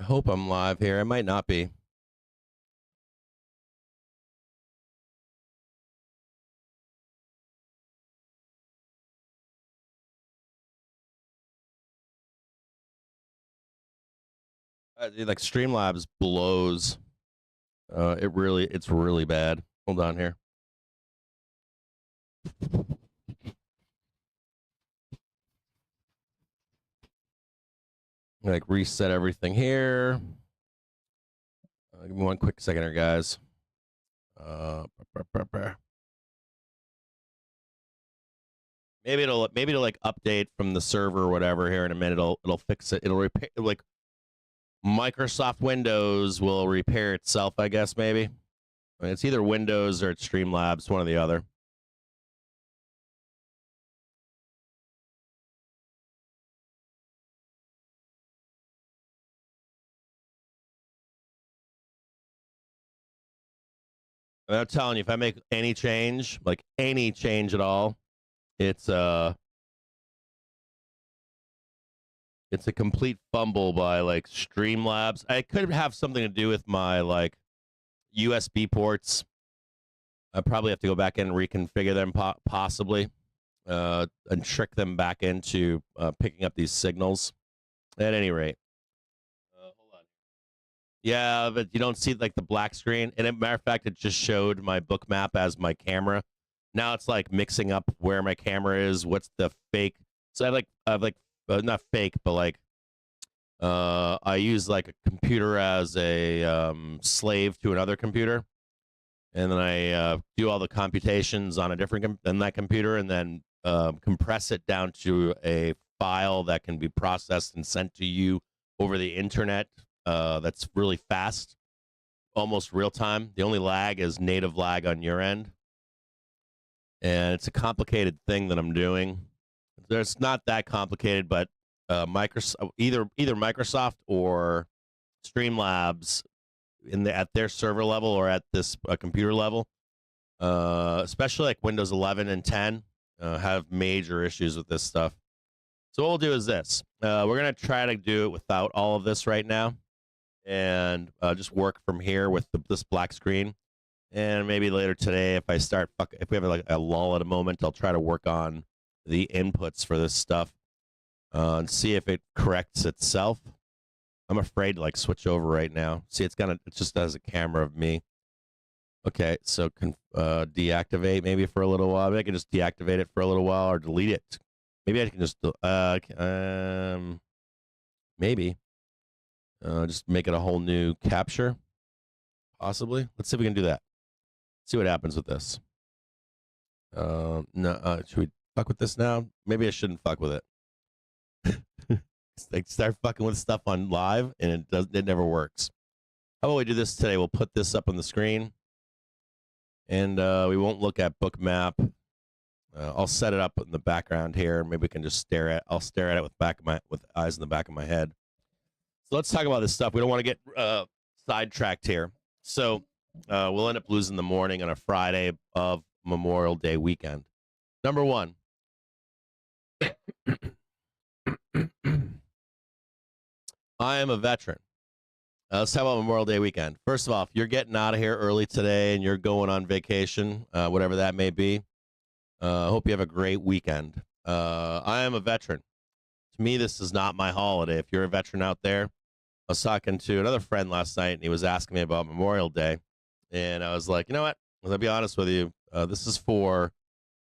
I hope I'm live here. I might not be. Dude, like Streamlabs blows. It's really bad. Hold on here. Like reset everything here. Give me one quick second here, guys. Maybe it'll like update from the server or whatever here in a minute. It'll fix it. It'll repair, like Microsoft Windows will repair itself, I guess. Maybe it's either Windows or it's Streamlabs, one or the other. I'm telling you, if I make any change, like any change at all, it's a complete fumble by like Streamlabs. I could have something to do with my like USB ports. I probably have to go back in and reconfigure them possibly, and trick them back into picking up these signals. At any rate, hold on. Yeah, but you don't see like the black screen. And as a matter of fact, it just showed my book map as my camera. Now it's like mixing up where my camera is. What's the fake? So I have like not fake, but like I use like a computer as a slave to another computer, and then I do all the computations on a different than that computer, and then compress it down to a file that can be processed and sent to you over the internet. That's really fast, almost real time. The only lag is native lag on your end, and it's a complicated thing that I'm doing. It's not that complicated, but Microsoft, either Microsoft or Streamlabs at their server level or at this computer level, especially like Windows 11 and 10, have major issues with this stuff. So what we'll do is this: we're gonna try to do it without all of this right now, and just work from here with this black screen. And maybe later today, if we have like a lull at a moment, I'll try to work on the inputs for this stuff and see if it corrects itself. I'm afraid to like switch over right now. See, it just has a camera of me. Okay, so deactivate maybe for a little while. Maybe I can just deactivate it for a little while or delete it. Maybe I can just maybe just make it a whole new capture, possibly. Let's see if we can do that. See what happens with this. No, should we fuck with this now? Maybe I shouldn't fuck with it. Like start fucking with stuff on live, and it never works. How about we do this today? We'll put this up on the screen, and we won't look at book map. I'll set it up in the background here. Maybe we can just I'll stare at it with eyes in the back of my head. So let's talk about this stuff. We don't want to get sidetracked here. So we'll end up losing the morning on a Friday of Memorial Day weekend. Number one. I am a veteran. Let's talk about Memorial Day weekend. First of all, if you're getting out of here early today and you're going on vacation, whatever that may be, I hope you have a great weekend. I am a veteran. To me, this is not my holiday. If you're a veteran out there, I was talking to another friend last night, and he was asking me about Memorial Day. And I was like, you know what? I'll be honest with you. This is for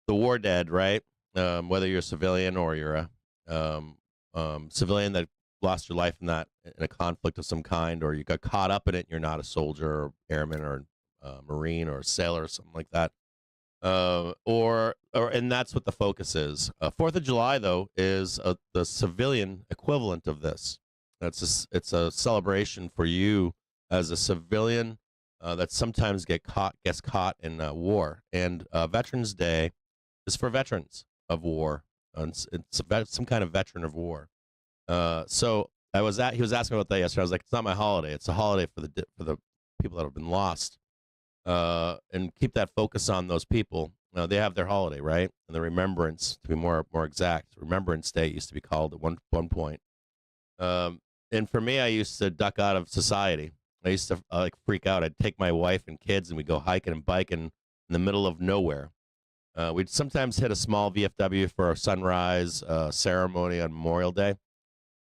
the war dead, right? Whether you're a civilian or you're a civilian that lost your life in a conflict of some kind, or you got caught up in it and you're not a soldier or airman or Marine or sailor or something like that. And that's what the focus is. 4th of July, though, is the civilian equivalent of this. It's a celebration for you as a civilian that sometimes gets caught in war. And Veterans Day is for veterans of war. It's some kind of veteran of war. So he was asking about that yesterday. I was like, it's not my holiday. It's a holiday for the people that have been lost. And keep that focus on those people. They have their holiday, right? And the remembrance, to be more exact, Remembrance Day used to be called at one point. And for me, I used to duck out of society. I used to like freak out. I'd take my wife and kids, and we'd go hiking and biking in the middle of nowhere. We'd sometimes hit a small VFW for our sunrise ceremony on Memorial Day.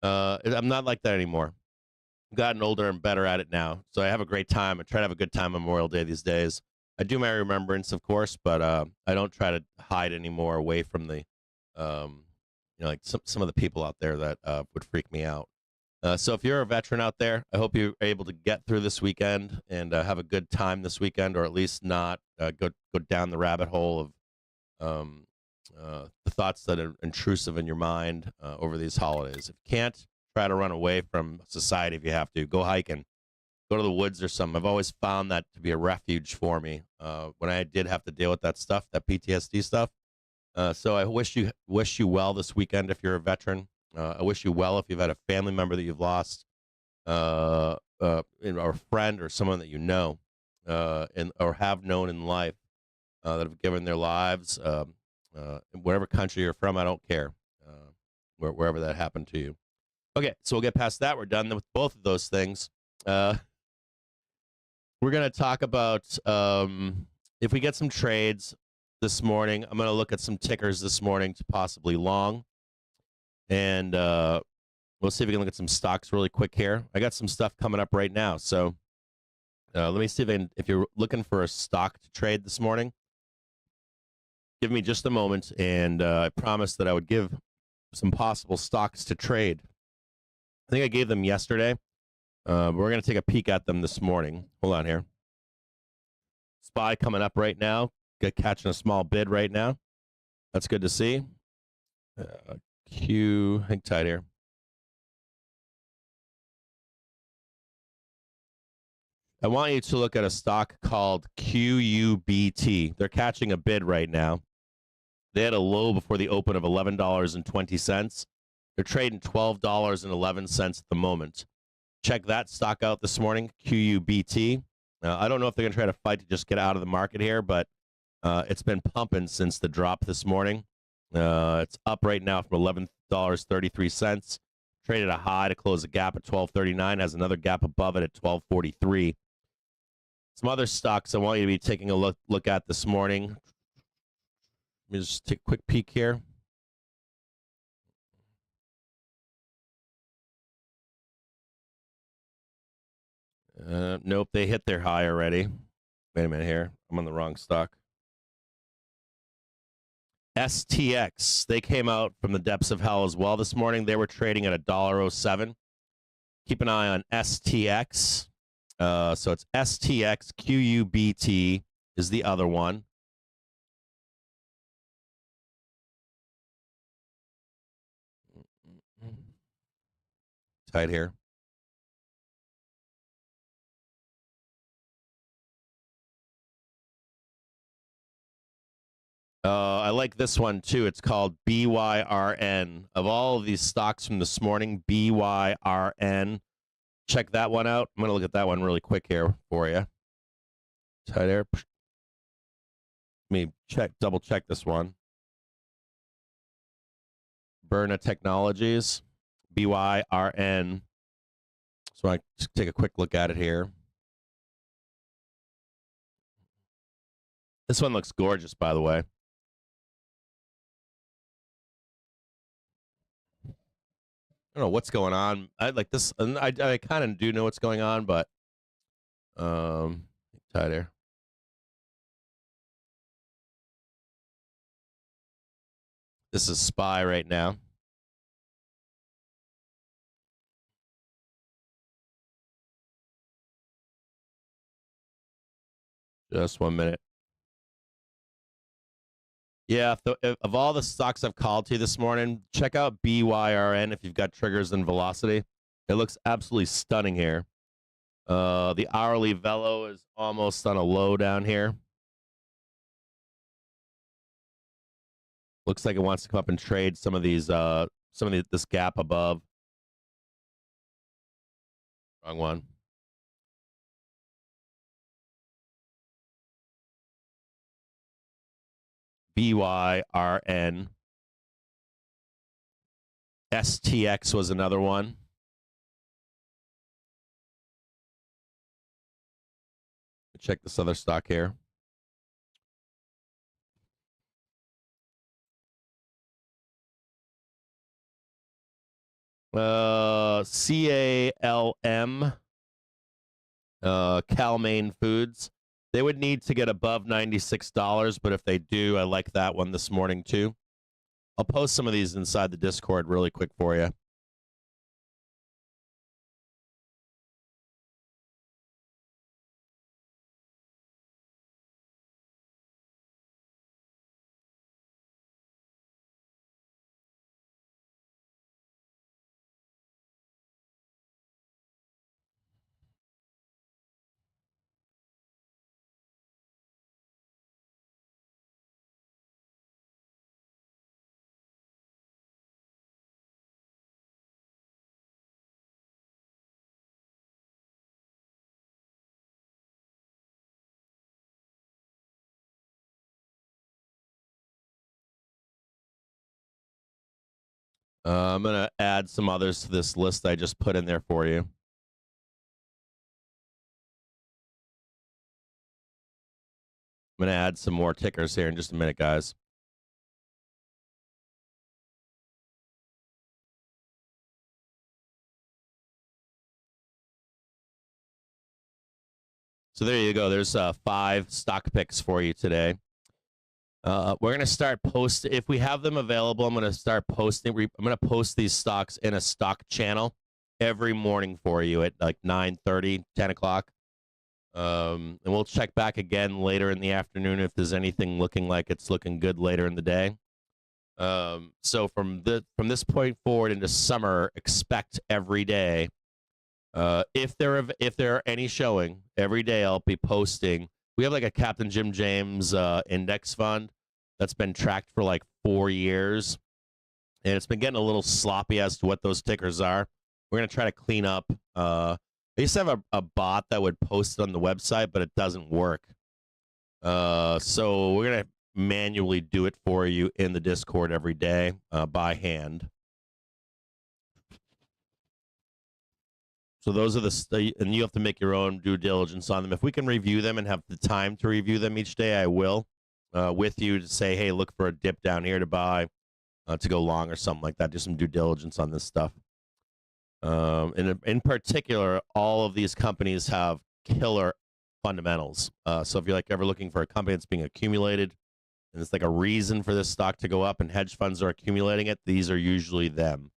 I'm not like that anymore. I've gotten older and better at it now, so I have a great time. I try to have a good time on Memorial Day these days. I do my remembrance, of course, but I don't try to hide anymore away from the, like some of the people out there that would freak me out. So if you're a veteran out there, I hope you're able to get through this weekend and have a good time this weekend, or at least not go down the rabbit hole of the thoughts that are intrusive in your mind over these holidays. If you can't, try to run away from society if you have to. Go hiking, go to the woods or something. I've always found that to be a refuge for me when I did have to deal with that stuff, that PTSD stuff. So I wish you well this weekend if you're a veteran. I wish you well if you've had a family member that you've lost, or a friend or someone that you know, or have known in life that have given their lives. Whatever country you're from, I don't care, wherever that happened to you. Okay, so we'll get past that. We're done with both of those things. We're going to talk about if we get some trades this morning. I'm going to look at some tickers this morning to possibly long. And we'll see if we can look at some stocks really quick here. I got some stuff coming up right now. So let me see if you're looking for a stock to trade this morning, give me just a moment. And I promised that I would give some possible stocks to trade. I think I gave them yesterday. But we're going to take a peek at them this morning. Hold on here. SPY coming up right now. Catching a small bid right now. That's good to see. Hang tight here. I want you to look at a stock called QUBT. They're catching a bid right now. They had a low before the open of $11.20. They're trading $12.11 at the moment. Check that stock out this morning, QUBT. I don't know if they're going to try to fight to just get out of the market here, but it's been pumping since the drop this morning. It's up right now from $11.33. Traded a high to close a gap at $12.39. Has another gap above it at $12.43. Some other stocks I want you to be taking a look at this morning. Let me just take a quick peek here. Nope, they hit their high already. Wait a minute here. I'm on the wrong stock. STX, they came out from the depths of hell as well this morning. They were trading at $1.07. Keep an eye on STX. So it's STX, QUBT is the other one. Tight here. I like this one too. It's called BYRN. Of all of these stocks from this morning, BYRN. Check that one out. I'm going to look at that one really quick here for you. Tight there. Let me double check this one. Burna Technologies, BYRN. So I just take a quick look at it here. This one looks gorgeous, by the way. I don't know what's going on. I like this. I kind of do know what's going on, but tight here. This is SPY right now. Just 1 minute. Yeah, of all the stocks I've called to this morning, check out BYRN if you've got triggers and velocity. It looks absolutely stunning here. The hourly velo is almost on a low down here. Looks like it wants to come up and trade some of these, this gap above. Wrong one. BYRN. STX was another one. check this other stock here. CALM, Cal-Maine Foods. They would need to get above $96, but if they do, I like that one this morning too. I'll post some of these inside the Discord really quick for you. I'm going to add some others to this list I just put in there for you. I'm going to add some more tickers here in just a minute, guys. So there you go. There's 5 stock picks for you today. We're going to start posting. If we have them available, I'm going to start posting. I'm going to post these stocks in a stock channel every morning for you at like 9:30, 10 o'clock. And we'll check back again later in the afternoon if there's anything looking like it's looking good later in the day. So from this point forward into summer, expect every day. If there are any showing, every day I'll be posting. We have like a Captain Jim James index fund that's been tracked for like 4 years, and it's been getting a little sloppy as to what those tickers are. We're going to try to clean up. I used to have a bot that would post it on the website, but it doesn't work. So we're going to manually do it for you in the Discord every day by hand. So those are and you have to make your own due diligence on them. If we can review them and have the time to review them each day, I will with you to say, hey, look for a dip down here to buy, to go long or something like that. Do some due diligence on this stuff. And in particular, all of these companies have killer fundamentals. So if you're like ever looking for a company that's being accumulated and it's like a reason for this stock to go up and hedge funds are accumulating it, these are usually them.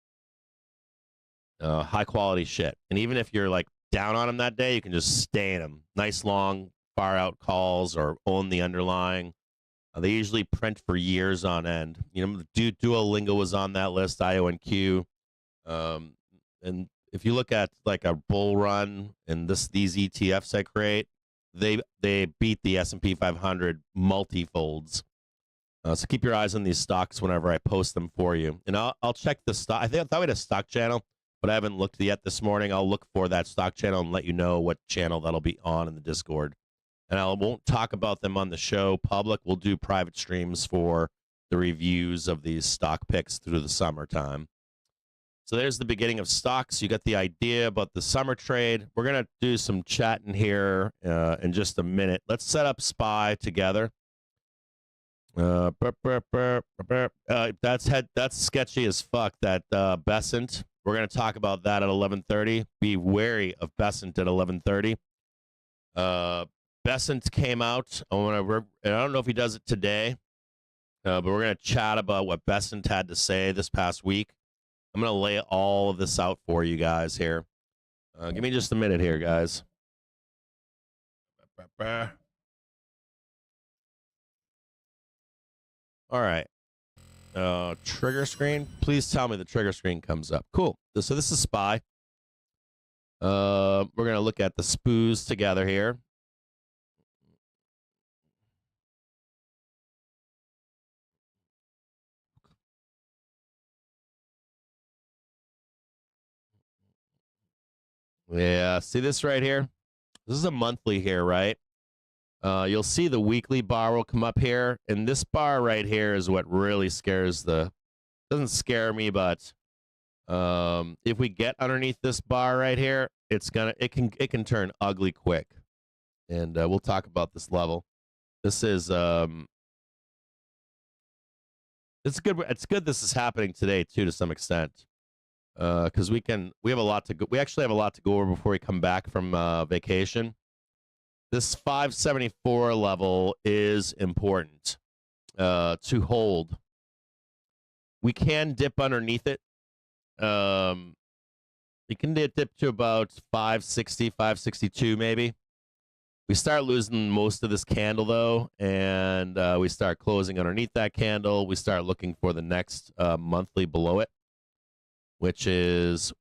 High quality shit. And even if you're like down on them that day, you can just stay in them. Nice long far out calls or own the underlying. They usually print for years on end. You know, Duolingo was on that list, IONQ. And if you look at like a bull run and these ETFs I create, they beat the S&P 500 multifolds. So keep your eyes on these stocks whenever I post them for you. And I'll check the stock. I thought we had a stock channel, but I haven't looked yet this morning. I'll look for that stock channel and let you know what channel that'll be on in the Discord. And I won't talk about them on the show public. We'll do private streams for the reviews of these stock picks through the summertime. So there's the beginning of stocks. You got the idea about the summer trade. We're going to do some chatting here in just a minute. Let's set up SPY together. That's sketchy as fuck, that Bessant. We're going to talk about that at 11:30. Be wary of Bessant at 11:30. Bessant came out. I don't know if he does it today, but we're going to chat about what Bessant had to say this past week. I'm going to lay all of this out for you guys here. Give me just a minute here, guys. All right. Trigger screen. Please tell me the trigger screen comes up. Cool. So this is SPY. We're going to look at the SPOOs together here. Yeah, see this right here? This is a monthly here, right? You'll see the weekly bar will come up here, and this bar right here is what really doesn't scare me, but if we get underneath this bar right here, it can turn ugly quick. and we'll talk about this level. This is it's good. It's good this is happening today too, to some extent, because we have a lot to go. We actually have a lot to go over before we come back from vacation. This 574 level is important to hold. We can dip underneath it. You can dip to about 560, 562 maybe. We start losing most of this candle though, and we start closing underneath that candle. We start looking for the next monthly below it, which is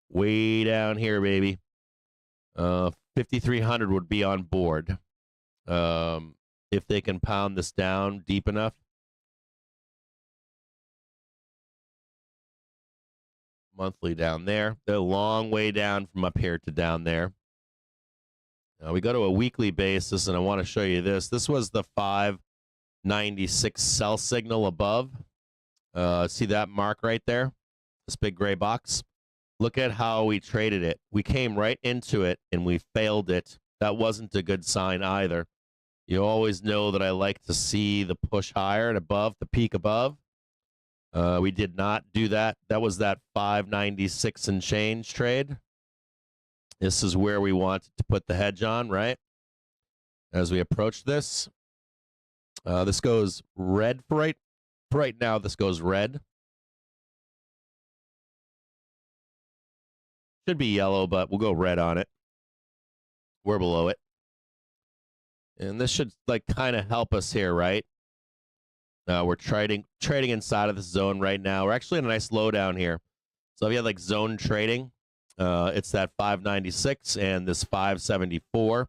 way down here, baby. 5,300 would be on board if they can pound this down deep enough. Monthly down there. They're a long way down from up here to down there. Now we go to a weekly basis, and I want to show you this. This was the 596 sell signal above. See that mark right there? This big gray box. Look at how we traded it. We came right into it, and we failed it. That wasn't a good sign either. You always know that I like to see the push higher and above, the peak above. We did not do that. That was that 596 and change trade. This is where we wanted to put the hedge on, right? As we approach this. This goes red for right now. This goes red. Should be yellow, but we'll go red on it. We're below it. And this should like kind of help us here, right? We're trading inside of this zone right now. We're actually in a nice low down here. So if you have like zone trading, it's that 596 and this 574.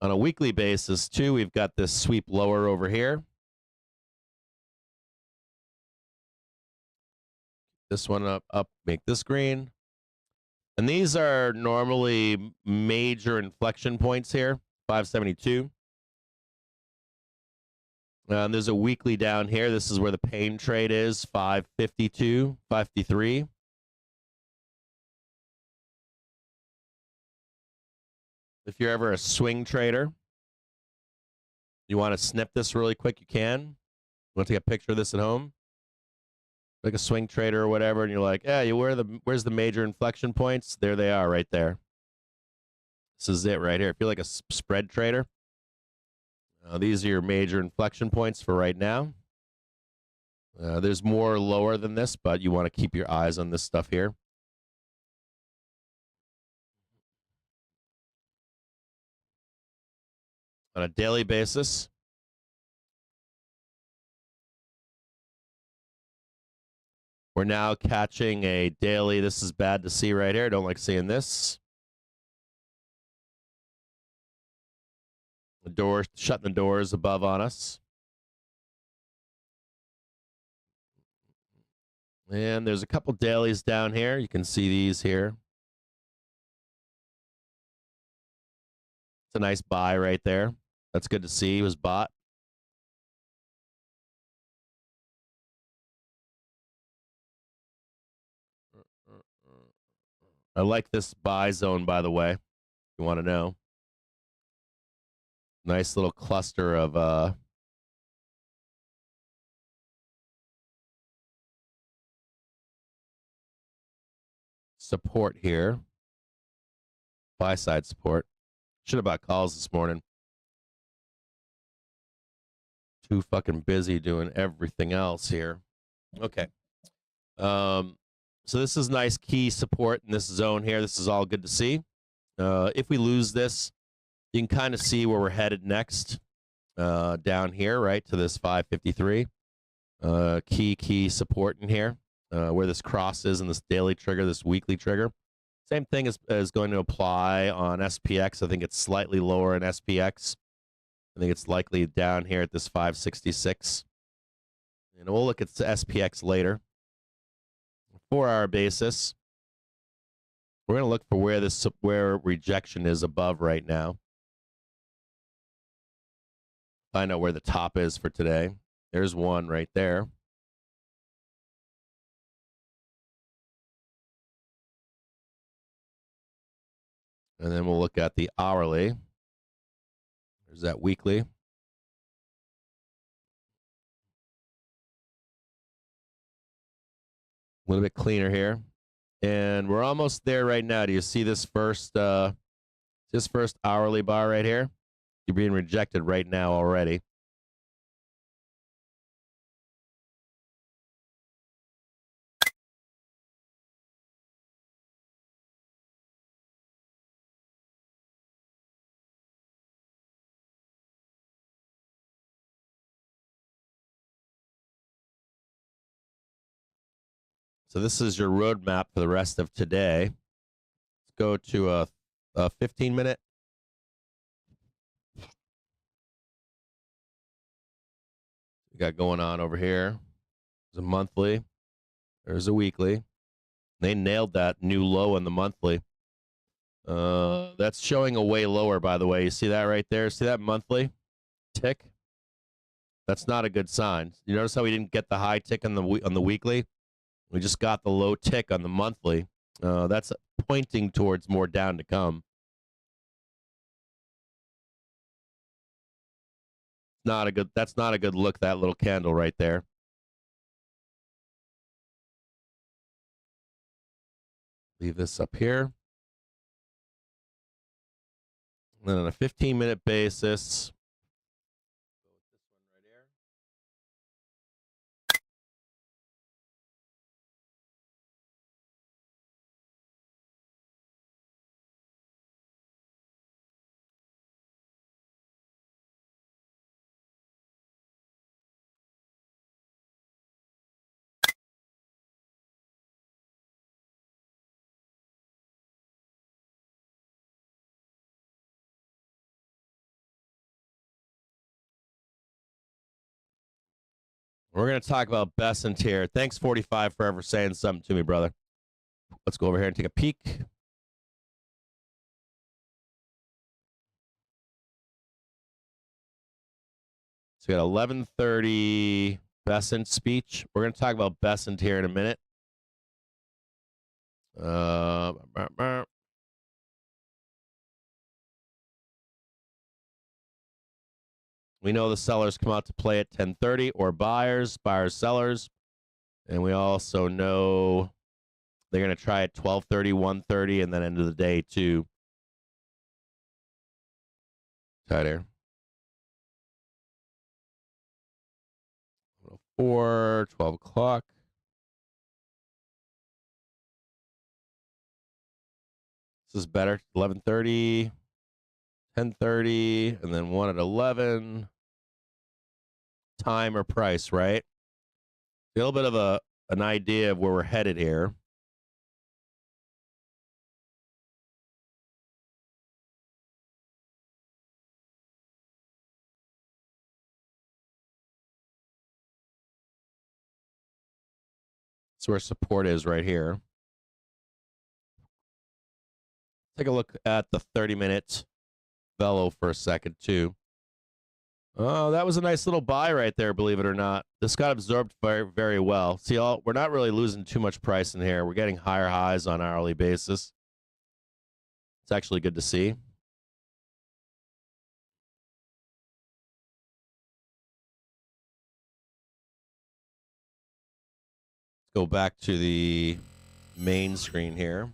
On a weekly basis, too, we've got this sweep lower over here. This one up, make this green. And these are normally major inflection points here, 572. There's a weekly down here. This is where the pain trade is, 552, 553. If you're ever a swing trader, you want to snip this really quick, you can. You want to take a picture of this at home? Like a swing trader or whatever, and you're like, yeah, where's the major inflection points? There they are right there. This is it right here. If you're like a spread trader, these are your major inflection points for right now. There's more lower than this, but you want to keep your eyes on this stuff here. On a daily basis, we're now catching a daily. This is bad to see right here. Don't like seeing this. The door, shutting the doors above on us. And there's a couple dailies down here. You can see these here. It's a nice buy right there. That's good to see. It was bought. I like this buy zone, by the way, if you want to know. Nice little cluster of support here. Buy side support. Should have bought calls this morning. Too fucking busy doing everything else here. Okay. So this is nice key support in this zone here. This is all good to see. If we lose this, you can kind of see where we're headed next. Down here, right, to this 553. Key support in here. Where this cross is in this daily trigger, this weekly trigger. Same thing is going to apply on SPX. I think it's slightly lower in SPX. I think it's likely down here at this 566. And we'll look at the SPX later. 4-hour basis. We're going to look for where rejection is above right now. Find out where the top is for today. There's one right there. And then we'll look at the hourly. There's that weekly. A little bit cleaner here. And we're almost there right now. Do you see this first hourly bar right here? You're being rejected right now already. So this is your roadmap for the rest of today. Let's go to a 15-minute. We got going on over here. There's a monthly. There's a weekly. They nailed that new low in the monthly. That's showing a way lower, by the way. You see that right there? See that monthly tick? That's not a good sign. You notice how we didn't get the high tick on the weekly? We just got the low tick on the monthly. That's pointing towards more down to come. That's not a good look, that little candle right there. Leave this up here. And then on a 15-minute basis, we're going to talk about Bessant here. Thanks, 45, for ever saying something to me, brother. Let's go over here and take a peek. So we got 11:30 Bessant speech. We're going to talk about Bessant here in a minute. We know the sellers come out to play at 10:30, or buyers, sellers. And we also know they're going to try at 12:30, 1:30, and then end of the day, too. Tight here. 4, 12 o'clock. This is better. 11:30, 10:30, and then 1 at 11. Time or price, right? A little bit of an idea of where we're headed here. That's where support is right here. Take a look at the 30-minute Velo for a second, too. Oh, that was a nice little buy right there, believe it or not. This got absorbed very, very well. See, we're not really losing too much price in here. We're getting higher highs on hourly basis. It's actually good to see. Let's go back to the main screen here.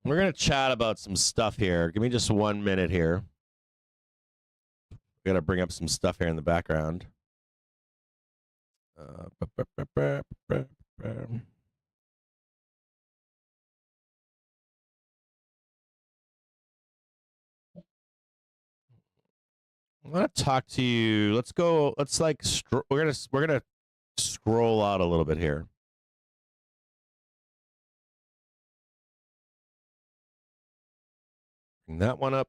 We're going to chat about some stuff here. Give me just 1 minute here. We got to bring up some stuff here in the background. I want to talk to you. Let's go. Let's like we're gonna scroll out a little bit here. Bring that one up.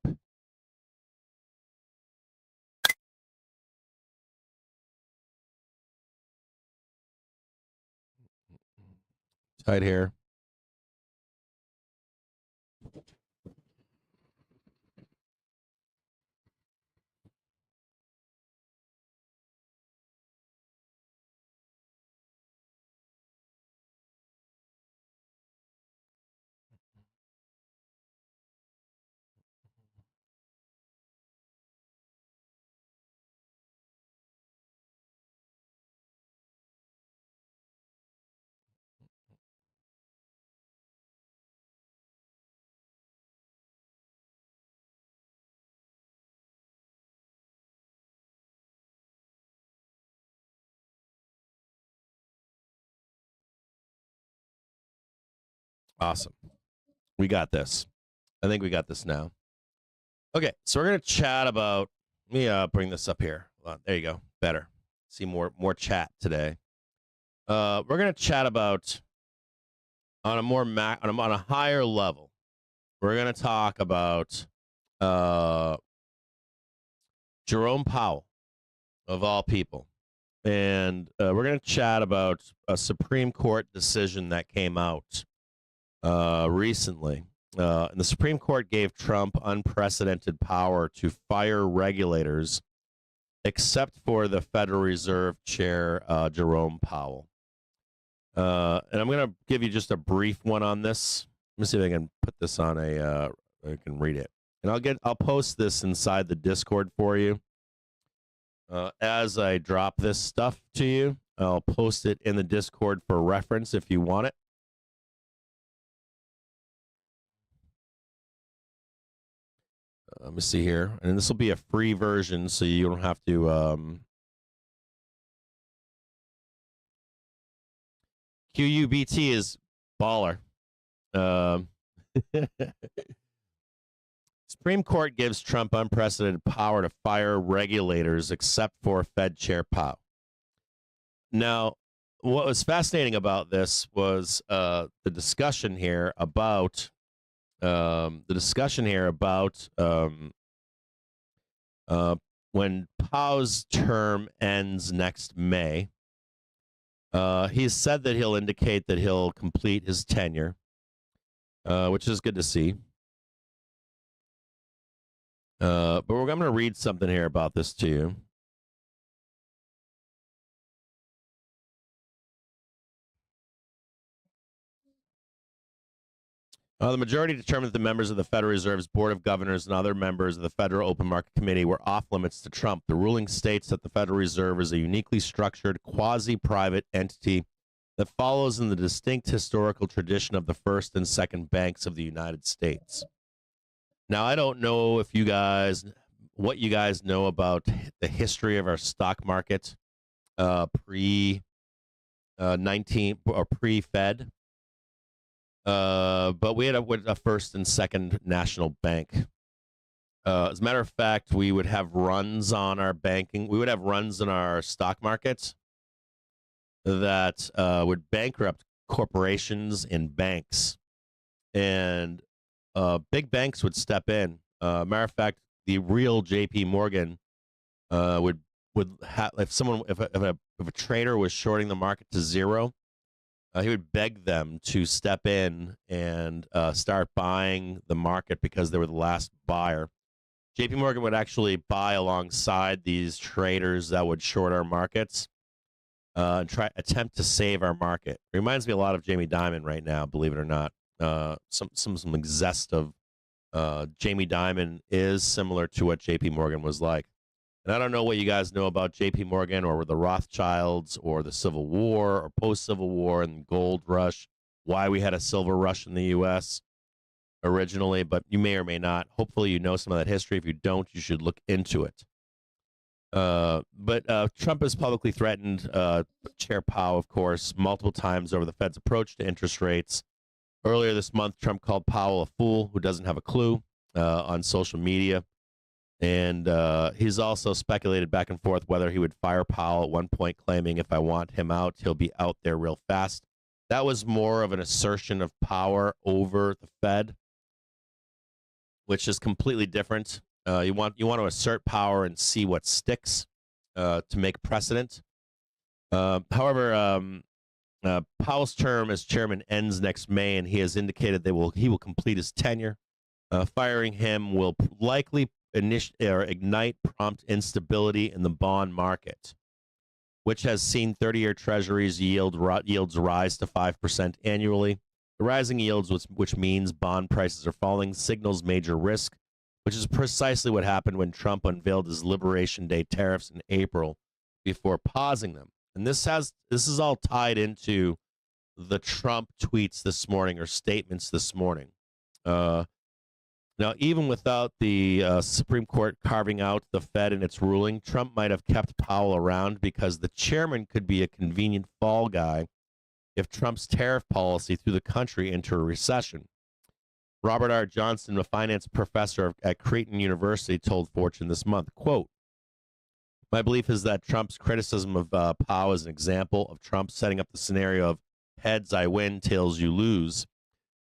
Tight here. Awesome. We got this. I think we got this now. Okay, so we're going to chat about, let me bring this up here. Hold on, there you go. Better. See more chat today. We're going to chat about, on a higher level, we're going to talk about Jerome Powell, of all people. And we're going to chat about a Supreme Court decision that came out recently. And the Supreme Court gave Trump unprecedented power to fire regulators, except for the Federal Reserve Chair, Jerome Powell. And I'm going to give you just a brief one on this. Let me see if I can put this on I can read it. And I'll post this inside the Discord for you. As I drop this stuff to you, I'll post it in the Discord for reference if you want it. Let me see here. And this will be a free version, so you don't have to... QUBT is baller. Supreme Court gives Trump unprecedented power to fire regulators, except for Fed Chair Powell. Now, what was fascinating about this was the discussion here about when Powell's term ends next May. He's said that he'll indicate that he'll complete his tenure, which is good to see. But I'm going to read something here about this to you. The majority determined that the members of the Federal Reserve's Board of Governors and other members of the Federal Open Market Committee were off limits to Trump. The ruling states that the Federal Reserve is a uniquely structured, quasi-private entity that follows in the distinct historical tradition of the first and second banks of the United States. Now, I don't know what you guys know about the history of our stock market pre-Fed. But we had a first and second national bank. As a matter of fact, we would have runs on our banking. We would have runs in our stock markets that would bankrupt corporations and banks. And big banks would step in. Matter of fact, the real J.P. Morgan would have, if a trader was shorting the market to zero, he would beg them to step in and start buying the market because they were the last buyer. J.P. Morgan would actually buy alongside these traders that would short our markets and attempt to save our market. It reminds me a lot of Jamie Dimon right now, believe it or not. Some zest of Jamie Dimon is similar to what J.P. Morgan was like. And I don't know what you guys know about J.P. Morgan or the Rothschilds or the Civil War or post-Civil War and gold rush, why we had a silver rush in the U.S. originally, but you may or may not. Hopefully you know some of that history. If you don't, you should look into it. But Trump has publicly threatened Chair Powell, of course, multiple times over the Fed's approach to interest rates. Earlier this month, Trump called Powell a fool who doesn't have a clue on social media. And he's also speculated back and forth whether he would fire Powell at one point, claiming if I want him out, he'll be out there real fast. That was more of an assertion of power over the Fed, which is completely different. You want to assert power and see what sticks to make precedent. However, Powell's term as chairman ends next May, and he has indicated he will complete his tenure. Firing him will likely ignite prompt instability in the bond market, which has seen 30-year treasuries yields rise to 5% annually. The rising yields, which means bond prices are falling, signals major risk, which is precisely what happened when Trump unveiled his Liberation Day tariffs in April before pausing them. And this is all tied into the Trump tweets this morning or statements this morning. Now, even without the Supreme Court carving out the Fed in its ruling, Trump might have kept Powell around because the chairman could be a convenient fall guy if Trump's tariff policy threw the country into a recession. Robert R. Johnson, a finance professor at Creighton University, told Fortune this month, quote, "My belief is that Trump's criticism of Powell is an example of Trump setting up the scenario of heads I win, tails you lose.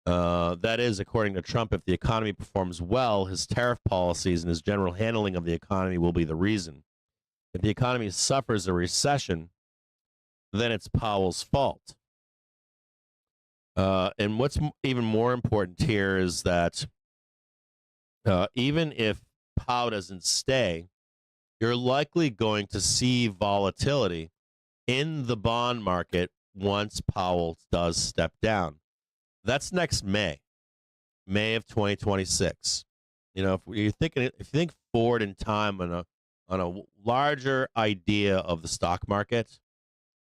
That is, according to Trump, if the economy performs well, his tariff policies and his general handling of the economy will be the reason. If the economy suffers a recession, then it's Powell's fault." And what's even more important here is that even if Powell doesn't stay, you're likely going to see volatility in the bond market once Powell does step down. That's next May of 2026. You know, if you think forward in time on a larger idea of the stock market,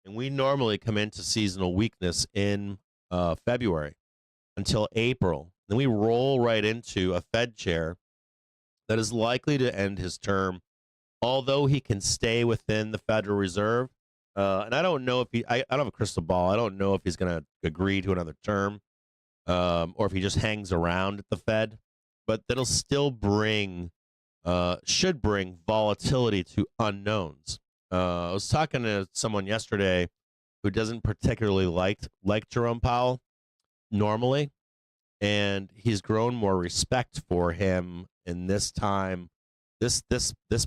and we normally come into seasonal weakness in February until April, then we roll right into a Fed chair that is likely to end his term, although he can stay within the Federal Reserve. And I don't know if I don't have a crystal ball. I don't know if he's going to agree to another term, or if he just hangs around at the Fed. But that'll still should bring volatility to unknowns. I was talking to someone yesterday who doesn't particularly like Jerome Powell normally, and he's grown more respect for him in this time, this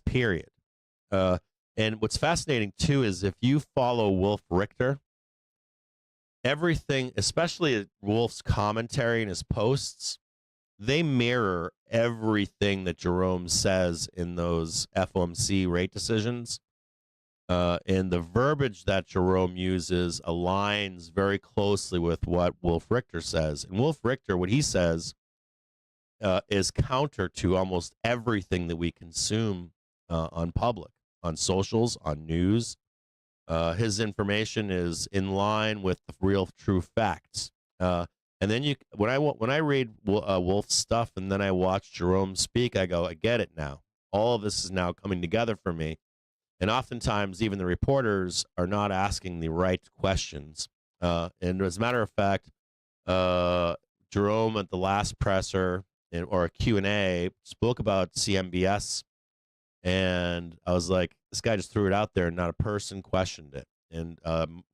period. And what's fascinating too is if you follow Wolf Richter, everything, especially Wolf's commentary and his posts, they mirror everything that Jerome says in those FOMC rate decisions. And the verbiage that Jerome uses aligns very closely with what Wolf Richter says. And Wolf Richter, what he says, is counter to almost everything that we consume on public, on socials, on news. His information is in line with the real, true facts. And then when I read Wolf's stuff and then I watch Jerome speak, I go, I get it now. All of this is now coming together for me. And oftentimes, even the reporters are not asking the right questions. And as a matter of fact, Jerome at the last presser or a Q&A spoke about CMBS. And I was like, this guy just threw it out there and not a person questioned it. And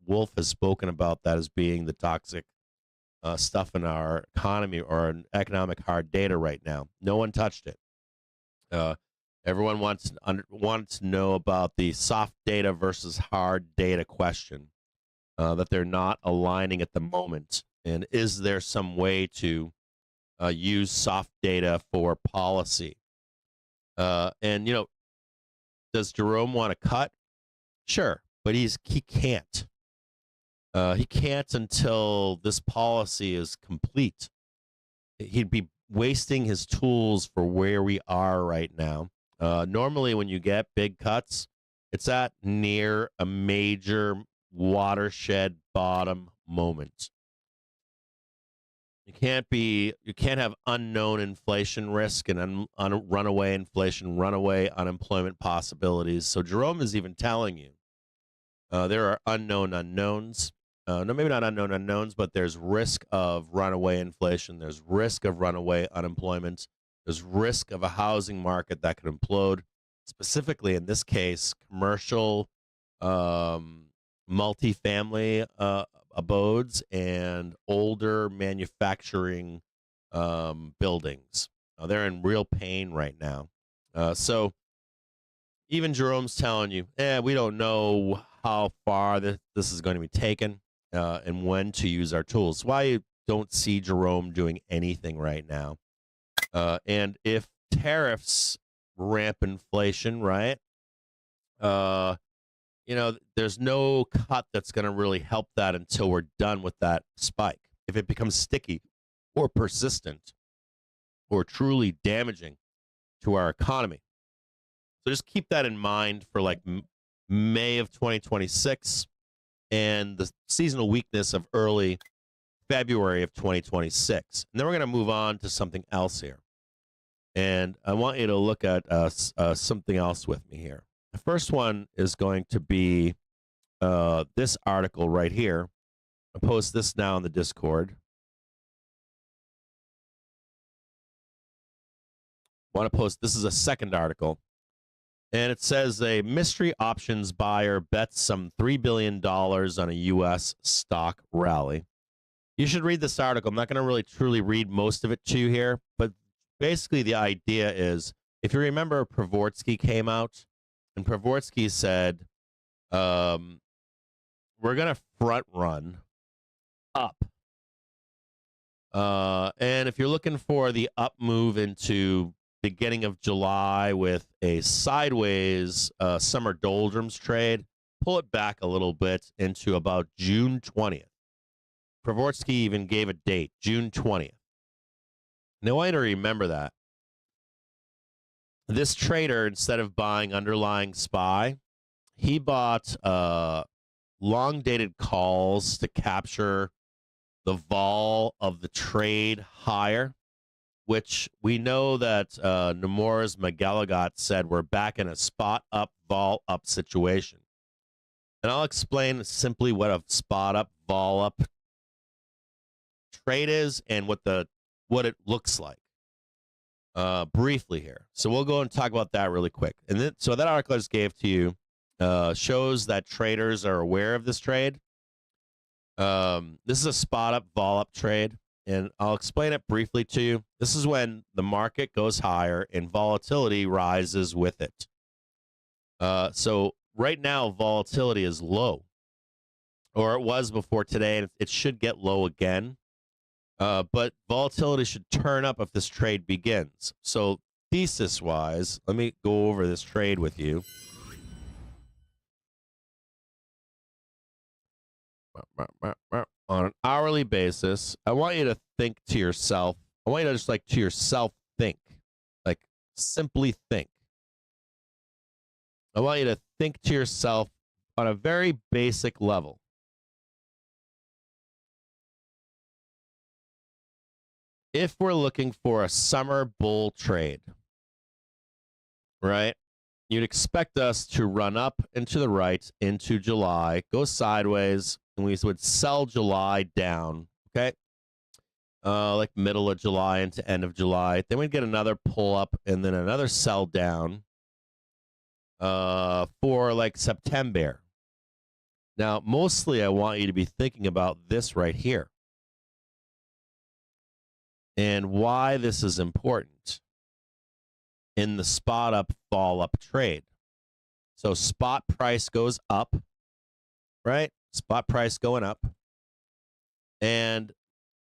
Wolf has spoken about that as being the toxic stuff in our economy or an economic hard data right now. No one touched it. Everyone wants to know about the soft data versus hard data question that they're not aligning at the moment. And is there some way to use soft data for policy? And, you know, does Jerome want to cut? Sure, but he can't. He can't until this policy is complete. He'd be wasting his tools for where we are right now. Normally, when you get big cuts, it's at near a major watershed bottom moment. You can't have unknown inflation risk and runaway inflation, runaway unemployment possibilities. So Jerome is even telling you there are unknown unknowns. No, maybe not unknown unknowns, but there's risk of runaway inflation. There's risk of runaway unemployment. There's risk of a housing market that could implode. Specifically, in this case, commercial multifamily abodes and older manufacturing buildings. They're in real pain right now. So even Jerome's telling you, we don't know how far this is going to be taken and when to use our tools. Why you don't see Jerome doing anything right now. And if tariffs ramp inflation, right? You know, there's no cut that's going to really help that until we're done with that spike. If it becomes sticky or persistent or truly damaging to our economy. So just keep that in mind for like May of 2026 and the seasonal weakness of early February of 2026. And then we're going to move on to something else here. And I want you to look at something else with me here. The first one is going to be this article right here. I'll post this now in the Discord. Want to post, this is a second article. And it says a mystery options buyer bets some $3 billion on a U.S. stock rally. You should read this article. I'm not going to really truly read most of it to you here, but basically the idea is, if you remember, Pravorsky came out, and Pravorsky said, we're going to front run up. And if you're looking for the up move into beginning of July with a sideways summer doldrums trade, pull it back a little bit into about June 20th. Pravorsky even gave a date, June 20th. Now, I want you to remember that. This trader, instead of buying underlying SPY, he bought long-dated calls to capture the vol of the trade higher, which we know that Nomura's McGilligot said we're back in a spot up, vol up situation. And I'll explain simply what a spot up, vol up trade is and what it looks like briefly here. So we'll go and talk about that really quick. And then, so that article I just gave to you shows that traders are aware of this trade. This is a spot up, vol up trade, and I'll explain it briefly to you. This is when the market goes higher and volatility rises with it. So right now, volatility is low, or it was before today, and it should get low again. But volatility should turn up if this trade begins. So thesis-wise, let me go over this trade with you. On an hourly basis, I want you to think to yourself. I want you to just like to yourself think, like simply think. I want you to think to yourself on a very basic level. If we're looking for a summer bull trade, right? You'd expect us to run up and to the right into July, go sideways, and we would sell July down, okay? Like middle of July into end of July. Then we'd get another pull up and then another sell down for like September. Now, mostly I want you to be thinking about this right here and why this is important in the spot up, fall up trade. So spot price goes up, right? Spot price going up. And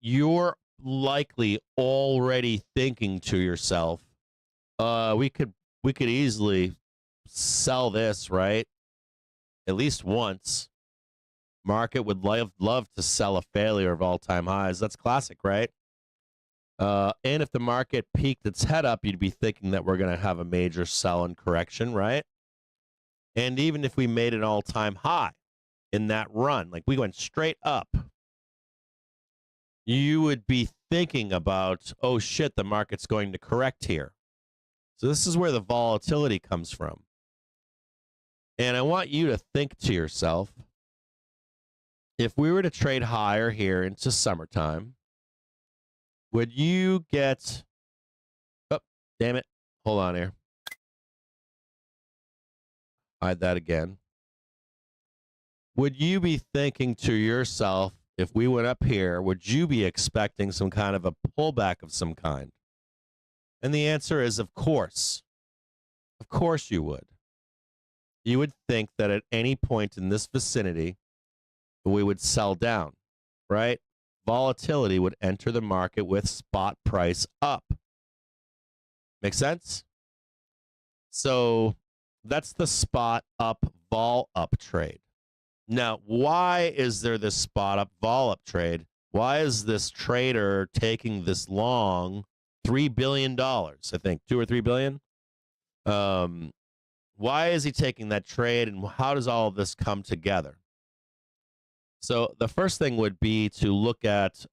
you're likely already thinking to yourself, we could easily sell this, right? At least once. Market would love to sell a failure of all-time highs. That's classic, right? And if the market peaked its head up, you'd be thinking that we're going to have a major sell and correction, right? And even if we made an all-time high in that run, like we went straight up, you would be thinking about, oh shit, the market's going to correct here. So this is where the volatility comes from. And I want you to think to yourself, if we were to trade higher here into summertime, would you get, oh, damn it, hold on here. Hide that again. Would you be thinking to yourself, if we went up here, would you be expecting some kind of a pullback of some kind? And the answer is, of course. Of course you would. You would think that at any point in this vicinity, we would sell down, right? Volatility would enter the market with spot price up. Make sense? So that's the spot up, vol up trade. Now, why is there this spot up, vol up trade? Why is this trader taking this long $3 billion, I think, 2 or 3 billion? Why is he taking that trade, and how does all of this come together? So the first thing would be to look at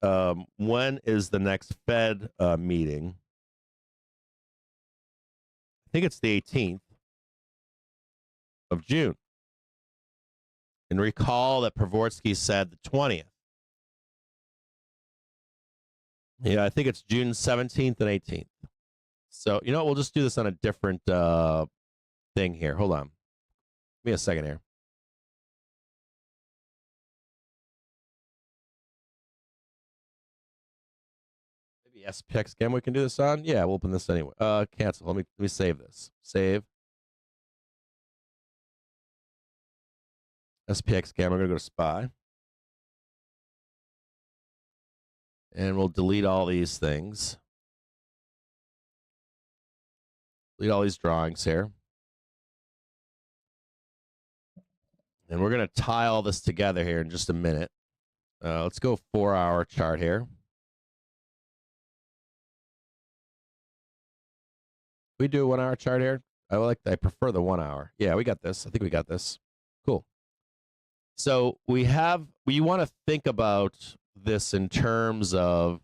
when is the next Fed meeting. I think it's the 18th of June. And recall that Pravorsky said the 20th. Yeah, I think it's June 17th and 18th. So, you know what? We'll just do this on a different thing here. Hold on. Give me a second here. Maybe SPX Cam we can do this on? Yeah, we'll open this anyway. Cancel. Let me save this. Save. SPX Cam, we're going to go to SPY. And we'll delete all these things. Delete all these drawings here. And we're going to tie all this together here in just a minute. Let's go 4-hour chart here. We do a 1-hour chart here. I prefer the 1 hour. Yeah, we got this. I think we got this. Cool. So we want to think about this in terms of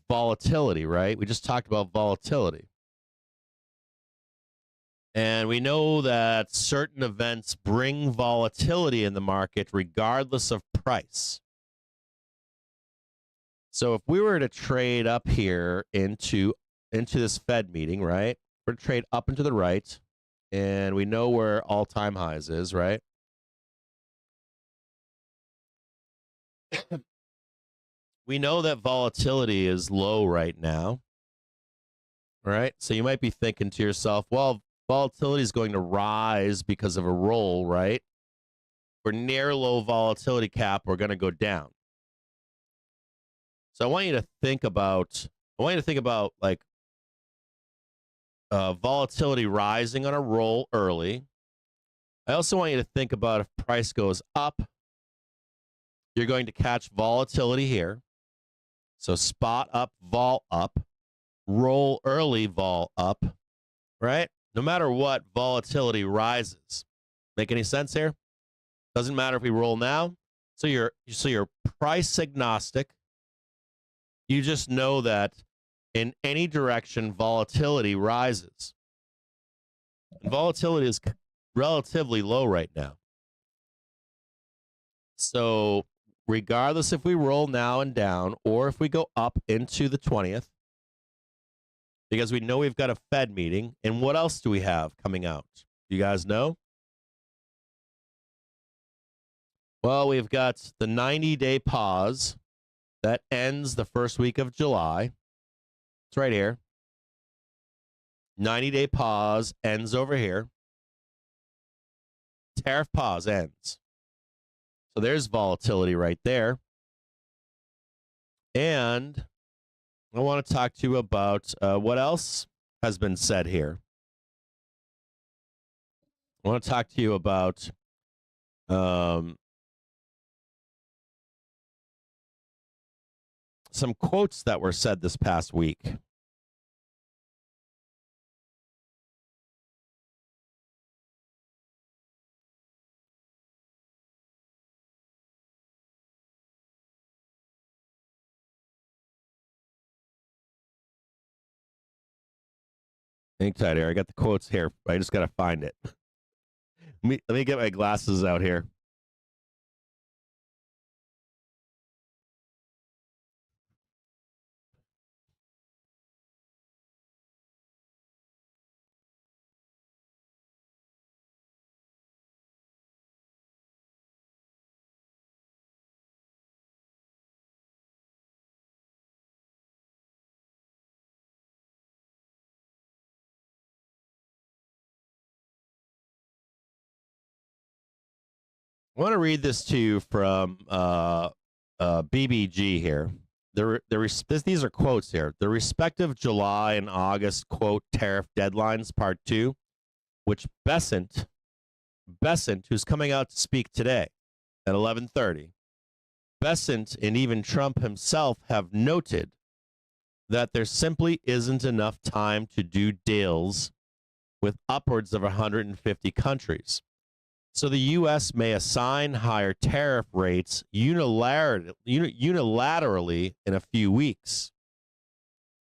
volatility, right? We just talked about volatility. And we know that certain events bring volatility in the market regardless of price. So if we were to trade up here into this Fed meeting, right? We're to trade up and to the right, and we know where all-time highs is, right? We know that volatility is low right now, right? So you might be thinking to yourself, well, volatility is going to rise because of a roll, right? We're near low volatility cap, we're going to go down. So I want you to think about like volatility rising on a roll early. I also want you to think about if price goes up, you're going to catch volatility here. So spot up, vol up, roll early, vol up, right? No matter what, volatility rises. Make any sense here? Doesn't matter if we roll now. So you're price agnostic. You just know that in any direction, volatility rises. And volatility is relatively low right now. So regardless if we roll now and down or if we go up into the 20th, because we know we've got a Fed meeting, and what else do we have coming out? You guys know? Well, we've got the 90-day pause that ends the first week of July. It's right here. 90-day pause ends over here. Tariff pause ends. So there's volatility right there. And I want to talk to you about what else has been said here. I want to talk to you about some quotes that were said this past week. Hang tight here. I got the quotes here. I just got to find it. Let me get my glasses out here. I want to read this to you from BBG here. These are quotes here. The respective July and August, quote, tariff deadlines, part 2, which Bessant, who's coming out to speak today at 11:30, Bessant and even Trump himself have noted that there simply isn't enough time to do deals with upwards of 150 countries. So the U.S. may assign higher tariff rates unilaterally in a few weeks.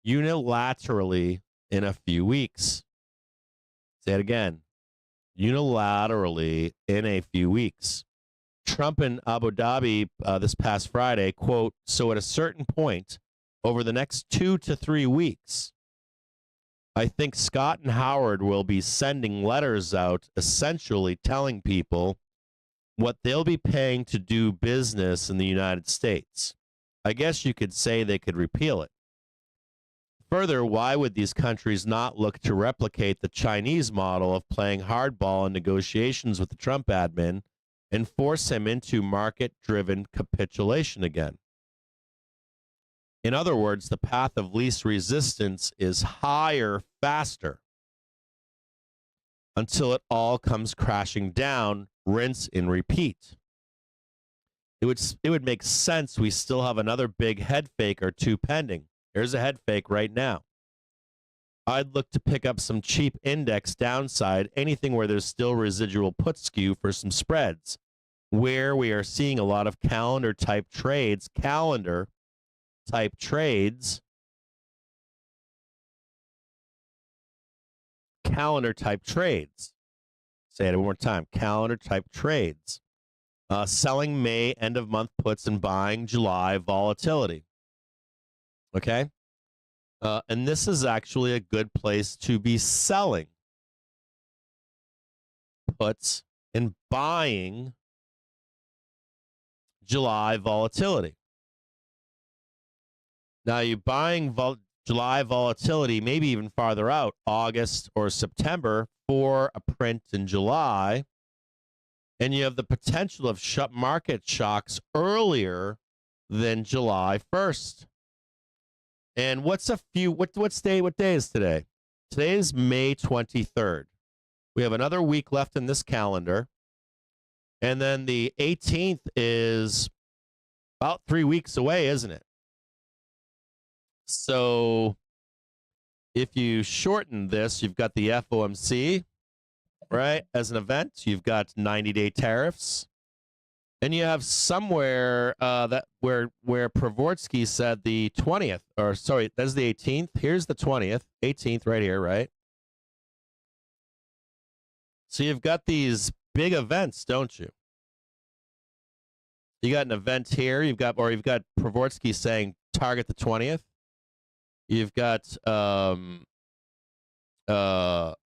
Unilaterally in a few weeks. Say it again. Unilaterally in a few weeks. Trump in Abu Dhabi this past Friday, quote, so at a certain point over the next 2 to 3 weeks, I think Scott and Howard will be sending letters out essentially telling people what they'll be paying to do business in the United States. I guess you could say they could repeal it. Further, why would these countries not look to replicate the Chinese model of playing hardball in negotiations with the Trump admin and force him into market-driven capitulation again? In other words, the path of least resistance is higher, faster, until it all comes crashing down, rinse and repeat. It would make sense we still have another big head fake or two pending. Here's a head fake right now. I'd look to pick up some cheap index downside, anything where there's still residual put skew for some spreads, where we are seeing a lot of calendar type trades, Say it one more time. Calendar type trades. Selling May end of month puts and buying July volatility. Okay? And this is actually a good place to be selling puts and buying July volatility. Now, you're buying July volatility, maybe even farther out, August or September, for a print in July, and you have the potential of market shocks earlier than July 1st. And what day is today? Today is May 23rd. We have another week left in this calendar, and then the 18th is about 3 weeks away, isn't it? So if you shorten this, you've got the FOMC, right, as an event. You've got 90-day tariffs. And you have somewhere where Pravorsky said the 20th, or sorry, that's the 18th. Here's the 20th, 18th right here, right? So you've got these big events, don't you? You got an event here. You've got Pravorsky saying target the 20th. You've got, you got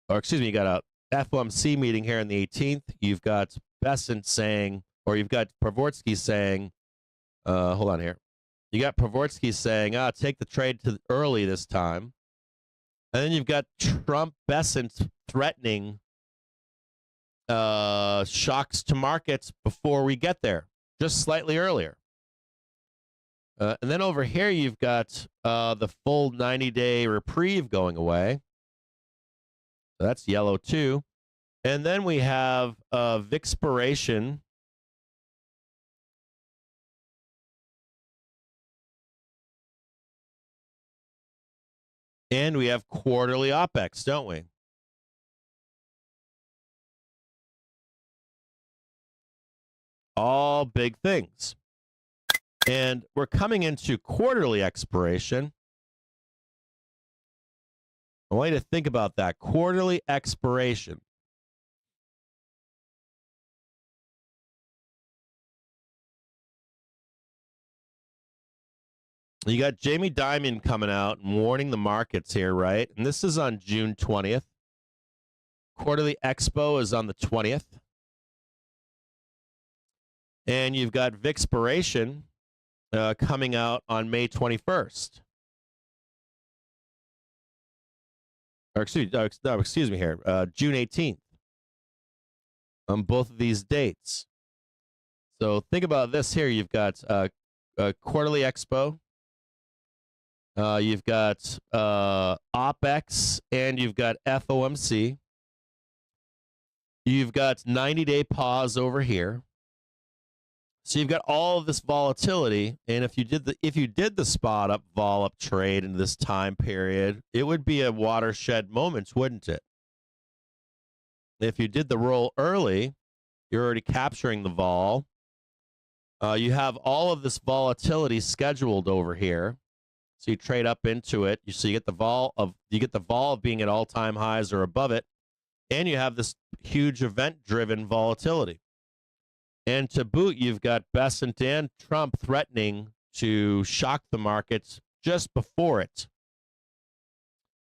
a FOMC meeting here on the 18th. You've got Bessant saying, or you've got Pravorsky saying, hold on here. You got Pravorsky saying, take the trade to early this time. And then you've got Trump, Bessant threatening shocks to markets before we get there, just slightly earlier. And then over here, you've got the full 90-day reprieve going away. So that's yellow too. And then we have Vixpiration. And we have quarterly OPEX, don't we? All big things. And we're coming into quarterly expiration. I want you to think about that. Quarterly expiration. You got Jamie Dimon coming out and warning the markets here, right? And this is on June 20th. Quarterly Expo is on the 20th. And you've got Vixpiration coming out on May 21st. Or excuse me here, June 18th. On both of these dates. So think about this here. You've got a Quarterly Expo. You've got OPEX, and you've got FOMC. You've got 90-day pause over here. So you've got all of this volatility, and if you did the spot up vol up trade in this time period, it would be a watershed moment, wouldn't it? If you did the roll early, you're already capturing the vol. You have all of this volatility scheduled over here. So you trade up into it. So you get the vol of being at all-time highs or above it, and you have this huge event-driven volatility. And to boot, you've got Bessant and Trump threatening to shock the markets just before it.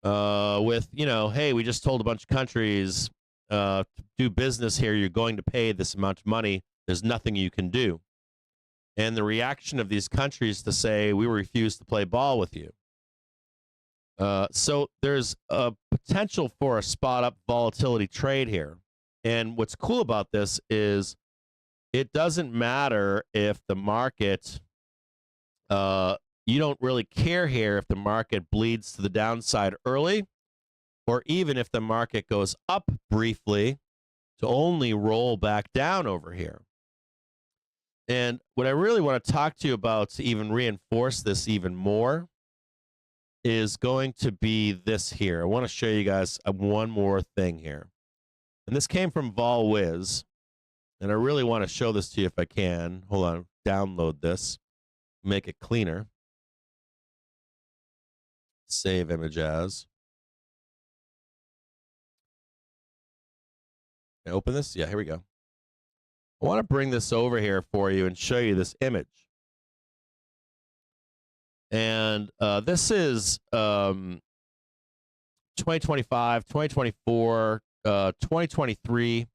With, hey, we just told a bunch of countries to do business here. You're going to pay this amount of money. There's nothing you can do. And the reaction of these countries to say, we refuse to play ball with you. So there's a potential for a spot up volatility trade here. And what's cool about this is it doesn't matter if the market, you don't really care here if the market bleeds to the downside early, or even if the market goes up briefly to only roll back down over here. And what I really want to talk to you about to even reinforce this even more is going to be this here. I want to show you guys one more thing here. And this came from VolWiz. And I really want to show this to you if I can. Hold on. Download this. Make it cleaner. Save image as. Can I open this? Yeah, here we go. I want to bring this over here for you and show you this image. And this is 2025, 2024, 2023,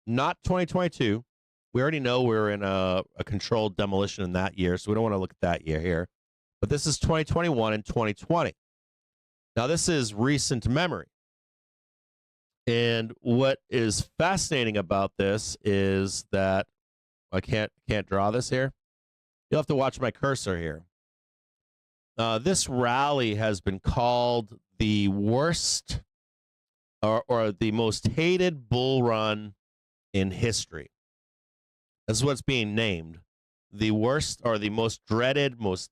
not 2022. We already know we're in a controlled demolition in that year, so we don't want to look at that year here. But this is 2021 and 2020. Now, this is recent memory. And what is fascinating about this is that I can't draw this here. You'll have to watch my cursor here. This rally has been called the worst or the most hated bull run in history. That's what's being named. The worst or the most dreaded, most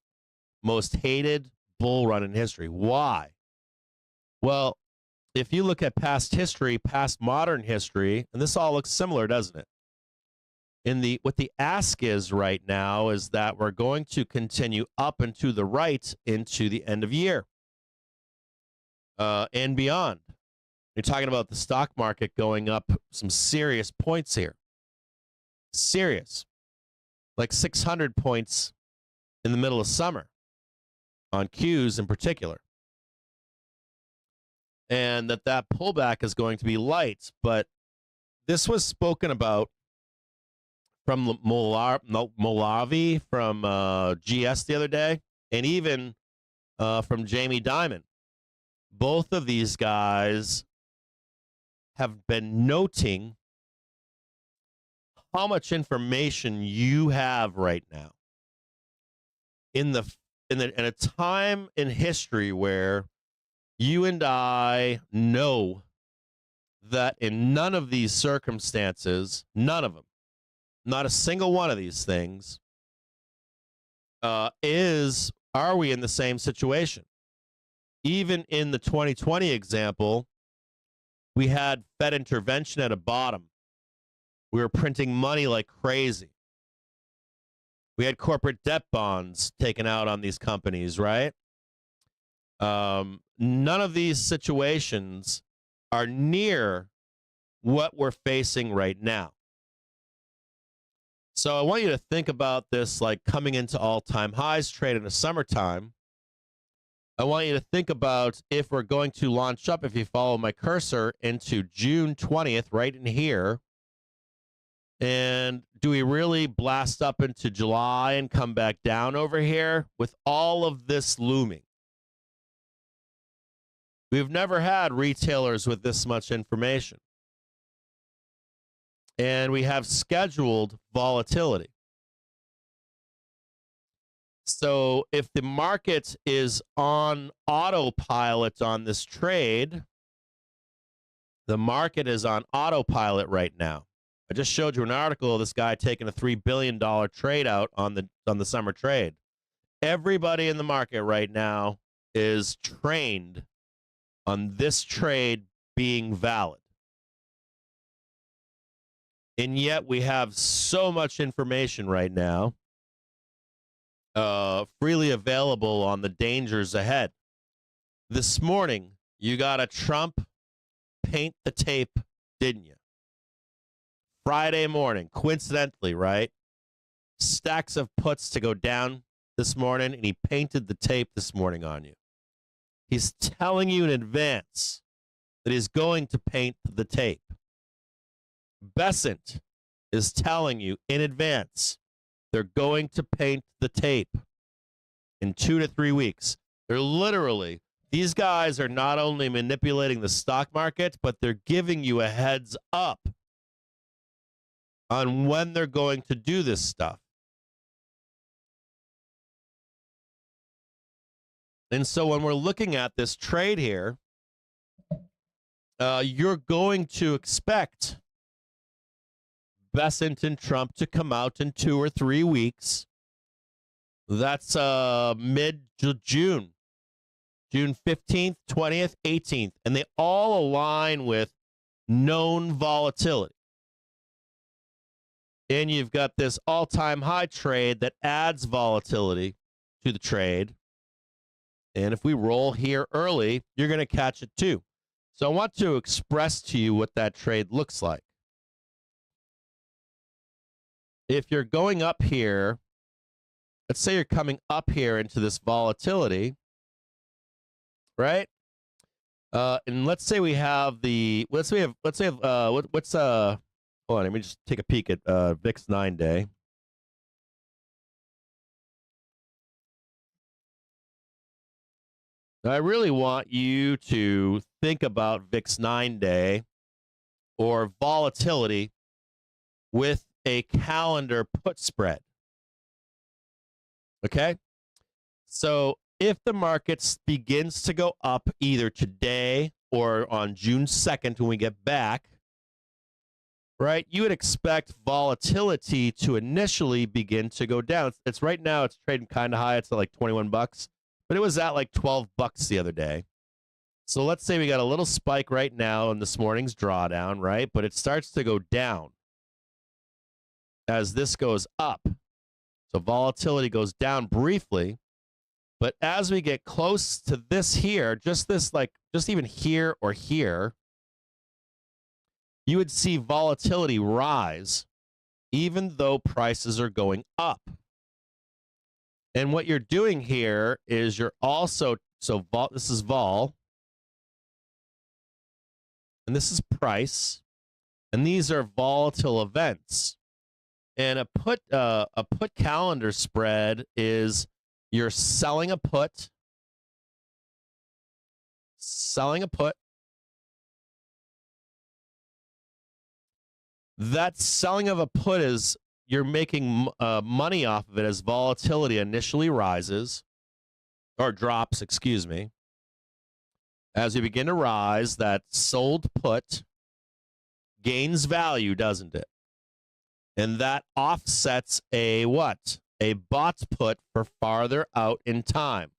hated bull run in history. Why? Well, if you look at past history, past modern history, and this all looks similar, doesn't it? What the ask is right now is that we're going to continue up and to the right into the end of year and beyond. You're talking about the stock market going up some serious points here. Serious. Like 600 points in the middle of summer on Qs in particular. And that pullback is going to be light. But this was spoken about from Molavi from GS the other day, and even from Jamie Dimon. Both of these guys have been noting how much information you have right now in a time in history where you and I know that in none of these circumstances, none of them, not a single one of these things, are we in the same situation? Even in the 2020 example, we had Fed intervention at a bottom. We were printing money like crazy. We had corporate debt bonds taken out on these companies, right? None of these situations are near what we're facing right now. So I want you to think about this like coming into all-time highs trade in the summertime. I want you to think about if we're going to launch up, if you follow my cursor, into June 20th, right in here. And do we really blast up into July and come back down over here with all of this looming? We've never had retailers with this much information. And we have scheduled volatility. So if the market is on autopilot on this trade, the market is on autopilot right now. I just showed you an article of this guy taking a $3 billion trade out on the summer trade. Everybody in the market right now is trained on this trade being valid. And yet we have so much information right now freely available on the dangers ahead. This morning, you got a Trump paint the tape, didn't you? Friday morning, coincidentally, right? Stacks of puts to go down this morning, and he painted the tape this morning on you. He's telling you in advance that he's going to paint the tape. Bessant is telling you in advance they're going to paint the tape in 2 to 3 weeks. They're literally, these guys are not only manipulating the stock market, but they're giving you a heads up on when they're going to do this stuff. And so when we're looking at this trade here, you're going to expect Bessant and Trump to come out in 2 or 3 weeks. That's mid-June. June 15th, 20th, 18th. And they all align with known volatility. And you've got this all-time high trade that adds volatility to the trade. And if we roll here early, you're going to catch it too. So I want to express to you what that trade looks like. If you're going up here, let's say you're coming up here into this volatility, right? And let's say we have the, hold on, let me just take a peek at VIX 9-day. I really want you to think about VIX 9-day or volatility with a calendar put spread. Okay? So if the market begins to go up either today or on June 2nd when we get back, right, you would expect volatility to initially begin to go down. It's right now, it's trading kind of high. It's at like 21 bucks. But it was at like 12 bucks the other day. So let's say we got a little spike right now in this morning's drawdown, right? But it starts to go down as this goes up. So volatility goes down briefly. But as we get close to this here, just even here or here, you would see volatility rise even though prices are going up. And what you're doing here is you're also, this is vol, and this is price, and these are volatile events. And a put calendar spread is you're selling a put, That selling of a put is you're making money off of it as volatility initially rises or drops, excuse me. As we begin to rise, that sold put gains value, doesn't it? And that offsets a what? A bought put for farther out in time.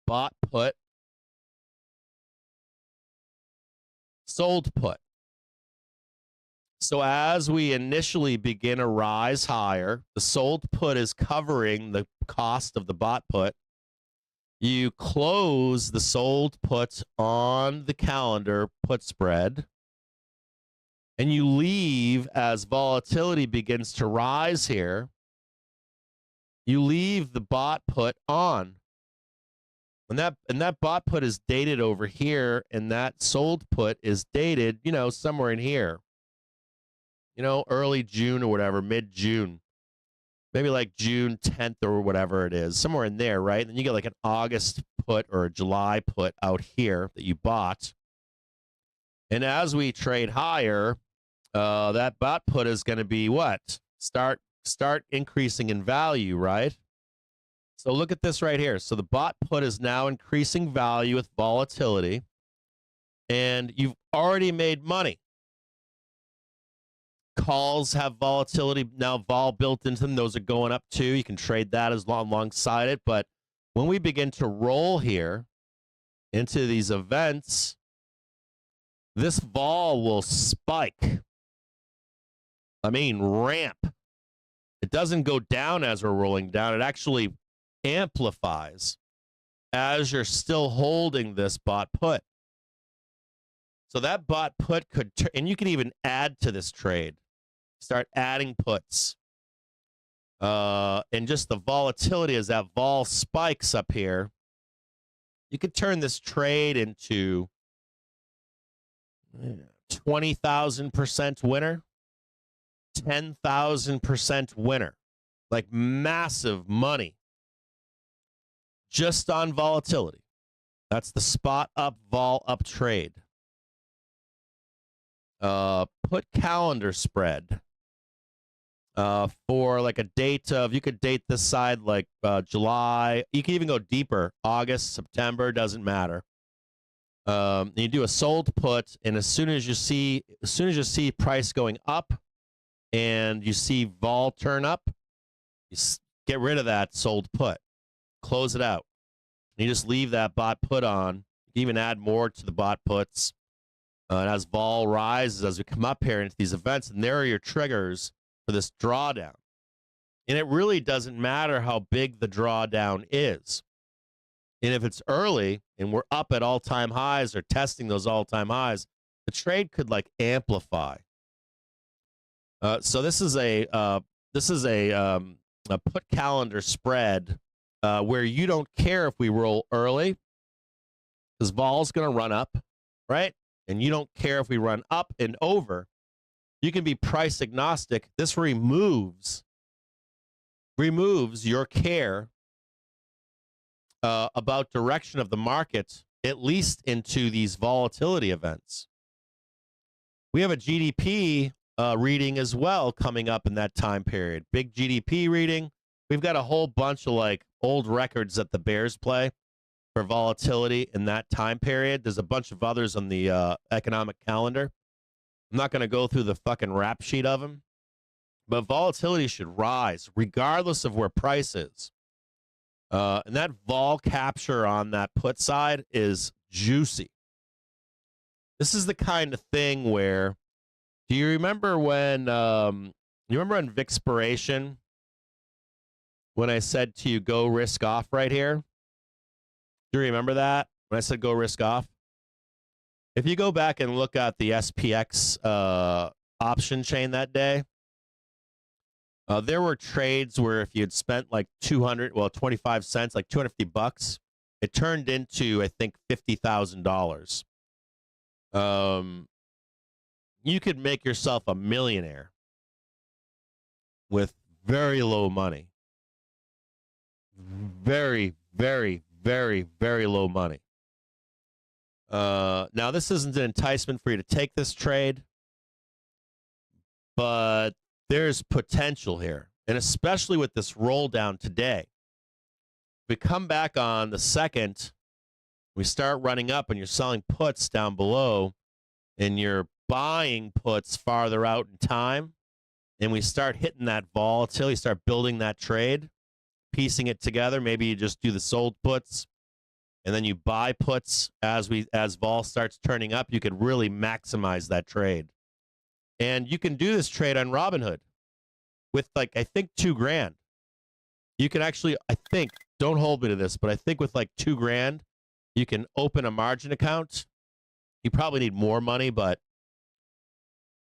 Bought put, sold put. So as we initially begin to rise higher, the sold put is covering the cost of the bought put. You close the sold put on the calendar put spread, and you leave as volatility begins to rise here. You leave the bought put on. And that bought put is dated over here, and that sold put is dated, somewhere in here. Early June or whatever, mid-June. Maybe like June 10th or whatever it is, somewhere in there, right? And then you get like an August put or a July put out here that you bought. And as we trade higher, that bought put is going to be what? Start increasing in value, right? So look at this right here. So the bought put is now increasing value with volatility, and you've already made money. Calls have volatility now, vol built into them. Those are going up too. You can trade that alongside it. But when we begin to roll here into these events, this vol will spike. I mean, ramp. It doesn't go down as we're rolling down. It actually amplifies as you're still holding this bought put. So that bought put could, and you can even add to this trade. Start adding puts. And just the volatility as that vol spikes up here, you could turn this trade into 20,000% winner, 10,000% winner, like massive money just on volatility. That's the spot up, vol up trade. Put calendar spread for like a date of, you could date this side like July. You can even go deeper, August, September, doesn't matter. You do a sold put, and as soon as you see price going up, and you see vol turn up, you get rid of that sold put, close it out. And you just leave that bot put on. You can even add more to the bot puts. And as vol rises, as we come up here into these events, and there are your triggers for this drawdown. And it really doesn't matter how big the drawdown is. And if it's early and we're up at all-time highs or testing those all-time highs, the trade could like amplify. So this is a put calendar spread where you don't care if we roll early, because vol's going to run up, right? And you don't care if we run up and over. You can be price agnostic. This removes your care about direction of the market, at least into these volatility events. We have a GDP reading as well coming up in that time period. Big GDP reading. We've got a whole bunch of like old records that the Bears play for volatility in that time period. There's a bunch of others on the economic calendar. I'm not going to go through the fucking rap sheet of them, but volatility should rise regardless of where price is. And that vol capture on that put side is juicy. This is the kind of thing where, do you remember when, Vixpiration, when I said to you, go risk off right here? Do you remember that? When I said go risk off? If you go back and look at the SPX option chain that day, there were trades where if you had spent like 25 cents, like $250, it turned into, I think, $50,000. You could make yourself a millionaire with very low money. Very, very, very, very low money. Now, this isn't an enticement for you to take this trade, but there's potential here, and especially with this roll down today. If we come back on the 2nd, we start running up, and you're selling puts down below, and you're buying puts farther out in time, and we start hitting that volatility, start building that trade, piecing it together. Maybe you just do the sold puts, and then you buy puts as vol starts turning up. You could really maximize that trade. And you can do this trade on Robinhood with, like, I think $2,000. You can actually, I think, don't hold me to this, but I think with like $2,000, you can open a margin account. You probably need more money, but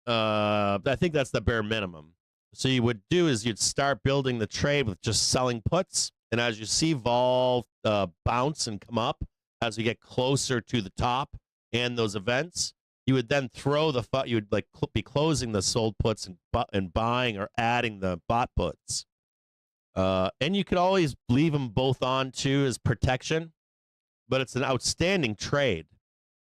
I think that's the bare minimum. So you would do is you'd start building the trade with just selling puts. And as you see vol bounce and come up, as we get closer to the top and those events, you would then throw you would like be closing the sold puts and buying or adding the bot puts. And you could always leave them both on too as protection, but it's an outstanding trade.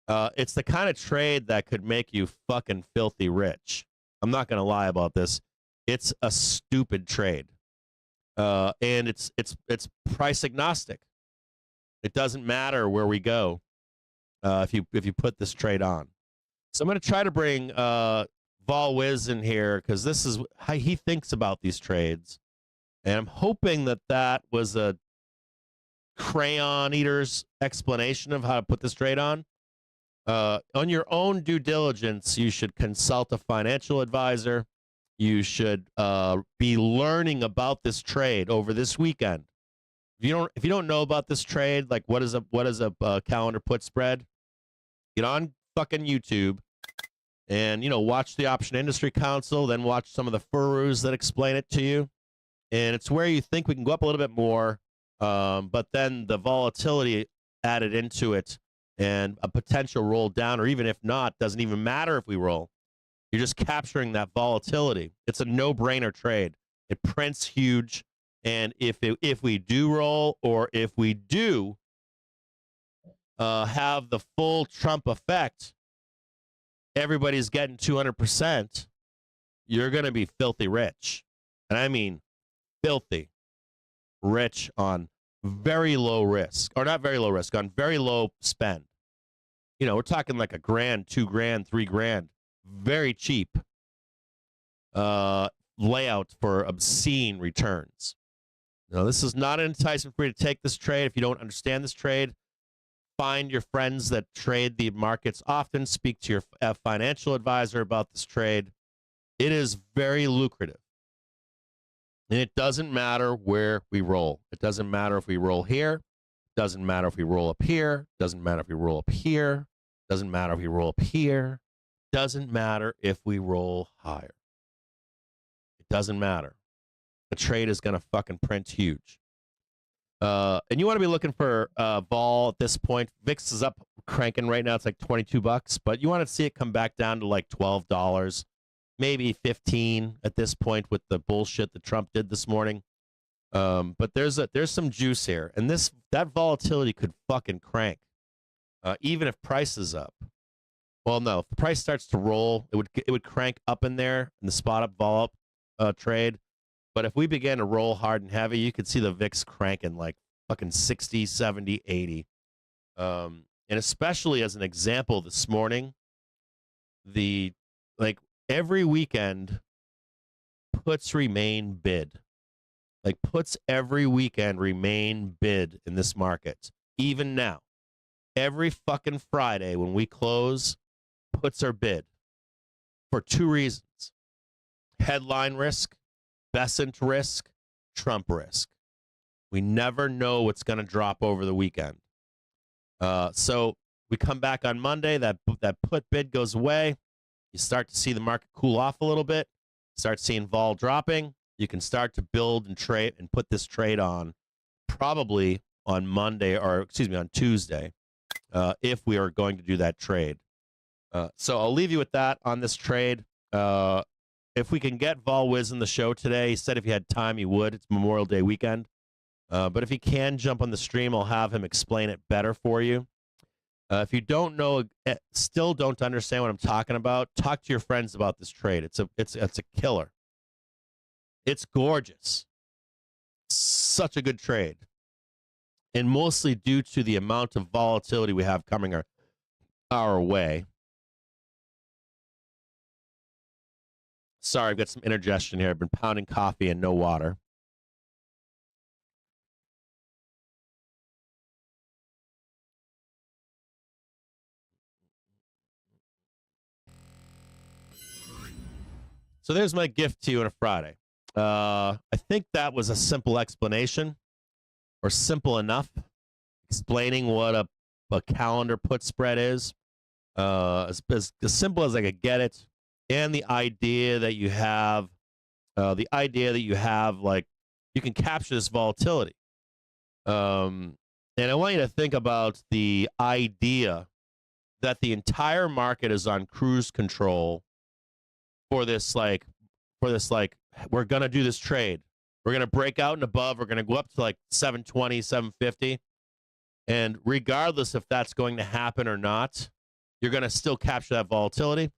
It's the kind of trade that could make you fucking filthy rich. I'm not going to lie about this. It's a stupid trade. And it's price agnostic. It doesn't matter where we go if you put this trade on. So I'm going to try to bring Vol Wiz in here because this is how he thinks about these trades. And I'm hoping that was a crayon eater's explanation of how to put this trade on. On your own due diligence, you should consult a financial advisor. You should be learning about this trade over this weekend. If you don't know about this trade, like what is a calendar put spread, get on fucking YouTube and watch the Option Industry Council, then watch some of the furrows that explain it to you. and it's where you think we can go up a little bit more, but then the volatility added into it and a potential roll down, or even if not, doesn't even matter if we roll. You're just capturing that volatility. It's a no-brainer trade. It prints huge, and if we do roll, or if we do have the full Trump effect, everybody's getting 200%, you're going to be filthy rich. And I mean filthy rich on very low risk, or not very low risk, on very low spend. You know, we're talking like $1,000, $2,000, $3,000, very cheap layout for obscene returns. Now, this is not an enticement for you to take this trade. If you don't understand this trade, find your friends that trade the markets often. Speak to your financial advisor about this trade. It is very lucrative. And it doesn't matter where we roll. It doesn't matter if we roll here. It doesn't matter if we roll up here. It doesn't matter if we roll up here. It doesn't matter if we roll up here. It doesn't matter if we roll higher. It doesn't matter. The trade is going to fucking print huge. And you want to be looking for vol at this point. VIX is up cranking right now. It's like $22, but you want to see it come back down to like $12, maybe $15 at this point with the bullshit that Trump did this morning. But there's some juice here, and that volatility could fucking crank, even if price is up. Well, no, if the price starts to roll, it would crank up in there in the spot up vol up trade. But if we began to roll hard and heavy, you could see the VIX cranking like fucking 60, 70, 80. And especially as an example this morning, every weekend, puts remain bid. Like puts every weekend remain bid in this market. Even now, every fucking Friday when we close, puts are bid for two reasons: headline risk, Bessant risk, Trump risk. We never know what's going to drop over the weekend. So we come back on Monday, that put bid goes away. You start to see the market cool off a little bit. Start seeing vol dropping. You can start to build and trade and put this trade on probably on Monday, or excuse me, on Tuesday, if we are going to do that trade. So I'll leave you with that on this trade. If we can get Vol Wiz in the show today, he said if he had time, he would. It's Memorial Day weekend. But if he can jump on the stream, I'll have him explain it better for you. If you don't know, still don't understand what I'm talking about, talk to your friends about this trade. It's a killer. It's gorgeous. Such a good trade. And mostly due to the amount of volatility we have coming our way. Sorry, I've got some indigestion here. I've been pounding coffee and no water. So there's my gift to you on a Friday. I think that was a simple explanation, or simple enough, explaining what a calendar put spread is. As simple as I could get it. And the idea that you have, like, you can capture this volatility. And I want you to think about the idea that the entire market is on cruise control for this, we're going to do this trade. We're going to break out and above. We're going to go up to like 720, 750. And regardless if that's going to happen or not, you're going to still capture that volatility.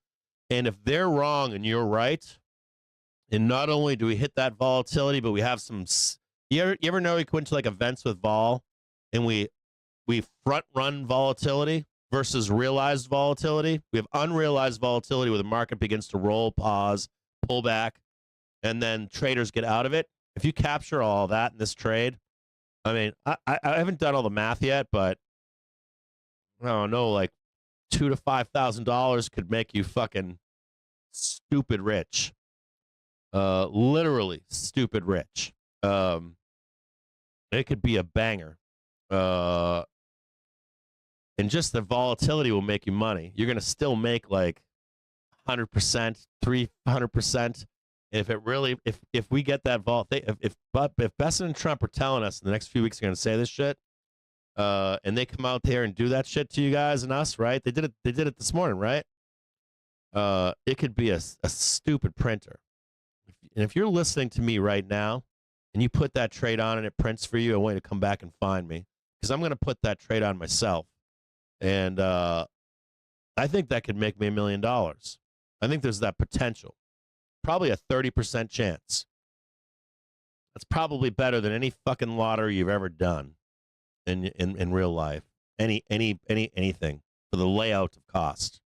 And if they're wrong and you're right, and not only do we hit that volatility, but we have some, you ever know we go into like events with vol and we front run volatility versus realized volatility? We have unrealized volatility where the market begins to roll, pause, pull back, and then traders get out of it. If you capture all that in this trade, I mean, I haven't done all the math yet, but I don't know, like $2,000 to $5,000 could make you fucking stupid rich. Literally stupid rich. It could be a banger. And just the volatility will make you money. You're going to still make like 100%, 300%. if it really, if we get that vol, if Bessant and Trump are telling us in the next few weeks they're going to say this shit, and they come out there and do that shit to you guys and us, right? They did it this morning, right? It could be a stupid printer. And if you're listening to me right now and you put that trade on and it prints for you, I want you to come back and find me because I'm going to put that trade on myself. And I think that could make me $1 million. I think there's that potential. Probably a 30% chance. That's probably better than any fucking lottery you've ever done in real life. Anything for the layout of cost.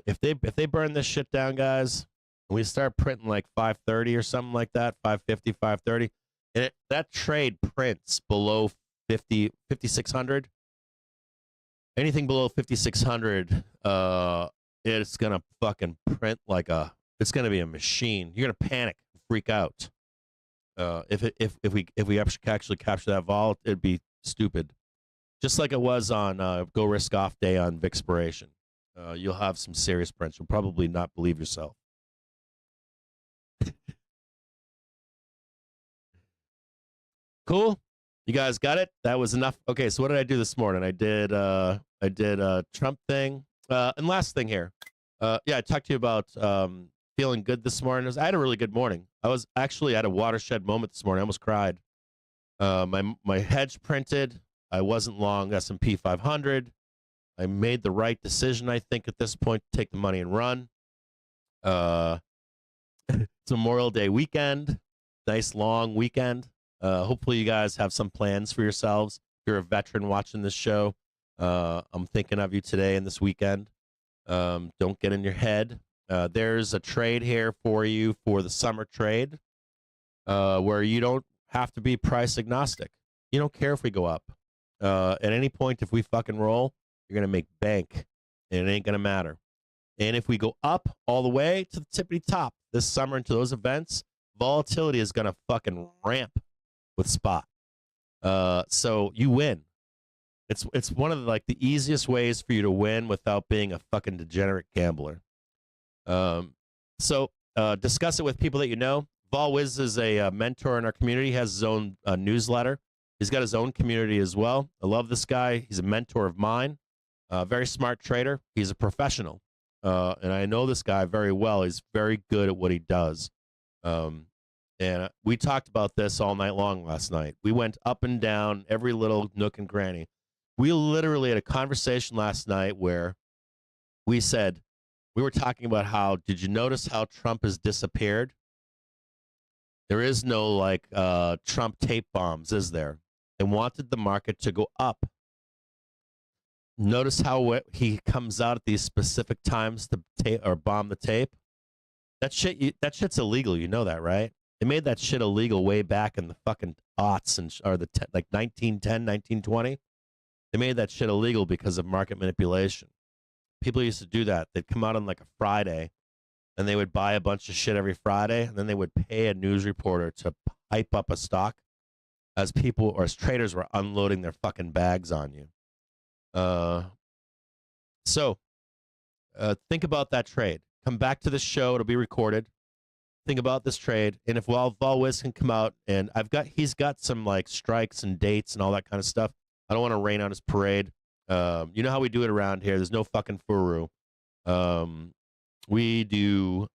If they burn this shit down, guys, and we start printing like 530 or something like that, 550, 530, and that trade prints below 5,600. Anything below 5,600, it's gonna fucking print like it's gonna be a machine. You're gonna panic, freak out. If we actually capture that vol, it'd be stupid. Just like it was on Go Risk Off Day on Vixpiration. You'll have some serious prints. You'll probably not believe yourself. Cool. You guys got it? That was enough. Okay, so what did I do this morning? I did a Trump thing. And last thing here. Yeah, I talked to you about feeling good this morning. I had a really good morning. I was actually at a watershed moment this morning. I almost cried. My hedge printed. I wasn't long S&P 500. I made the right decision, I think, at this point to take the money and run. It's Memorial Day weekend. Nice long weekend. Hopefully you guys have some plans for yourselves. If you're a veteran watching this show, I'm thinking of you today and this weekend. Don't get in your head. There's a trade here for you for the summer trade where you don't have to be price agnostic. You don't care if we go up. At any point, if we fucking roll, you're going to make bank, and it ain't going to matter. And if we go up all the way to the tippity top this summer into those events, volatility is going to fucking ramp with spot. So you win. It's one of the easiest ways for you to win without being a fucking degenerate gambler. So discuss it with people that you know. VolWiz is a mentor in our community. He has his own newsletter. He's got his own community as well. I love this guy. He's a mentor of mine. Very smart trader. He's a professional. And I know this guy very well. He's very good at what he does. And we talked about this all night long last night. We went up and down every little nook and cranny. We literally had a conversation last night where we said, we were talking about did you notice how Trump has disappeared? There is no Trump tape bombs, is there? They wanted the market to go up. Notice how he comes out at these specific times to bomb the tape? That shit's illegal. You know that, right? They made that shit illegal way back in the fucking aughts or 1910, 1920. They made that shit illegal because of market manipulation. People used to do that. They'd come out on a Friday, and they would buy a bunch of shit every Friday, and then they would pay a news reporter to hype up a stock as traders were unloading their fucking bags on you. So think about that trade. Come back to the show. It'll be recorded. Think about this trade. And if VolWiz can come out, and he's got some strikes and dates and all that kind of stuff. I don't want to rain on his parade. You know how we do it around here. There's no fucking furu. We do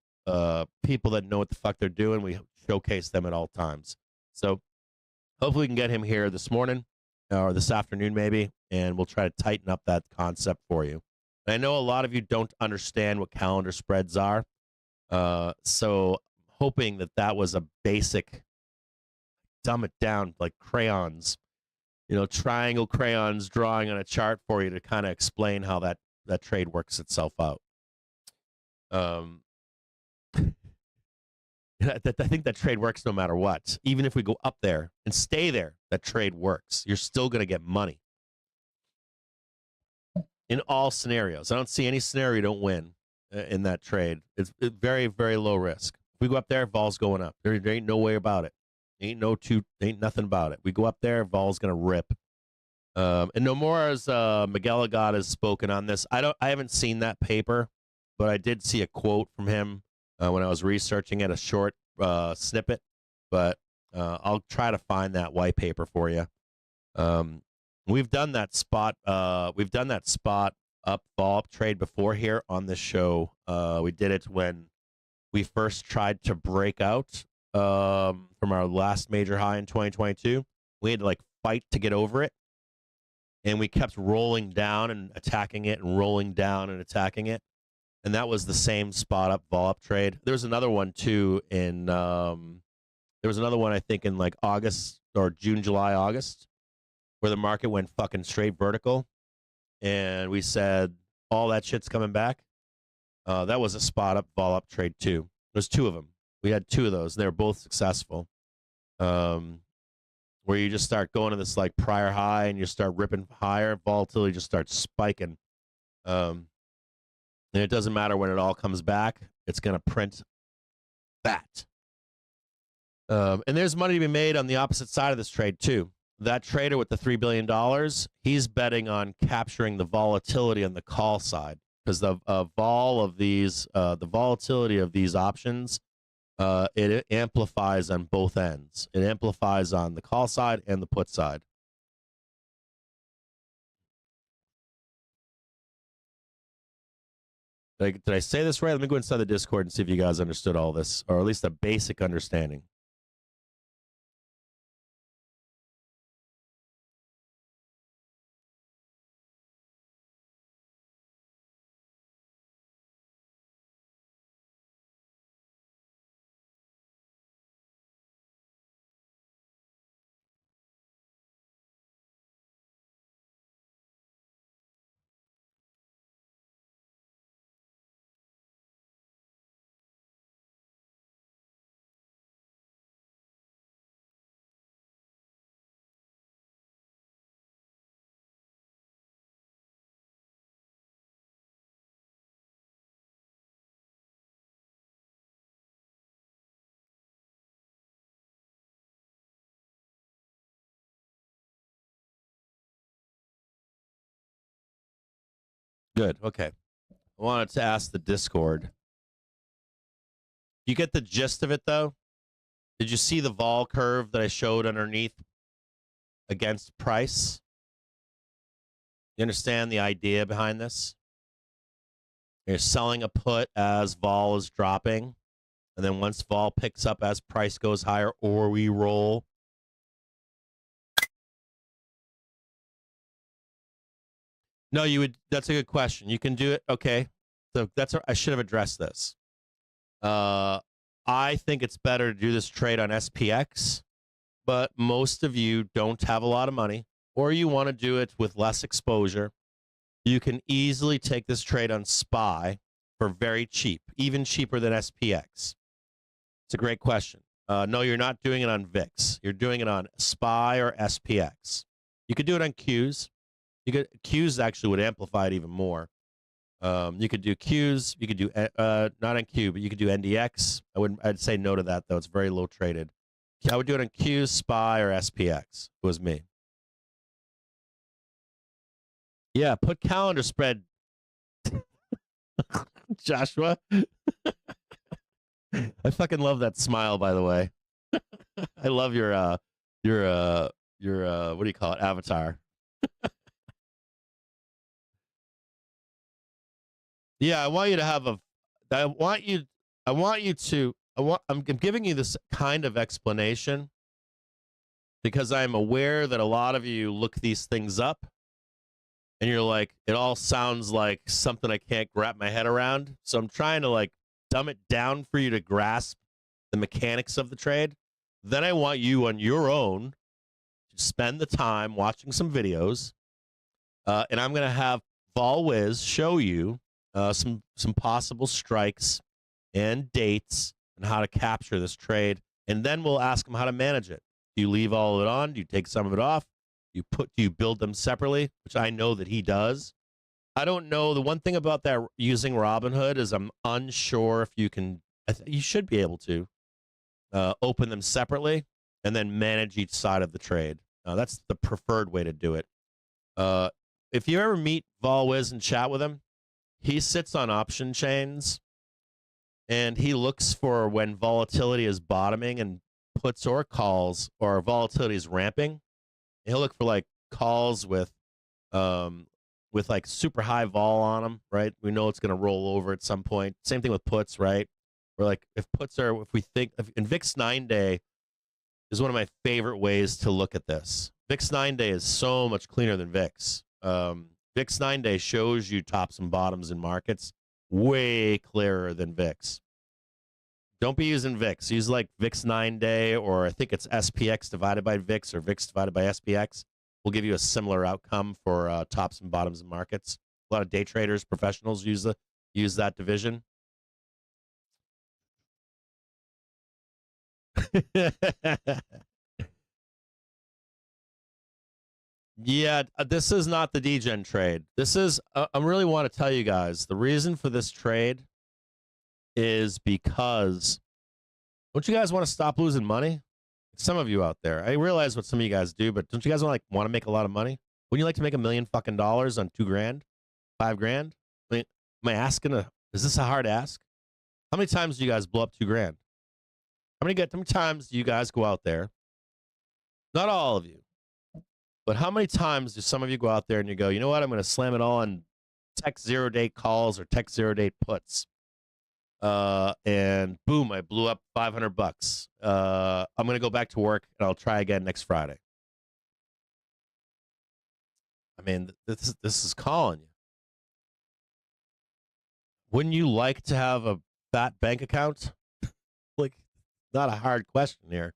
people that know what the fuck they're doing. We showcase them at all times. So hopefully we can get him here this morning or this afternoon maybe, and we'll try to tighten up that concept for you. And I know a lot of you don't understand what calendar spreads are. So hoping that was a basic, dumb it down like crayons, triangle crayons drawing on a chart for you to kind of explain how that trade works itself out. I think that trade works no matter what. Even if we go up there and stay there, that trade works. You're still going to get money. In all scenarios. I don't see any scenario you don't win in that trade. It's very, very low risk. If we go up there, vol's going up. There ain't no way about it. Ain't nothing about it. We go up there, vol's going to rip. And Nomura's Miguel Agata has spoken on this. I haven't seen that paper but I did see a quote from him when I was researching it, a short snippet. But I'll try to find that white paper for you. We've done that spot. We've done that spot up vol trade before here on this show. We did it when we first tried to break out from our last major high in 2022. We had to like fight to get over it, and we kept rolling down and attacking it, and rolling down and attacking it. And that was the same spot up vol up trade. There was another one too in there was another one I think in like August or June, July, August, where the market went fucking straight vertical, and we said all that shit's coming back. That was a spot up vol up trade too. There's two of them. We had two of those. They were both successful. Where you just start going to this like prior high and you start ripping higher, volatility just starts spiking. And it doesn't matter when it all comes back, it's going to print that. And there's money to be made on the opposite side of this trade too. That trader with the $3 billion, he's betting on capturing the volatility on the call side, because the volatility of these options, it amplifies on both ends. It amplifies on the call side and the put side. Did I say this right? Let me go inside the Discord and see if you guys understood all this, or at least a basic understanding. Good. Okay. I wanted to ask the Discord. You get the gist of it, though? Did you see the vol curve that I showed underneath against price? You understand the idea behind this? You're selling a put as vol is dropping, and then once vol picks up as price goes higher, or we roll. No, you would. That's a good question. You can do it. Okay. So I should have addressed this. I think it's better to do this trade on SPX, but most of you don't have a lot of money, or you want to do it with less exposure. You can easily take this trade on SPY for very cheap, even cheaper than SPX. It's a great question. No, you're not doing it on VIX. You're doing it on SPY or SPX. You could do it on Qs. Qs actually would amplify it even more. You could do Qs. You could do not on Q, but you could do NDX. I'd say no to that though. It's very low traded. I would do it on Qs, SPY, or SPX. It was me. Yeah, put calendar spread. Joshua. I fucking love that smile, by the way. I love your what do you call it? Avatar. Yeah, I want you to have I'm giving you this kind of explanation because I'm aware that a lot of you look these things up and you're like, it all sounds like something I can't wrap my head around. So I'm trying to like dumb it down for you to grasp the mechanics of the trade. Then I want you on your own to spend the time watching some videos. And I'm going to have VolWiz show you some possible strikes and dates and how to capture this trade. And then we'll ask them how to manage it. Do you leave all of it on? Do you take some of it off? Do you build them separately, which I know that he does. I don't know. The one thing about that using Robinhood is I'm unsure if you can. You should be able to open them separately and then manage each side of the trade. That's the preferred way to do it. If you ever meet VolWiz and chat with him, he sits on option chains, and he looks for when volatility is bottoming and puts or calls, or volatility is ramping. And he'll look for like calls with like super high vol on them, right? We know it's going to roll over at some point. Same thing with puts, right? Or like if we think in VIX 9-day is one of my favorite ways to look at this. VIX 9-day is so much cleaner than VIX. VIX 9-day shows you tops and bottoms in markets way clearer than VIX. Don't be using VIX. Use like VIX 9-day, or I think it's SPX divided by VIX or VIX divided by SPX. Will give you a similar outcome for tops and bottoms in markets. A lot of day traders, professionals use that division. Yeah, this is not the degen trade. This is, I really want to tell you guys, the reason for this trade is because, don't you guys want to stop losing money? Some of you out there, I realize what some of you guys do, but don't you guys want to make a lot of money? Wouldn't you like to make $1 million fucking dollars on $2,000, $5,000? I mean, am I asking is this a hard ask? How many times do you guys blow up $2,000? How many times do you guys go out there? Not all of you, but how many times do some of you go out there and you go, you know what? I'm going to slam it all on tech 0-day calls or tech 0-day puts. And boom, I blew up $500. I'm going to go back to work and I'll try again next Friday. I mean, this is calling you. Wouldn't you like to have a fat bank account? Like, not a hard question here.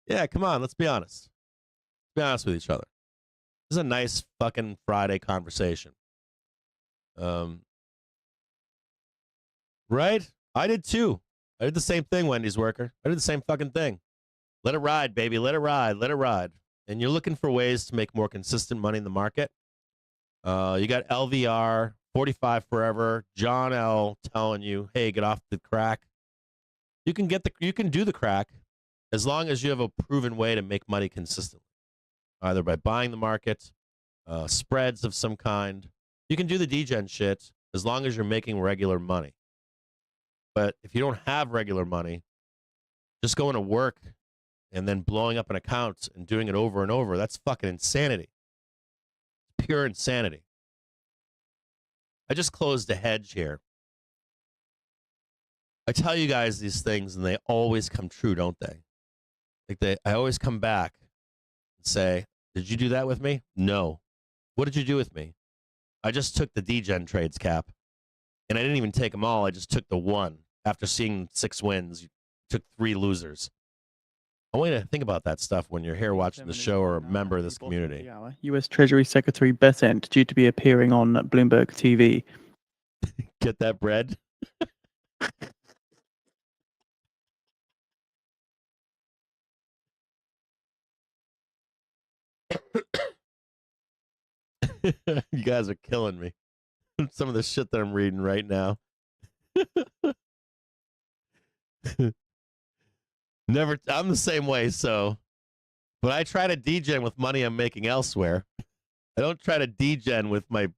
Yeah, come on, let's be honest. Let's be honest with each other. This is a nice fucking Friday conversation. Right? I did too. I did the same thing, Wendy's worker. I did the same fucking thing. Let it ride, baby. Let it ride. Let it ride. And you're looking for ways to make more consistent money in the market. You got LVR, 45 forever, John L telling you, hey, get off the crack. You can do the crack as long as you have a proven way to make money consistently, either by buying the market, spreads of some kind. You can do the degen shit as long as you're making regular money. But if you don't have regular money, just going to work and then blowing up an account and doing it over and over, that's fucking insanity. Pure insanity. I just closed a hedge here. I tell you guys these things and they always come true, don't they? Like I always come back and say, did you do that with me? No. What did you do with me? I just took the degen trades, Cap. And I didn't even take them all. I just took the one. After seeing 6 wins, you took 3 losers. I want you to think about that stuff when you're here watching the show or a member of this community. U.S. Treasury Secretary Bessant due to be appearing on Bloomberg TV. Get that bread? You guys are killing me. Some of the shit that I'm reading right now. I'm the same way, but I try to degen with money I'm making elsewhere. I don't try to degen with my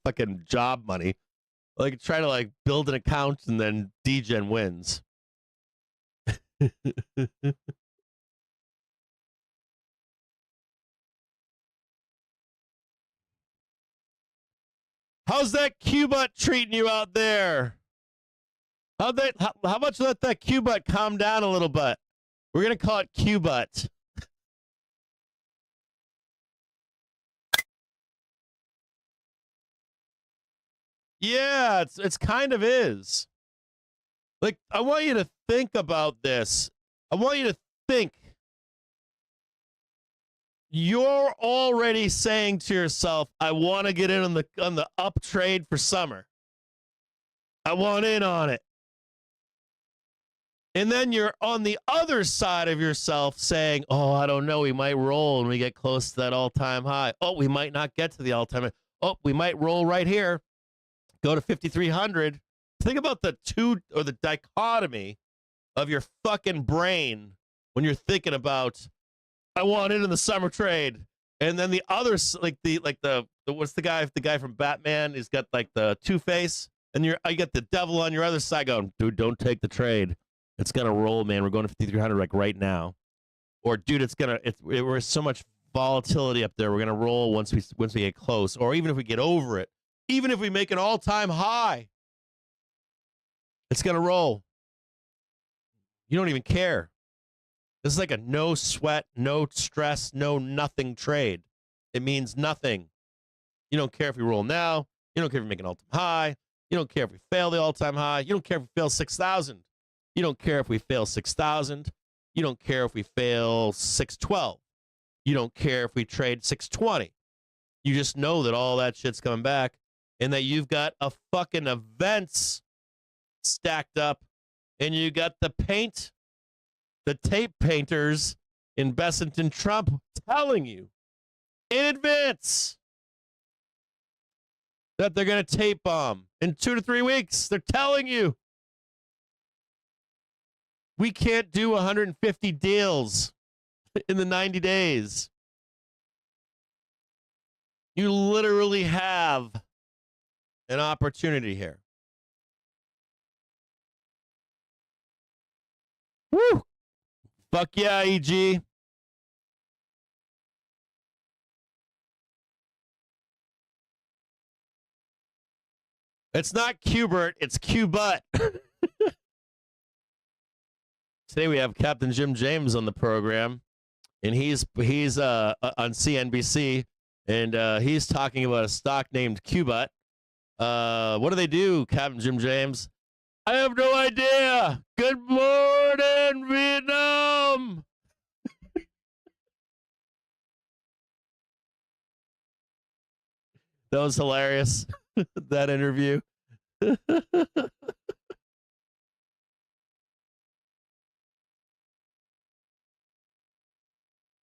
fucking job money. Like, try to build an account and then degen wins. How's that Q-butt treating you out there? How much let that Q-butt calm down a little bit? We're going to call it Q-butt. Yeah, it's kind of is. Like, I want you to think about this. I want you to think. You're already saying to yourself, I want to get in on the up trade for summer. I want in on it. And then you're on the other side of yourself saying, oh, I don't know, we might roll when we get close to that all-time high. Oh, we might not get to the all-time high. Oh, we might roll right here. Go to 5,300. Think about the dichotomy of your fucking brain when you're thinking about, I want in the summer trade. And then the other, like the what's the guy from Batman? He's got like the Two-Face, and you got the devil on your other side going, dude, don't take the trade. It's gonna roll, man. We're going to 5,300 like right now. Or dude, we're so much volatility up there. We're gonna roll once we get close, or even if we get over it, even if we make an all-time high, it's gonna roll. You don't even care. This is like a no sweat, no stress, no nothing trade. It means nothing. You don't care if we roll now. You don't care if we make an all-time high. You don't care if we fail the all-time high. You don't care if we fail 6,000. You don't care if we fail 6,000. You don't care if we fail 612. You don't care if we trade 620. You just know that all that shit's coming back and that you've got a fucking events stacked up and you got the tape painters in Bessant and Trump telling you in advance that they're going to tape bomb in 2 to 3 weeks. They're telling you. We can't do 150 deals in the 90 days. You literally have an opportunity here. Woo! Fuck yeah, EG. It's not Qbert, it's Qbutt. Today we have Captain Jim James on the program, and he's on CNBC, and he's talking about a stock named Qbutt. What do they do, Captain Jim James? I have no idea. Good morning, Vietnam. That was hilarious, that interview.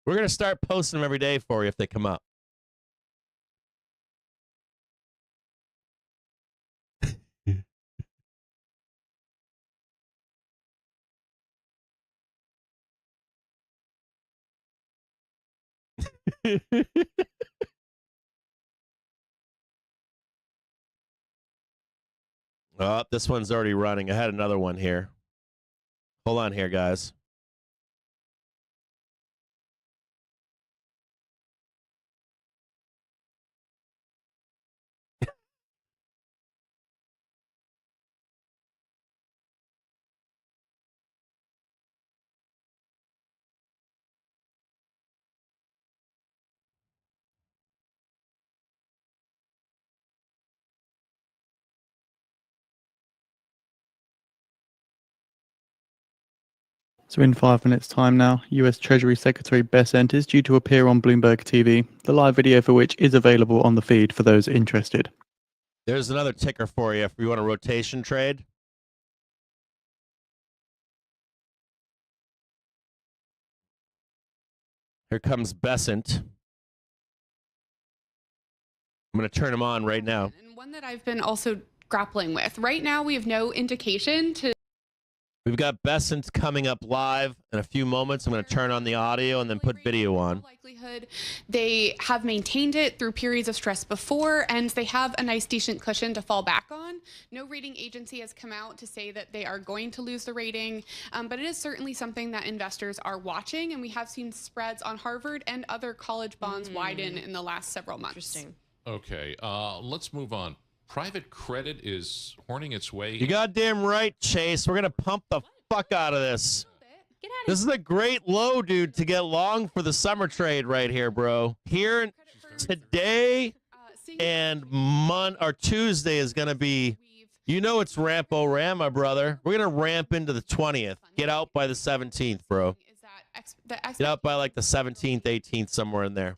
We're going to start posting them every day for you if they come up. Oh, this one's already running. I had another one here. Hold on here, guys. So in 5 minutes' time now, US Treasury Secretary Bessant is due to appear on Bloomberg TV, the live video for which is available on the feed for those interested. There's another ticker for you if you want a rotation trade. Here comes Bessant. I'm going to turn him on right now. And one that I've been also grappling with. Right now, we have no indication to... We've got Bessant coming up live in a few moments. I'm going to turn on the audio and then put video on. Likelihood they have maintained it through periods of stress before, and they have a nice, decent cushion to fall back on. No rating agency has come out to say that they are going to lose the rating, but it is certainly something that investors are watching, and we have seen spreads on Harvard and other college bonds widen in the last several months. Interesting. Okay, let's move on. Private credit is horning its way. You goddamn right, Chase. We're going to pump the fuck out of this. Get out of This is a great low, dude, to get long for the summer trade right here, bro. Here today and Tuesday is going to be, you know it's Rampo-Rama, brother. We're going to ramp into the 20th. Get out by the 17th, bro. Get out by like the 17th, 18th, somewhere in there.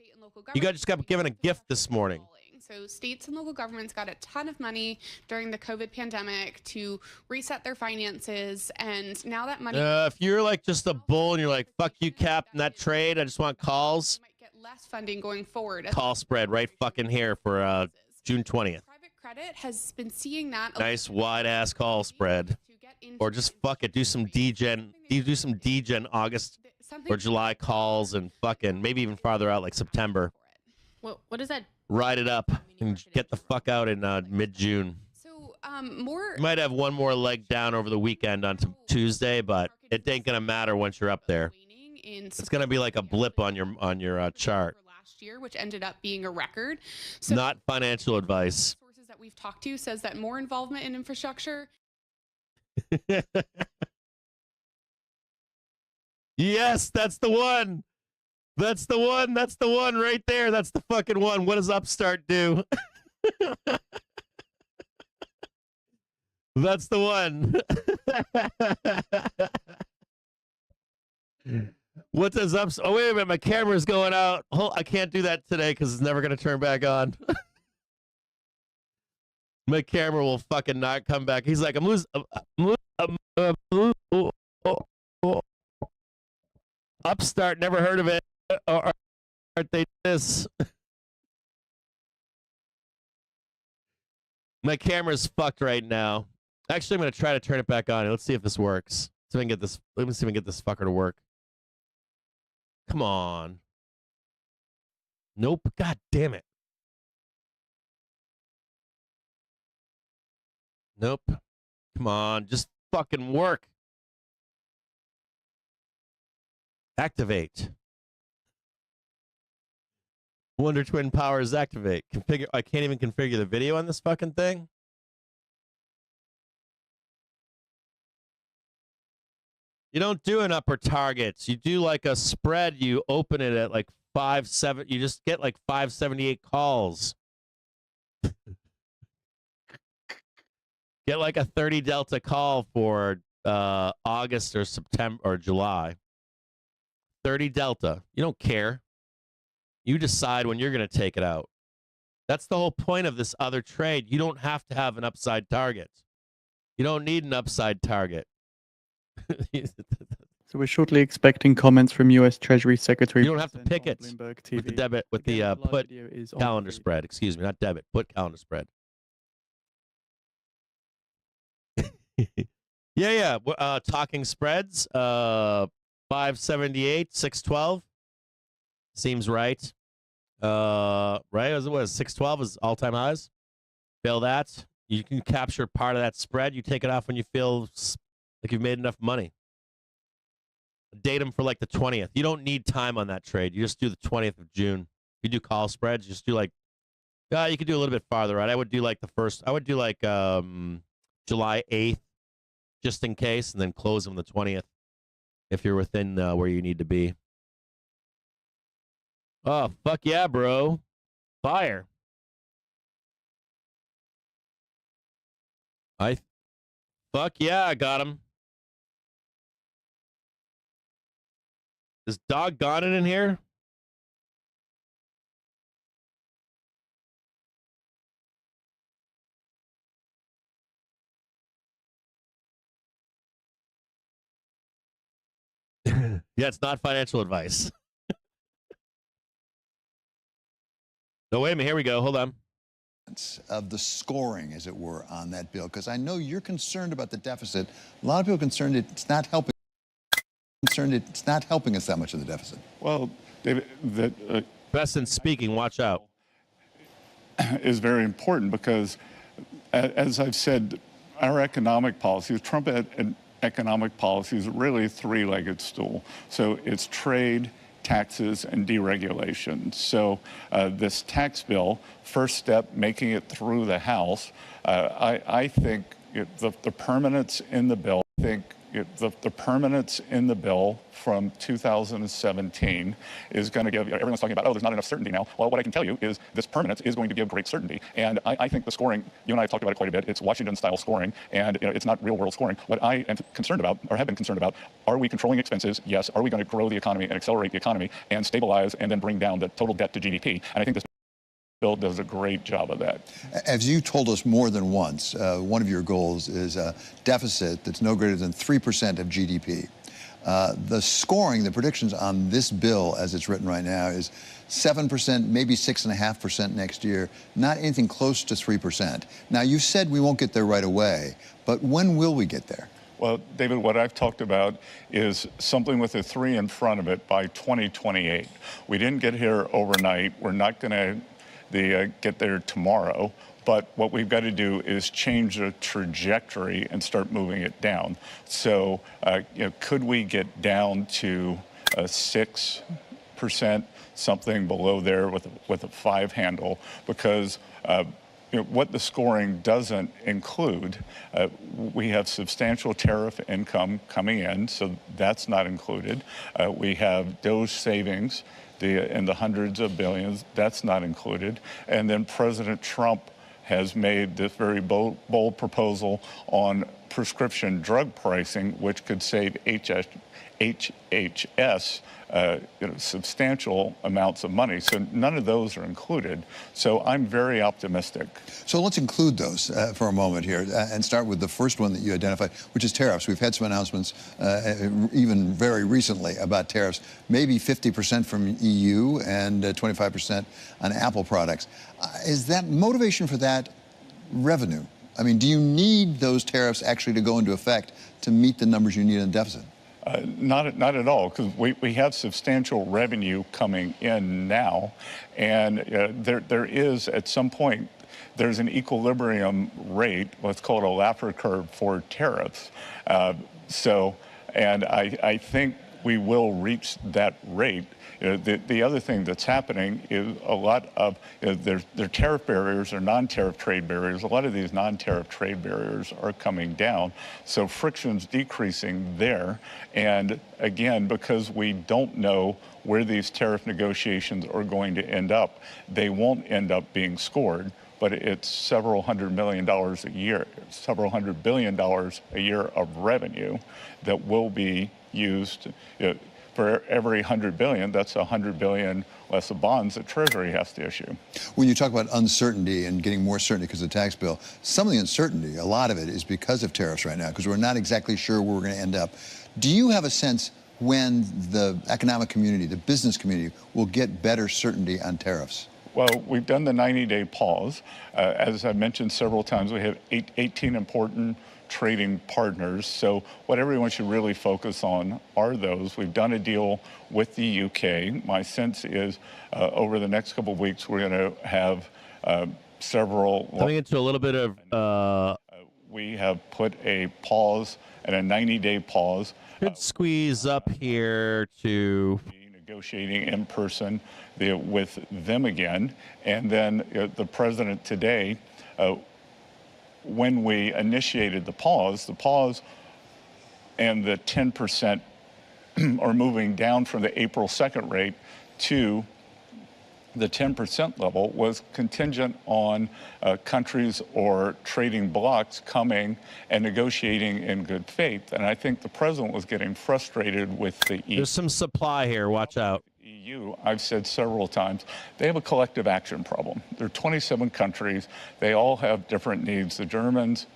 You guys just got given a gift this morning. So states and local governments got a ton of money during the COVID pandemic to reset their finances, and now that money... if you're like just a bull and you're like, fuck you, Captain, that trade, I just want calls. Might get less funding going forward. Call spread right fucking here for June 20th. Private credit has been seeing that... Nice wide-ass call spread. Or just fuck it, do some degen August or July calls and fucking maybe even farther out like September. What is that? Ride it up and get the fuck out in mid-June. So You might have one more leg down over the weekend on Tuesday, but it ain't gonna matter once you're up there. It's gonna be like a blip on your chart. Last year, which ended up being a record. So not financial advice. Sources that we've talked to says that more involvement in infrastructure. Yes, that's the one. That's the one. That's the one right there. That's the fucking one. What does Upstart do? That's the one. What does Upstart? Oh, wait a minute. My camera's going out. Oh, I can't do that today because it's never going to turn back on. My camera will fucking not come back. He's like, I'm losing. Upstart, never heard of it. Or aren't they this? My camera's fucked right now. Actually, I'm gonna try to turn it back on. Let's see if this works. See if I can get this. Let me see if I can get this fucker to work. Come on. Nope. God damn it. Nope. Come on. Just fucking work. Activate. Wonder Twin powers activate. Configure. I can't even configure the video on this fucking thing. You don't do an upper targets. You do like a spread. You open it at like 5.7. You just get like 578 calls. Get like a 30 delta call for August or September or July. 30 delta. You don't care. You decide when you're going to take it out. That's the whole point of this other trade. You don't have to have an upside target. You don't need an upside target. So we're shortly expecting comments from U.S. Treasury Secretary. You don't have to pick it with the debit, with the put calendar spread. Excuse me, not debit, put calendar spread. Yeah. Talking spreads. 578, 612. Seems right. Right? What was 612 is all-time highs? Fail that. You can capture part of that spread. You take it off when you feel like you've made enough money. Date them for like the 20th. You don't need time on that trade. You just do the 20th of June. You do call spreads. You just do like, you could do a little bit farther out. I would do like I would do like July 8th, just in case, and then close them the 20th if you're within where you need to be. Oh, fuck yeah, bro. Fire. Fuck yeah, I got him. Is doggone it in here? Yeah, it's not financial advice. No, wait a minute. Here we go. Hold on. Of the scoring, as it were, on that bill, because I know you're concerned about the deficit. A lot of people are concerned it's not helping. It's not helping us that much in the deficit. Well, David, Bessant speaking. Watch out. Is very important because, as I've said, our economic policies, Trump economic policy is really a three-legged stool. So it's trade, taxes, and deregulation. So this tax bill, first step, making it through the House, I think the permanence in the bill, the permanence in the bill from 2017 is going to give, everyone's talking about, oh, there's not enough certainty now. Well, what I can tell you is this permanence is going to give great certainty. And I think the scoring, you and I have talked about it quite a bit, it's Washington-style scoring, and it's not real-world scoring. What I am concerned about, or have been concerned about, are we controlling expenses? Yes. Are we going to grow the economy and accelerate the economy and stabilize and then bring down the total debt to GDP? And I think this bill does a great job of that. As you told us more than once, one of your goals is a deficit that's no greater than 3% of GDP. The scoring, the predictions on this bill as it's written right now is 7%, maybe 6.5% next year, not anything close to 3%. Now, you said we won't get there right away, but when will we get there? Well, David, what I've talked about is something with a 3 in front of it by 2028. We didn't get here overnight. We're not going to get there tomorrow. But what we've got to do is change the trajectory and start moving it down. So, could we get down to 6%, something below there with a 5 handle? Because what the scoring doesn't include, we have substantial tariff income coming in, so that's not included. We have DOGE savings in the hundreds of billions, that's not included. And then President Trump has made this very bold proposal on prescription drug pricing, which could save HHS substantial amounts of money. So none of those are included. So I'm very optimistic. So let's include those for a moment here and start with the first one that you identified, which is tariffs. We've had some announcements even very recently about tariffs, maybe 50% from EU and 25% on Apple products. Is that motivation for that revenue? I mean, do you need those tariffs actually to go into effect to meet the numbers you need in deficit? Not at all, because we have substantial revenue coming in now, and there is, at some point, there's an equilibrium rate, let's call it a Laffer curve for tariffs. And I think we will reach that rate. The other thing that's happening is a lot of their tariff barriers or non-tariff trade barriers. A lot of these non-tariff trade barriers are coming down, so friction's decreasing there. And again, because we don't know where these tariff negotiations are going to end up, they won't end up being scored. But it's several $100 million a year, several $100 billion a year of revenue that will be used. For every 100 billion, that's 100 billion less of bonds that Treasury has to issue. When you talk about uncertainty and getting more certainty because of the tax bill, some of the uncertainty, a lot of it is because of tariffs right now, because we're not exactly sure where we're going to end up. Do you have a sense when the economic community, the business community, will get better certainty on tariffs? Well, we've done the 90-day pause. As I've mentioned several times, we have 18 important trading partners. So what everyone should really focus on are those. We've done a deal with the UK. My sense is over the next couple of weeks, we're going to have several. Coming into a little bit of. We have put a pause and a 90-day pause. Could squeeze up here to. Negotiating in person with them again. And then the president today, when we initiated the pause and the 10% are moving down from the April 2nd rate to the 10% level was contingent on countries or trading blocs coming and negotiating in good faith. And I think the president was getting frustrated with the EU. There's some supply here. Watch out. EU, I've said several times, they have a collective action problem. There are 27 countries. They all have different needs. The Germans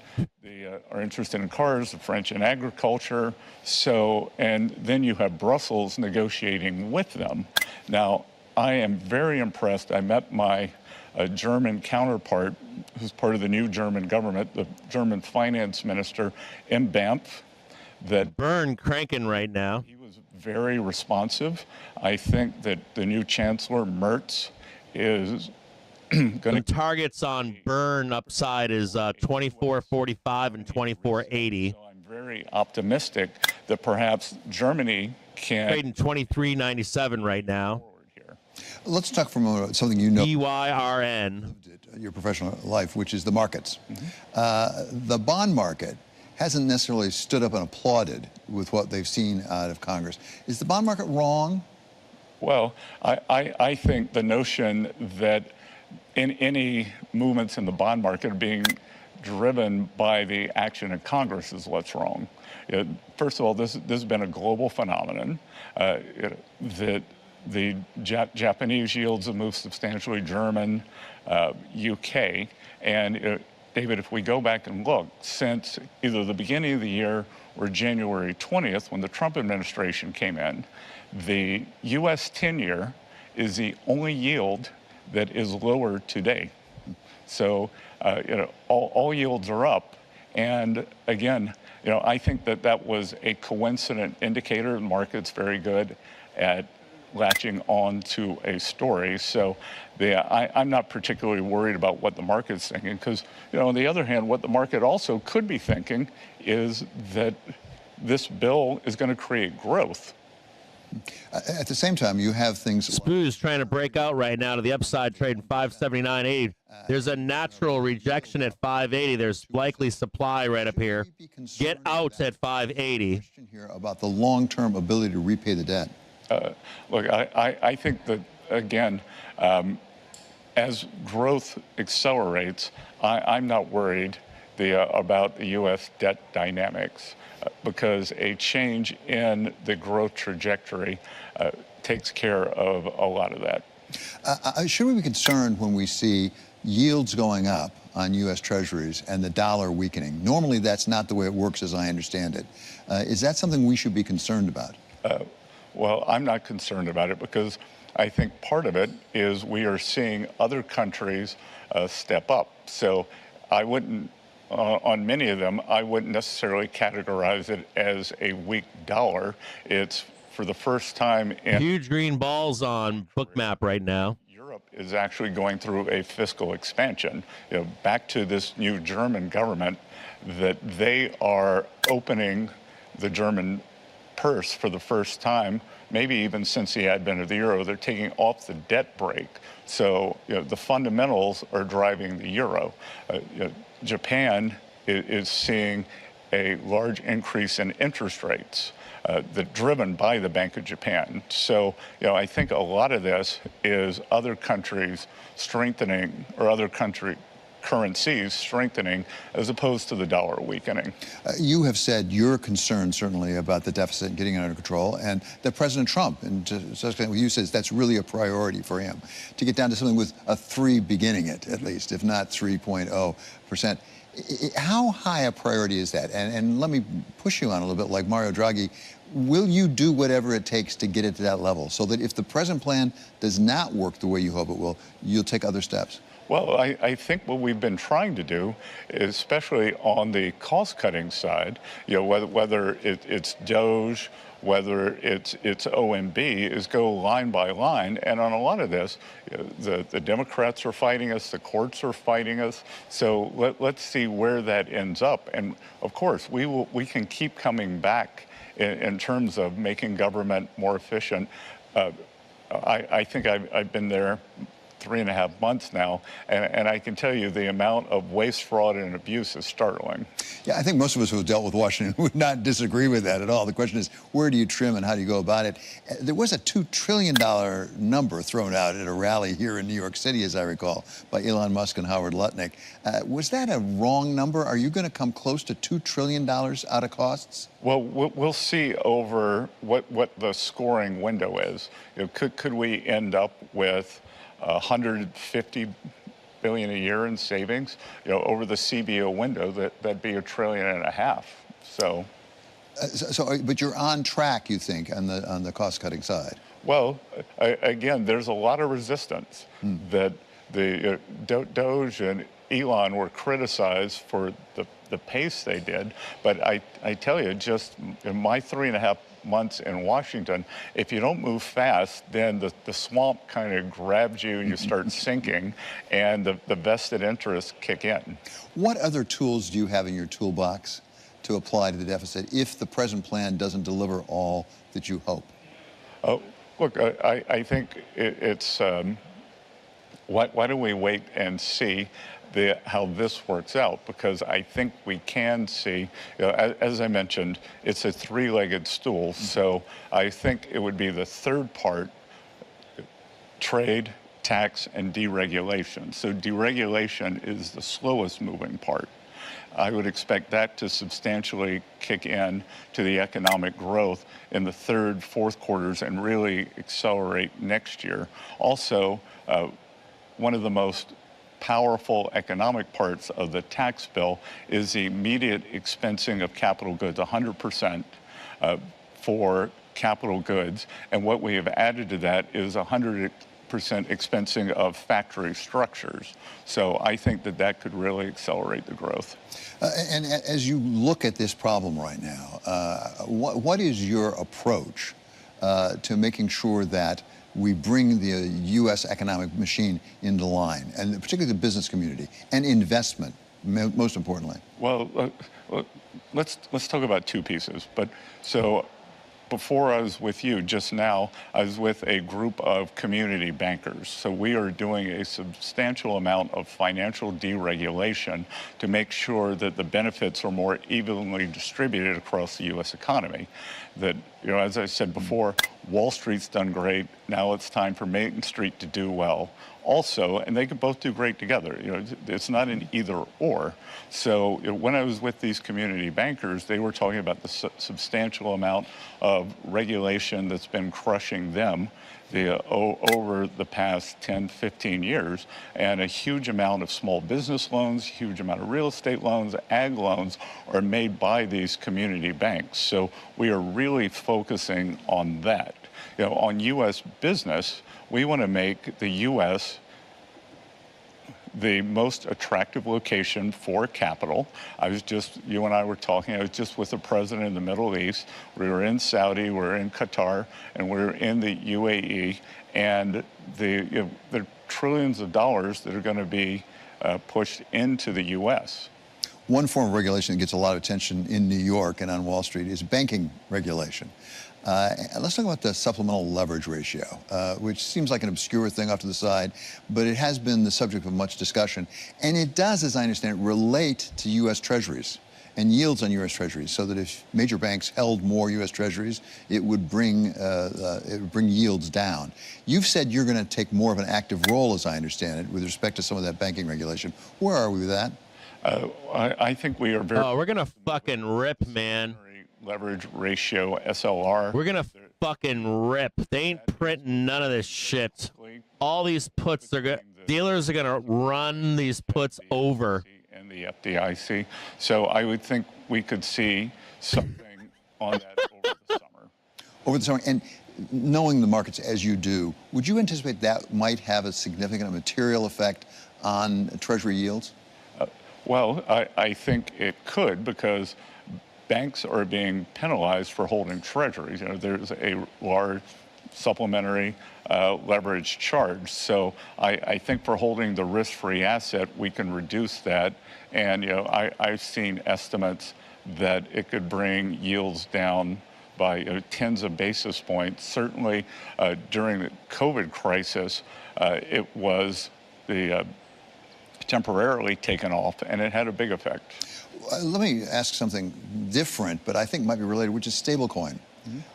are interested in cars, the French in agriculture. So, and then you have Brussels negotiating with them. Now, I am very impressed. I met my German counterpart, who's part of the new German government, the German finance minister, imbalances. That burn cranking right now. He was very responsive. I think that the new chancellor, Merz, is going to. Targets on burn upside is 24.45 and 24.80. So I'm very optimistic that perhaps Germany can. Trading 23.97 right now. Let's talk for a moment about something you know. EYRN. Your professional life, which is the markets. The bond market hasn't necessarily stood up and applauded with what they've seen out of Congress. Is the bond market wrong? Well, I think the notion that in any movements in the bond market are being driven by the action of Congress is what's wrong. First of all, this has been a global phenomenon. That the Japanese yields have moved substantially, German, UK, and David, if we go back and look, since either the beginning of the year or January 20th, when the Trump administration came in, the U.S. 10-year is the only yield that is lower today. So, all yields are up. And again, I think that was a coincident indicator. The market's very good at latching on to a story. So I'm not particularly worried about what the market's thinking, because, on the other hand, what the market also could be thinking is that this bill is going to create growth. At the same time, you have things. SPOO's trying to break out right now to the upside, trading 579.80. There's a natural rejection at 580. There's likely supply right up here. Get out at 580. Here about the long-term ability to repay the debt. Look, I think that, again, as growth accelerates, I'm not worried about the U.S. debt dynamics, because a change in the growth trajectory takes care of a lot of that. Should we be concerned when we see yields going up on U.S. Treasuries and the dollar weakening? Normally, that's not the way it works, as I understand it. Is that something we should be concerned about? Well, I'm not concerned about it, because I think part of it is we are seeing other countries step up. So I wouldn't, on many of them, I wouldn't necessarily categorize it as a weak dollar. It's for the first time in huge green balls on Bookmap right now. Europe is actually going through a fiscal expansion. Back to this new German government, that they are opening the German purse for the first time, maybe even since the advent of the euro. They're taking off the debt brake. So the fundamentals are driving the euro. Japan is seeing a large increase in interest rates that driven by the Bank of Japan. So I think a lot of this is other countries strengthening, or other currencies strengthening, as opposed to the dollar weakening. You have said you're concerned, certainly, about the deficit and getting it under control, and that President Trump, and to such extent, you says that's really a priority for him, to get down to something with a 3 beginning it, at least, if not 3.0%. How high a priority is that? And let me push you on a little bit, like Mario Draghi. Will you do whatever it takes to get it to that level, so that if the present plan does not work the way you hope it will, you'll take other steps? Well, I think what we've been trying to do, especially on the cost-cutting side, whether it's DOGE, whether it's OMB, is go line by line. And on a lot of this, the Democrats are fighting us, the courts are fighting us. So let's see where that ends up. And of course, we can keep coming back in terms of making government more efficient. I think I've been there 3.5 months now, and I can tell you the amount of waste, fraud, and abuse is startling. Yeah, I think most of us who have dealt with Washington would not disagree with that at all. The question is, where do you trim and how do you go about it? There was a $2 trillion number thrown out at a rally here in New York City, as I recall, by Elon Musk and Howard Lutnick. Was that a wrong number? Are you going to come close to $2 trillion out of costs? Well, we'll see over what the scoring window is. Could we end up with 150 billion a year in savings? Over the CBO window, that'd be $1.5 trillion. So, but you're on track, you think, on the cost-cutting side? Well, again, there's a lot of resistance that the DOGE and Elon were criticized for the pace they did. But I tell you, just in my 3.5 months in Washington, if you don't move fast, then the swamp kind of grabs you and you start sinking, and the vested interests kick in. What other tools do you have in your toolbox to apply to the deficit if the present plan doesn't deliver all that you hope? Oh, look, I think it's why don't we wait and see how this works out, because I think we can see, as I mentioned, it's a 3-legged stool. So I think it would be the third part: trade, tax, and deregulation. So deregulation is the slowest moving part. I would expect that to substantially kick in to the economic growth in the third, fourth quarters and really accelerate next year. Also, one of the most powerful economic parts of the tax bill is the immediate expensing of capital goods, 100% for capital goods. And what we have added to that is 100% expensing of factory structures. So I think that that could really accelerate the growth. And as you look at this problem right now, what is your approach to making sure that we bring the U.S. economic machine into line, and particularly the business community and investment, most importantly? Well, let's talk about two pieces. But so before I was with you just now, I was with a group of community bankers. So we are doing a substantial amount of financial deregulation to make sure that the benefits are more evenly distributed across the U.S. economy. That, you know, as I said before, Wall Street's done great. Now it's time for Main Street to do well also, and they could both do great together. You know, it's not an either or. So when I was with these community bankers, they were talking about the substantial amount of regulation that's been crushing them over the past 10, 15 years, and a huge amount of small business loans, huge amount of real estate loans, ag loans are made by these community banks. So we are really focusing on that. You know, on U.S. business, we want to make the U.S. the most attractive location for capital. You and I were talking, I was just with the president of the Middle East. We were in Saudi, we were in Qatar, and we were in the UAE. And the trillions of dollars that are going to be pushed into the U.S. One form of regulation that gets a lot of attention in New York and on Wall Street is banking regulation. Let's talk about the supplemental leverage ratio, which seems like an obscure thing off to the side, but it has been the subject of much discussion. And it does, as I understand it, relate to U.S. Treasuries and yields on U.S. Treasuries, so that if major banks held more U.S. Treasuries, it would bring yields down. You've said you're going to take more of an active role, as I understand it, with respect to some of that banking regulation. Where are we with that? I think we are very... Oh, we're going to fucking rip, man. Leverage ratio, SLR. We're going to fucking rip. They ain't printing none of this shit. All these puts, dealers are going to run these puts over. And the FDIC. So I would think we could see something on that over the summer. Over the summer. And knowing the markets as you do, would you anticipate that might have a significant material effect on Treasury yields? Well, I think it could, because banks are being penalized for holding treasuries. You know, there's a large supplementary leverage charge. So I think for holding the risk-free asset, we can reduce that. And, you know, I've seen estimates that it could bring yields down by tens of basis points. Certainly during the COVID crisis, it was temporarily taken off, and it had a big effect. Let me ask something different, but I think might be related, which is stablecoin.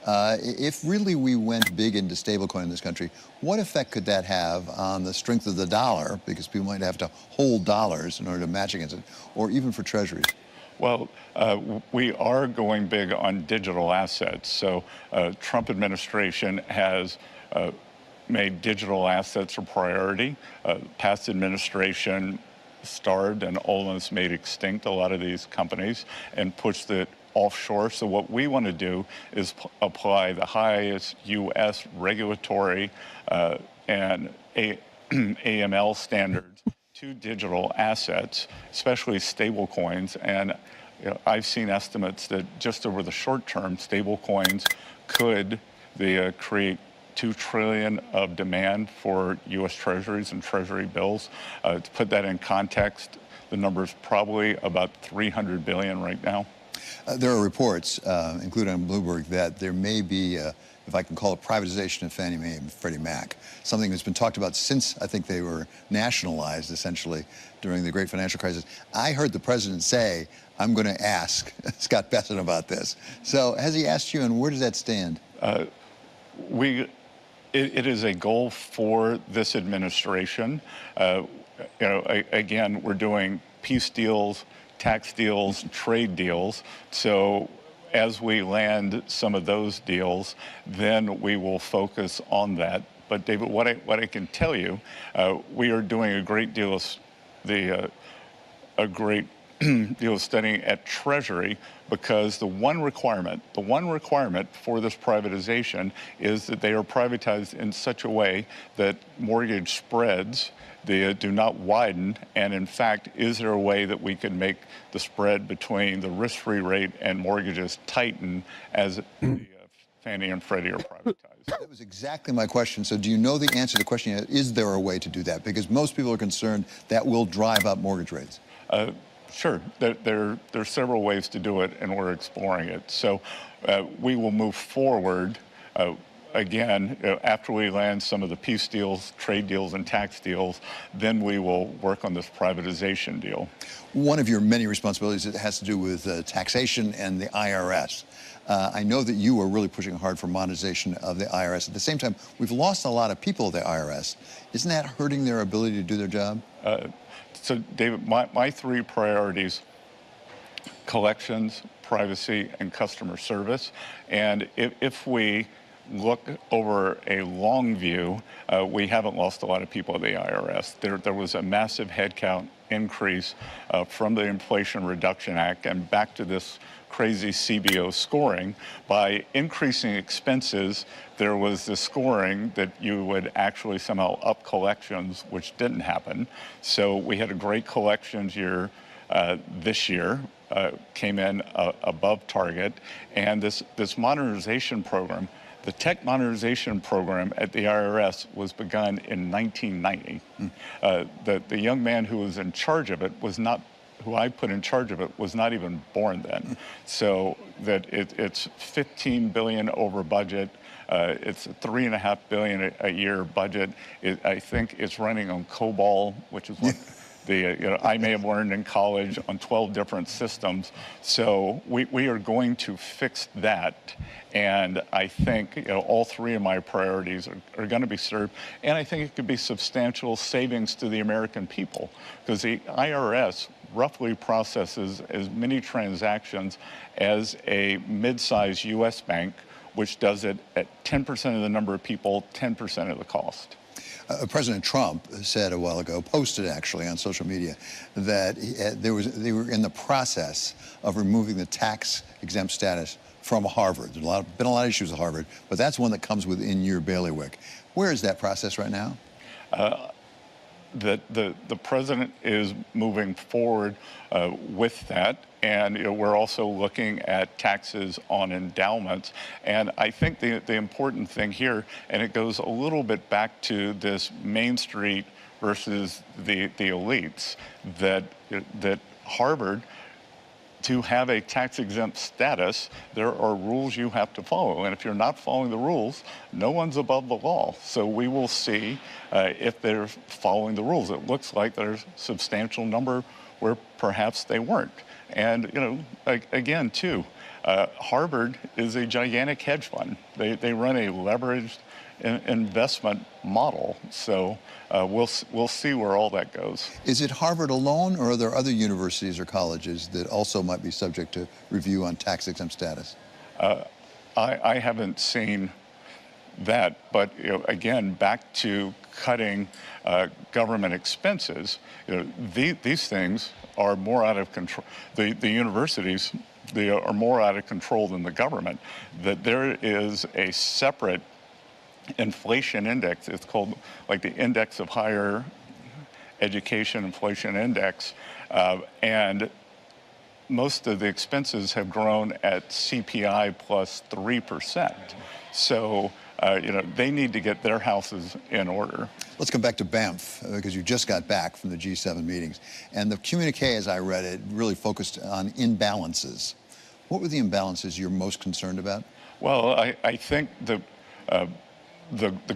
If really we went big into stablecoin in this country, what effect could that have on the strength of the dollar? Because people might have to hold dollars in order to match against it, or even for treasuries. Well, we are going big on digital assets. So Trump administration has made digital assets a priority. Past administration starved and almost made extinct a lot of these companies and pushed it offshore. So what we want to do is apply the highest U.S. regulatory and AML standards to digital assets, especially stable coins. And I've seen estimates that just over the short term, stable coins could create $2 trillion of demand for U.S. Treasuries and Treasury bills. To put that in context, the number is probably about $300 billion right now. There are reports, including on Bloomberg, that there may be, if I can call it, privatization of Fannie Mae and Freddie Mac, something that's been talked about since I think they were nationalized, essentially, during the great financial crisis. I heard the president say, I'm going to ask Scott Bessant about this. So has he asked you, and where does that stand? It is a goal for this administration. Again, we're doing peace deals, tax deals, trade deals. So as we land some of those deals, then we will focus on that. But David, what I can tell you, we are doing a great deal of a great studying at Treasury, because the one requirement for this privatization is that they are privatized in such a way that mortgage spreads they do not widen. And in fact, is there a way that we could make the spread between the risk-free rate and mortgages tighten as the Fannie and Freddie are privatized? That was exactly my question. So do you know the answer to the question yet? Is there a way to do that? Because most people are concerned that will drive up mortgage rates. Sure, there are several ways to do it, and we're exploring it. So we will move forward again, after we land some of the peace deals, trade deals, and tax deals, then we will work on this privatization deal. One of your many responsibilities has to do with taxation and the IRS. I know that you are really pushing hard for monetization of the IRS. At the same time, we've lost a lot of people at the IRS. Isn't that hurting their ability to do their job? So, David, my three priorities: collections, privacy, and customer service. And if we look over a long view, we haven't lost a lot of people at the IRS. There was a massive headcount increase from the Inflation Reduction Act and back to this crazy CBO scoring. By increasing expenses, there was the scoring that you would actually somehow up collections, which didn't happen. So we had a great collections year this year, came in above target. And this modernization program, the tech modernization program at the IRS, was begun in 1990. The young man who was in charge of it was not, who I put in charge of it, was not even born then. So that it's 15 billion over budget. It's a $3.5 billion a year budget. I think it's running on COBOL, which is what I may have learned in college, on 12 different systems. So we are going to fix that. And I think all three of my priorities are going to be served. And I think it could be substantial savings to the American people, because the IRS roughly processes as many transactions as a mid-sized U.S. bank, which does it at 10% of the number of people, 10% of the cost. President Trump said a while ago, posted actually on social media, that they were in the process of removing the tax-exempt status from Harvard. There's been a lot of issues with Harvard, but that's one that comes within your bailiwick. Where is that process right now? The president is moving forward with that, and we're also looking at taxes on endowments. And I think the important thing here, and it goes a little bit back to this Main Street versus the elites, that Harvard, to have a tax-exempt status, there are rules you have to follow. And if you're not following the rules, no one's above the law. So we will see if they're following the rules. It looks like there's a substantial number where perhaps they weren't. And, again, too, Harvard is a gigantic hedge fund. They run a leveraged investment model. So we'll see where all that goes. Is it Harvard alone, or are there other universities or colleges that also might be subject to review on tax-exempt status? I haven't seen that, but again, back to cutting government expenses. These things are more out of control. The universities, they are more out of control than the government. That there is a separate inflation index. It's called like the Index of Higher Education Inflation Index, and most of the expenses have grown at CPI plus 3%. So they need to get their houses in order. Let's come back to Banff, because you just got back from the G7 meetings. And the communique, as I read it, really focused on imbalances. What were the imbalances you're most concerned about? Well, I think the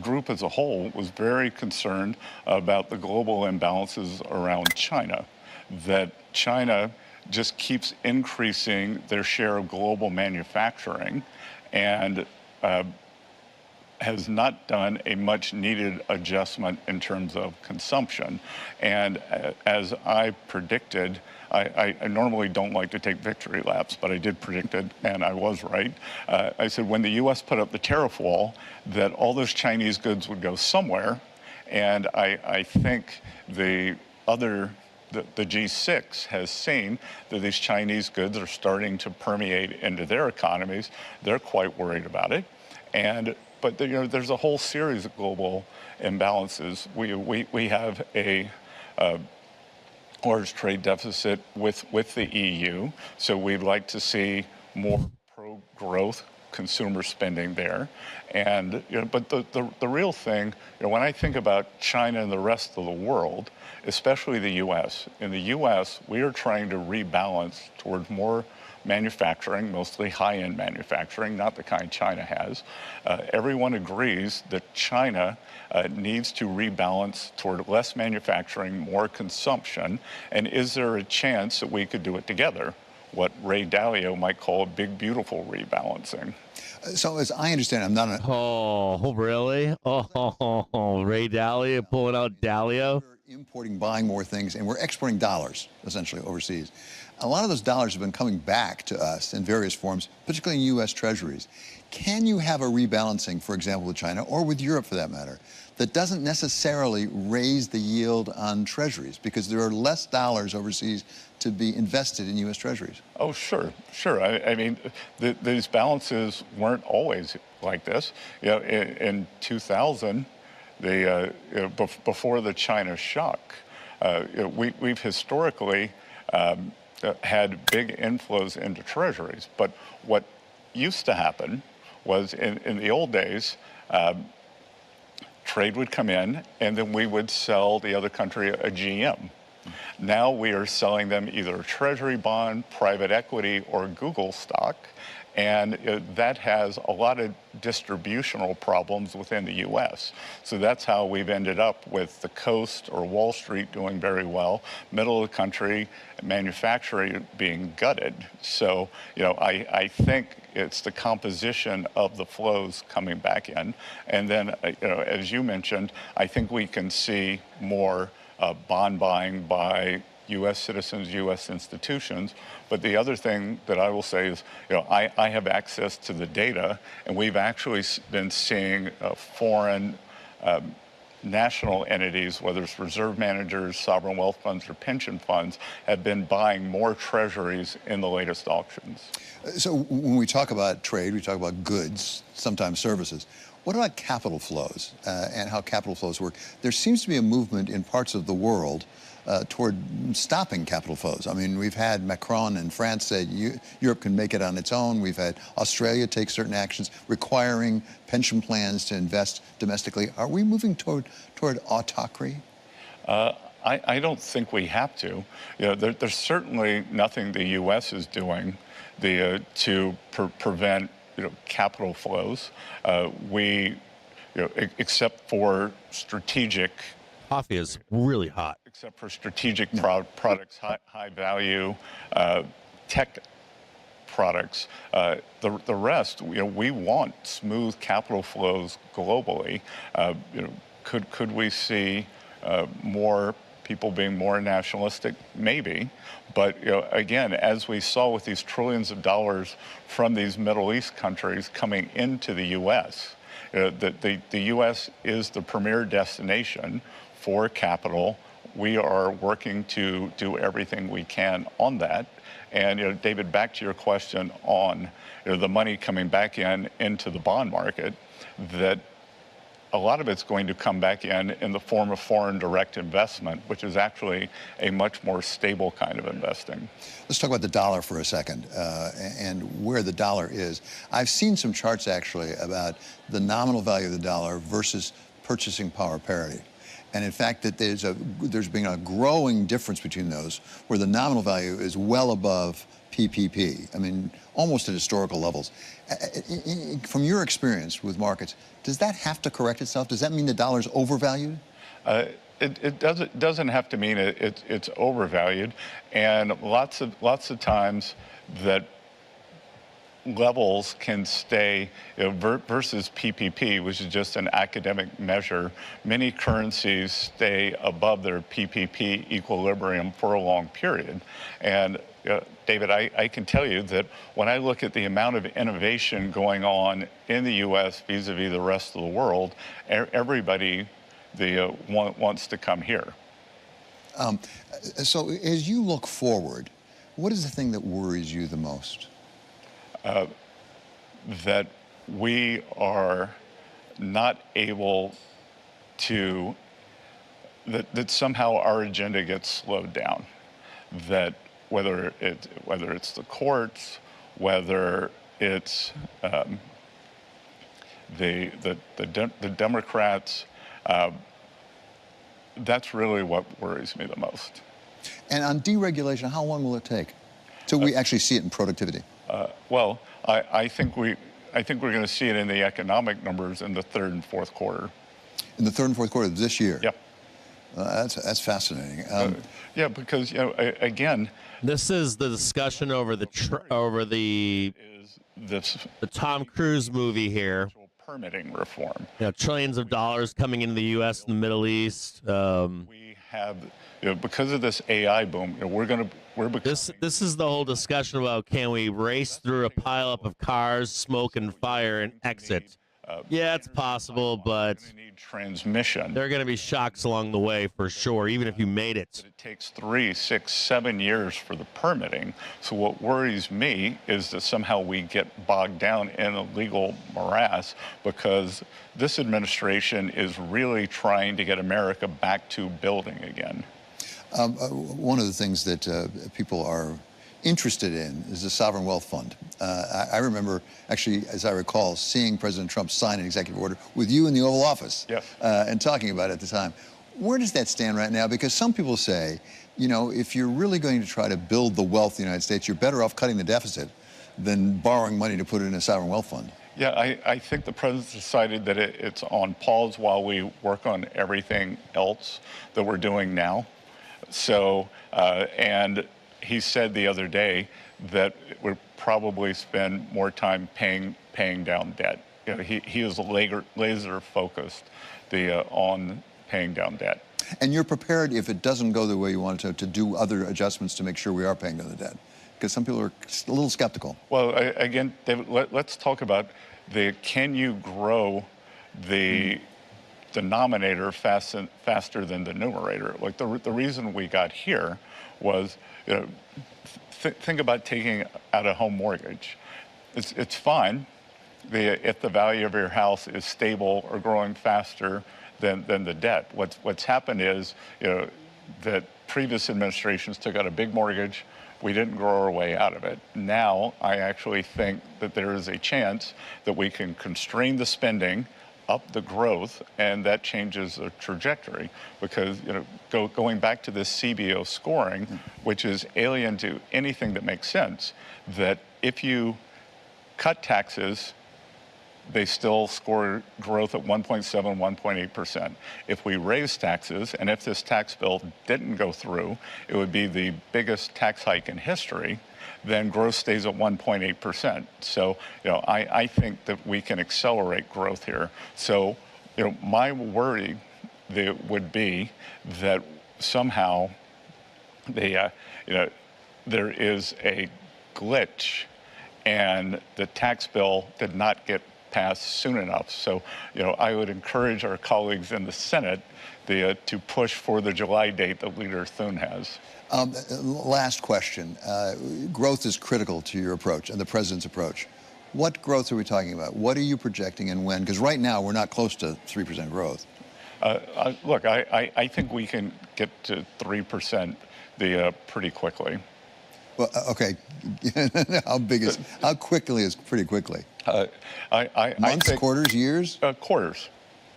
group as a whole was very concerned about the global imbalances around China, that China just keeps increasing their share of global manufacturing and has not done a much needed adjustment in terms of consumption. And as I predicted, I normally don't like to take victory laps, but I did predict it, and I was right. I said when the U.S. put up the tariff wall, that all those Chinese goods would go somewhere, and I think the other the G6 has seen that these Chinese goods are starting to permeate into their economies. They're quite worried about it. But there's a whole series of global imbalances. We have a large trade deficit with the EU, so we'd like to see more pro-growth consumer spending there. But the real thing, when I think about China and the rest of the world, especially the U.S., in the U.S., we are trying to rebalance towards more manufacturing, mostly high-end manufacturing, not the kind China has. Everyone agrees that China needs to rebalance toward less manufacturing, more consumption, and is there a chance that we could do it together? What Ray Dalio might call a big, beautiful rebalancing. So as I understand, I'm not Oh, really? Oh, Ray Dalio pulling out Dalio. We're importing, buying more things, and we're exporting dollars, essentially, overseas. A lot of those dollars have been coming back to us in various forms, particularly in U.S. treasuries. Can you have a rebalancing, for example, with China, or with Europe for that matter, that doesn't necessarily raise the yield on treasuries because there are less dollars overseas to be invested in U.S. treasuries? Oh, sure. I mean, these balances weren't always like this. In 2000, before the China shock, we've historically had big inflows into treasuries. But what used to happen was in the old days, trade would come in and then we would sell the other country a GM. Now we are selling them either a treasury bond, private equity, or Google stock. And that has a lot of distributional problems within the U.S. So that's how we've ended up with the coast or Wall Street doing very well, middle of the country, manufacturing being gutted. So, I think it's the composition of the flows coming back in. And then, as you mentioned, I think we can see more bond buying by U.S. citizens, U.S. institutions. But the other thing that I will say is, I have access to the data, and we've actually been seeing foreign national entities, whether it's reserve managers, sovereign wealth funds, or pension funds, have been buying more treasuries in the latest auctions. So when we talk about trade, we talk about goods, sometimes services. What about capital flows and how capital flows work? There seems to be a movement in parts of the world toward stopping capital flows. I mean, we've had Macron in France say Europe can make it on its own. We've had Australia take certain actions requiring pension plans to invest domestically. Are we moving toward autocracy? I don't think we have to. There's certainly nothing the U.S. is doing to prevent capital flows. Except for strategic. Coffee is really hot. Except for strategic products, high value, tech products. The rest, we want smooth capital flows globally. Could we see more people being more nationalistic? Maybe. But again, as we saw with these trillions of dollars from these Middle East countries coming into the U.S., the U.S. is the premier destination for capital. We are working to do everything we can on that. And David, back to your question on the money coming back into the bond market, that a lot of it's going to come back in the form of foreign direct investment, which is actually a much more stable kind of investing. Let's talk about the dollar for a second and where the dollar is. I've seen some charts actually about the nominal value of the dollar versus purchasing power parity. And in fact, that there's been a growing difference between those, where the nominal value is well above PPP. I mean, almost at historical levels. From your experience with markets, does that have to correct itself? Does that mean the dollar's overvalued? It doesn't have to mean it's overvalued, and lots of times that levels can stay, versus PPP, which is just an academic measure. Many currencies stay above their PPP equilibrium for a long period. And David, I can tell you that when I look at the amount of innovation going on in the U.S. vis-a-vis the rest of the world, everybody wants to come here. So as you look forward, what is the thing that worries you the most? That we are not able to, that somehow our agenda gets slowed down. That whether it's the courts, whether it's the Democrats, that's really what worries me the most. And on deregulation, how long will it take till we actually see it in productivity? Well, I think we're going to see it in the economic numbers in the third and fourth quarter. In the third and fourth quarter of this year? Yep. That's fascinating. Yeah, because again, this is the discussion over the Tom Cruise movie here. Permitting reform. Trillions of dollars coming into the U.S. and the Middle East. We have, because of this AI boom, we're becoming. This is the whole discussion about, can we race through a pileup of cars, smoke and fire, and exit? Yeah, it's possible, but need transmission. There are going to be shocks along the way for sure, even if you made it. It takes 3, 6, 7 years for the permitting. So what worries me is that somehow we get bogged down in a legal morass, because this administration is really trying to get America back to building again. One of the things that people are interested in is the sovereign wealth fund. I remember, actually, as I recall, seeing President Trump sign an executive order with you in the Oval Office. Yes. And talking about it at the time. Where does that stand right now? Because some people say, if you're really going to try to build the wealth of the United States, you're better off cutting the deficit than borrowing money to put it in a sovereign wealth fund. Yeah, I think the president decided that it's on pause while we work on everything else that we're doing now. So, and he said the other day that we'll probably spend more time paying down debt. He is laser focused on paying down debt. And you're prepared, if it doesn't go the way you want it to do other adjustments to make sure we are paying down the debt? Because some people are a little skeptical. Well, again, David, let's talk about can you grow the denominator faster than the numerator? Like the reason we got here was, think about taking out a home mortgage. It's fine if the value of your house is stable or growing faster than the debt. What's happened is, that previous administrations took out a big mortgage. We didn't grow our way out of it. Now, I actually think that there is a chance that we can constrain the spending, up the growth, and that changes the trajectory. Because going back to this CBO scoring, which is alien to anything that makes sense, that if you cut taxes, they still score growth at 1.7, 1.8%. If we raise taxes, and if this tax bill didn't go through, it would be the biggest tax hike in history, then growth stays at 1.8%. So, I think that we can accelerate growth here. So, my worry would be that somehow there is a glitch and the tax bill did not get passed soon enough. So, I would encourage our colleagues in the Senate to push for the July date that Leader Thune has. Last question. Growth is critical to your approach and the president's approach. What growth are we talking about? What are you projecting and when? Because right now we're not close to 3% growth. Look, I think we can get to 3% pretty quickly. Well, okay. How quickly is pretty quickly? Months, quarters, years? Quarters.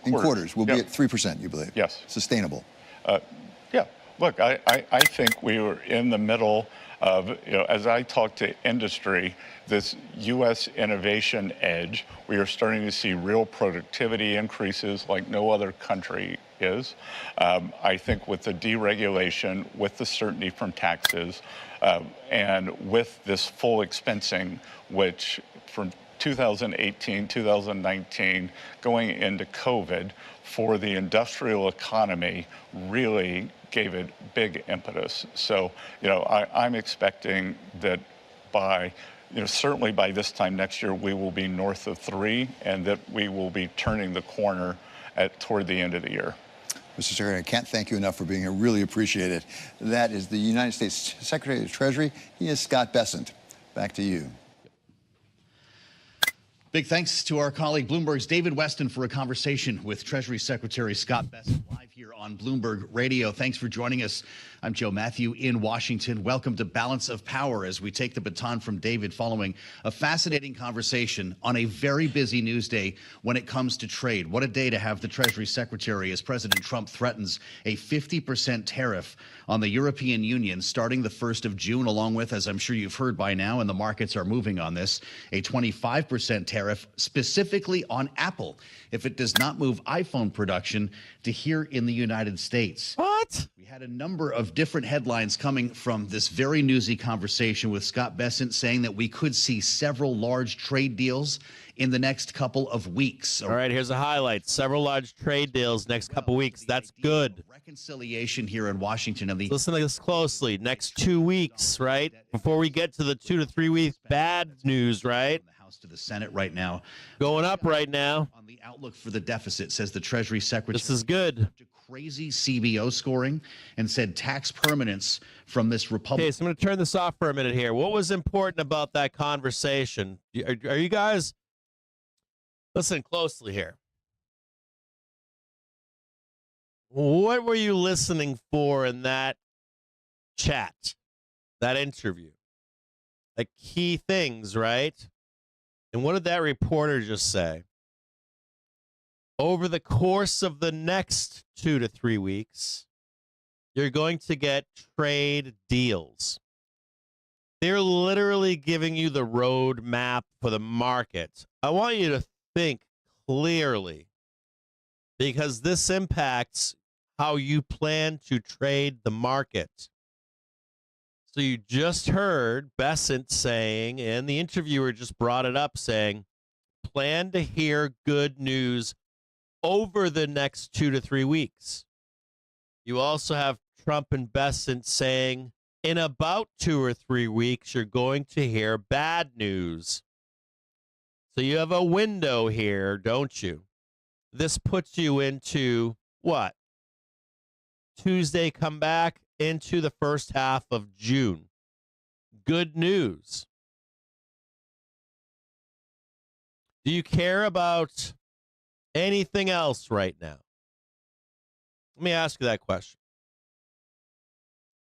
In quarters, we'll be at 3%, you believe? Yes. Sustainable. Yeah. Look, I think we were in the middle of, as I talk to industry, this U.S. innovation edge. We are starting to see real productivity increases like no other country is. I think with the deregulation, with the certainty from taxes, and with this full expensing, which from 2018, 2019, going into COVID, for the industrial economy really gave it big impetus. So, I'm expecting that by, certainly by this time next year, we will be north of 3, and that we will be turning the corner toward the end of the year. Mr. Secretary, I can't thank you enough for being here. Really appreciate it. That is the United States Secretary of the Treasury. He is Scott Bessant. Back to you. Big thanks to our colleague Bloomberg's David Weston for a conversation with Treasury Secretary Scott Bessant live here on Bloomberg Radio. Thanks for joining us. I'm Joe Matthew in Washington. Welcome to Balance of Power as we take the baton from David following a fascinating conversation on a very busy news day when it comes to trade. What a day to have the Treasury Secretary as President Trump threatens a 50% tariff on the European Union starting the 1st of June, along with, as I'm sure you've heard by now, and the markets are moving on this, a 25% tariff specifically on Apple if it does not move iPhone production to here in the United States. What? We had a number of different headlines coming from this very newsy conversation with Scott Bessant saying that we could see several large trade deals in the next couple of weeks. All right, here's a highlight. Several large trade deals next couple weeks. That's good. Reconciliation here in Washington. And Listen to this closely. Next 2 weeks, right? Before we get to the 2 to 3 week bad news, right? To the Senate right now. Going up right now. On the outlook for the deficit, says the Treasury Secretary. This is good. Crazy CBO scoring and said tax permanence from this Republican. Okay, so I'm going to turn this off for a minute here. What was important about that conversation? Are you guys listen closely here? What were you listening for in that chat, that interview? Like key things, right? And what did that reporter just say? Over the course of the next 2 to 3 weeks, you're going to get trade deals. They're literally giving you the road map for the market. I want you to think clearly because this impacts how you plan to trade the market. So you just heard Bessant saying, and the interviewer just brought it up, saying, plan to hear good news over the next 2 to 3 weeks. You also have Trump and Bessant saying, in about 2 or 3 weeks, you're going to hear bad news. So you have a window here, don't you? This puts you into what? Tuesday come back into the first half of June. Good news. Do you care about anything else right now? Let me ask you that question.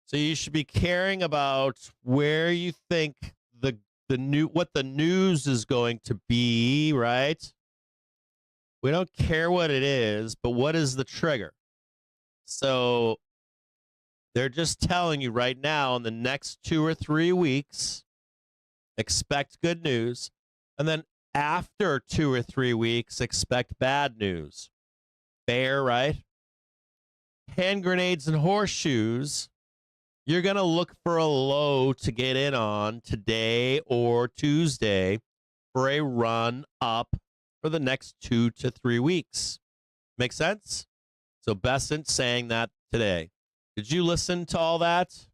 So you should be caring about where you think what the news is going to be, right? We don't care what it is, but what is the trigger? So they're just telling you right now in the next 2 or 3 weeks, expect good news. And then after 2 or 3 weeks, expect bad news. Fair, right? Hand grenades and horseshoes. You're going to look for a low to get in on today or Tuesday for a run up for the next 2 to 3 weeks. Make sense? So Bessant saying that today. Did you listen to all that?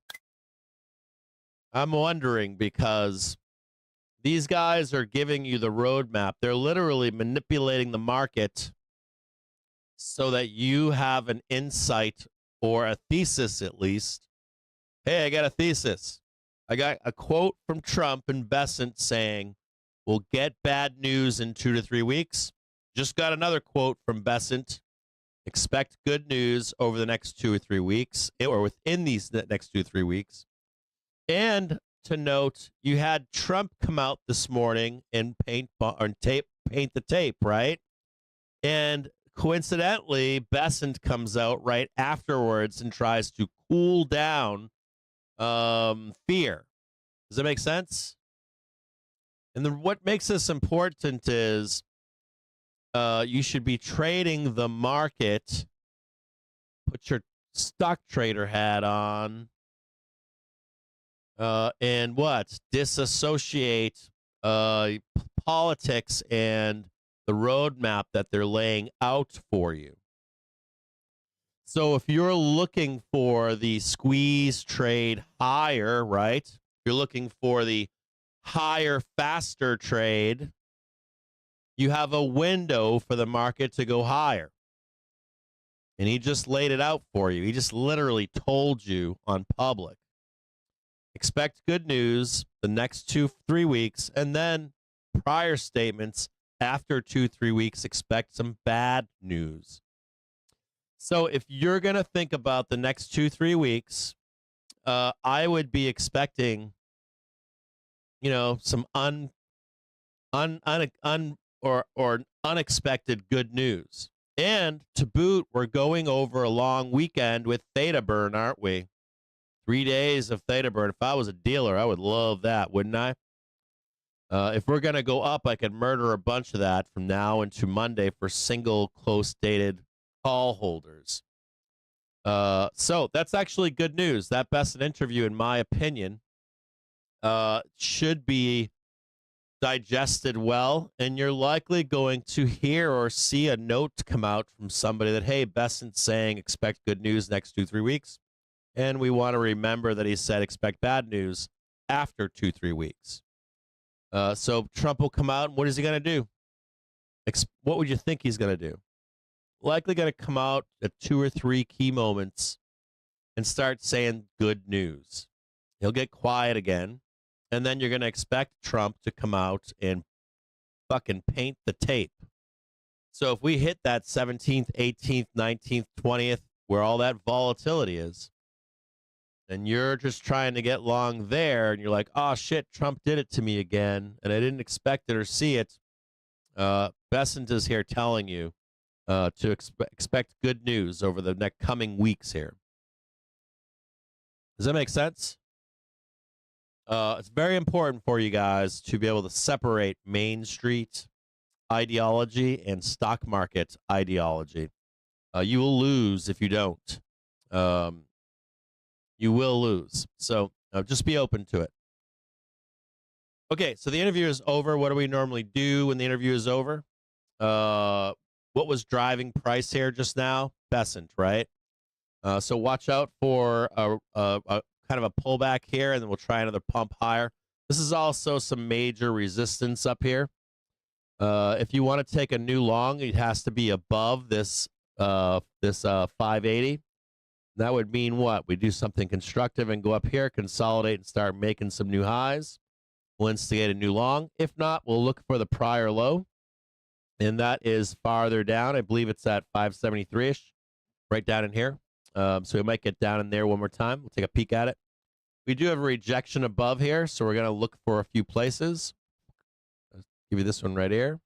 I'm wondering because these guys are giving you the roadmap. They're literally manipulating the market so that you have an insight or a thesis at least. Hey, I got a thesis. I got a quote from Trump and Bessant saying, we'll get bad news in 2 to 3 weeks. Just got another quote from Bessant. Expect good news over the next 2 or 3 weeks, or within these next 2 or 3 weeks. And to note, you had Trump come out this morning and paint the tape, right? And coincidentally, Bessant comes out right afterwards and tries to cool down fear. Does that make sense? And what makes this important is you should be trading the market. Put your stock trader hat on. And what? Disassociate politics and the roadmap that they're laying out for you. So if you're looking for the squeeze trade higher, right? You're looking for the higher, faster trade. You have a window for the market to go higher. And he just laid it out for you. He just literally told you on public. Expect good news the next 2-3 weeks, and then prior statements after 2-3 weeks, expect some bad news. So if you're going to think about the next 2-3 weeks, I would be expecting, some unexpected good news. And to boot, we're going over a long weekend with Theta Burn, aren't we? 3 days of Theta Burn. If I was a dealer, I would love that, wouldn't I? If we're going to go up, I could murder a bunch of that from now into Monday for single close-dated call holders. So that's actually good news. That Bessant interview, in my opinion, should be digested well, and you're likely going to hear or see a note come out from somebody that, hey, Bessant's saying expect good news next 2-3 weeks. And we want to remember that he said expect bad news after 2-3 weeks. So Trump will come out, and what is he going to do? What would you think he's going to do? Likely going to come out at 2 or 3 key moments and start saying good news. He'll get quiet again, and then you're going to expect Trump to come out and fucking paint the tape. So if we hit that 17th, 18th, 19th, 20th, where all that volatility is, and you're just trying to get long there, and you're like, oh, shit, Trump did it to me again, and I didn't expect it or see it, Bessant is here telling you to expect good news over the next coming weeks here. Does that make sense? It's very important for you guys to be able to separate Main Street ideology and stock market ideology. You will lose if you don't. You will lose. So just be open to it. Okay, so the interview is over. What do we normally do when the interview is over? What was driving price here just now? Bessant, right? So watch out for a kind of a pullback here, and then we'll try another pump higher. This is also some major resistance up here. If you want to take a new long, it has to be above this 580. That would mean what? We do something constructive and go up here, consolidate, and start making some new highs. We'll instigate a new long. If not, we'll look for the prior low, and that is farther down. I believe it's at 573-ish, right down in here. So we might get down in there one more time. We'll take a peek at it. We do have a rejection above here, so we're going to look for a few places. I'll give you this one right here.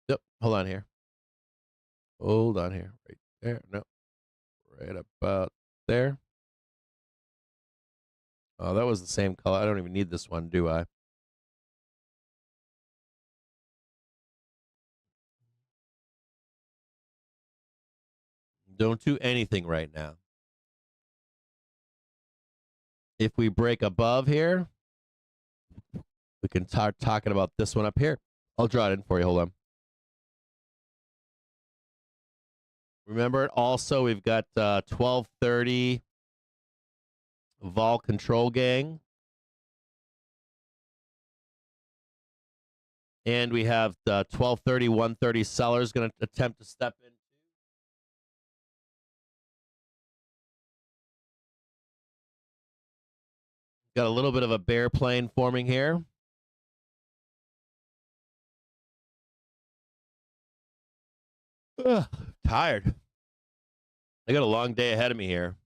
Yep, hold on here. Hold on here. Right there. No. Right about there. Oh, that was the same color. I don't even need this one, do I? Don't do anything right now. If we break above here, we can start talking about this one up here. I'll draw it in for you. Hold on. Remember, also, we've got 1230 vol control gang. And we have 1230, 130 sellers going to attempt to step in. Got a little bit of a bear plane forming here. Ugh, tired. I got a long day ahead of me here.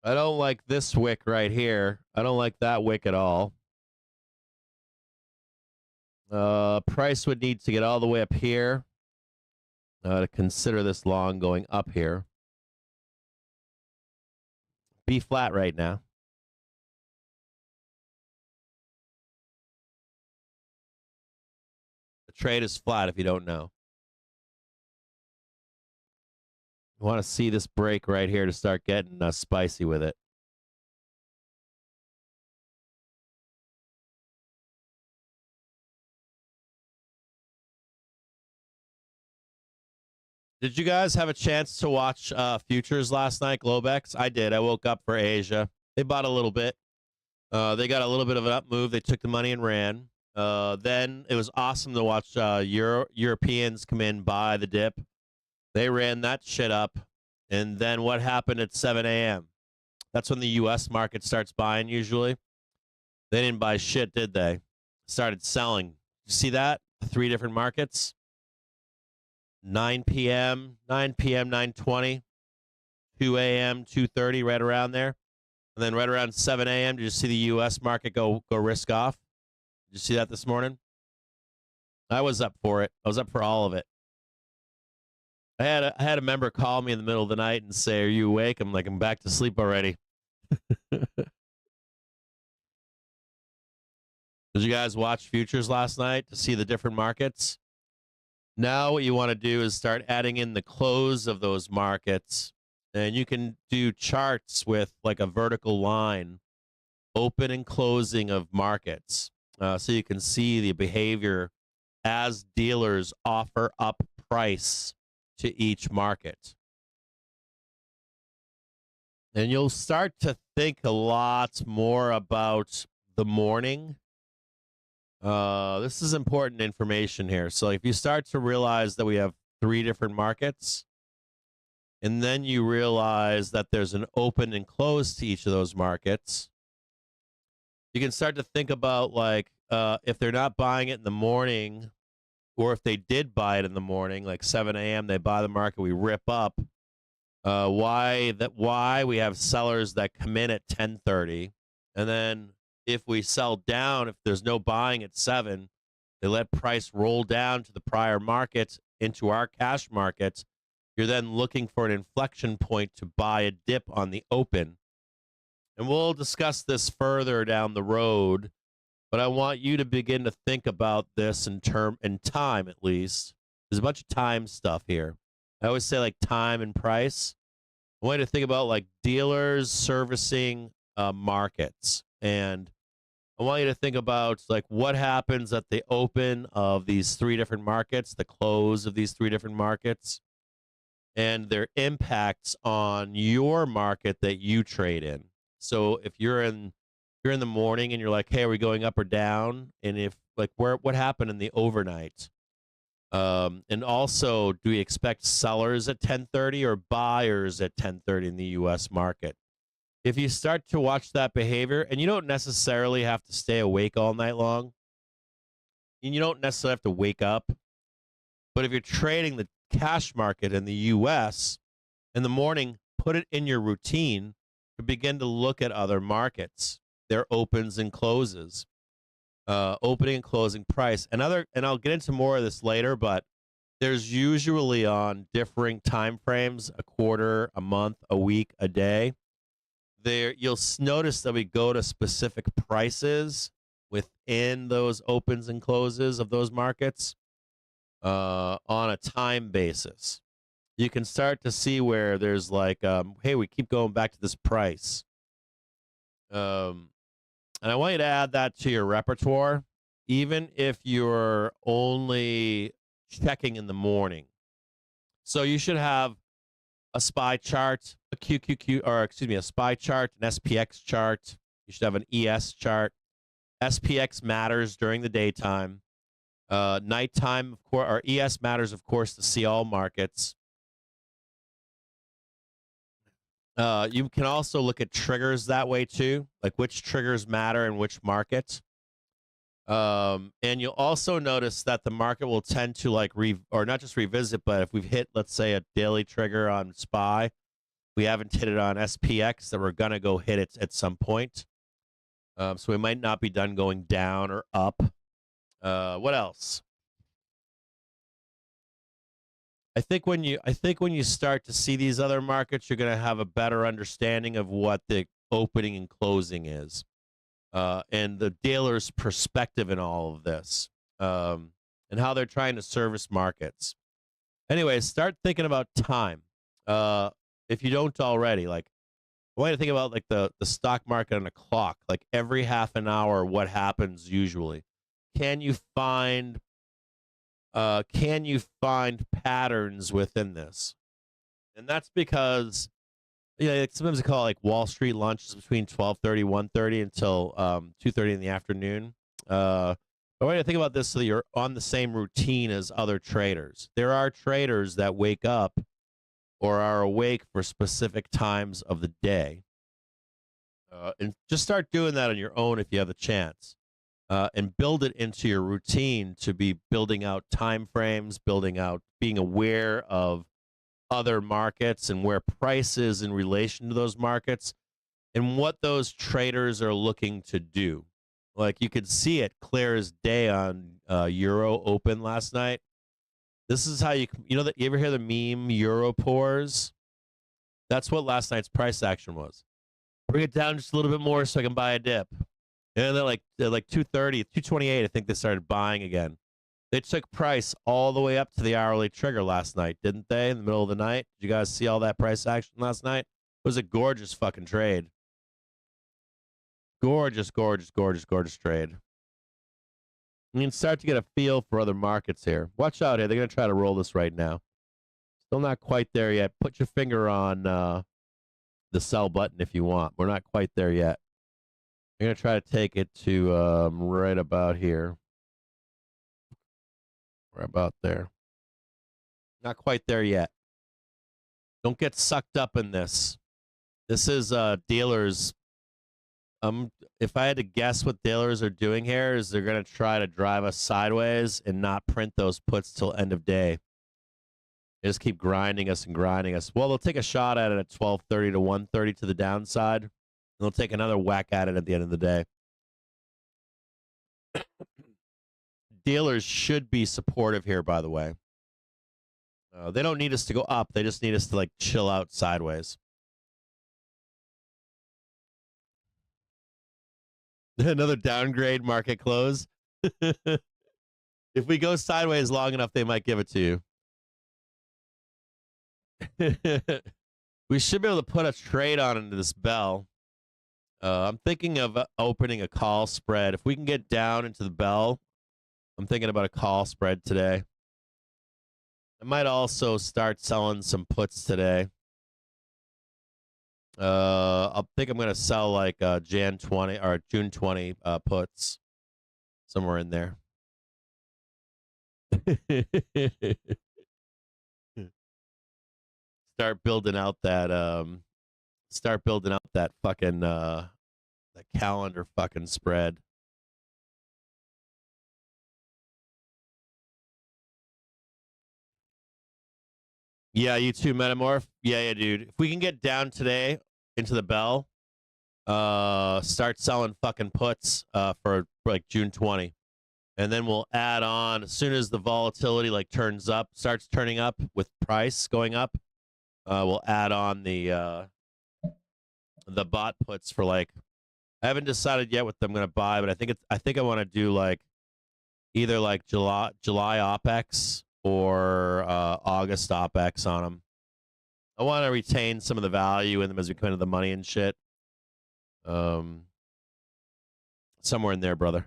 I don't like this wick right here. I don't like that wick at all. Price would need to get all the way up here to consider this long going up here. Be flat right now. The trade is flat if you don't know. You want to see this break right here to start getting spicy with it. Did you guys have a chance to watch futures last night, Globex? I did. I woke up for Asia. They bought a little bit. They got a little bit of an up move. They took the money and ran. Then it was awesome to watch Europeans come in, buy the dip. They ran that shit up. And then what happened at 7 a.m.? That's when the U.S. market starts buying usually. They didn't buy shit, did they? Started selling. You see that? 3 different markets. 9 p.m., 9:20, 2 a.m., 2:30, right around there. And then right around 7 a.m., did you see the U.S. market go risk off? Did you see that this morning? I was up for it. I was up for all of it. I had a member call me in the middle of the night and say, "Are you awake?" I'm like, "I'm back to sleep already." Did you guys watch futures last night to see the different markets? Now what you want to do is start adding in the close of those markets. And you can do charts with like a vertical line, open and closing of markets. So you can see the behavior as dealers offer up price to each market. And you'll start to think a lot more about the morning. This is important information here. So if you start to realize that we have 3 different markets, and then you realize that there's an open and close to each of those markets, you can start to think about like if they're not buying it in the morning, or if they did buy it in the morning, like 7 a.m., they buy the market, we rip up. Why we have sellers that come in at 10:30, and then if we sell down, if there's no buying at 7, they let price roll down to the prior market into our cash market. You're then looking for an inflection point to buy a dip on the open. And we'll discuss this further down the road, but I want you to begin to think about this in time at least. There's a bunch of time stuff here. I always say like time and price. I want you to think about like dealers servicing markets. And I want you to think about like what happens at the open of these 3 different markets, the close of these 3 different markets, and their impacts on your market that you trade in. So if you're in the morning and you're like, "Hey, are we going up or down?" And if like what happened in the overnight? And also, do we expect sellers at 10:30 or buyers at 10:30 in the U.S. market? If you start to watch that behavior, and you don't necessarily have to stay awake all night long, and you don't necessarily have to wake up, but if you're trading the cash market in the U.S. in the morning, put it in your routine to begin to look at other markets, their opens and closes, opening and closing price, and I'll get into more of this later, but there's usually on differing time frames, a quarter, a month, a week, a day. There, you'll notice that we go to specific prices within those opens and closes of those markets on a time basis. You can start to see where there's like, hey, we keep going back to this price. And I want you to add that to your repertoire, even if you're only checking in the morning. So you should have a SPY chart, a QQQ, or excuse me, a SPY chart, an SPX chart. You should have an ES chart. SPX matters during the daytime. Nighttime, of course, or ES matters, of course, to see all markets. You can also look at triggers that way too, like which triggers matter in which market. And you'll also notice that the market will tend to like or not just revisit, but if we've hit, let's say, a daily trigger on SPY, we haven't hit it on SPX, that we're gonna go hit it at some point. So we might not be done going down or up. What else? I think when you start to see these other markets, you're going to have a better understanding of what the opening and closing is, and the dealer's perspective in all of this, and how they're trying to service markets. Anyway, start thinking about time. If you don't already, like, I want you to think about like the stock market on a clock, like every half an hour, what happens usually. Can you find can you find patterns within this? And that's because sometimes they call it like Wall Street lunches between 12:30, 1:30 until 2:30 in the afternoon. But when you think about this, so you're on the same routine as other traders. There are traders that wake up or are awake for specific times of the day. And just start doing that on your own if you have the chance. And build it into your routine to be building out time frames, being aware of other markets and where price is in relation to those markets and what those traders are looking to do. Like you could see it clear as day on Euro Open last night. This is how you that you ever hear the meme Euro pours? That's what last night's price action was. Bring it down just a little bit more so I can buy a dip. And they're like 230, 228, I think they started buying again. They took price all the way up to the hourly trigger last night, didn't they? In the middle of the night. Did you guys see all that price action last night? It was a gorgeous fucking trade. Gorgeous, gorgeous, gorgeous, gorgeous trade. You can start to get a feel for other markets here. Watch out here. They're going to try to roll this right now. Still not quite there yet. Put your finger on the sell button if you want. We're not quite there yet. I'm going to try to take it to right about here. Right about there. Not quite there yet. Don't get sucked up in this. This is dealers. If I had to guess what dealers are doing here is they're going to try to drive us sideways and not print those puts till end of day. They just keep grinding us and grinding us. Well, they'll take a shot at it at 12:30 to 1:30 to the downside. And they'll take another whack at it at the end of the day. Dealers should be supportive here, by the way. They don't need us to go up. They just need us to like chill out sideways. Another downgrade market close. If we go sideways long enough, they might give it to you. We should be able to put a trade on into this bell. I'm thinking of opening a call spread. If we can get down into the bell, I'm thinking about a call spread today. I might also start selling some puts today. I think I'm going to sell like Jan 20 or June 20 puts somewhere in there. Start building out that fucking that calendar fucking spread. Yeah, you too, Metamorph. Yeah, dude. If we can get down today into the bell, start selling fucking puts for like June 20. And then we'll add on as soon as the volatility like starts turning up with price going up. We'll add on the bot puts for like I haven't decided yet what I'm gonna buy, but I think I want to do like either like July OPEX or August OPEX on them. I want to retain some of the value in them as we come into the money and shit. Somewhere in there, brother.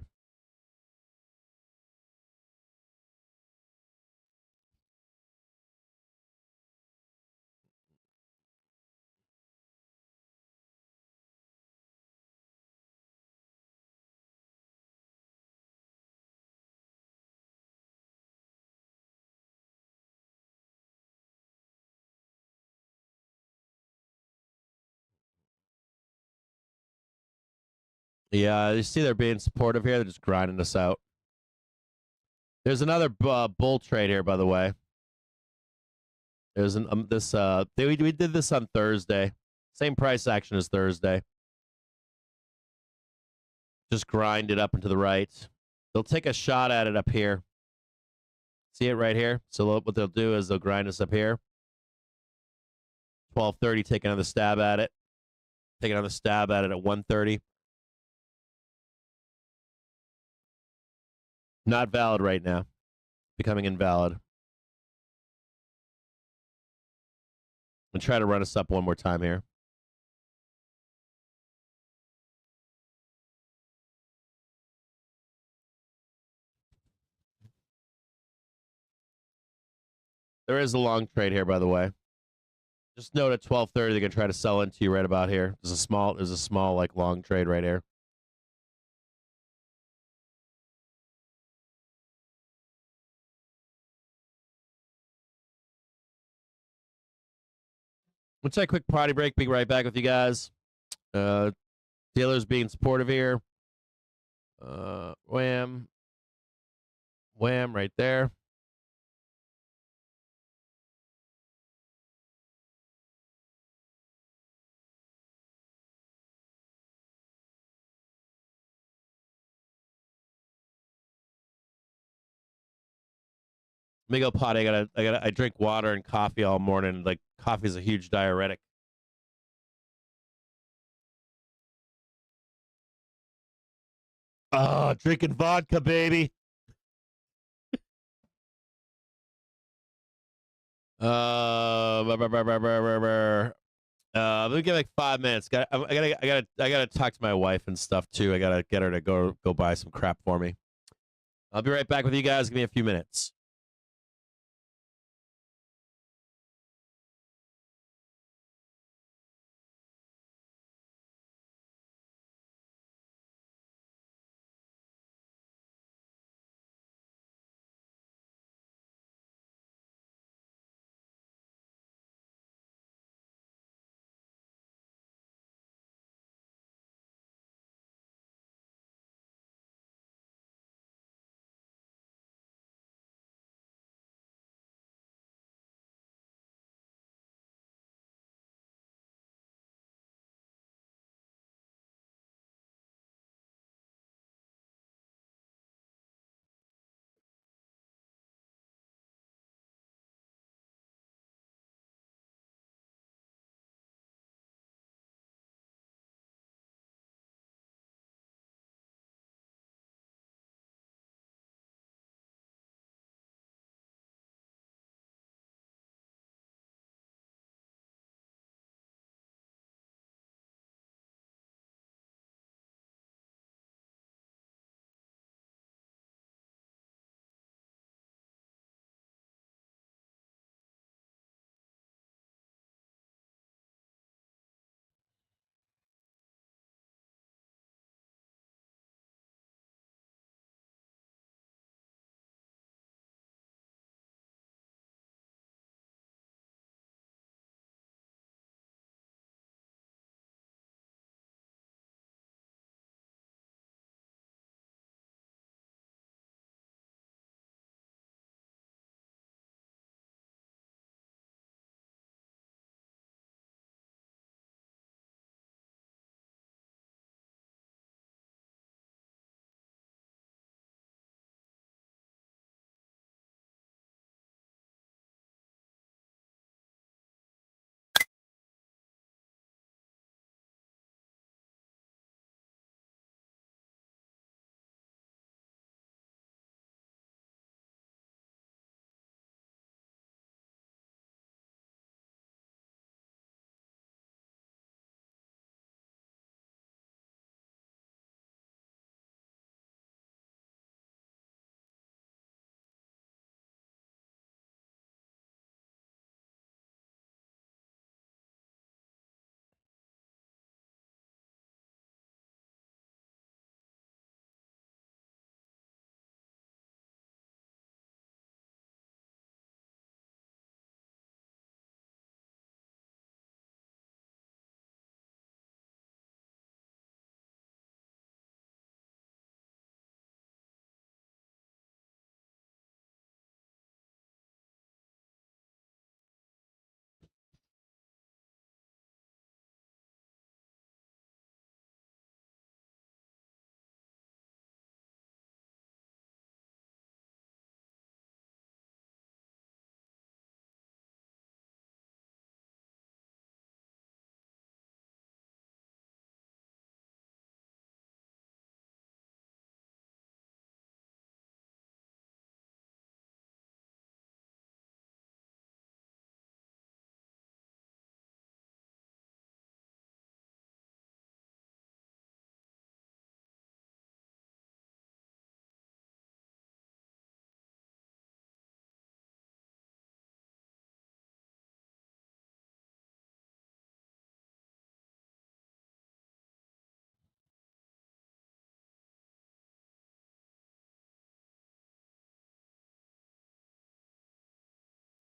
Yeah, you see they're being supportive here. They're just grinding us out. There's another bull trade here, by the way. There's we did this on Thursday. Same price action as Thursday. Just grind it up and to the right. They'll take a shot at it up here. See it right here? So what they'll do is they'll grind us up here. 12:30, take another stab at it. Take another stab at it at 1:30. Not valid right now. Becoming invalid. I'm going to try to run us up one more time here. There is a long trade here, by the way. Just note at 12:30 they're gonna try to sell into you right about here. There's a small like long trade right here. We'll take a quick party break. Be right back with you guys. Dealers being supportive here. Wham. Wham right there. Let me go potty. I drink water and coffee all morning. Like coffee is a huge diuretic. Oh, drinking vodka, baby. Let me give like 5 minutes. I gotta talk to my wife and stuff too. I gotta get her to go buy some crap for me. I'll be right back with you guys. Give me a few minutes.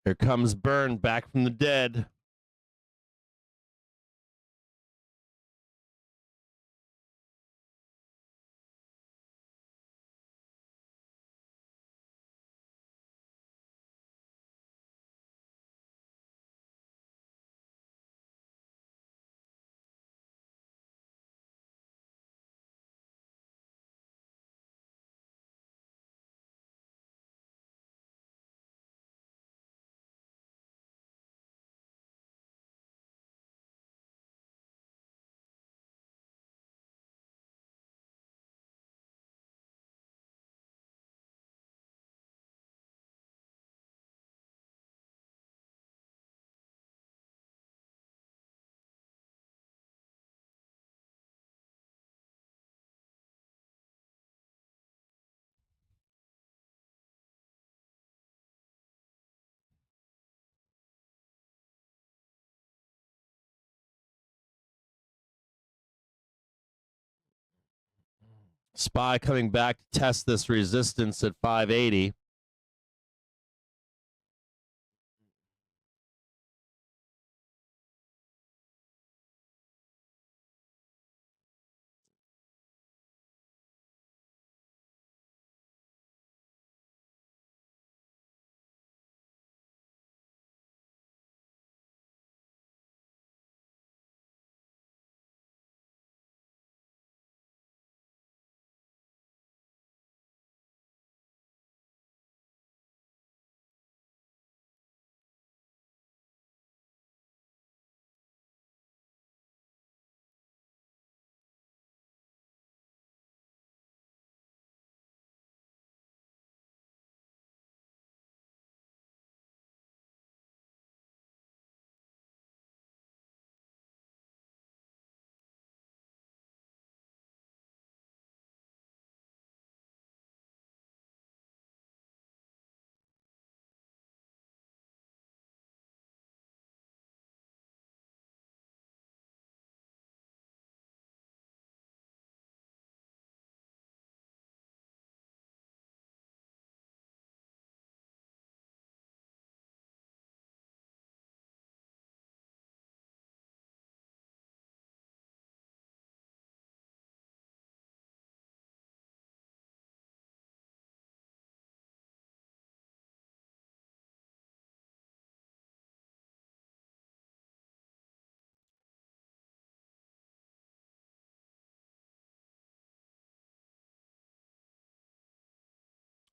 Here comes Burn back from the dead. SPY coming back to test this resistance at 580.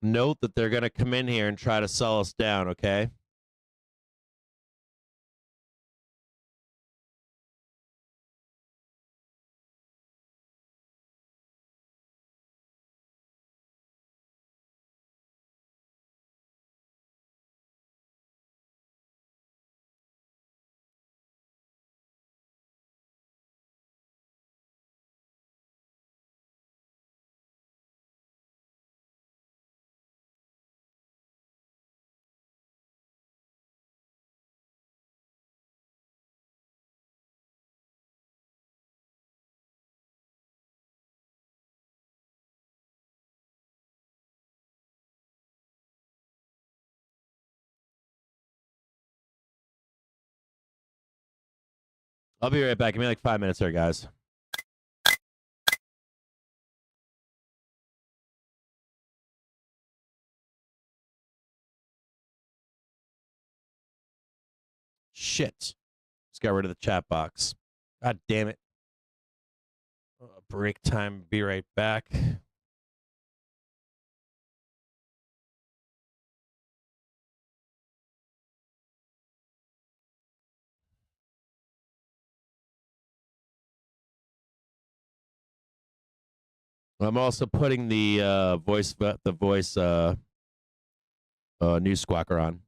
Note that they're going to come in here and try to sell us down, okay? I'll be right back. Give me like 5 minutes here, guys. Shit. Just got rid of the chat box. God damn it. Break time. Be right back. I'm also putting the voice news squawker on.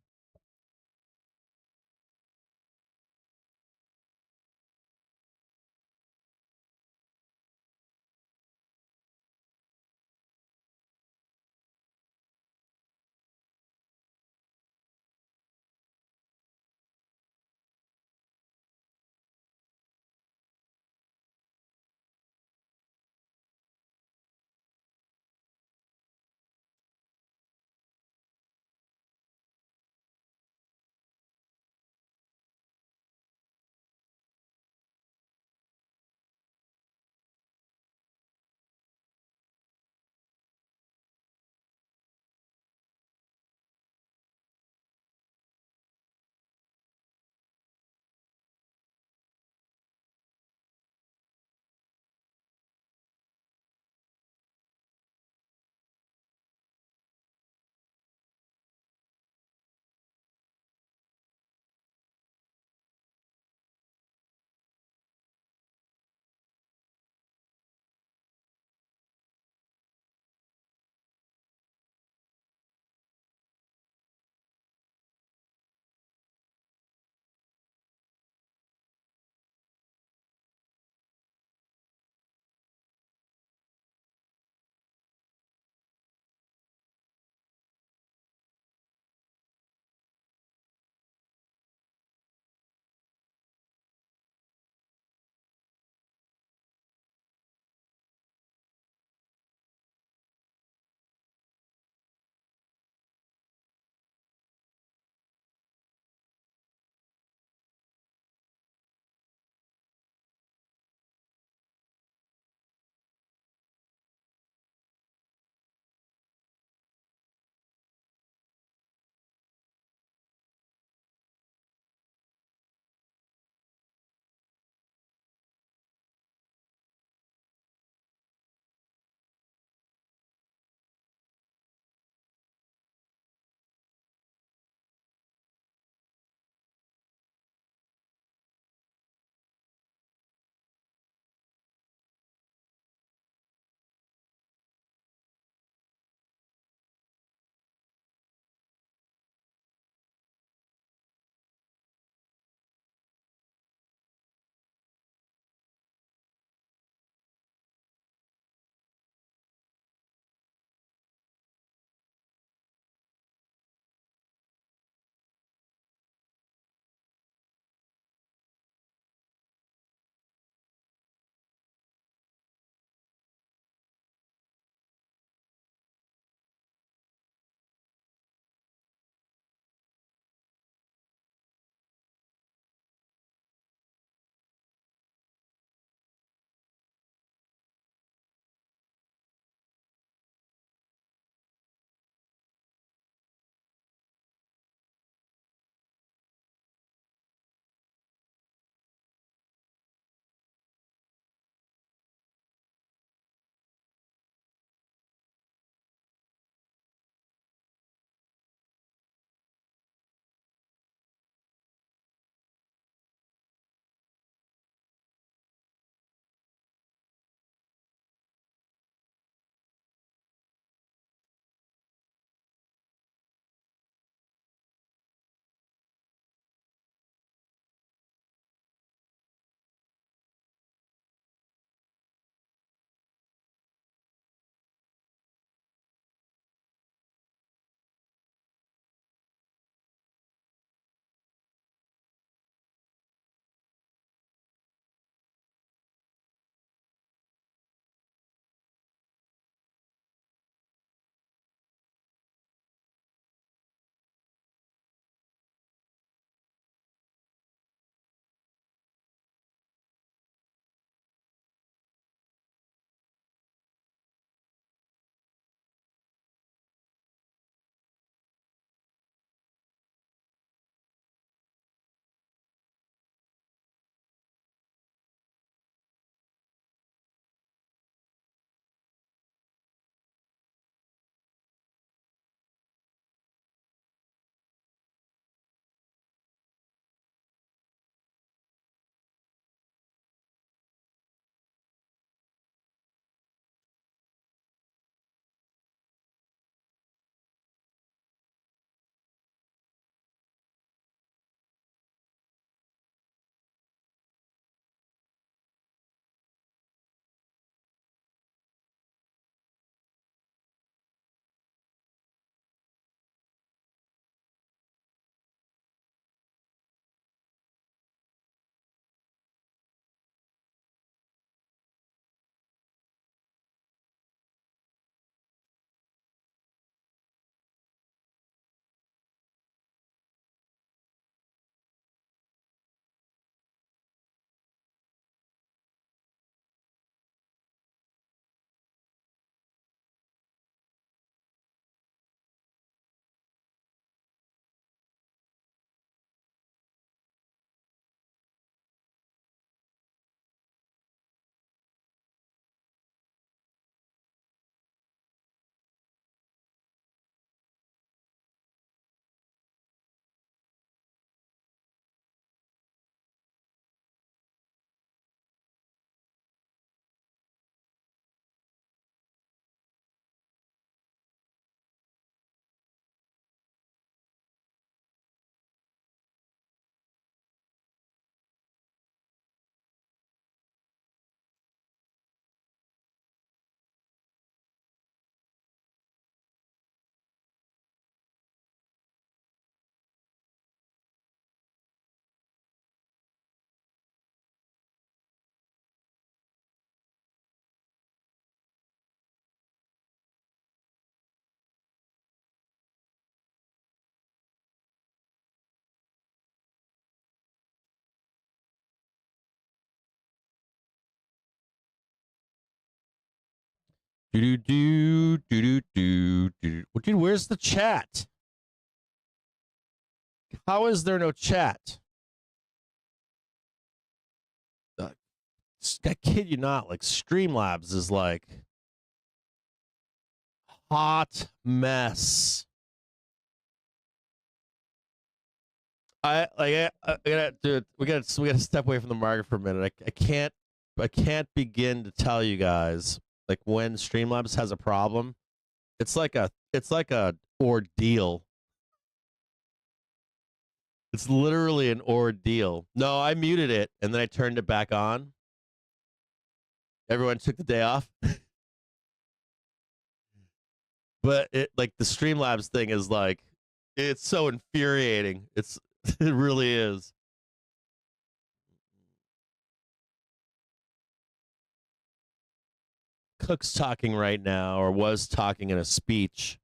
Well, dude, where's the chat? How is there no chat? I kid you not, like Streamlabs is like hot mess. I gotta do it. We gotta step away from the market for a minute. I can't begin to tell you guys, like, when Streamlabs has a problem, it's like a ordeal. It's literally an ordeal. No, I muted it and then I turned it back on. Everyone took the day off. But it, like, the Streamlabs thing is like, it's so infuriating. It really is. Cook's talking right now, or was talking in a speech.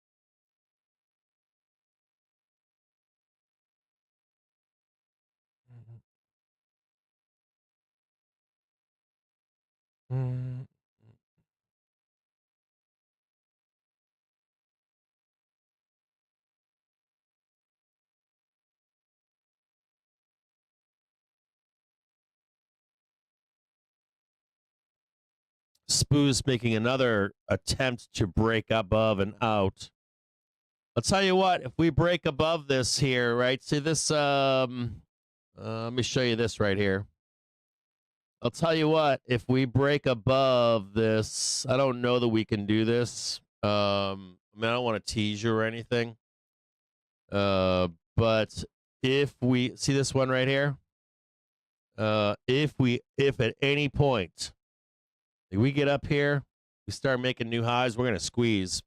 Spoo's making another attempt to break above and out. I'll tell you what, if we break above this here, right? See this, let me show you this right here. I'll tell you what, if we break above this, I don't know that we can do this. I mean, I don't want to tease you or anything. But if we see this one right here, if at any point we get up here, we start making new highs, we're gonna squeeze.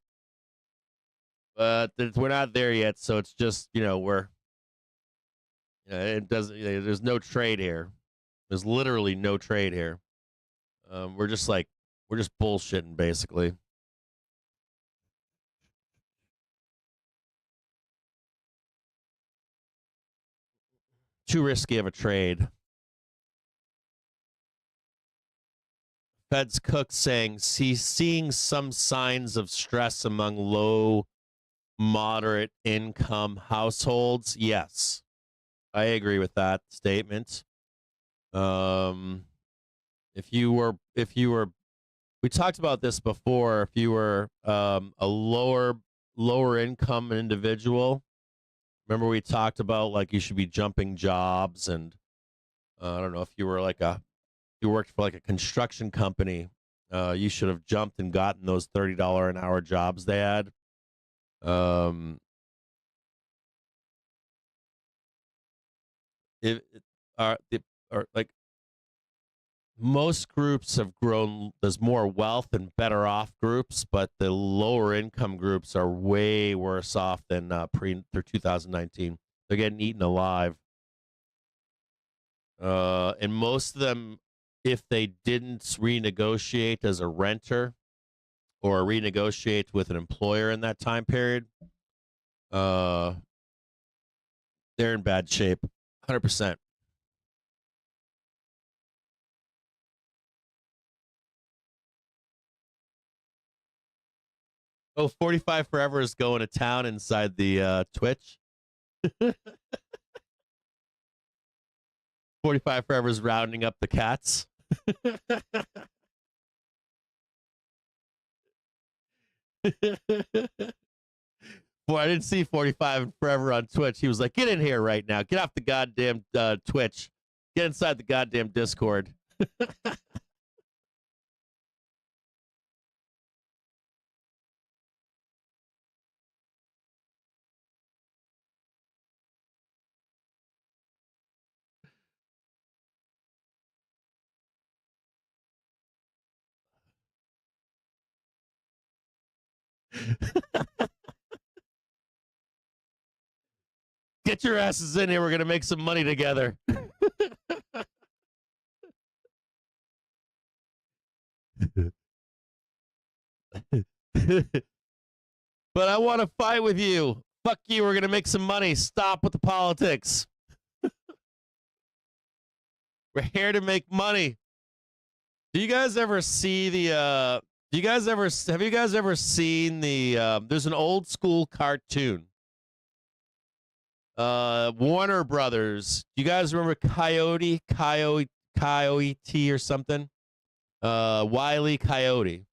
But we're not there yet, so it's just, you know, it doesn't. There's no trade here. There's literally no trade here. We're just bullshitting basically. Too risky of a trade. Fed's Cook saying seeing some signs of stress among low, moderate income households. Yes, I agree with that statement. If you were, we talked about this before. If you were a lower income individual, remember we talked about, like, you should be jumping jobs, and I don't know, if you were like you worked for like a construction company, you should have jumped and gotten those $30 an hour jobs they had. Like, most groups have grown. There's more wealth and better off groups, but the lower income groups are way worse off than through 2019. They're getting eaten alive. And most of them, if they didn't renegotiate as a renter or renegotiate with an employer in that time period, they're in bad shape, 100%. Oh, 45 Forever is going to town inside the Twitch. 45 Forever is rounding up the cats. Boy, I didn't see 45 Forever on Twitch. He was like, get in here right now. Get off the goddamn Twitch. Get inside the goddamn Discord. Get your asses in here. We're going to make some money together. But I want to fight with you. Fuck you. We're going to make some money. Stop with the politics. We're here to make money. Do you guys ever see the Do you guys ever have you guys ever seen the? There's an old school cartoon. Warner Brothers. Do you guys remember Coyote or something? Wile E. Coyote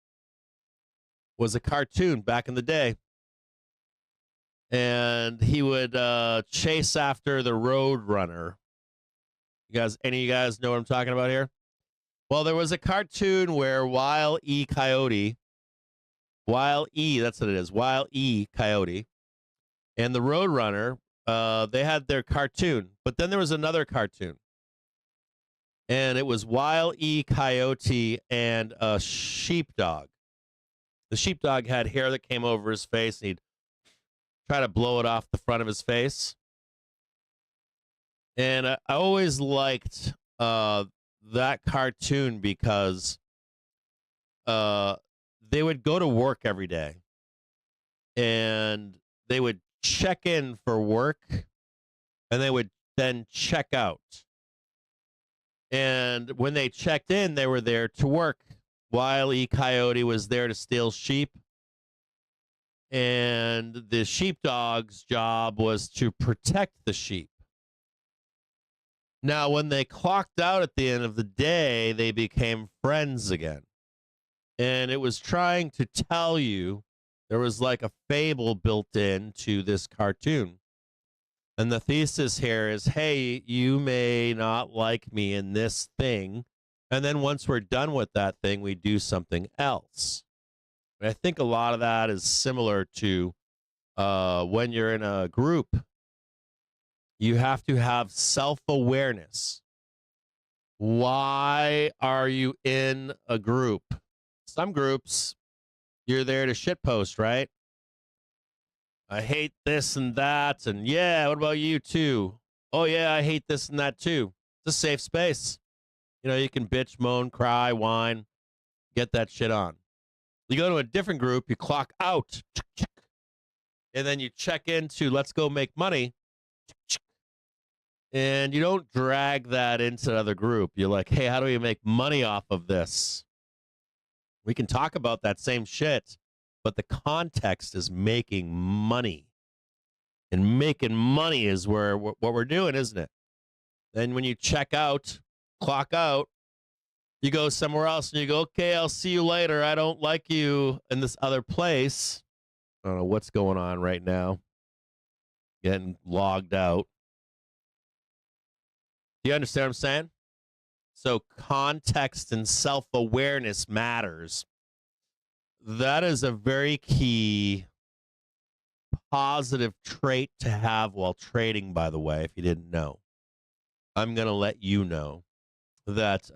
was a cartoon back in the day, and he would chase after the Road Runner. Any of you guys know what I'm talking about here? Well, there was a cartoon where Wile E. Coyote, that's what it is, Wile E. Coyote, and the Road Runner, they had their cartoon, but then there was another cartoon, and it was Wile E. Coyote and a sheepdog. The sheepdog had hair that came over his face, and he'd try to blow it off the front of his face. And I always liked that cartoon because they would go to work every day, and they would check in for work, and they would then check out. And when they checked in, they were there to work. Wile E. Coyote was there to steal sheep, and the sheepdog's job was to protect the sheep. Now, when they clocked out at the end of the day, they became friends again. And it was trying to tell you, there was like a fable built into this cartoon. And the thesis here is, hey, you may not like me in this thing. And then once we're done with that thing, we do something else. And I think a lot of that is similar to when you're in a group. You have to have self-awareness. Why are you in a group? Some groups, you're there to shitpost, right? I hate this and that, and yeah, what about you too? Oh yeah, I hate this and that too. It's a safe space. You know, you can bitch, moan, cry, whine, get that shit on. You go to a different group, you clock out, and then you check into let's go make money. And you don't drag that into another group. You're like, hey, how do we make money off of this? We can talk about that same shit, but the context is making money. And making money is where what we're doing, isn't it? Then when you check out, clock out, you go somewhere else and you go, okay, I'll see you later. I don't like you in this other place. I don't know what's going on right now. Getting logged out. Do you understand what I'm saying? So context and self-awareness matters. That is a very key positive trait to have while trading, by the way, if you didn't know. I'm going to let you know that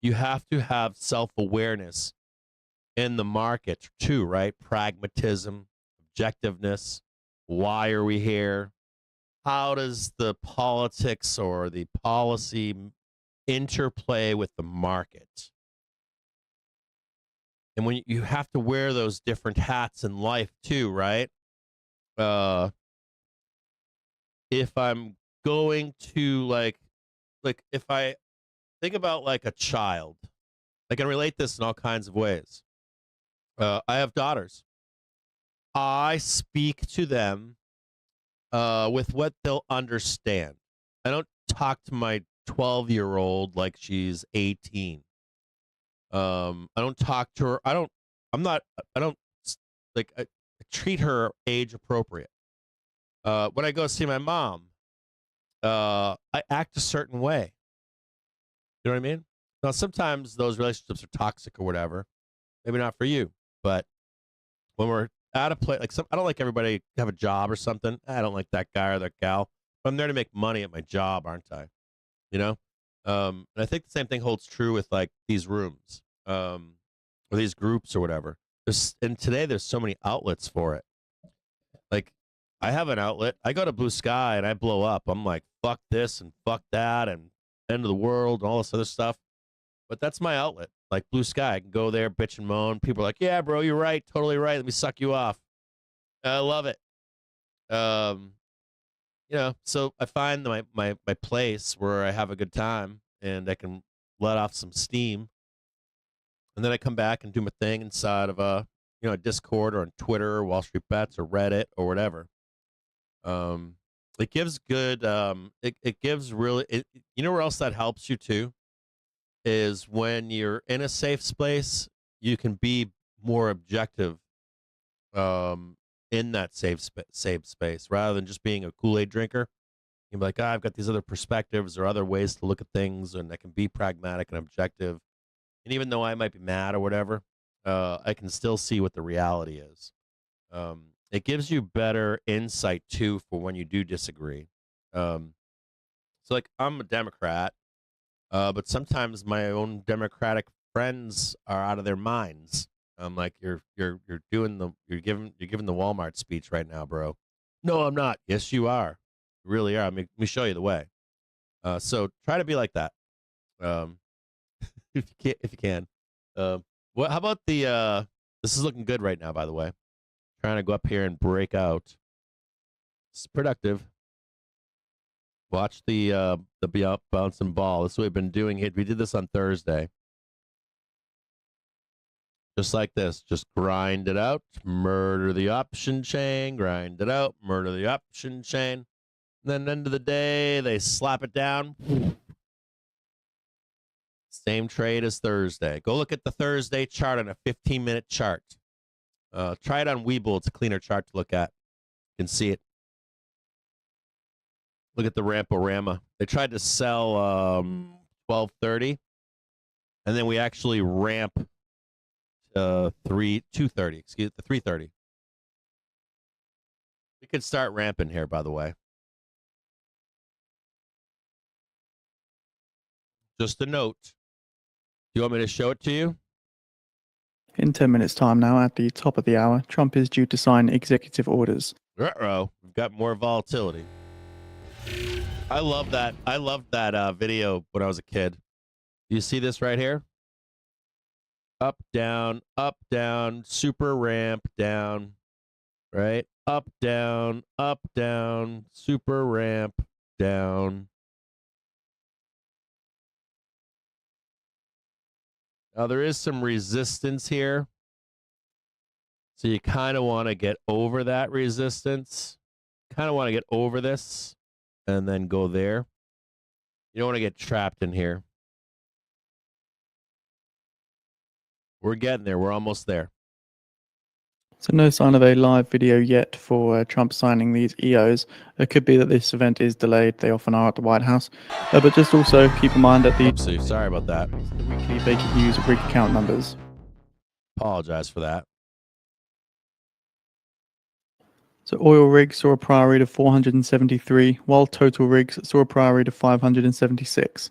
you have to have self-awareness in the market too, right? Pragmatism, objectiveness. Why are we here? How does the politics or the policy interplay with the market? And when you have to wear those different hats in life too, right? If I'm going to like if I think about like a child, I can relate this in all kinds of ways. I have daughters. I speak to them with what they'll understand. I don't talk to my 12-year-old like she's 18. I don't talk to her. I treat her age appropriate. When I go see my mom, I act a certain way. You know what I mean? Now, sometimes those relationships are toxic or whatever. Maybe not for you, but when we're at a place, I don't like everybody to have a job or something. I don't like that guy or that gal. But I'm there to make money at my job, aren't I? You know? And I think the same thing holds true with like these rooms, or these groups or whatever. And today there's so many outlets for it. Like, I have an outlet. I go to BlueSky and I blow up. I'm like, fuck this and fuck that and end of the world and all this other stuff. But that's my outlet. Like BlueSky, I can go there, bitch and moan. People are like, yeah, bro, you're right. Totally right. Let me suck you off. I love it. You know, so I find my place where I have a good time and I can let off some steam. and then I come back and do my thing inside of a Discord or on Twitter or Wall Street Bets or Reddit or whatever. It gives good. It gives really. You know where else that helps you too is when you're in a safe space. You can be more objective. In that safe space, rather than just being a Kool-Aid drinker. You'll be like, I've got these other perspectives or other ways to look at things, and I can be pragmatic and objective. And even though I might be mad or whatever, I can still see what the reality is. It gives you better insight too for when you do disagree. So like I'm a Democrat, but sometimes my own Democratic friends are out of their minds. I'm like, you're giving the Walmart speech right now, bro. No, I'm not. Yes, you are. You really are. Let me show you the way. So try to be like that. If you can. How about the this is looking good right now, by the way. Trying to go up here and break out. It's productive. Watch the bouncing ball. This is what we've been doing. We did this on Thursday. Just like this, just grind it out, murder the option chain, grind it out, murder the option chain. And then end of the day, they slap it down. Same trade as Thursday. Go look at the Thursday chart on a 15-minute chart. Try it on Webull. It's a cleaner chart to look at. You can see it. Look at the Ramporama. They tried to sell 1230, and then we actually ramp 230. Excuse the 330. We could start ramping here, by the way. Just a note. Do you want me to show it to you? In 10 minutes' time now, at the top of the hour, Trump is due to sign executive orders. Uh-oh. We've got more volatility. I love that. I loved that video when I was a kid. Do you see this right here? Up, down, super ramp, down, right? Up, down, super ramp, down. Now, there is some resistance here. So you kind of want to get over that resistance. Kind of want to get over this and then go there. You don't want to get trapped in here. We're getting there. We're almost there. So no sign of a live video yet for Trump signing these EOs. It could be that this event is delayed. They often are at the White House. But just also keep in mind that the Oopsie, sorry about that. weekly they could use rig count numbers. Apologize for that. So oil rigs saw a prior rate of 473, while total rigs saw a prior rate of 576.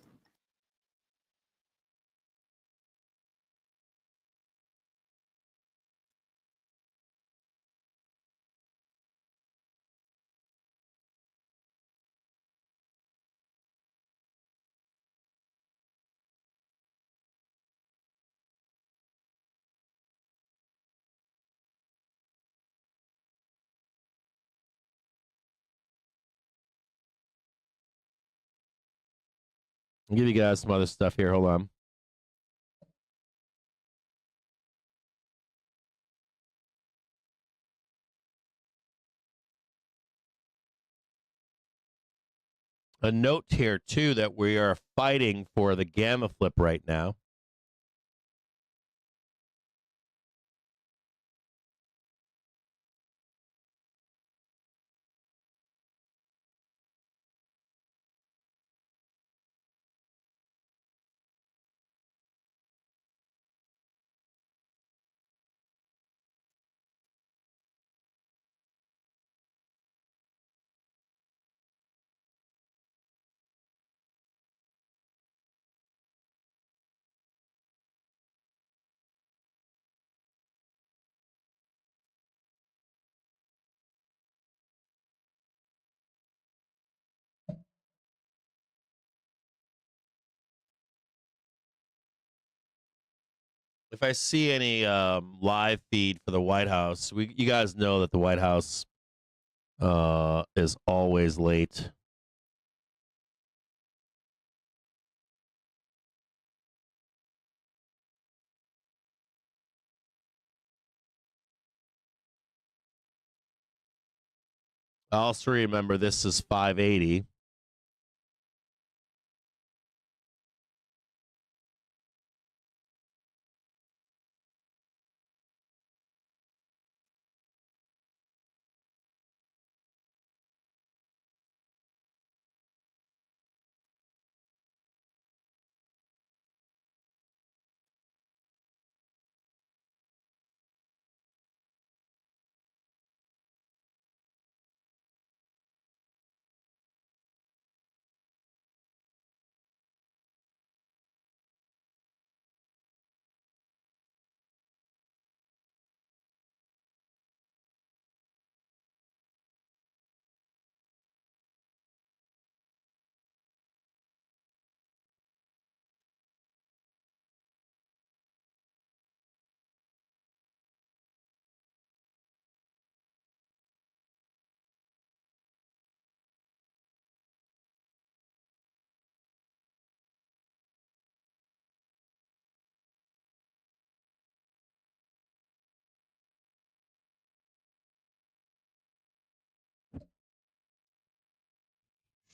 I'll give you guys some other stuff here. Hold on. A note here, too, that we are fighting for the gamma flip right now. If I see any live feed for the White House, you guys know that the White House is always late. Also remember this is 580.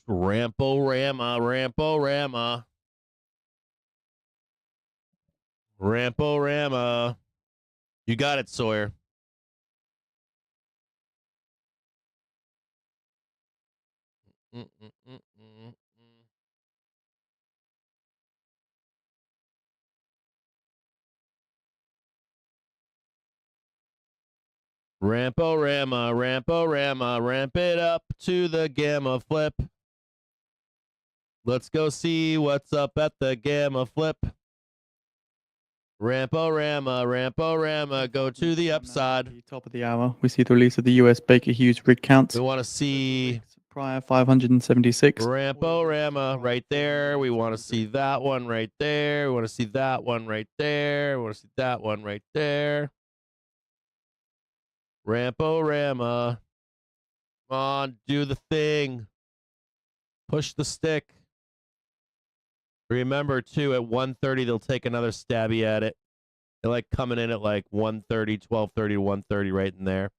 Ramporama, Ramporama. Ramporama. You got it, Sawyer. Ramporama, Ramporama, ramp it up to the gamma flip. Let's go see what's up at the gamma flip. Ramporama, Ramporama, go to the upside. At the top of the hour, we see the release of the US Baker Hughes rig counts. We want to see Prior 576. Ramporama right there. We want to see that one right there. We want to see that one right there. We want to see that one right there. Ramporama. Come on, do the thing. Push the stick. Remember, too, at 1:30, they'll take another stabby at it. They're like coming in at like 1:30, 12:30 to 1:30 right in there.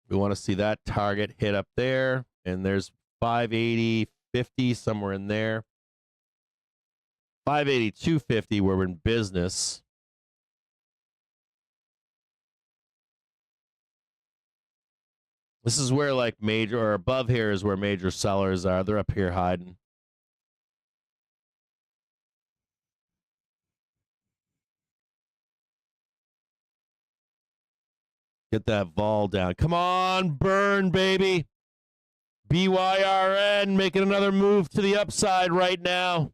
We want to see that target hit up there. And there's 580, 50, somewhere in there. 580, 250, we're in business. This is where like major, or above here is where major sellers are. They're up here hiding. Get that vol down. Come on, burn, baby. BYRN making another move to the upside right now.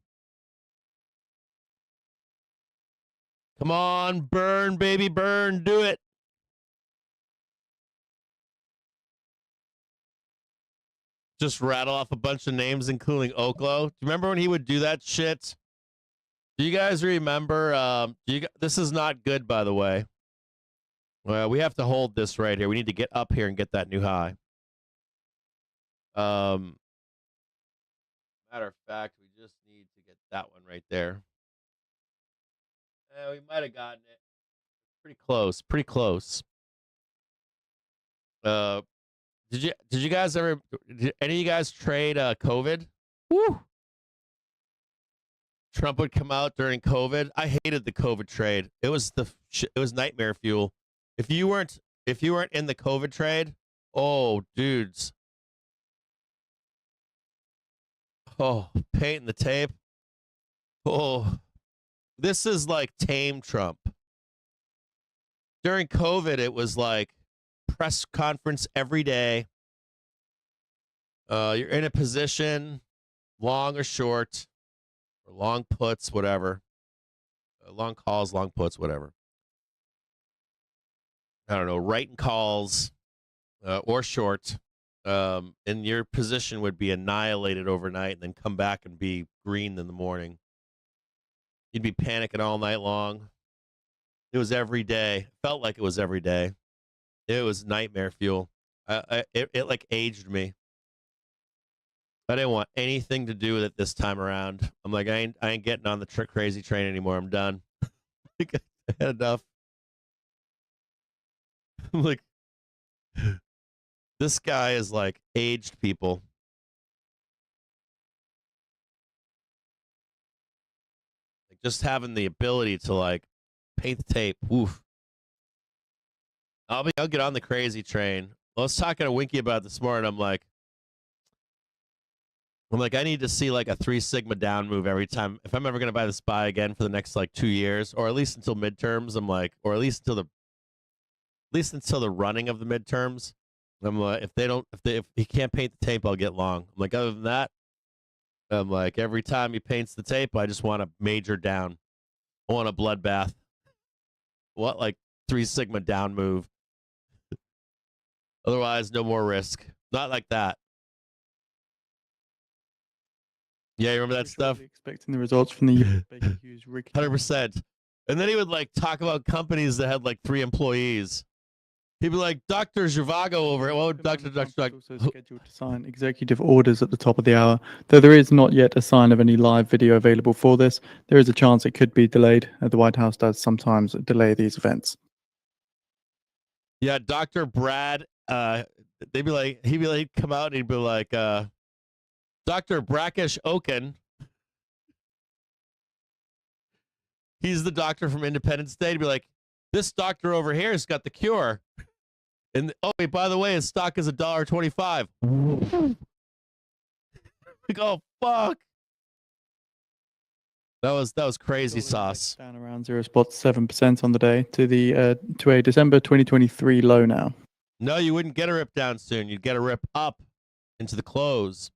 Come on, burn, baby, burn. Do it. Just rattle off a bunch of names, including Oklo. Do you remember when he would do that shit? Do you guys remember? This is not good, by the way. Well, we have to hold this right here. We need to get up here and get that new high. Matter of fact, we just need to get that one right there. We might have gotten it. Pretty close. Pretty close. Did you guys ever? Did any of you guys trade COVID? Woo! Trump would come out during COVID. I hated the COVID trade. It was nightmare fuel. If you weren't in the COVID trade, oh dudes. Oh, painting the tape. Oh, this is like tame Trump. During COVID, it was like press conference every day. You're in a position, long or short, or long puts, whatever. Long calls, long puts, whatever. I don't know, writing calls or short. And your position would be annihilated overnight and then come back and be green in the morning. You'd be panicking all night long. It was every day. Felt like it was every day. It was nightmare fuel. It like aged me. I didn't want anything to do with it this time around. I'm like, I ain't getting on the crazy train anymore. I'm done. I had enough. Like, this guy is like aged people. Like, just having the ability to like paint the tape. Oof. I'll get on the crazy train. I was talking to Winky about it this morning. I'm like, I need to see like a 3 sigma down move every time. If I'm ever going to buy the SPY again for the next like 2 years, or at least until midterms, I'm like, or at least until the running of the midterms. I'm like, if he can't paint the tape, I'll get long. I'm like, other than that, I'm like, every time he paints the tape, I just want a major down. I want a bloodbath. What, like 3 sigma down move? Otherwise, no more risk. Not like that. Yeah, you remember that stuff? Expecting the results from the US Baker Hughes rig. 100%. And then he would like talk about companies that had like 3 employees. He'd be like, Dr. Zhivago over it. Well, Dr. Also scheduled to sign executive orders at the top of the hour. Though there is not yet a sign of any live video available for this, there is a chance it could be delayed. The White House does sometimes delay these events. Yeah, Dr. Brad, he'd come out and he'd be like, Dr. Brackish Oaken. He's the doctor from Independence Day. He'd be like, this doctor over here has got the cure. And oh wait, by the way, his stock is $1.25. Like, oh fuck. That was crazy sauce. Down around 0.7% on the day to a December 2023 low now. No, you wouldn't get a rip down soon. You'd get a rip up into the close.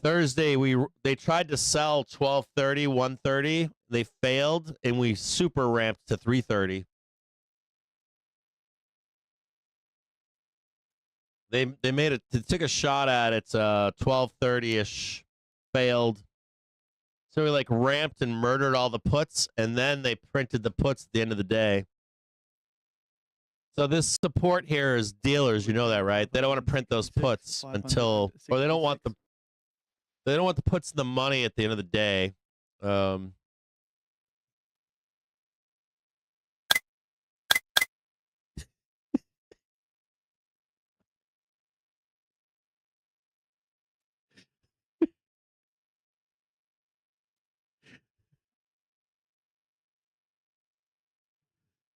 Thursday, they tried to sell 1230, 130. They failed, and we super ramped to 330. They took a shot at it, 1230-ish, failed. So we like ramped and murdered all the puts, and then they printed the puts at the end of the day. So this support here is dealers, you know that, right? They don't want to print those puts until, or they don't want the puts in the money at the end of the day.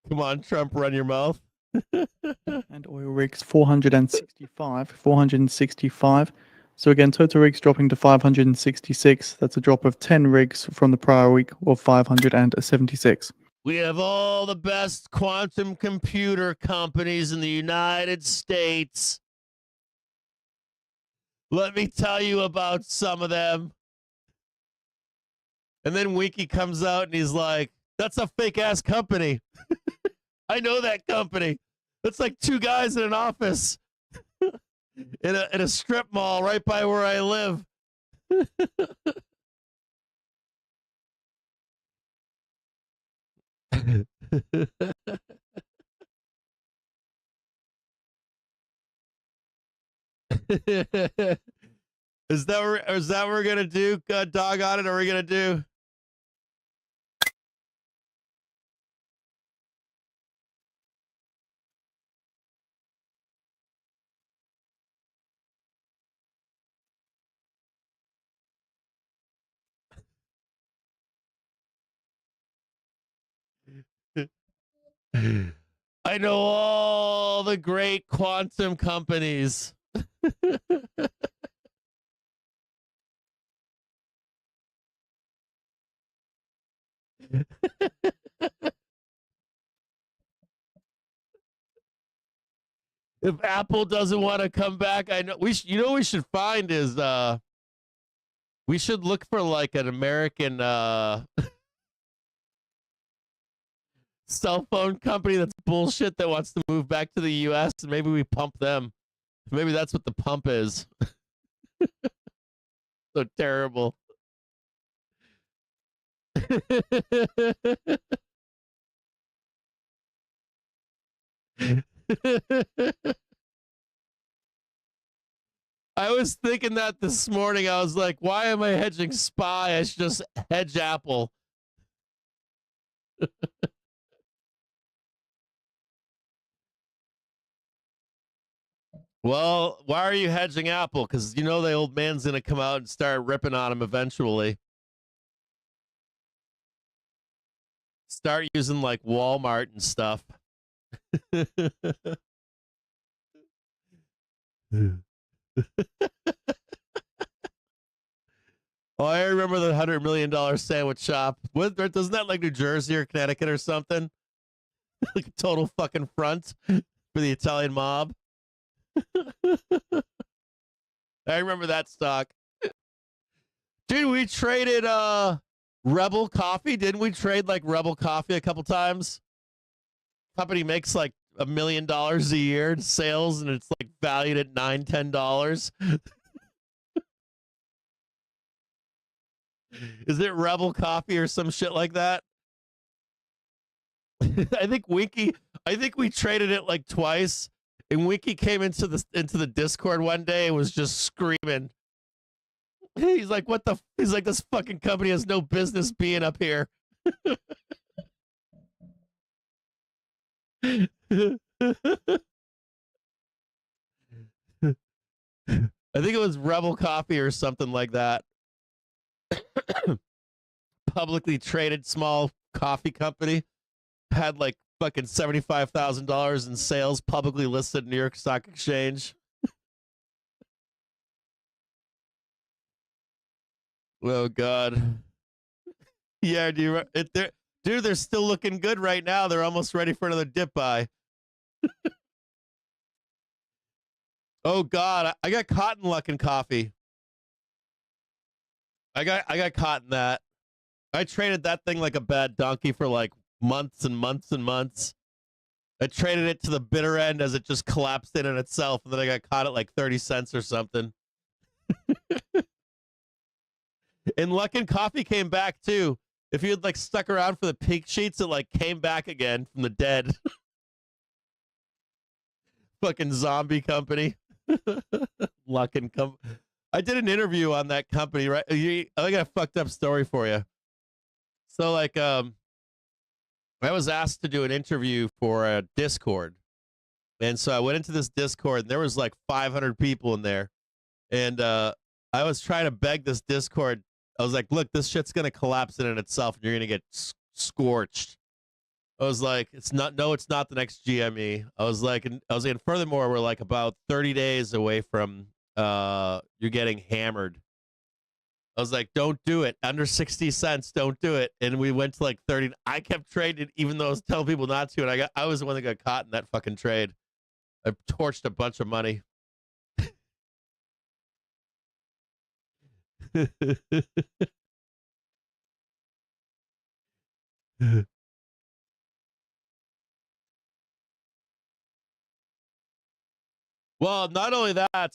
Come on, Trump, run your mouth. And oil rigs 465. So again, total rigs dropping to 566. That's a drop of 10 rigs from the prior week of 576. We have all the best quantum computer companies in the United States. Let me tell you about some of them. And then Winky comes out and he's like, that's a fake ass company. I know that company. It's like 2 guys in an office in a strip mall right by where I live. Is that what we're gonna do? Dog on it? Are we gonna do? I know all the great quantum companies. If Apple doesn't want to come back, I know we should find is we should look for like an American cell phone company that's bullshit that wants to move back to the US, and maybe we pump them. Maybe that's what the pump is. So terrible. I was thinking that this morning. I was like, why am I hedging SPY? I should just hedge Apple. Well, why are you hedging Apple? Because you know the old man's going to come out and start ripping on him eventually. Start using like Walmart and stuff. Oh, I remember the $100 million sandwich shop. Doesn't that like New Jersey or Connecticut or something? Like a total fucking front for the Italian mob. I remember that stock. Dude, we traded Rebel Coffee. Didn't we trade like Rebel Coffee a couple times? Company makes like $1 million a year in sales, and it's like valued at $9-10. Is it Rebel Coffee or some shit like that? I think we traded it like twice, and Winky came into the Discord one day and was just screaming. He's like, he's like, this fucking company has no business being up here. I think it was Rebel Coffee or something like that. Publicly traded small coffee company, had like fucking $75,000 in sales, publicly listed New York Stock Exchange. Oh God. Yeah, dude, they're still looking good right now. They're almost ready for another dip buy. Oh God, I got caught in Luckin Coffee. I got caught in that. I traded that thing like a bad donkey for like months and months and months. I traded it to the bitter end as it just collapsed in on itself, and then I got caught at like 30 cents or something. And Luckin Coffee came back too. If you had like stuck around for the pink sheets, it like came back again from the dead. Fucking zombie company. Luckin Company. I did an interview on that company, right? I got a fucked up story for you. So like, I was asked to do an interview for a Discord. And so I went into this Discord, and there was like 500 people in there. And I was trying to beg this Discord. I was like, look, this shit's going to collapse in itself, and you're going to get scorched. I was like, it's not the next GME. I was like, furthermore, we're like about 30 days away from you're getting hammered. I was like, don't do it. Under 60 cents, don't do it. And we went to like 30. I kept trading even though I was telling people not to. And I was the one that got caught in that fucking trade. I torched a bunch of money. Well, not only that,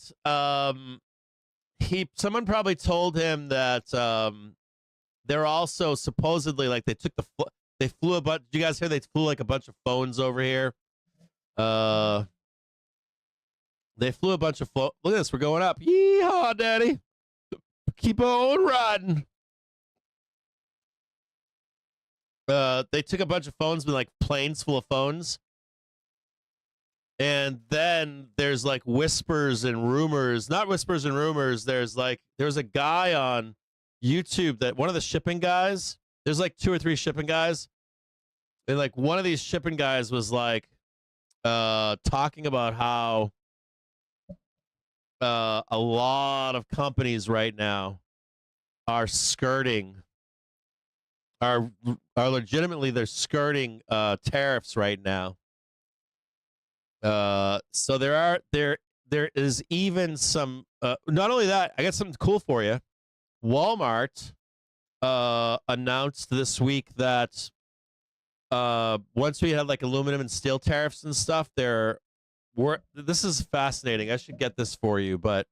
someone probably told him that they're also supposedly like they flew a bunch. Did you guys hear they flew like a bunch of phones over here? They flew a bunch of Look at this, we're going up. Yeehaw, daddy! Keep on riding. They took a bunch of phones, like planes full of phones. And then there's like whispers and rumors, not whispers and rumors. There's a guy on YouTube that one of the shipping guys, there's like 2 or 3 shipping guys. And like one of these shipping guys was like talking about how a lot of companies right now are legitimately, they're skirting tariffs right now. So there is even some, not only that, I got something cool for you. Walmart announced this week that once we had like aluminum and steel tariffs and stuff, this is fascinating. I should get this for you, but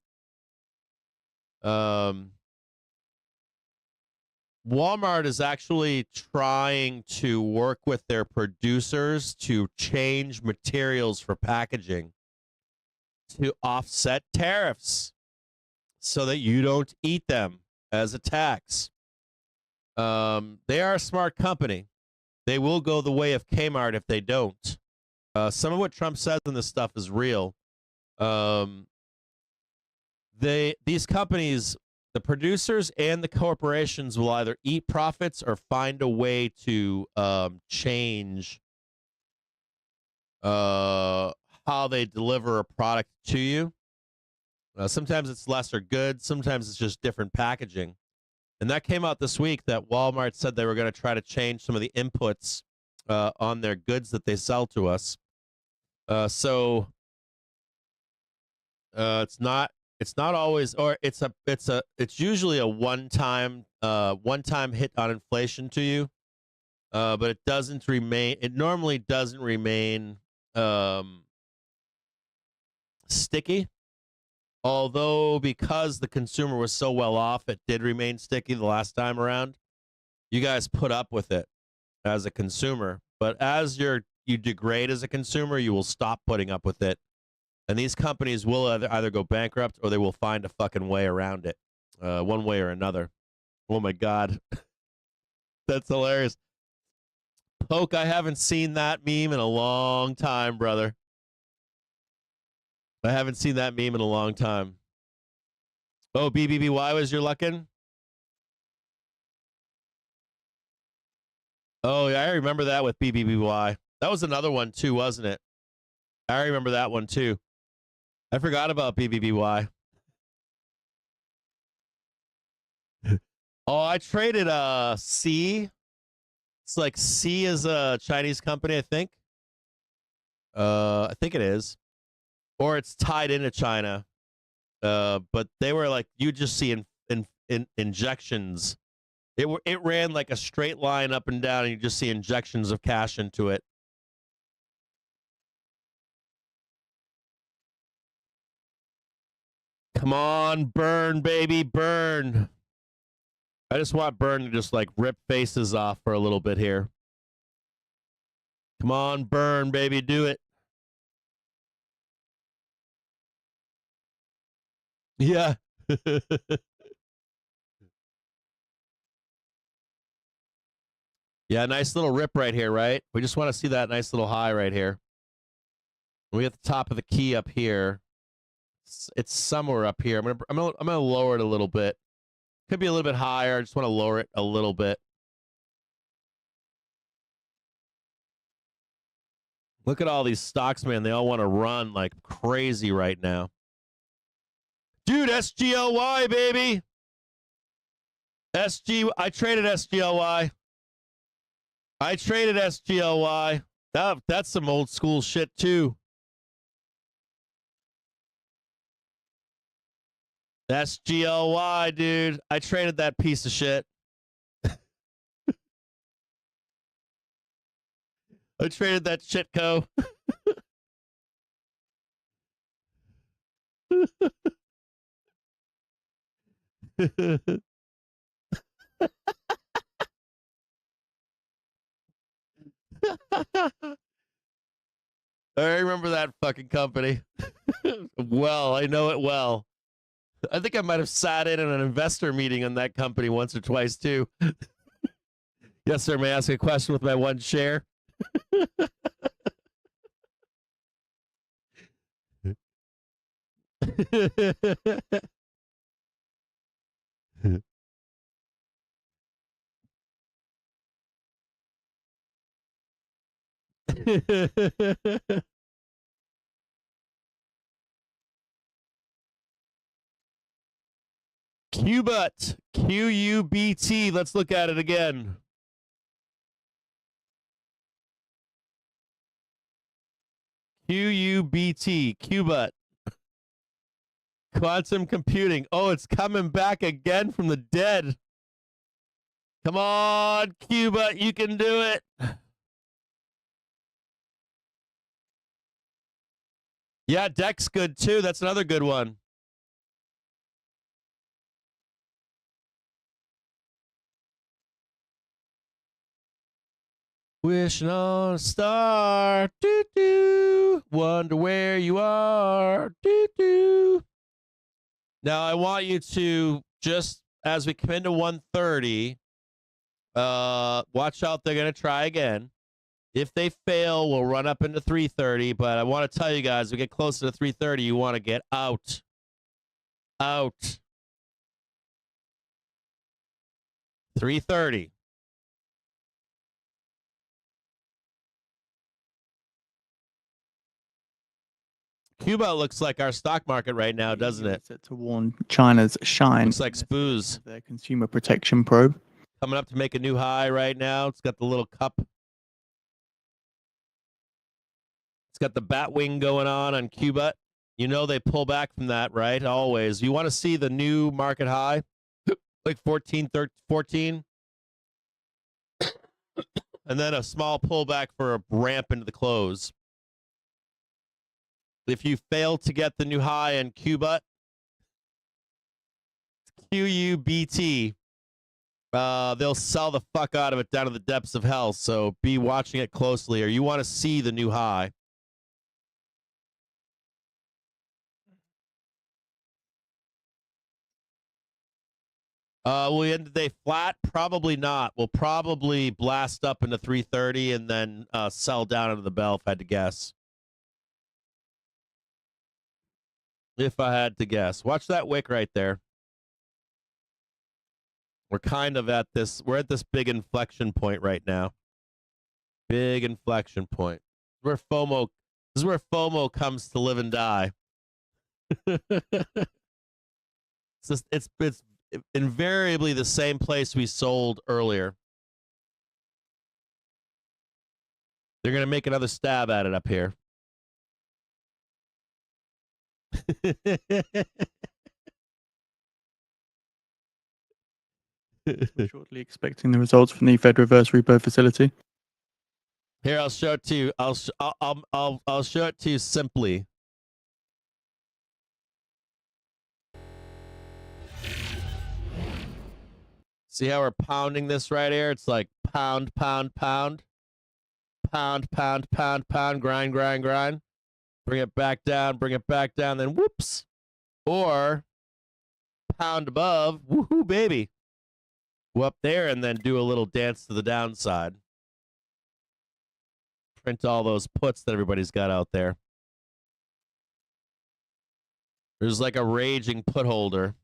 Walmart is actually trying to work with their producers to change materials for packaging to offset tariffs so that you don't eat them as a tax. They are a smart company. They will go the way of Kmart if they don't. Some of what Trump says in this stuff is real. These companies, the producers and the corporations, will either eat profits or find a way to change how they deliver a product to you. Sometimes it's lesser goods, sometimes it's just different packaging. And that came out this week that Walmart said they were going to try to change some of the inputs on their goods that they sell to us. So it's not always, or it's usually a one-time hit on inflation to you. But it doesn't remain. It normally doesn't remain sticky. Although, because the consumer was so well off, it did remain sticky the last time around. You guys put up with it as a consumer, but as you degrade as a consumer, you will stop putting up with it, and these companies will either go bankrupt or they will find a fucking way around it, one way or another. Oh my god, that's hilarious. Poke, I haven't seen that meme in a long time, brother. I haven't seen that meme in a long time. Oh, BBBY was your luckin'? Oh, yeah, I remember that with BBBY. That was another one, too, wasn't it? I remember that one, too. I forgot about BBBY. Oh, I traded C. It's like C is a Chinese company, I think. I think it is. Or it's tied into China. But they were like, you just see in injections. It ran like a straight line up and down, and you just see injections of cash into it. Come on, burn, baby, burn. I just want burn to just like rip faces off for a little bit here. Come on, burn, baby, do it. Yeah. Yeah, nice little rip right here, right? We just want to see that nice little high right here. We at the top of the key up here. It's somewhere up here. I'm gonna lower it a little bit. Could be a little bit higher. I just want to lower it a little bit. Look at all these stocks, man. They all want to run like crazy right now. Dude, SGLY, baby. I traded SGLY. I traded SGLY. That's some old school shit, too. SGLY, dude. I traded that piece of shit. I traded that shitco. I remember that fucking company. Well, I know it well. I think I might have sat in an investor meeting on that company once or twice, too. Yes, sir. May I ask a question with my one share? Qbut, QUBT. Let's look at it again. QUBT, Qbut. Quantum computing. Oh, it's coming back again from the dead. Come on, Qbut, you can do it. Yeah, Deck's good too. That's another good one. Wishing on a star, doo doo. Wonder where you are, doo doo. Now I want you to just as we come into 130, watch out. They're gonna try again. If they fail, we'll run up into 330. But I want to tell you guys, we get closer to 330, you want to get out. Out. 330. Cuba looks like our stock market right now, doesn't it? Set to warn China's shine. Looks like Spoos. Their consumer protection probe. Coming up to make a new high right now. It's got the little cup. It's got the bat wing going on Cuba. You know they pull back from that, right? Always. You want to see the new market high? Like 14, 14. And then a small pullback for a ramp into the close. If you fail to get the new high in Cuba, QUBT, they'll sell the fuck out of it down to the depths of hell. So be watching it closely, or you want to see the new high. Will we end the day flat? Probably not. We'll probably blast up into 330 and then sell down into the bell, if I had to guess. If I had to guess. Watch that wick right there. We're kind of at this, we're at this big inflection point right now. Big inflection point. This is where FOMO comes to live and die. It's invariably the same place we sold earlier. They're going to make another stab at it up here. We're shortly expecting the results from the Fed reverse repo facility. Here, I'll show it to you. I'll show it to you simply. See how we're pounding this right here? It's like pound, pound, pound. Pound, pound, pound, pound, grind, grind, grind. Bring it back down, then whoops. Or pound above, woohoo, baby. Go up there and then do a little dance to the downside. Print all those puts that everybody's got out there. There's like a raging put holder.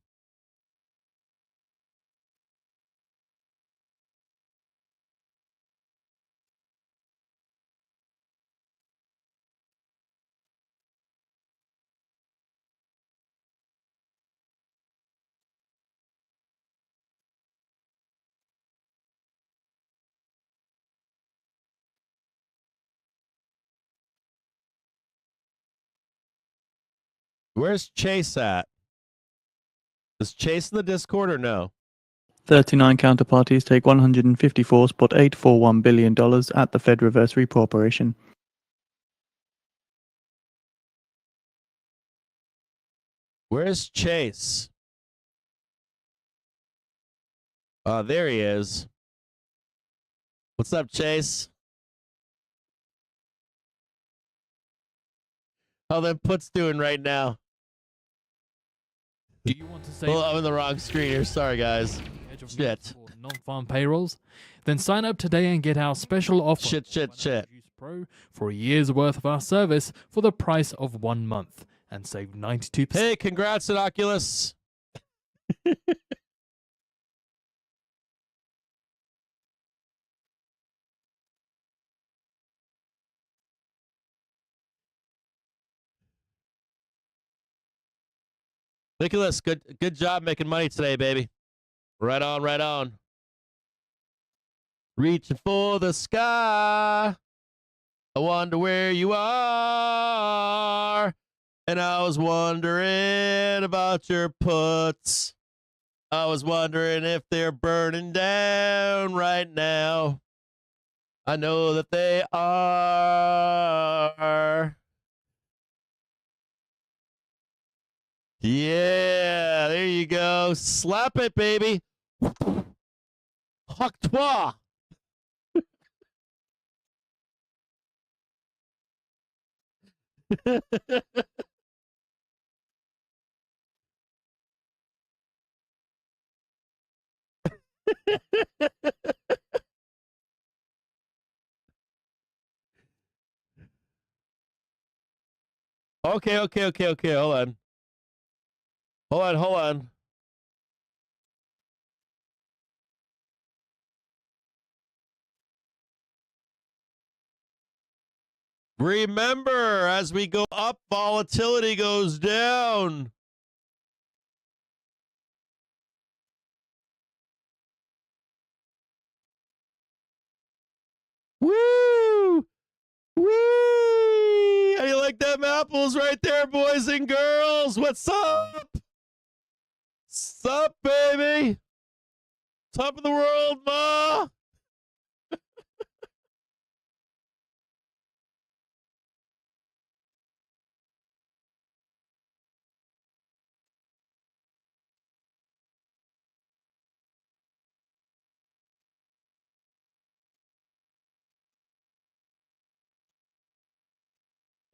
Where's Chase at? Is Chase in the Discord or no? 39 counterparties take $154.841 billion at the Fed reverse repo operation. Where's Chase? Oh, there he is. What's up, Chase? How them puts doing right now? Do you want to save? Well, I'm in the wrong screen here. Sorry, guys. Shit. Non-farm payrolls? Then sign up today and get our special offer. Shit. Pro for a year's worth of our service for the price of 1 month and save 92%. Hey, congrats at Oculus. Nicholas, good job making money today, baby. Right on, right on. Reaching for the sky. I wonder where you are. And I was wondering about your puts. I was wondering if they're burning down right now. I know that they are. Yeah, there you go. Slap it, baby. Hawk toi. Okay. Hold on. Hold on. Remember, as we go up, volatility goes down. Woo! Woo! How do you like them apples right there, boys and girls? What's up? What's up, baby? Top of the world, ma.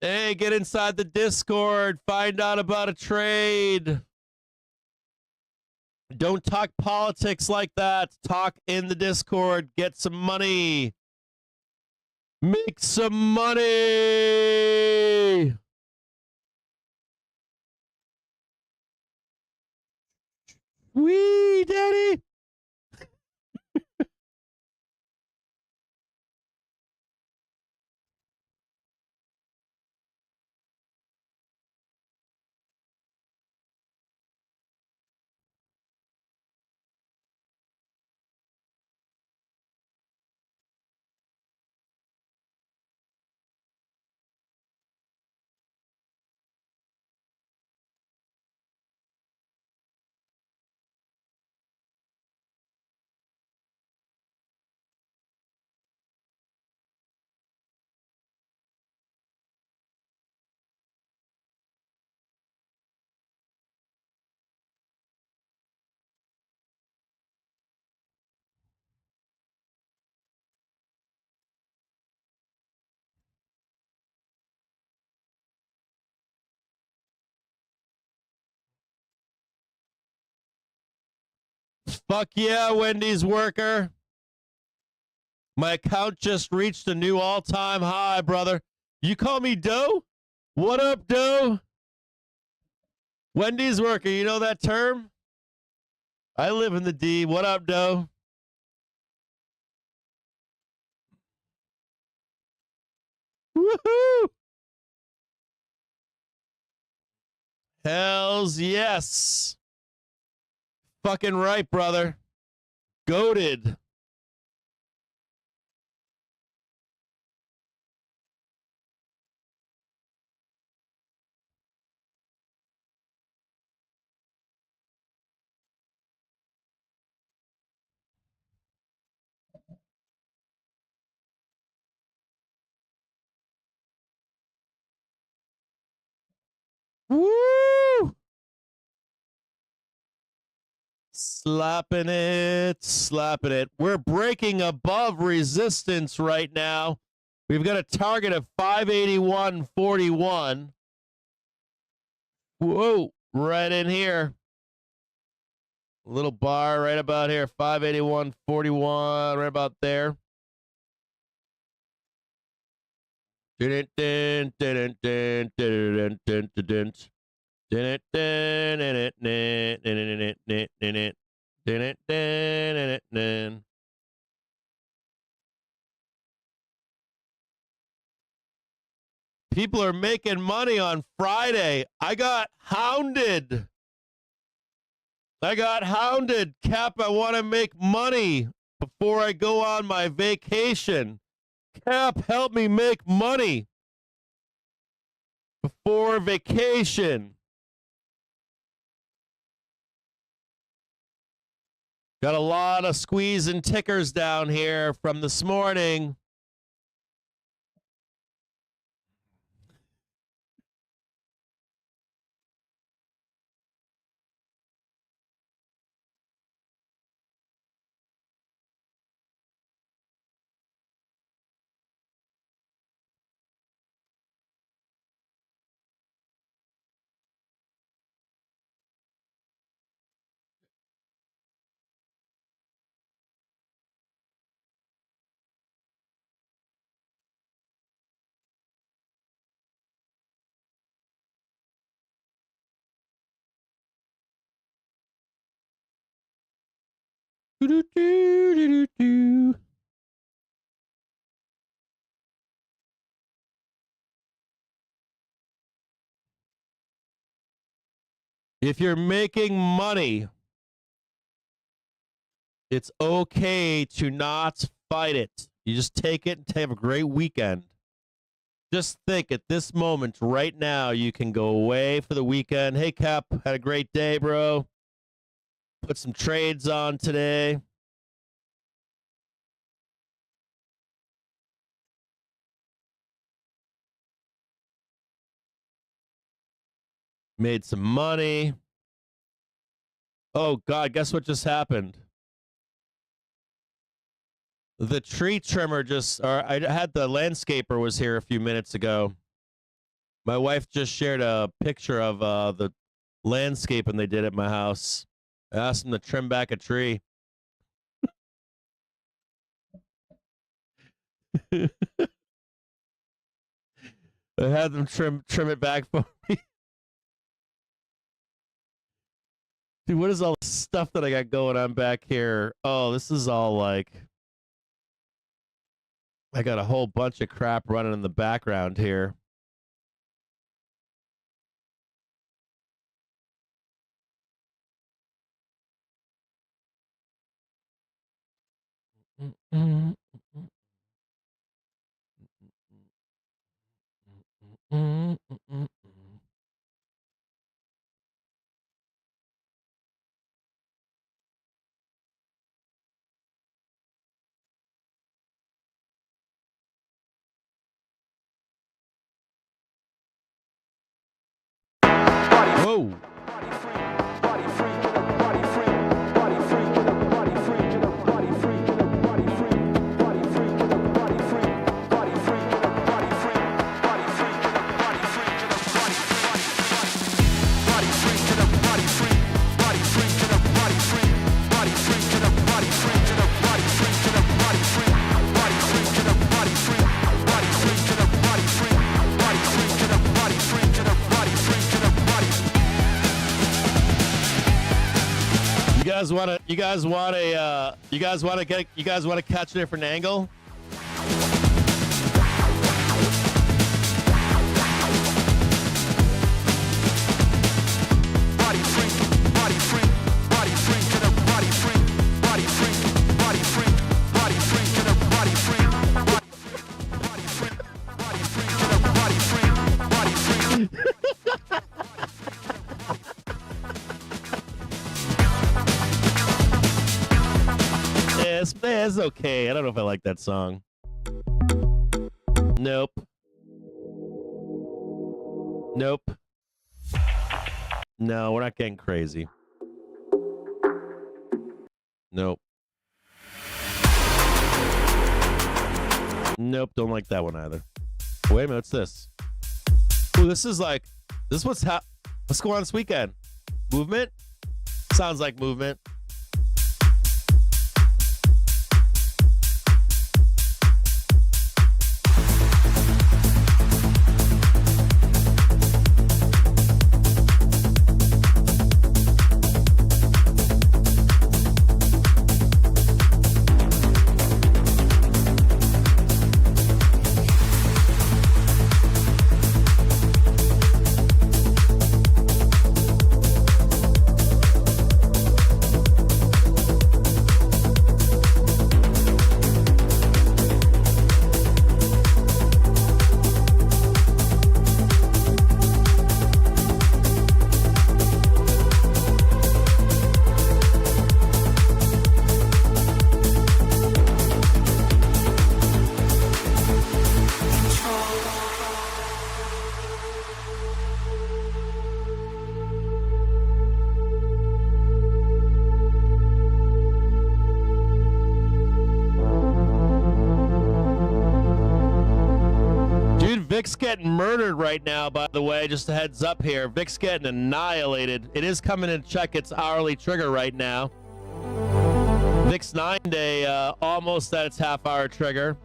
Hey, get inside the Discord. Find out about a trade. Don't talk politics like that. Talk in the Discord. Get some money. Make some money. Wee, daddy. Fuck yeah, Wendy's worker. My account just reached a new all-time high, brother. You call me Doe? What up, Doe? Wendy's worker, you know that term? I live in the D. What up, Doe? Woohoo! Hells yes. Fucking right, brother. Goated. Woo! Slapping it, slapping it. We're breaking above resistance right now. We've got a target of 581.41. Whoa, right in here. A little bar right about here, 581.41, right about there. Dun, dun, dun, dun, dun, dun, dun, dun. People are making money on Friday. I got hounded. Cap, I want to make money before I go on my vacation. Cap, help me make money before vacation. Got a lot of squeezing tickers down here from this morning. Do-do-do-do-do-do. If you're making money, it's okay to not fight it. You just take it and have a great weekend. Just think at this moment right now, you can go away for the weekend. Hey, Cap, had a great day, bro. Put some trades on today. Made some money. Oh, God, guess what just happened? The tree trimmer I had the landscaper was here a few minutes ago. My wife just shared a picture of the landscaping they did at my house. I asked him to trim back a tree. I had them trim it back for me. Dude, what is all the stuff that I got going on back here? Oh, this is all like... I got a whole bunch of crap running in the background here. Whoa. You guys want to catch a different angle? It's okay. I don't know if I like that song. Nope. Nope. No, we're not getting crazy. Nope. Nope, don't like that one either. Wait a minute, what's this? Ooh, this is what's going on this weekend. Movement? Sounds like movement. Vic's getting murdered right now, by the way. Just a heads up here. Vic's getting annihilated. It is coming to check its hourly trigger right now. Vic's 9-day almost at its half-hour trigger.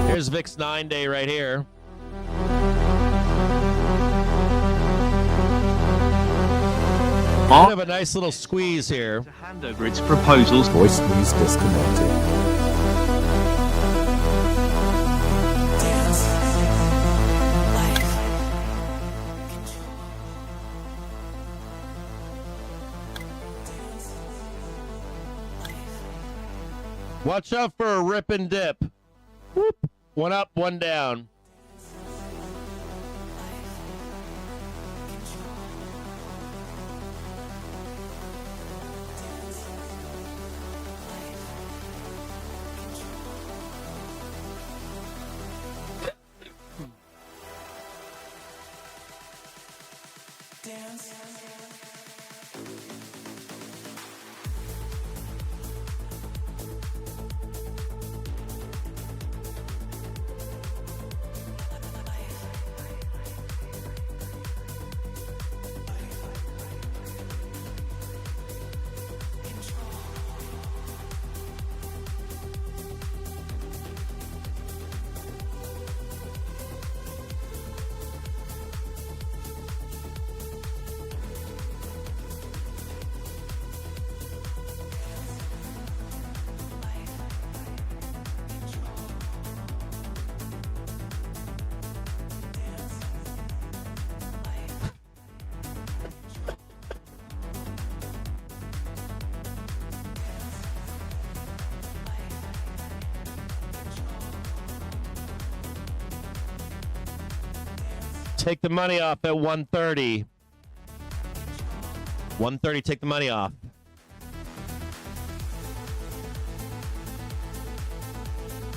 Here's Vic's 9-day right here. Bit of a nice little squeeze here. To hand over its proposals. Voice news disconnected. Watch out for a rip and dip. Whoop. One up, one down. Take the money off at 130. 130, take the money off.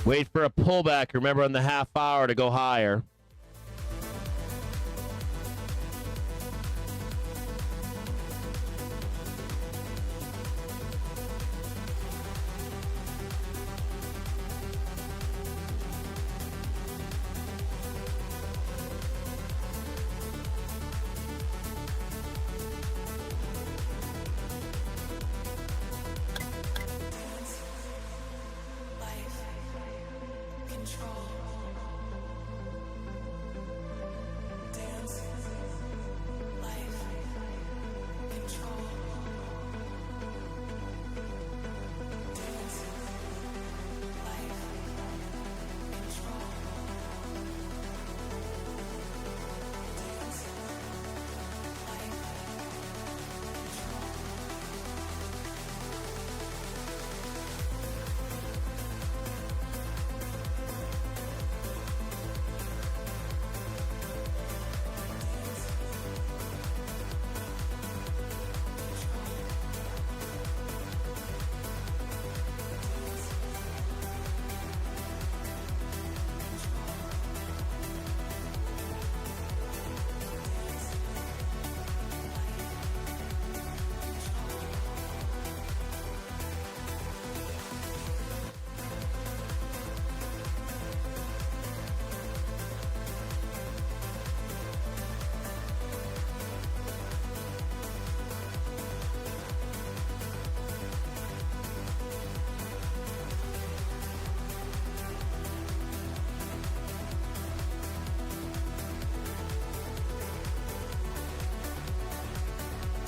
Wait for a pullback. Remember on the half hour to go higher.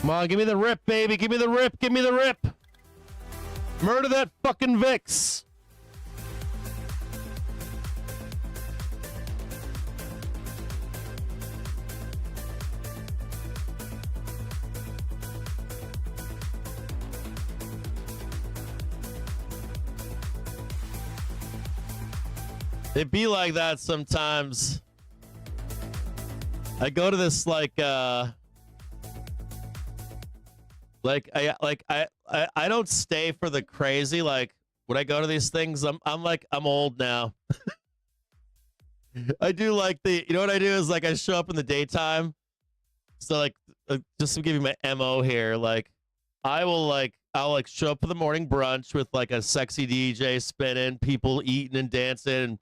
Come on, give me the rip, baby. Give me the rip. Give me the rip. Murder that fucking VIX. It be like that sometimes. I go to this I don't stay for the crazy. Like when I go to these things, I'm old now. I do like you know what I do is like I show up in the daytime. So like just to give you my MO here, like I'll show up for the morning brunch with like a sexy DJ spinning, people eating and dancing and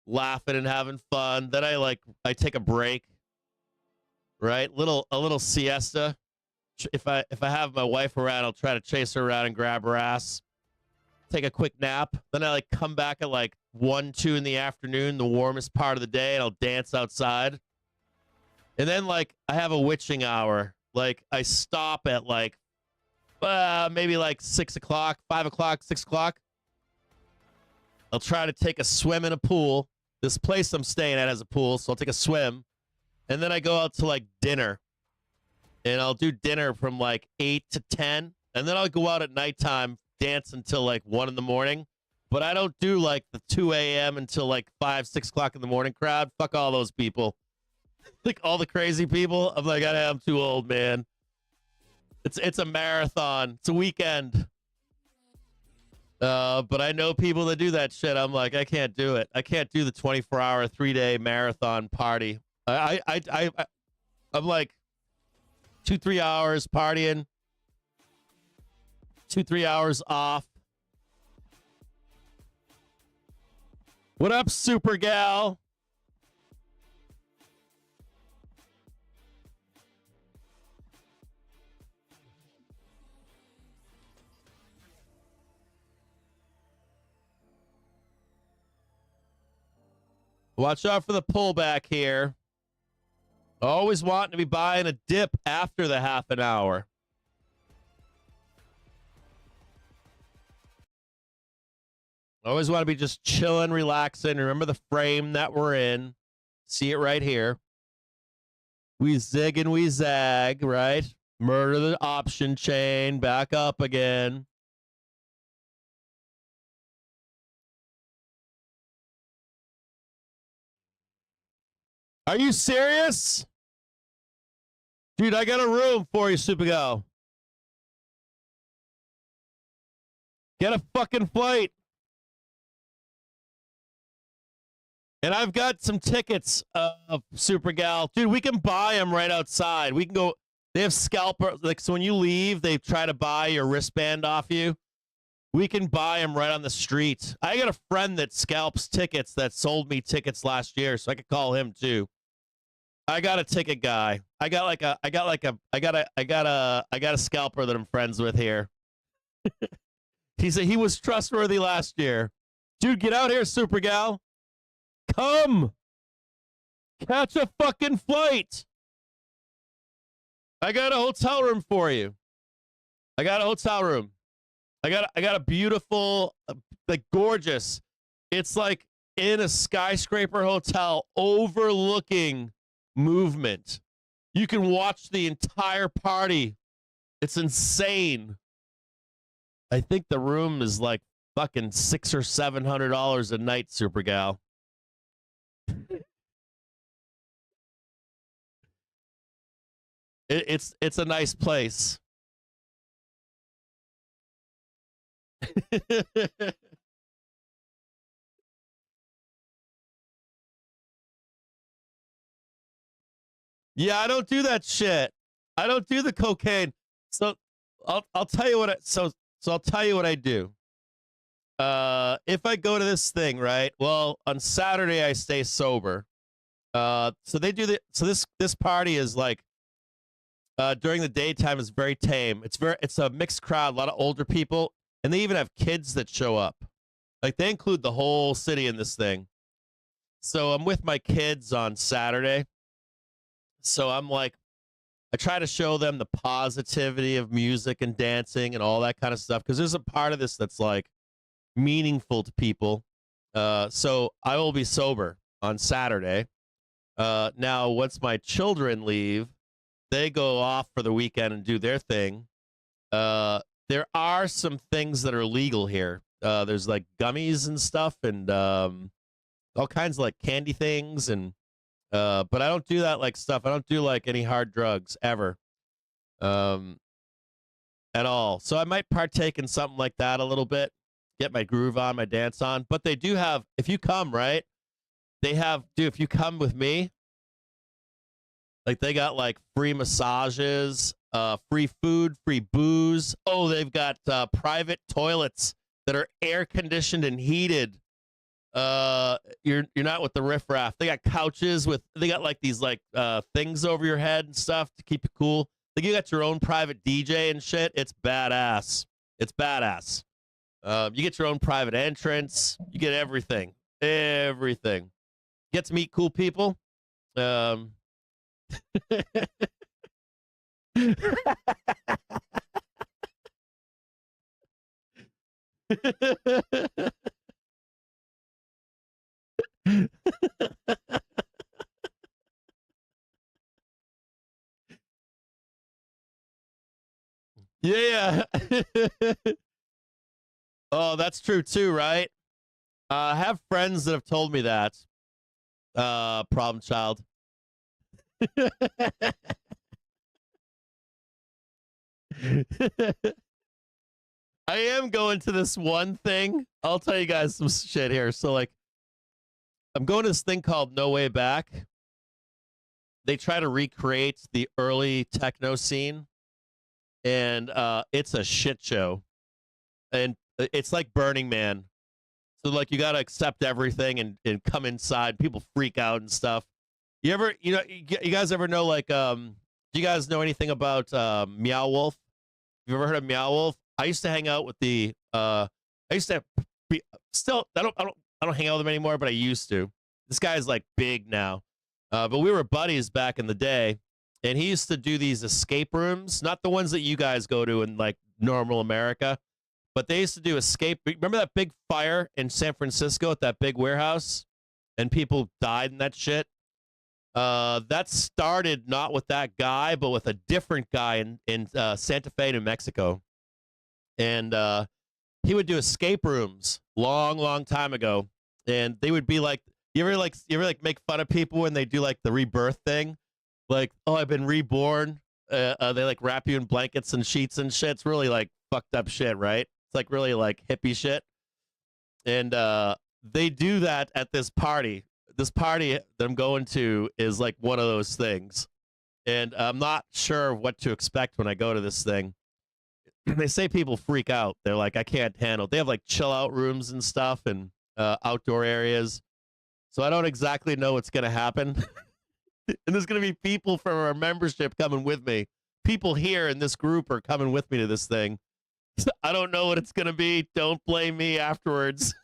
laughing and having fun. Then I take a break. Right? A little siesta. If I have my wife around, I'll try to chase her around and grab her ass. Take a quick nap. Then I come back at 1, 2 in the afternoon, the warmest part of the day, and I'll dance outside. And then I have a witching hour Like I stop at like maybe like 6 o'clock, 5 o'clock, 6 o'clock. I'll try to take a swim in a pool. This place I'm staying at has a pool, so I'll take a swim. And then I go out to like dinner. And I'll do dinner from like 8 to 10. And then I'll go out at nighttime, dance until like 1 in the morning. But I don't do like the 2 a.m. until like 5, 6 o'clock in the morning crowd. Fuck all those people. Like all the crazy people. I'm like, I'm too old, man. It's a marathon. It's a weekend. But I know people that do that shit. I'm like, I can't do it. I can't do the 24-hour, 3-day marathon party. I'm like 2-3 hours partying, 2-3 hours off. What up, super gal? Watch out for the pullback here. Always wanting to be buying a dip after the half an hour. Always want to be just chilling, relaxing. Remember the frame that we're in. See it right here. We zig and we zag, right? Murder the option chain. Back up again. Are you serious? Dude, I got a room for you, Supergo. Get a fucking flight. And I've got some tickets, Super Gal. Dude, we can buy them right outside. We can go. They have scalper. Like, so when you leave, they try to buy your wristband off you. We can buy them right on the street. I got a friend that scalps tickets that sold me tickets last year, so I could call him too. I got a ticket guy. I got a scalper that I'm friends with here. He was trustworthy last year. Dude, get out here, Super Gal. Come. Catch a fucking flight. I got a hotel room for you. I got a hotel room. I got a beautiful, like gorgeous. It's like in a skyscraper hotel overlooking movement. You can watch the entire party. It's insane. I think the room is like fucking $600 or $700 a night, Super Gal. It's a nice place. Yeah, I don't do that shit. I don't do the cocaine. So I'll tell you what I'll tell you what I do. If I go to this thing, right? Well, on Saturday I stay sober. So they do this party is like during the daytime is very tame. It's a mixed crowd, a lot of older people, and they even have kids that show up. Like they include the whole city in this thing. So I'm with my kids on Saturday. So I'm like, I try to show them the positivity of music and dancing and all that kind of stuff. Because there's a part of this that's like meaningful to people. So I will be sober on Saturday. Now, once my children leave, they go off for the weekend and do their thing. There are some things that are legal here. There's like gummies and stuff and all kinds of like candy things and but I don't do that like stuff. I don't do like any hard drugs ever. At all. So I might partake in something like that a little bit, get my groove on, my dance on. But they do have, if you come, right? They have, dude, if you come with me, like they got like free massages, free food, free booze. Oh, they've got private toilets that are air conditioned and heated. You're not with the riffraff. They got couches they got like these like things over your head and stuff to keep you cool. Like you got your own private DJ and shit. It's badass. It's badass. You get your own private entrance. You get everything. Everything. You get to meet cool people. Yeah. Oh, that's true too, right? I have friends that have told me that. Problem child. I am going to this one thing. I'll tell you guys some shit here. So, like, I'm going to this thing called No Way Back. They try to recreate the early techno scene, and it's a shit show. And it's like Burning Man. So, like, you got to accept everything and come inside. People freak out and stuff. You guys ever know, like, do you guys know anything about Meow Wolf? You ever heard of Meow Wolf? I used to hang out with the I used to still I don't hang out with him anymore, but I used to. This guy's like big now. But we were buddies back in the day, and he used to do these escape rooms, not the ones that you guys go to in like normal America, but they used to do escape. Remember that big fire in San Francisco at that big warehouse and people died in that shit? That started not with that guy, but with a different guy in Santa Fe, New Mexico. And he would do escape rooms long time ago. And they would be like, you ever make fun of people when they do like the rebirth thing? Like, oh, I've been reborn. They like wrap you in blankets and sheets and shit. It's really like fucked up shit, right? It's like really like hippie shit. And they do that at this party. This party that I'm going to is like one of those things. And I'm not sure what to expect when I go to this thing. They say people freak out. They're like, I can't handle it. They have like chill out rooms and stuff and outdoor areas. So I don't exactly know what's going to happen. And there's going to be people from our membership coming with me. People here in this group are coming with me to this thing. So I don't know what it's going to be. Don't blame me afterwards.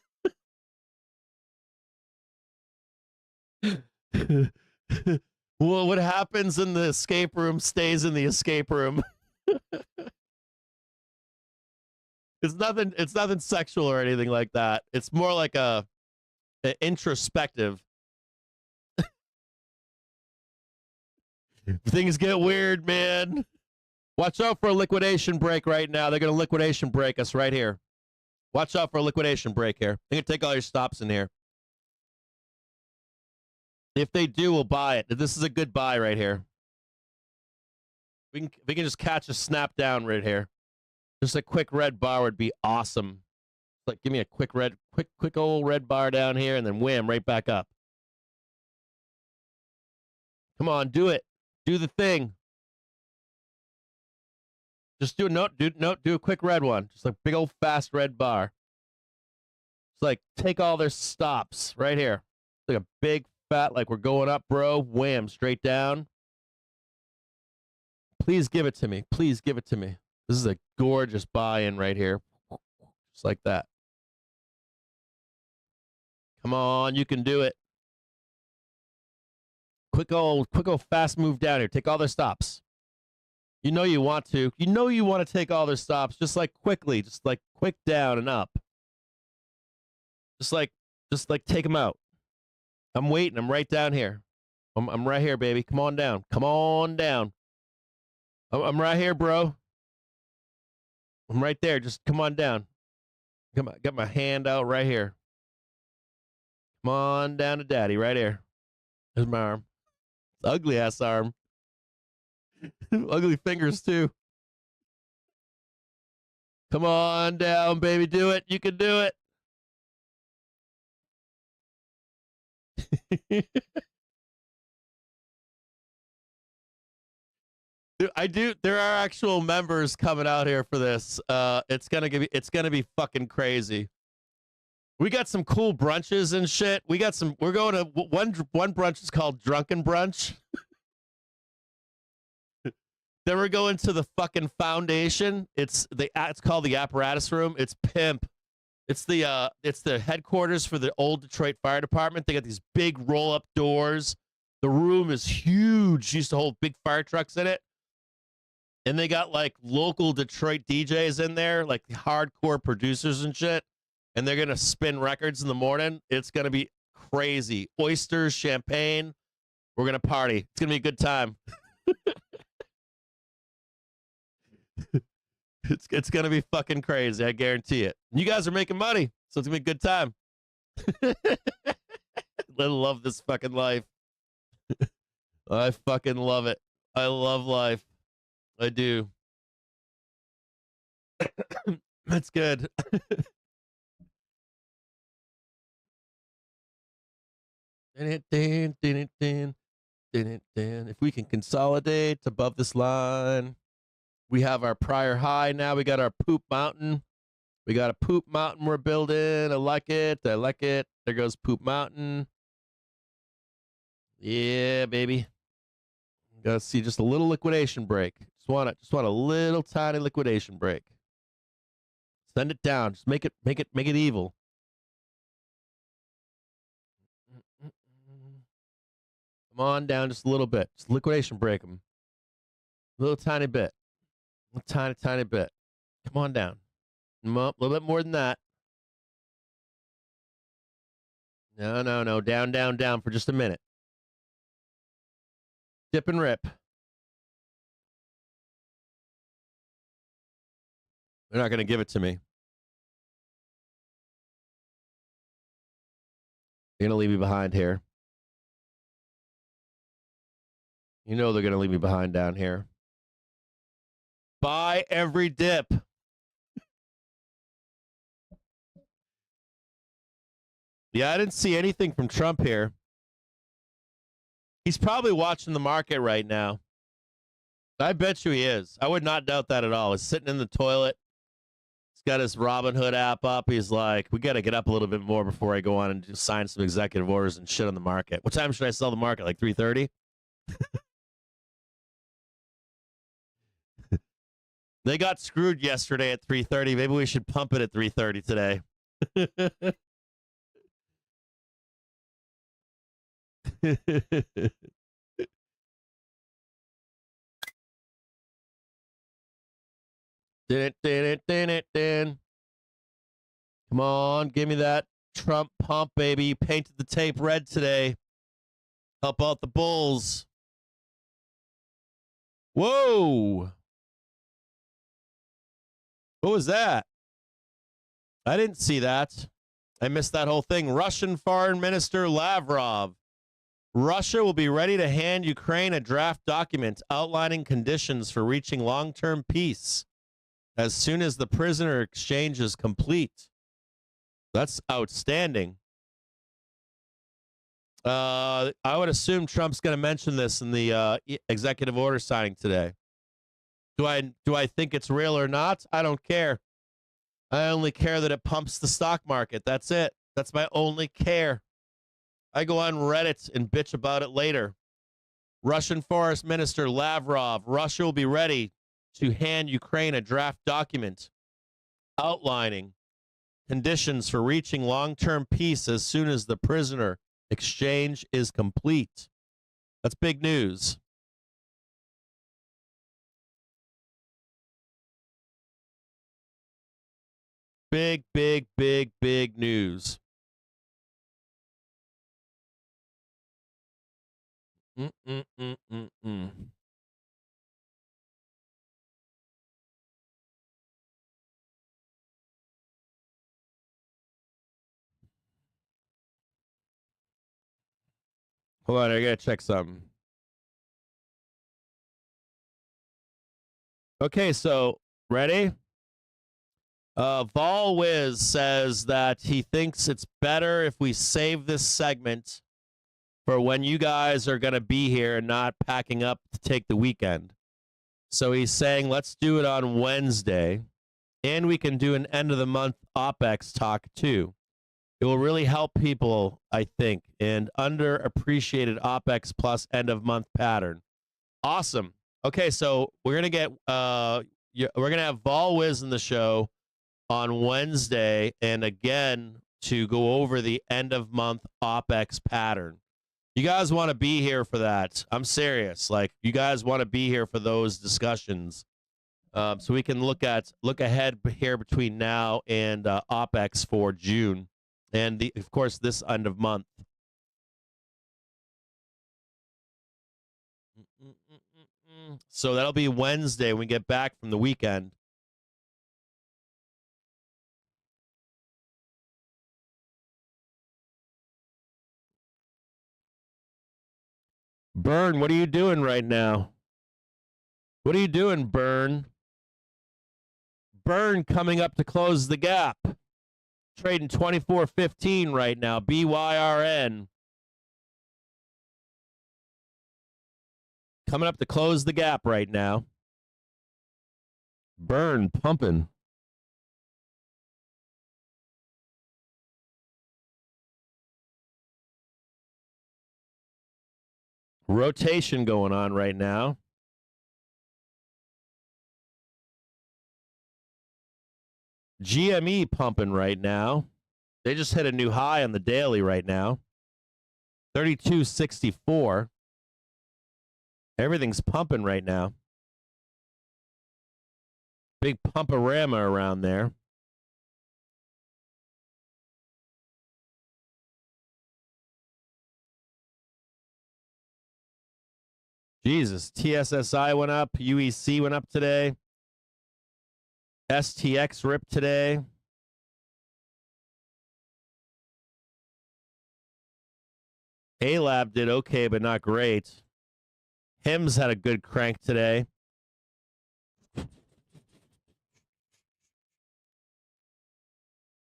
Well, what happens in the escape room stays in the escape room. It's nothing sexual or anything like that. It's more like an introspective. Things get weird, man. Watch out for a liquidation break right now. They're going to liquidation break us right here. Watch out for a liquidation break here. They're going to take all your stops in here. If they do, we'll buy it. This is a good buy right here. We can just catch a snap down right here. Just a quick red bar would be awesome. Like, give me a quick old red bar down here, and then wham, right back up. Come on, do it. Do the thing. Just do a quick red one. Just like big old fast red bar. It's like take all their stops right here. Like a big fat, like we're going up, bro. Wham, straight down. Please give it to me. Please give it to me. This is a gorgeous buy-in right here. Just like that. Come on, you can do it. Quick old fast move down here. Take all their stops. You know you want to. You know you want to take all their stops just like quickly. Just like quick down and up. Just like take them out. I'm waiting. I'm right down here. I'm right here, baby. Come on down. Come on down. I'm right here, bro. I'm right there. Just come on down. Got my hand out right here. Come on down to daddy right here. There's my arm. It's ugly ass arm. Ugly fingers too. Come on down, baby. Do it. You can do it. Dude, there are actual members coming out here for this. It's gonna be fucking crazy. We got some cool brunches and shit. We're going to one brunch is called Drunken Brunch. Then we're going to the fucking foundation. It's called the Apparatus Room. It's pimp. It's the headquarters for the old Detroit Fire Department. They got these big roll-up doors. The room is huge. Used to hold big fire trucks in it. And they got like local Detroit DJs in there, like hardcore producers and shit. And they're going to spin records in the morning. It's going to be crazy. Oysters, champagne. We're going to party. It's going to be a good time. It's going to be fucking crazy. I guarantee it. You guys are making money, so it's going to be a good time. I love this fucking life. I fucking love it. I love life. I do. That's good. If we can consolidate above this line, we have our prior high now. We got our poop mountain. We got a poop mountain we're building. I like it. I like it. There goes poop mountain. Yeah, baby. Gotta see just a little liquidation break. Just want a little tiny liquidation break. Send it down. Just make it evil. Come on down just a little bit. Just liquidation break them. A little tiny bit. A tiny bit. Come on down. Come up, a little bit more than that. No. Down for just a minute. Dip and rip. They're not going to give it to me. They're going to leave me behind here. You know they're going to leave me behind down here. Buy every dip. Yeah, I didn't see anything from Trump here. He's probably watching the market right now. I bet you he is. I would not doubt that at all. He's sitting in the toilet. He's got his Robinhood app up. He's like, we got to get up a little bit more before I go on and just sign some executive orders and shit on the market. What time should I sell the market? Like 3:30? They got screwed yesterday at 3:30. Maybe we should pump it at 3:30 today. Come on, give me that Trump pump, baby. You painted the tape red today. Help out the bulls. Whoa. What was that? I didn't see that. I missed that whole thing. Russian Foreign Minister Lavrov. Russia will be ready to hand Ukraine a draft document outlining conditions for reaching long-term peace as soon as the prisoner exchange is complete. That's outstanding. I would assume Trump's going to mention this in the executive order signing today. Do I think it's real or not? I don't care. I only care that it pumps the stock market. That's it. That's my only care. I go on Reddit and bitch about it later. Russian Foreign Minister Lavrov. Russia will be ready to hand Ukraine a draft document outlining conditions for reaching long-term peace as soon as the prisoner exchange is complete. That's big news. Big news. Hold on, I gotta check something. Okay, so ready? VolWiz says that he thinks it's better if we save this segment for when you guys are going to be here and not packing up to take the weekend. So he's saying, let's do it on Wednesday, and we can do an end-of-the-month OPEX talk, too. It will really help people, I think, and underappreciated OPEX plus end-of-month pattern. Awesome. Okay, so we're going to get we're going to have VolWiz in the show on Wednesday, and again, to go over the end-of-month OPEX pattern. You guys want to be here for that. I'm serious. Like, you guys want to be here for those discussions. So we can look ahead here between now and OPEX for June, and of course this end of month. So that'll be Wednesday when we get back from the weekend. Burn, what are you doing right now? What are you doing, Burn? Burn coming up to close the gap. Trading 24.15 right now. BYRN. Coming up to close the gap right now. Burn pumping. Rotation going on right now. GME pumping right now. They just hit a new high on the daily right now. 32.64. Everything's pumping right now. Big pumporama around there. Jesus, TSSI went up. UEC went up today. STX ripped today. A-Lab did okay, but not great. HIMS had a good crank today.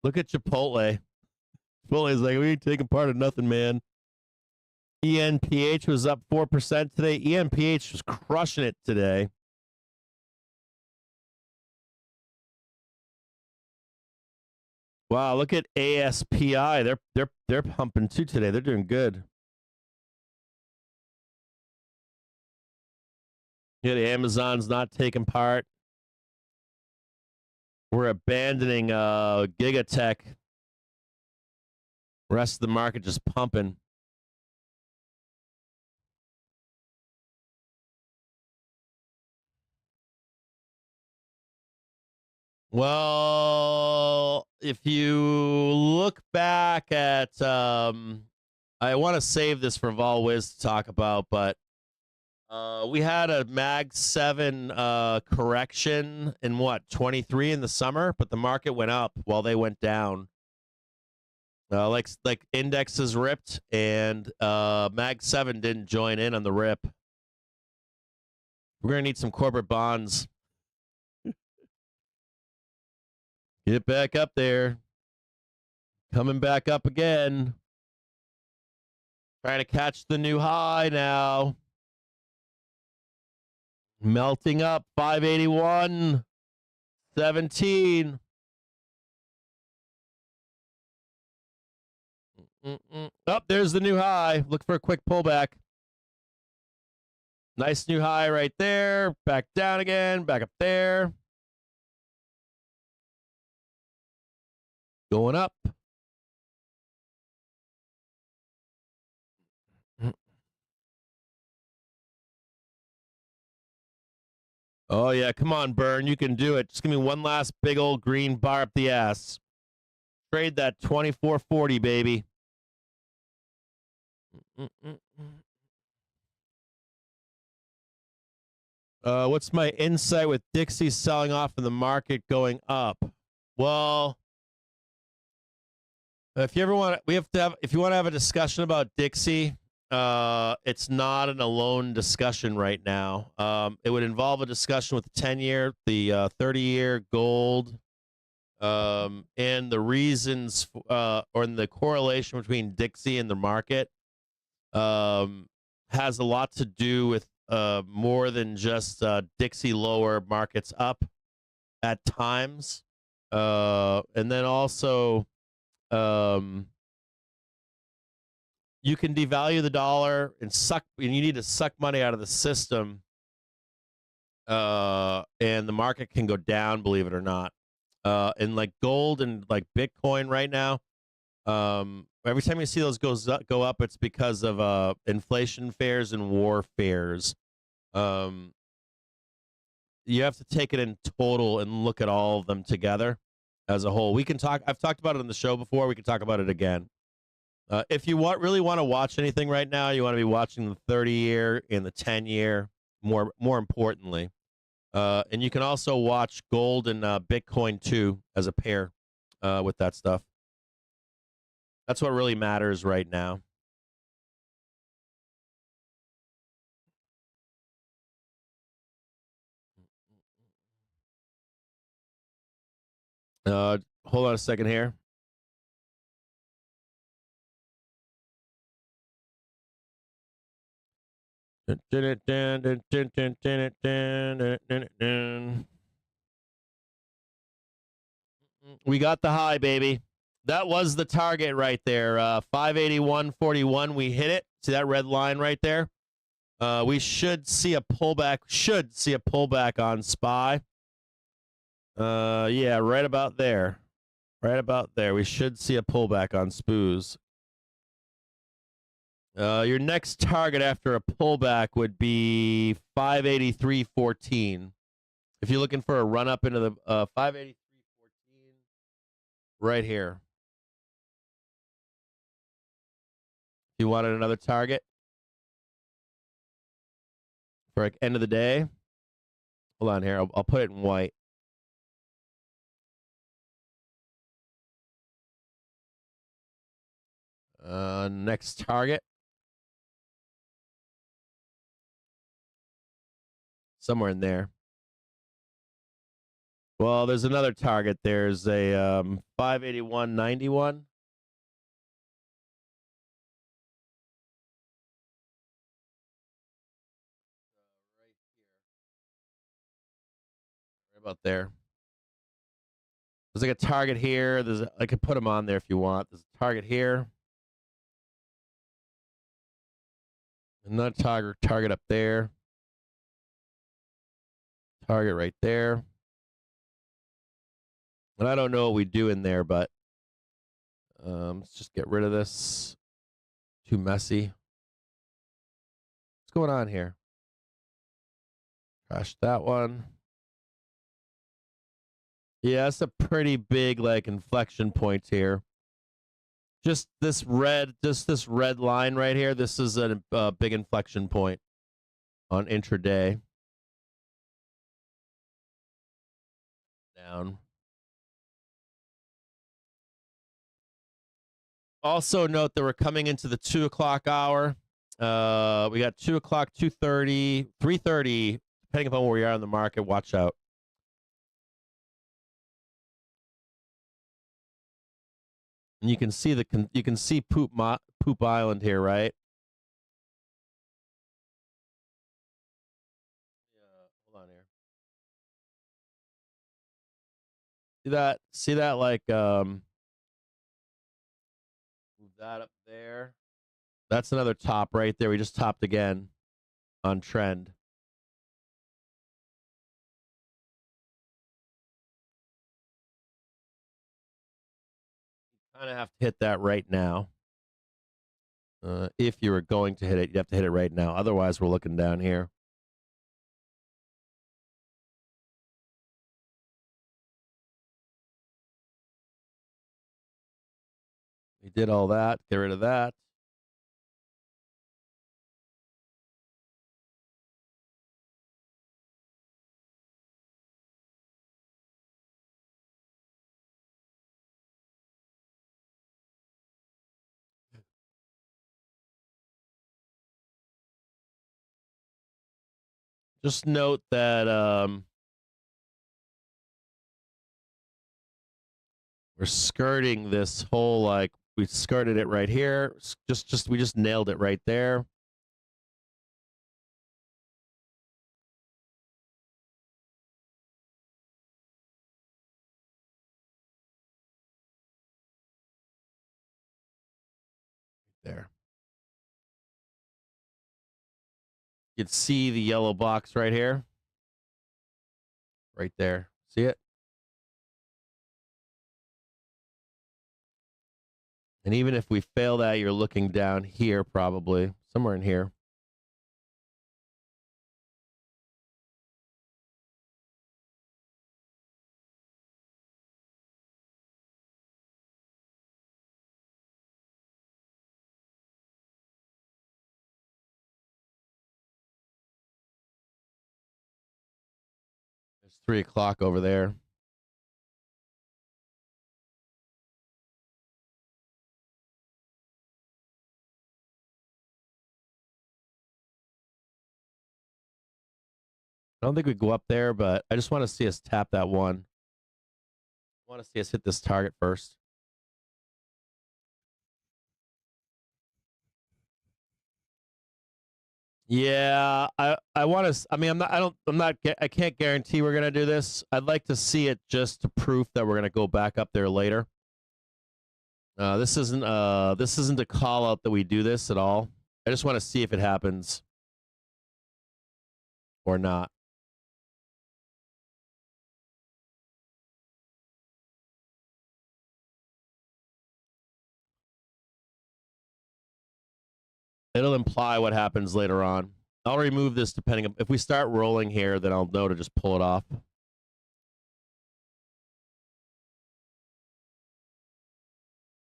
Look at Chipotle. Chipotle's like, we ain't taking part of nothing, man. ENPH was up 4% today. ENPH was crushing it today. Wow, look at ASPI. They're pumping too today. They're doing good. Yeah, the Amazon's not taking part. We're abandoning Gigatech. Rest of the market just pumping. Well, if you look back at, I want to save this for VolWiz to talk about, but we had a Mag 7 correction in 23 in the summer, but the market went up while they went down. Like indexes ripped, and Mag 7 didn't join in on the rip. We're gonna need some corporate bonds. Get back up there. Coming back up again. Trying to catch the new high now. Melting up 581.17. Oh, there's the new high. Look for a quick pullback. Nice new high right there. Back down again. Back up there. Going up. Oh, yeah. Come on, Burn. You can do it. Just give me one last big old green bar up the ass. Trade that 24.40, baby. What's my insight with Dixie selling off and the market going up? Well, if you want to have a discussion about Dixie, it's not an alone discussion right now. It would involve a discussion with the 10-year, the 30-year gold, and the reasons or the correlation between Dixie and the market has a lot to do with more than just Dixie lower, markets up at times, and then also you can devalue the dollar and you need to suck money out of the system, and the market can go down, believe it or not. And like gold and like Bitcoin right now, every time you see those go up, it's because of inflation fears and war fears. you have to take it in total and look at all of them together as a whole. We can talk. I've talked about it on the show before. We can talk about it again. If you really want to watch anything right now, you want to be watching the 30-year and the 10-year. More importantly, and you can also watch gold and Bitcoin too as a pair with that stuff. That's what really matters right now. Hold on a second here. We got the high, baby. That was the target right there. 581.41. We hit it. See that red line right there? We should see a pullback. Should see a pullback on SPY. Yeah, right about there. Right about there. We should see a pullback on SPOOs. Your next target after a pullback would be 583.14. If you're looking for a run up into the 583.14, right here. If you wanted another target for like end of the day, hold on here. I'll put it in white. Next target. Somewhere in there. Well, there's another target. There's a 581.91. Right about there. There's like a target here. I could put them on there if you want. There's a target here. Another target up there. Target right there. And I don't know what we do in there, but let's just get rid of this. Too messy. What's going on here? Crash that one. Yeah, that's a pretty big like inflection point here. Just this red line right here. This is a big inflection point on intraday. Down. Also note that we're coming into the 2 o'clock hour. We got 2 o'clock, 2:30, 3:30, depending upon where we are in the market. Watch out. And you can see Poop Island here, right? Yeah, hold on here. See that like move that up there. That's another top right there. We just topped again on trend. You kind of have to hit that right now. If you were going to hit it, you have to hit it right now. Otherwise, we're looking down here. We did all that. Get rid of that. Just note that we're skirting this whole, like, we skirted it right here. We just nailed it right there. There. You can see the yellow box right here. Right there. See it? And even if we fail that, you're looking down here probably. Somewhere in here. It's 3 o'clock over there. I don't think we go up there, but I just want to see us tap that one. I want to see us hit this target first. Yeah, I want to. I mean, I can't guarantee we're gonna do this. I'd like to see it just to proof that we're gonna go back up there later. This isn't a call out that we do this at all. I just want to see if it happens or not. It'll imply what happens later on. I'll remove this depending on if we start rolling here, then I'll know to just pull it off.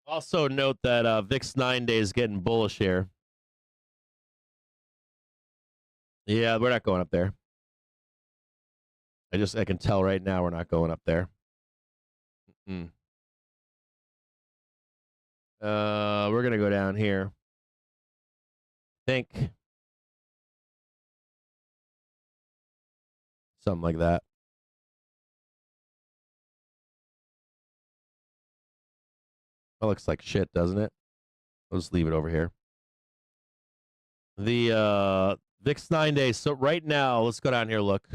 Also note that VIX 9-day is getting bullish here. Yeah, we're not going up there. I can tell right now we're not going up there. We're gonna go down here. Think something like that. That looks like shit, doesn't it? I'll just leave it over here. The VIX 9-day. So right now, let's go down here. Look.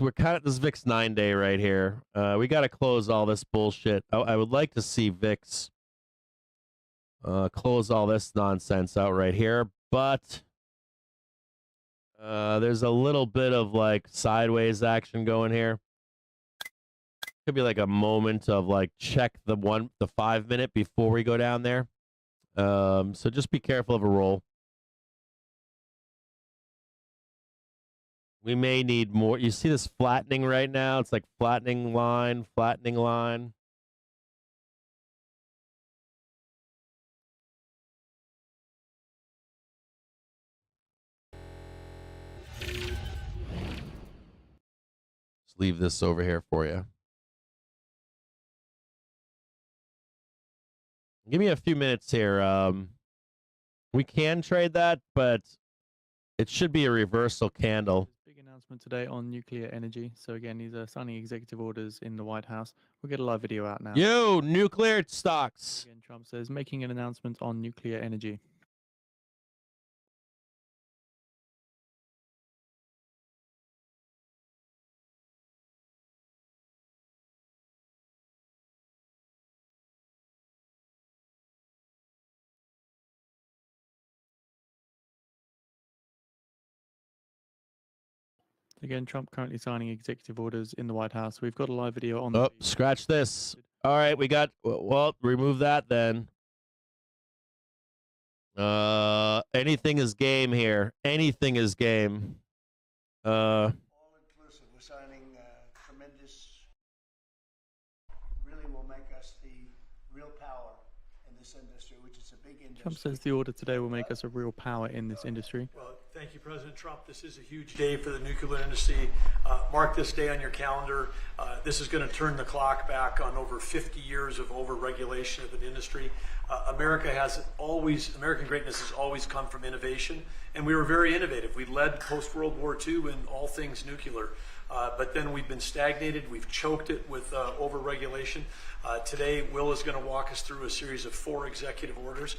We're kind of this VIX 9-day right here. We got to close all this bullshit. I would like to see VIX close all this nonsense out right here, but there's a little bit of like sideways action going here. Could be like a moment of like check the 5 minute before we go down there. So just be careful of a roll. We may need more. You see this flattening right now? It's like flattening line, flattening line. Just leave this over here for you. Give me a few minutes here. We can trade that, but it should be a reversal candle. Announcement today on nuclear energy. So again, these are signing executive orders in the White House. We'll get a live video out now. Yo, nuclear stocks. Again, Trump says making an announcement on nuclear energy. Again, Trump currently signing executive orders in the White House. We've got a live video on. Oh, scratch this. All right, we got. Well, remove that then. Anything is game here. Anything is game. All inclusive. We're signing tremendous. Really will make us the real power in this industry, which is a big industry. Trump says the order today will make us a real power in this industry. Well, thank you, President Trump. This is a huge day for the nuclear industry. Mark this day on your calendar. This is going to turn the clock back on over 50 years of over-regulation of an industry. American greatness has always come from innovation, and we were very innovative. We led post-World War II in all things nuclear. But then we've been stagnated. We've choked it with over-regulation. Today, Will is going to walk us through a series of 4 executive orders.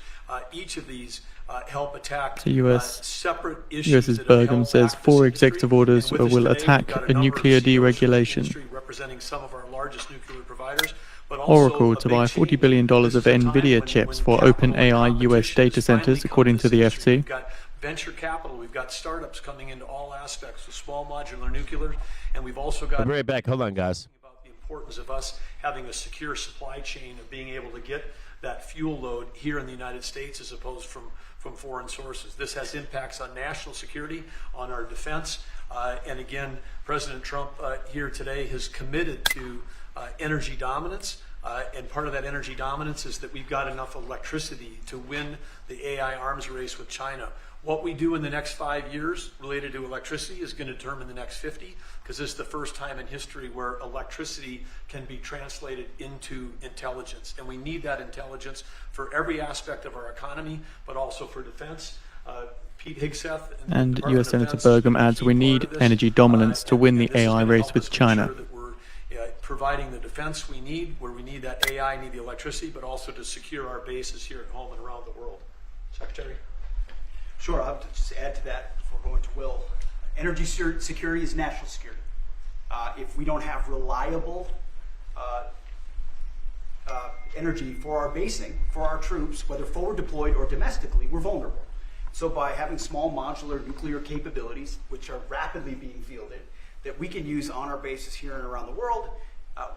Each of these help attack separate issues. US's Bergam says 4 executive orders will attack a nuclear deregulation. Representing some of our largest nuclear providers. Oracle to buy $40 billion of NVIDIA chips for OpenAI US data centers, according to the FT. We've got venture capital. We've got startups coming into all aspects of small modular nuclear, and we've also got. I'll be right back. Hold on, guys. About the importance of us having a secure supply chain of being able to get that fuel load here in the United States as opposed from foreign sources. This has impacts on national security, on our defense, and again, President Trump here today has committed to energy dominance. And part of that energy dominance is that we've got enough electricity to win the AI arms race with China. What we do in the next 5 years related to electricity is going to determine the next 50, because this is the first time in history where electricity can be translated into intelligence. And we need that intelligence for every aspect of our economy, but also for defense. Pete Hegseth and US Senator Burgum adds, we need energy dominance to win the AI race with China. Providing the defense we need, where we need that AI, need the electricity, but also to secure our bases here at home and around the world. Secretary? Sure, I'll just add to that before going to Will. Energy security is national security. If we don't have reliable energy for our basing, for our troops, whether forward deployed or domestically, we're vulnerable. So by having small modular nuclear capabilities, which are rapidly being fielded, that we can use on our bases here and around the world,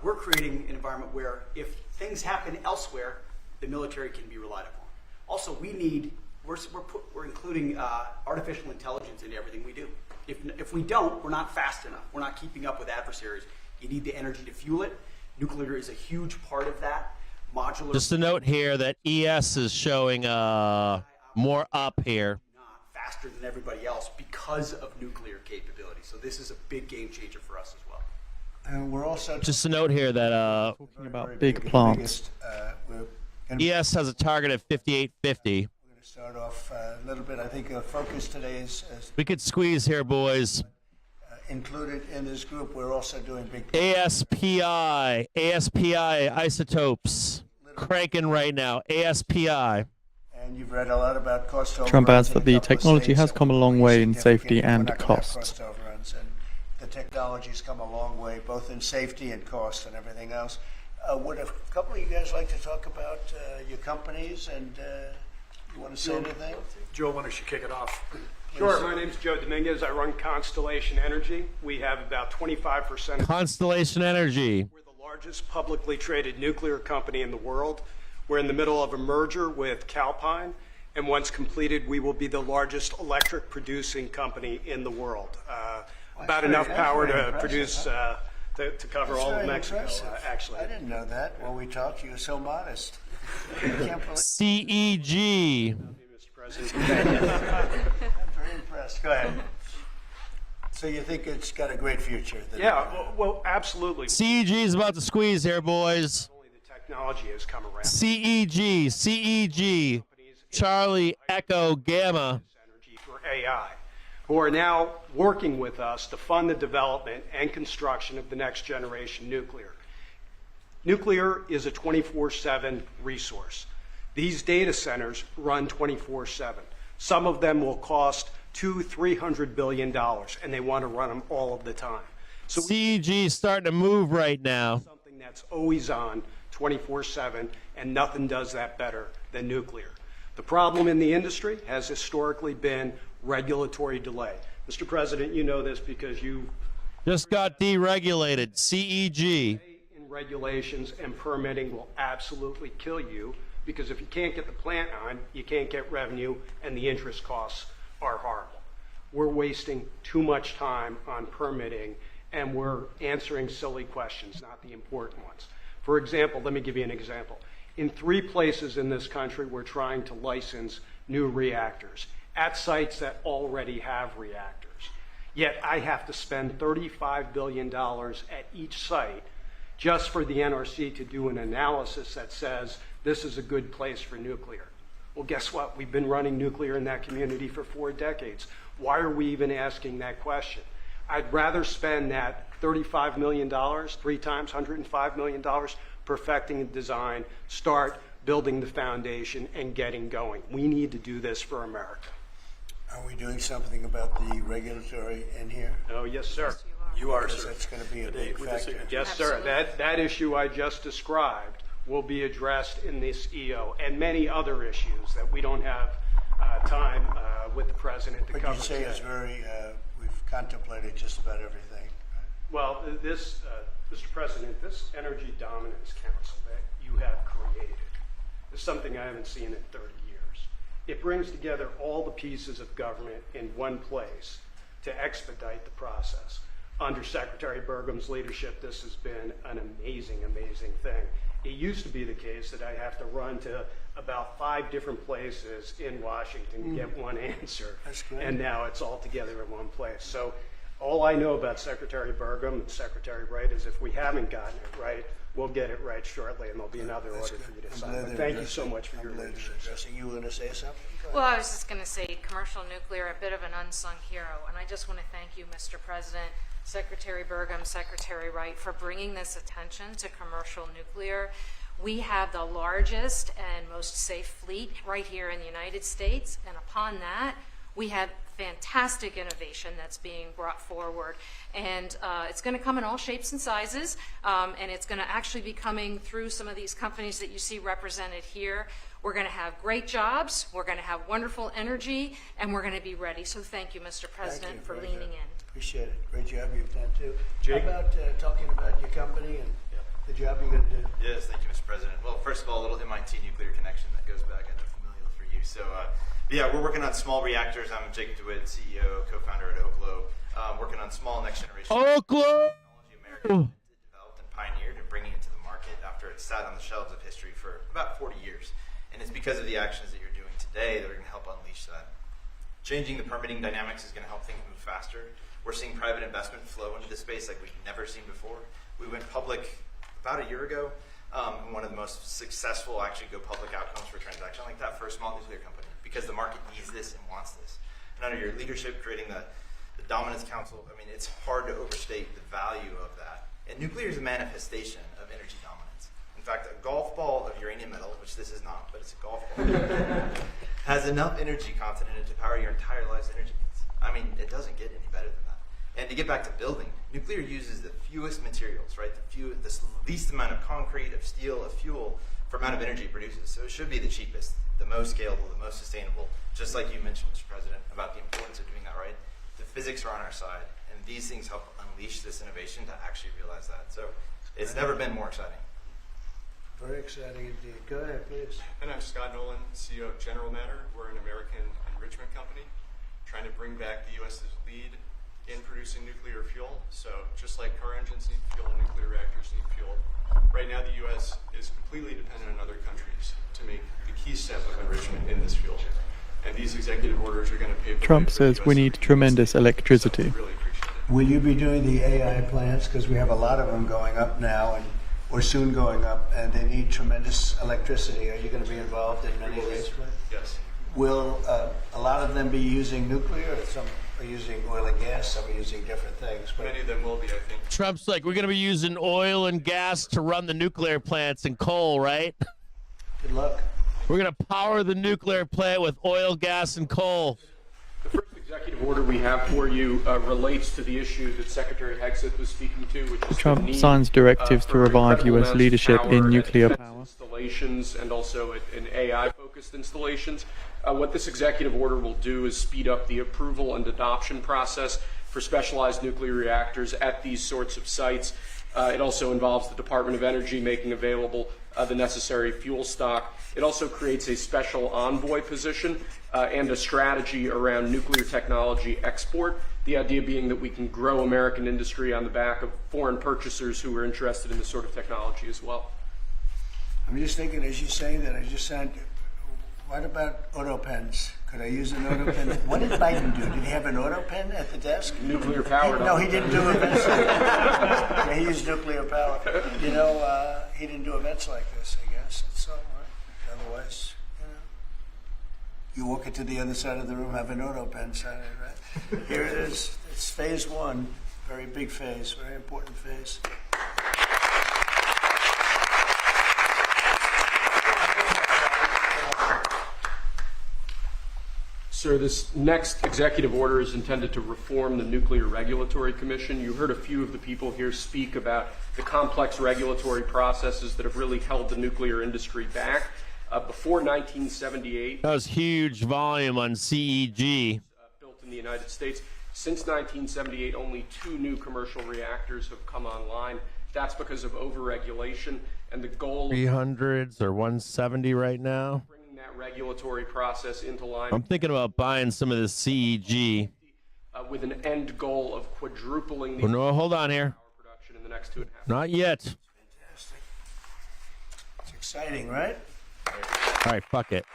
we're creating an environment where if things happen elsewhere, the military can be relied upon. Also, we're including artificial intelligence into everything we do. If we don't, we're not fast enough. We're not keeping up with adversaries. You need the energy to fuel it. Nuclear is a huge part of that. Modular. Just a note here that ES is showing more up here. Faster than everybody else because of nuclear capability. So this is a big game changer for us as well. And we're also just a note here that talking about big plants. ES has a target of 5850. We're going to start off a little bit. I think the focus today is we could squeeze here, boys. Included in this group, we're also doing big ASPI isotopes cranking right now. ASPI. And you've read a lot about cost overruns. Trump adds that the technology has come a long way in safety and costs. Cost overruns, and the technology's come a long way, both in safety and cost and everything else. Would a couple of you guys like to talk about your companies, and you want to say anything? Joe, why don't you kick it off? Sure. My name's Joe Dominguez. I run Constellation Energy. We have about 25%. Constellation Energy. We're the largest publicly traded nuclear company in the world. We're in the middle of a merger with Calpine, and once completed, we will be the largest electric producing company in the world. About enough power to produce, to cover all of Mexico, actually. I didn't know that. When we talked, you were so modest. CEG. Mr. President. I'm very impressed. Go ahead. So you think it's got a great future? Yeah, well, absolutely. CEG is about to squeeze here, boys. Technology has come around. CEG, Charlie Echo Gamma. For AI, who are now working with us to fund the development and construction of the next generation nuclear. Nuclear is a 24/7 resource. These data centers run 24/7. Some of them will cost $200–300 billion, and they want to run them all of the time. So CEG is starting to move right now. Something that's always on, 24/7, and nothing does that better than nuclear. The problem in the industry has historically been regulatory delay. Mr. President, you know this because you just got deregulated. CEG. In regulations and permitting will absolutely kill you, because if you can't get the plant on, you can't get revenue, and the interest costs are horrible. We're wasting too much time on permitting, and we're answering silly questions, not the important ones. For example, let me give you an example. In 3 places in this country, we're trying to license new reactors at sites that already have reactors. Yet I have to spend $35 billion at each site just for the NRC to do an analysis that says this is a good place for nuclear. Well, guess what? We've been running nuclear in that community for 4 decades. Why are we even asking that question? I'd rather spend that $35 million, 3 times $105 million, perfecting the design, start building the foundation, and getting going. We need to do this for America. Are we doing something about the regulatory in here? Oh, yes, sir. You are, sir. That's going to be a big factor. Yes, sir. That issue I just described will be addressed in this EO, and many other issues that we don't have time with the President to cover. But you say it's very, we've contemplated just about everything. Right? Well, this, Mr. President, this Energy Dominance Council that you have created is something I haven't seen in 30 years. It brings together all the pieces of government in one place to expedite the process. Under Secretary Burgum's leadership, this has been an amazing, amazing thing. It used to be the case that I'd have to run to about 5 different places in Washington to get one answer. That's great. And now it's all together in one place. So all I know about Secretary Burgum and Secretary Wright is if we haven't gotten it right, we'll get it right shortly, and there'll be another order for you to sign. But thank you so much for your leadership. You were going to say something? Well, I was just going to say commercial nuclear, a bit of an unsung hero. And I just want to thank you, Mr. President, Secretary Burgum, Secretary Wright, for bringing this attention to commercial nuclear. We have the largest and most safe fleet right here in the United States. And upon that, we have fantastic innovation that's being brought forward. And it's going to come in all shapes and sizes. And it's going to actually be coming through some of these companies that you see represented here. We're going to have great jobs, we're going to have wonderful energy, and we're going to be ready. So thank you, Mr. President, for leaning in. Appreciate it. Great job you've done, too. Jake? How about talking about your company and the job you're going to do? Yes, thank you, Mr. President. Well, first of all, a little MIT nuclear connection that goes back, I know, familial for you. So, yeah, we're working on small reactors. I'm Jake DeWitt, CEO, co-founder at Oklo. Working on small next-generation Oklo! technology America developed and pioneered and bringing it to the market after it sat on the shelves of history for about 40 years. And it's because of the actions that you're doing today that are going to help unleash that. Changing the permitting dynamics is going to help things move faster. We're seeing private investment flow into this space like we've never seen before. We went public about a year ago, and one of the most successful actually go public outcomes for a transaction like that for a small nuclear company, because the market needs this and wants this. And under your leadership, creating the Dominance Council, I mean, it's hard to overstate the value of that. And nuclear is a manifestation of energy dominance. In fact, a golf ball of uranium metal, which this is not, but it's a golf ball, has enough energy content in it to power your entire life's energy needs. I mean, it doesn't get any better than that. And to get back to building, nuclear uses the fewest materials, right? The least amount of concrete, of steel, of fuel for amount of energy it produces. So it should be the cheapest, the most scalable, the most sustainable, just like you mentioned, Mr. President, about the importance of doing that right. The physics are on our side, and these things help unleash this innovation to actually realize that. So it's never been more exciting. Very exciting indeed. Go ahead, please. And I'm Scott Nolan, CEO of General Matter. We're an American enrichment company trying to bring back the U.S.'s lead in producing nuclear fuel. So just like car engines need fuel, nuclear reactors need fuel. Right now, the U.S. is completely dependent on other countries to make the key step of enrichment in this fuel. And these executive orders are going to pave the way Trump for the says US we need tremendous electricity. Really appreciate it. Will you be doing the AI plants? Because we have a lot of them going up now, and or soon going up, and they need tremendous electricity. Are you going to be involved in many of these plants? Yes. Will a lot of them be using nuclear, or some are using oil and gas, some are using different things? But Many of them will be, I think. Trump's like, we're going to be using oil and gas to run the nuclear plants and coal, right? Good luck. We're going to power the nuclear plant with oil, gas, and coal. The first executive order we have for you relates to the issue that Secretary Hegseth was speaking to, which is Trump the need, signs directives to for revive incredible U.S. amounts of leadership power in at nuclear defense power. installations and also in AI-focused installations. What this executive order will do is speed up the approval and adoption process for specialized nuclear reactors at these sorts of sites. It also involves the Department of Energy making available the necessary fuel stock. It also creates a special envoy position and a strategy around nuclear technology export, the idea being that we can grow American industry on the back of foreign purchasers who are interested in this sort of technology as well. I'm just thinking, as you say that, I just said, what about auto pens? Could I use an auto pen? What did Biden do? Did he have an auto pen at the desk? Nuclear powered. No, he didn't do events. Yeah, he used nuclear power. You know, he didn't do events like this, I guess. It's all right. Otherwise, you walk into the other side of the room, have an auto pen sign it, right? Here it is. It's phase one. Very big phase, very important phase. Sir, this next executive order is intended to reform the Nuclear Regulatory Commission. You heard a few of the people here speak about the complex regulatory processes that have really held the nuclear industry back. Before 1978, that was huge volume on CEG. Built in the United States. Since 1978, only 2 new commercial reactors have come online. That's because of overregulation and the goal. 300s or 170 right now. That regulatory process into line. I'm thinking about buying some of this CEG. With an end goal of quadrupling the no, hold on here. power production in the next 2.5 years. Not yet. Fantastic. Exciting, right? All right, fuck it.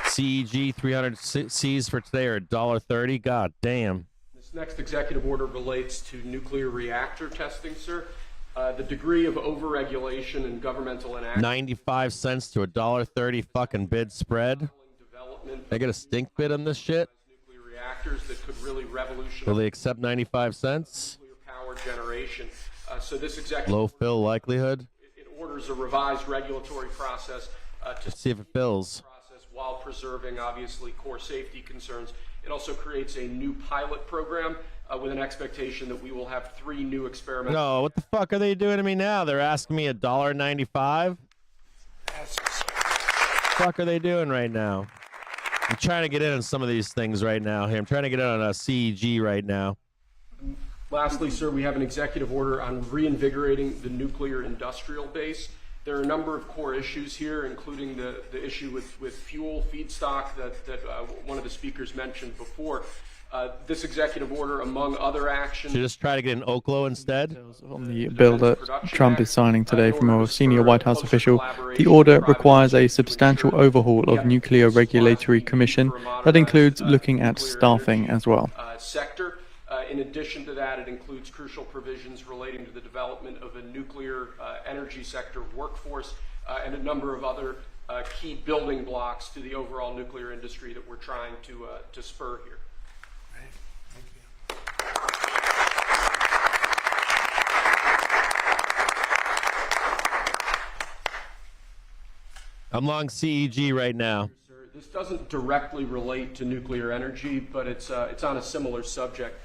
CEG 300 Cs for today are $1.30. God damn. This next executive order relates to nuclear reactor testing, sir. The degree of overregulation and governmental inaction. 95 cents to $1.30 fucking bid spread. They get a stink bid on this shit. Nuclear reactors that could really revolutionize. Will they accept 95 cents? Nuclear power generation. So this executive Low fill likelihood. It orders a revised regulatory process to see if it fills. While preserving, obviously, core safety concerns. It also creates a new pilot program with an expectation that we will have 3 new experiments. No, what the fuck are they doing to me now? They're asking me $1.95? Fuck are they doing right now? I'm trying to get in on some of these things right now. Here, I'm trying to get in on a CEG right now. Lastly, sir, we have an executive order on reinvigorating the nuclear industrial base. There are a number of core issues here, including the issue with fuel feedstock that one of the speakers mentioned before. This executive order, among other actions... Should just try to get an Oklo instead? On the bill that Trump is signing today from a senior White House official, the order requires a substantial overhaul of Nuclear Regulatory Commission that includes looking at staffing as well. Sector. In addition to that, it includes crucial provisions relating to the development of a nuclear energy sector workforce and a number of other key building blocks to the overall nuclear industry that we're trying to spur here. I'm long CEG right now. This doesn't directly relate to nuclear energy, but it's on a similar subject.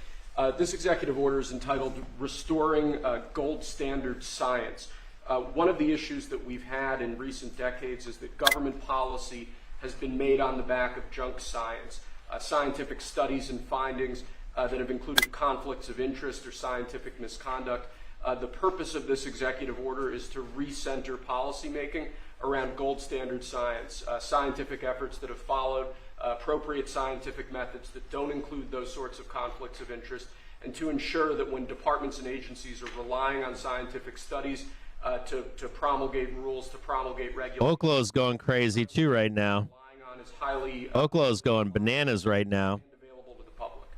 This executive order is entitled Restoring Gold Standard Science. One of the issues that we've had in recent decades is that government policy has been made on the back of junk science. Scientific studies and findings that have included conflicts of interest or scientific misconduct. The purpose of this executive order is to recenter policymaking around gold standard science, scientific efforts that have followed appropriate scientific methods that don't include those sorts of conflicts of interest, and to ensure that when departments and agencies are relying on scientific studies to promulgate rules, to promulgate regulations. Oklo's going crazy too right now. Oklo's going bananas right now. Available to the public.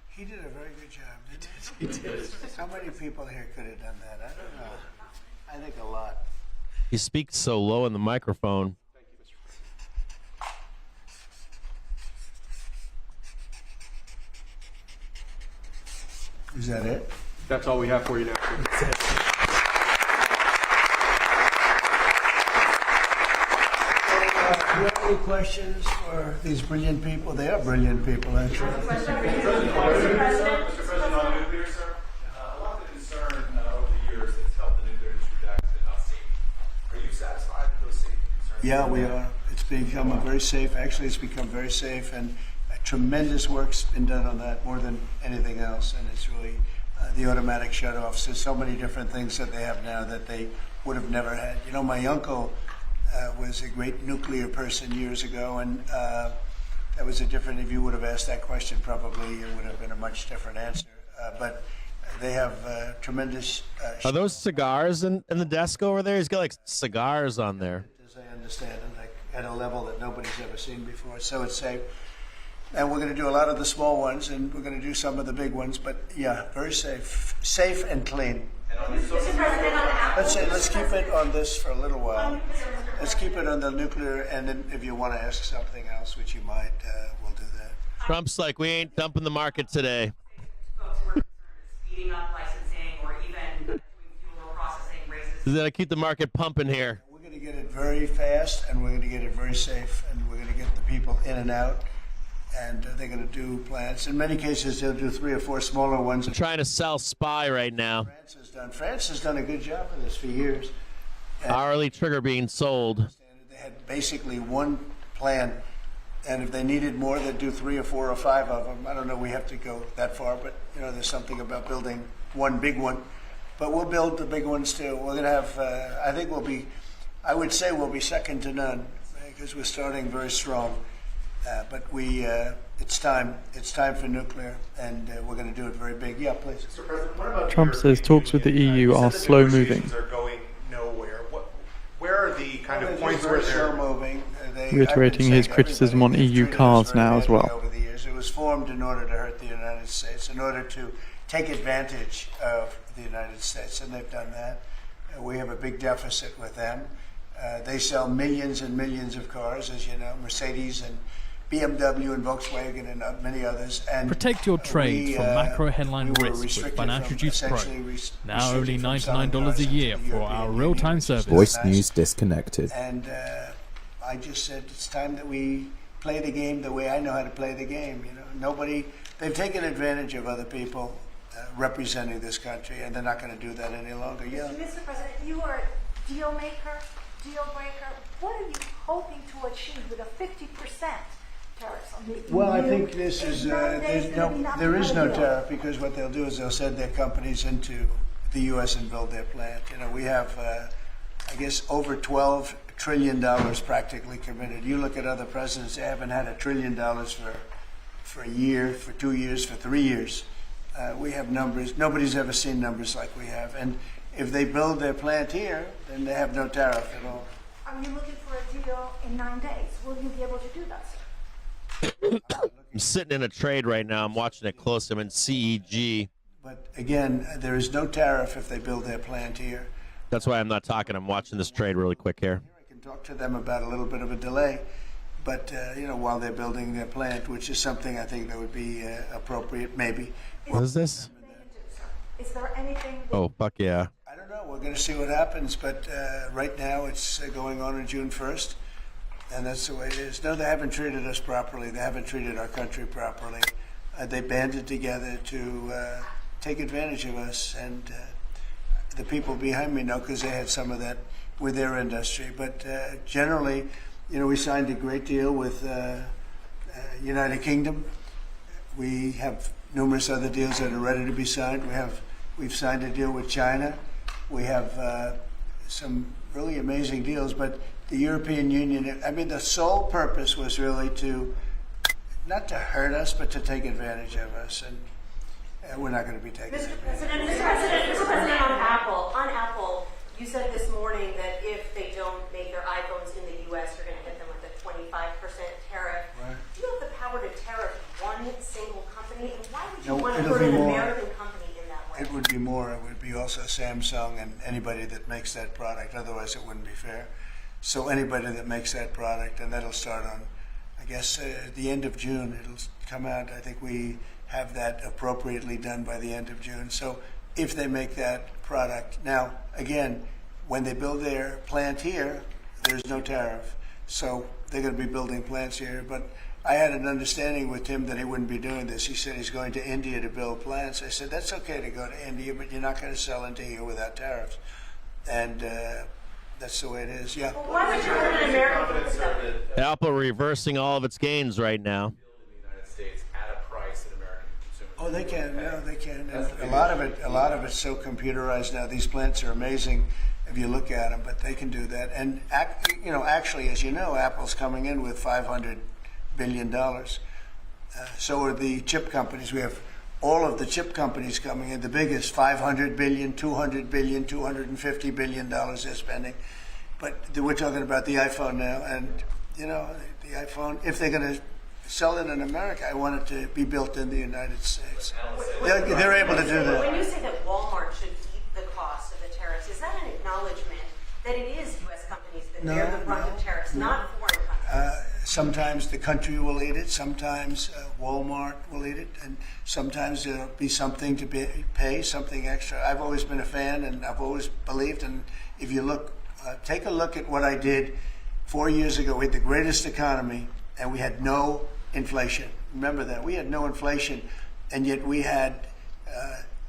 He did a very good job, didn't he? He did. How many people here could have done that? I don't know. I think a lot. He speaks so low in the microphone. Thank you, Mr. Is that it? That's all we have for you now. Do you have any questions for these brilliant people? They are brilliant people, actually. Mr. President, on nuclear, sir, a lot of the concern over the years that's helped the nuclear industry back has been about safety. Are you satisfied with those safety concerns? Yeah, we are. It's become very safe. Actually, it's become very safe, and tremendous work's been done on that, more than anything else. And it's really the automatic shutoffs. There's so many different things that they have now that they would have never had. You know, my uncle was a great nuclear person years ago, and that was a different, if you would have asked that question, probably it would have been a much different answer. But they have tremendous... Are those cigars in the desk over there? He's got like cigars on there. As I understand it, like at a level that nobody's ever seen before. So it's safe. And we're going to do a lot of the small ones, and we're going to do some of the big ones. But yeah, very safe. Safe and clean. Let's keep it on this for a little while. Let's keep it on the nuclear, and then if you want to ask something else, which you might, we'll do that. Trump's like, we ain't dumping the market today. Speeding up licensing or even doing fuel processing raises. He's got to keep the market pumping here. We're going to get it very fast, and we're going to get it very safe, and we're going to get the people in and out. And they're going to do plants. In many cases, they'll do 3 or 4 smaller ones. I'm trying to sell SPY right now. France has done a good job of this for years. Hourly trigger being sold. They had basically one plan, and if they needed more, they'd do 3 or 4 or 5 of them. I don't know we have to go that far, but you know, there's something about building one big one. But we'll build the big ones too. We're going to have, I think I would say we'll be second to none, because we're starting very strong. But it's time for nuclear, and we're going to do it very big. Yeah, please. Trump says talks with the EU are slow moving. Are going kind of points where they're moving. Reiterating his criticism on EU cars now as well. Over the years, it was formed in order to hurt the United States, in order to take advantage of the United States, and they've done that. We have a big deficit with them. They sell millions and millions of cars, as you know, Mercedes and BMW and Volkswagen and many others. And protect your trade from macro headline risk with Financial Juice Pro. Now only $99 a year for our real-time service. Voice news disconnected. And I just said it's time that we play the game the way I know how to play the game. You know, they've taken advantage of other people representing this country, and they're not going to do that any longer. Yeah. Mr. President, you are a deal maker, deal breaker. What are you hoping to achieve with a 50% tariff on the EU? Well, I think this is there is no tariff, because what they'll do is they'll send their companies into the U.S. and build their plant. You know, we have, I guess, over $12 trillion practically committed. You look at other presidents; they haven't had $1 trillion for a year, for 2 years, for 3 years. We have numbers. Nobody's ever seen numbers like we have. And if they build their plant here, then they have no tariff at all. Are you looking for a deal in 9 days? Will you be able to do that, sir? I'm sitting in a trade right now. I'm watching it close. I'm in CEG. But again, there is no tariff if they build their plant here. That's why I'm not talking. I'm watching this trade really quick here. I can talk to them about a little bit of a delay, but you know, while they're building their plant, which is something I think that would be appropriate, maybe. What is this? Is there anything? Oh, fuck yeah. I don't know. We're going to see what happens, but right now it's going on June 1st, and that's the way it is. No, they haven't treated us properly. They haven't treated our country properly. They banded together to take advantage of us, and the people behind me know, because they had some of that with their industry. But generally, you know, we signed a great deal with United Kingdom. We have numerous other deals that are ready to be signed. We've signed a deal with China. We have some really amazing deals, but the European Union, I mean, the sole purpose was really not to hurt us, but to take advantage of us, and we're not going to be taking Mr. President, on Apple, you said this morning that if they don't make their iPhones in the U.S., you're going to hit them with a 25% tariff. Right. Do you have the power to tariff one single company? And why would you want to hurt an American company in that way? It would be more. It would be also Samsung and anybody that makes that product. Otherwise, it wouldn't be fair. So anybody that makes that product, and that'll start on, I guess, the end of June. It'll come out. I think we have that appropriately done by the end of June. So if they make that product. Now, again, when they build their plant here, there's no tariff. So they're going to be building plants here. But I had an understanding with Tim that he wouldn't be doing this. He said he's going to India to build plants. I said, that's okay to go to India, but you're not going to sell into here without tariffs. And that's the way it is, yeah. Well, why would you hurt an American company? Apple reversing all of its gains right now. In the United States at a price that American consumers. Oh, they can. No, they can. And a lot of it's so computerized now. These plants are amazing if you look at them, but they can do that. And you know, actually, as you know, Apple's coming in with $500 billion. So are the chip companies. We have all of the chip companies coming in. The biggest, $500 billion, $200 billion, $250 billion they're spending. But we're talking about the iPhone now, and you know, the iPhone. If they're going to sell it in America, I want it to be built in the United States. They're able to do that. When you say that Walmart should eat the cost of the tariffs, is that an acknowledgement that it is U.S. companies that bear the brunt of tariffs, not foreign countries? Sometimes the country will eat it. Sometimes Walmart will eat it, and sometimes there'll be something to pay, something extra. I've always been a fan, and I've always believed. And if you look, take a look at what I did 4 years ago. We had the greatest economy, and we had no inflation. Remember that. We had no inflation, and yet we had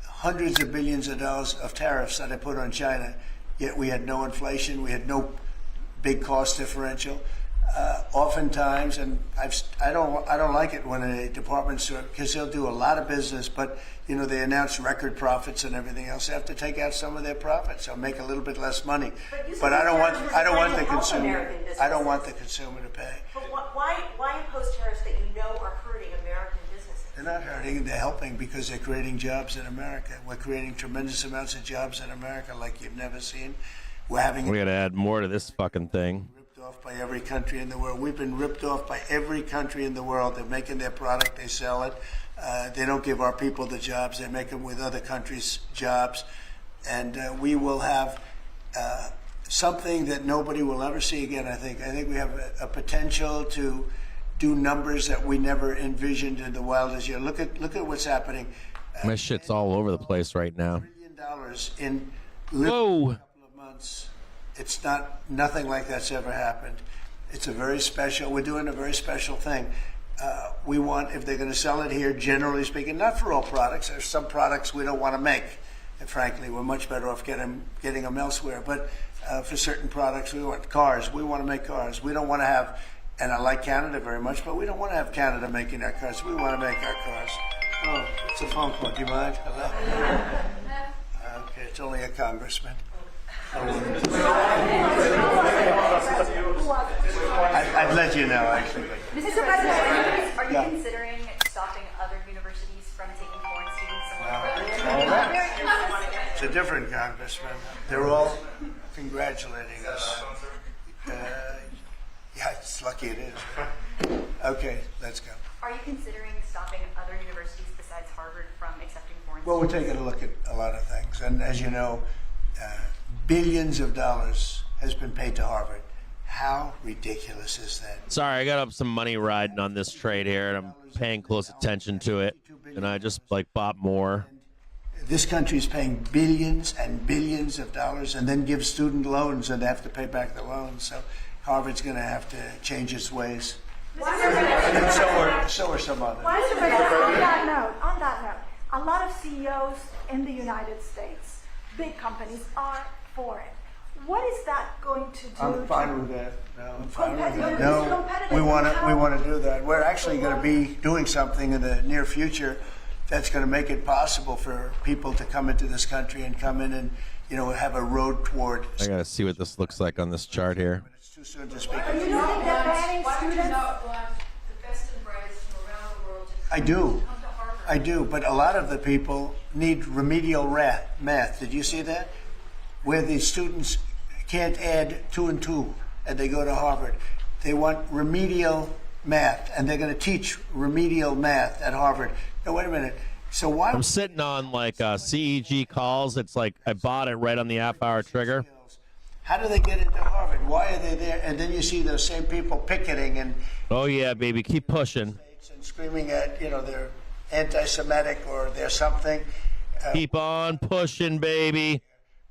hundreds of billions of dollars of tariffs that I put on China, yet we had no inflation. We had no big cost differential. Oftentimes, and I don't like it when a department store, because they'll do a lot of business, but you know, they announce record profits and everything else. They have to take out some of their profits. They'll make a little bit less money. But I don't want the consumer. I don't want the consumer to pay. But why impose tariffs that you know are hurting American businesses? They're not hurting. They're helping, because they're creating jobs in America. We're creating tremendous amounts of jobs in America like you've never seen. We're having We got to add more to this fucking thing. ripped off by every country in the world. We've been ripped off by every country in the world. They're making their product, they sell it. They don't give our people the jobs. They make them with other countries' jobs. And we will have something that nobody will ever see again, I think. I think we have a potential to do numbers that we never envisioned in the wildest year. Look at what's happening. My shit's all over the place right now. $1 billion in literally a couple of months. It's nothing like that's ever happened. It's we're doing a very special thing. We want, if they're going to sell it here, generally speaking, not for all products. There's some products we don't want to make. And frankly, we're much better off getting them elsewhere. But for certain products, we want cars. We want to make cars. We don't want to have, and I like Canada very much, but we don't want to have Canada making our cars. We want to make our cars. Oh, it's a phone call. Do you mind? Hello? Okay, it's only a congressman. I'd let you know, actually. Mr. President, are you considering stopping other universities from taking foreign students somewhere? It's a different congressman. They're all congratulating us. Yeah, it's lucky it is. Okay, let's go. Are you considering stopping other universities besides Harvard from accepting foreign Well, we're students? taking a look at a lot of things. And as you know, billions of dollars has been paid to Harvard. How ridiculous is that? Sorry, I got up some money riding on this trade here, and I'm paying close attention to it. And I just bought more. This country is paying billions and billions of dollars and then gives student loans and they have to pay back the loans. So Harvard's going to have to change its ways. And so are some others. On that note, a lot of CEOs in the United States, big companies, are foreign. What is that going to do? I'm fine with that. No, I'm fine with that. Competitive- No, competitive we want how- to do that. We're actually going to be doing something in the near future that's going to make it possible for people to come into this country and come in and, have a road toward. I got to see what this looks like on this chart here. It's too soon to speak. You don't think that banning students? The best and brightest from around the world to I do. come to Harvard? I do, but a lot of the people need remedial math. Did you see that? Where the students can't add 2 and 2 and they go to Harvard. They want remedial math, and they're going to teach remedial math at Harvard. No, wait a minute. So why? I'm sitting on CEG calls. It's like I bought it right on the half-hour trigger. How do they get into Harvard? Why are they there? And then you see those same people picketing and Oh yeah, baby, keep pushing. screaming at, they're anti-Semitic or they're something. Keep on pushing, baby.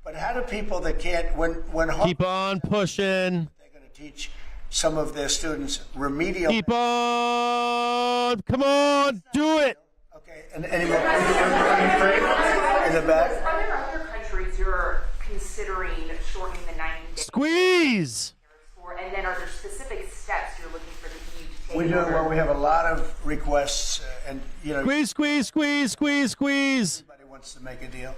But how do people that can't, when Keep on pushing. they're going to teach some of their students remedial. Keep on. Come on, do it. Okay, and any more? In the back? Are there other countries you're considering shortening the 90 days Squeeze. for? And then are there specific steps you're looking for the EU to take? We do. Well, we have a lot of requests, and Squeeze. everybody wants to make a deal.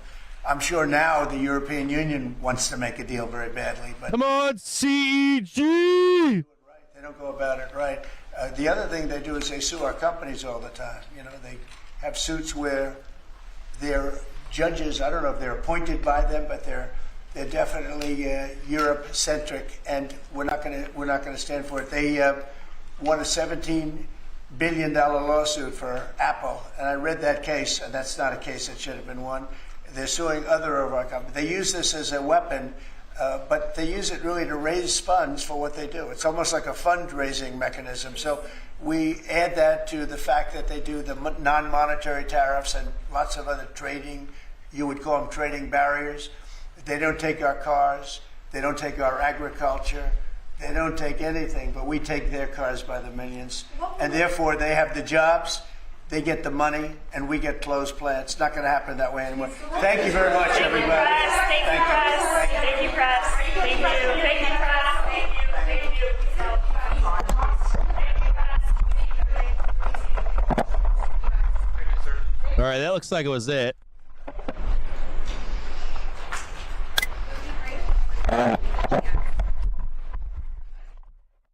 I'm sure now the European Union wants to make a deal very badly, but Come on, CEG. they don't go about it right. The other thing they do is they sue our companies all the time. They have suits where their judges, I don't know if they're appointed by them, but they're definitely Europe-centric, and we're not going to stand for it. They won a $17 billion lawsuit for Apple, and I read that case, and that's not a case that should have been won. They're suing other of our companies. They use this as a weapon, but they use it really to raise funds for what they do. It's almost like a fundraising mechanism. So we add that to the fact that they do the non-monetary tariffs and lots of other trading, you would call them trading barriers. They don't take our cars. They don't take our agriculture. They don't take anything, but we take their cars by the millions. And therefore, they have the jobs. They get the money, and we get closed plants. It's not going to happen that way anymore. Thank you very much, everybody. Thank you, press. Thank you, press. Thank you, press. Thank you. All right, that looks like it was it.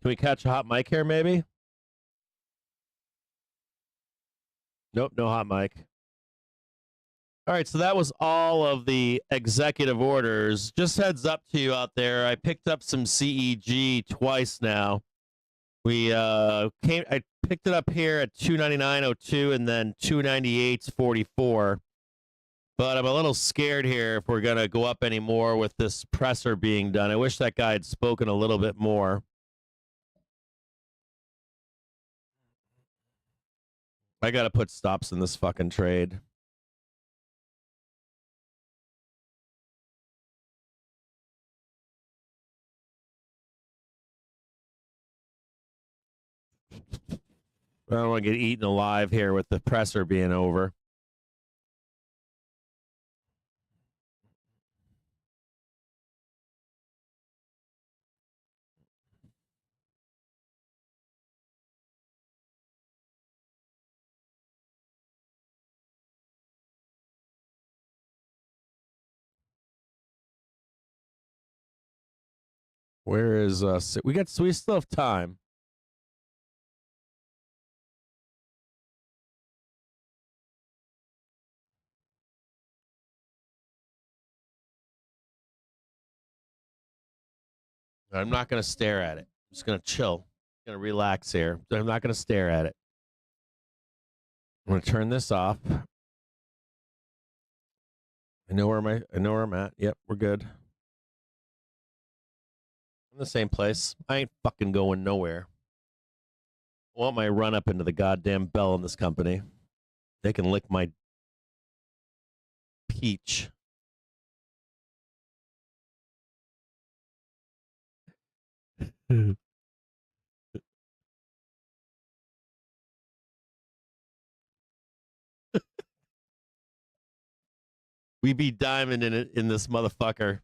Can we catch a hot mic here, maybe? Nope, no hot mic. All right, so that was all of the executive orders. Just heads up to you out there, I picked up some CEG twice now. I picked it up here at 299.02 and then 298.44. But I'm a little scared here if we're going to go up any more with this presser being done. I wish that guy had spoken a little bit more. I got to put stops in this fucking trade. I don't want to get eaten alive here with the presser being over. Where is we still have time. I'm not going to stare at it. I'm just going to chill. I'm going to relax here. I'm not going to stare at it. I'm going to turn this off. I know where I'm at. Yep, we're good. I'm in the same place. I ain't fucking going nowhere. I want my run up into the goddamn bell in this company. They can lick my peach. We be diamond in it in this motherfucker.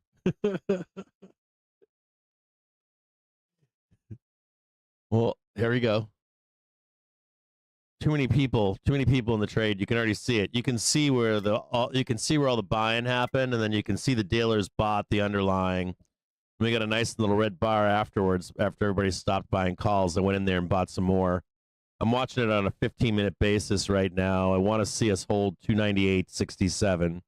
Well, here we go. Too many people in the trade. You can already see it. You can see where all the buying happened, and then you can see the dealers bought the underlying. We got a nice little red bar afterwards after everybody stopped buying calls. I went in there and bought some more. I'm watching it on a 15-minute basis right now. I want to see us hold 298.67. As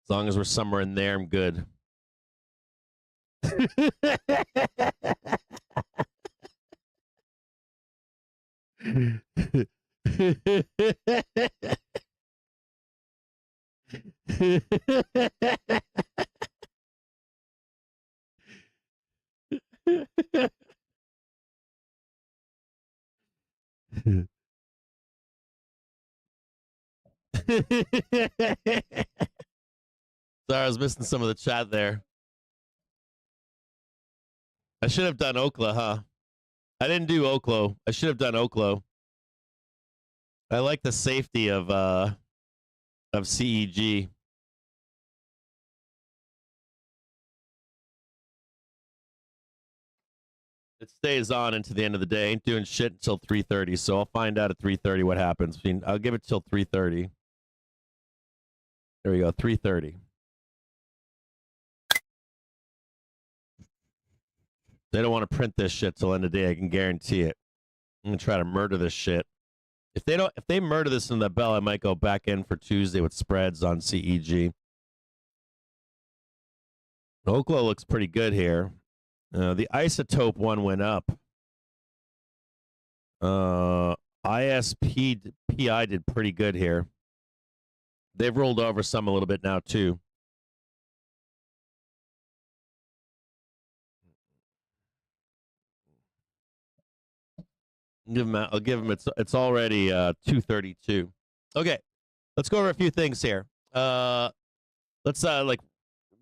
long as we're somewhere in there, I'm good. Sorry, I was missing some of the chat there. I should have done Okla, huh? I didn't do Oklo. I should have done Oklo. I like the safety of CEG. It stays on into the end of the day. Ain't doing shit until 3:30, so I'll find out at 3:30 what happens. I mean, I'll give it till 3:30. There we go, 3:30. They don't want to print this shit till end of the day. I can guarantee it. I'm gonna try to murder this shit. If they murder this in the bell, I might go back in for Tuesday with spreads on CEG. Oklo looks pretty good here. The isotope one went up. ISPI did pretty good here. They've rolled over some a little bit now too. I'll give them. It's already 2:32. Okay, let's go over a few things here. Let's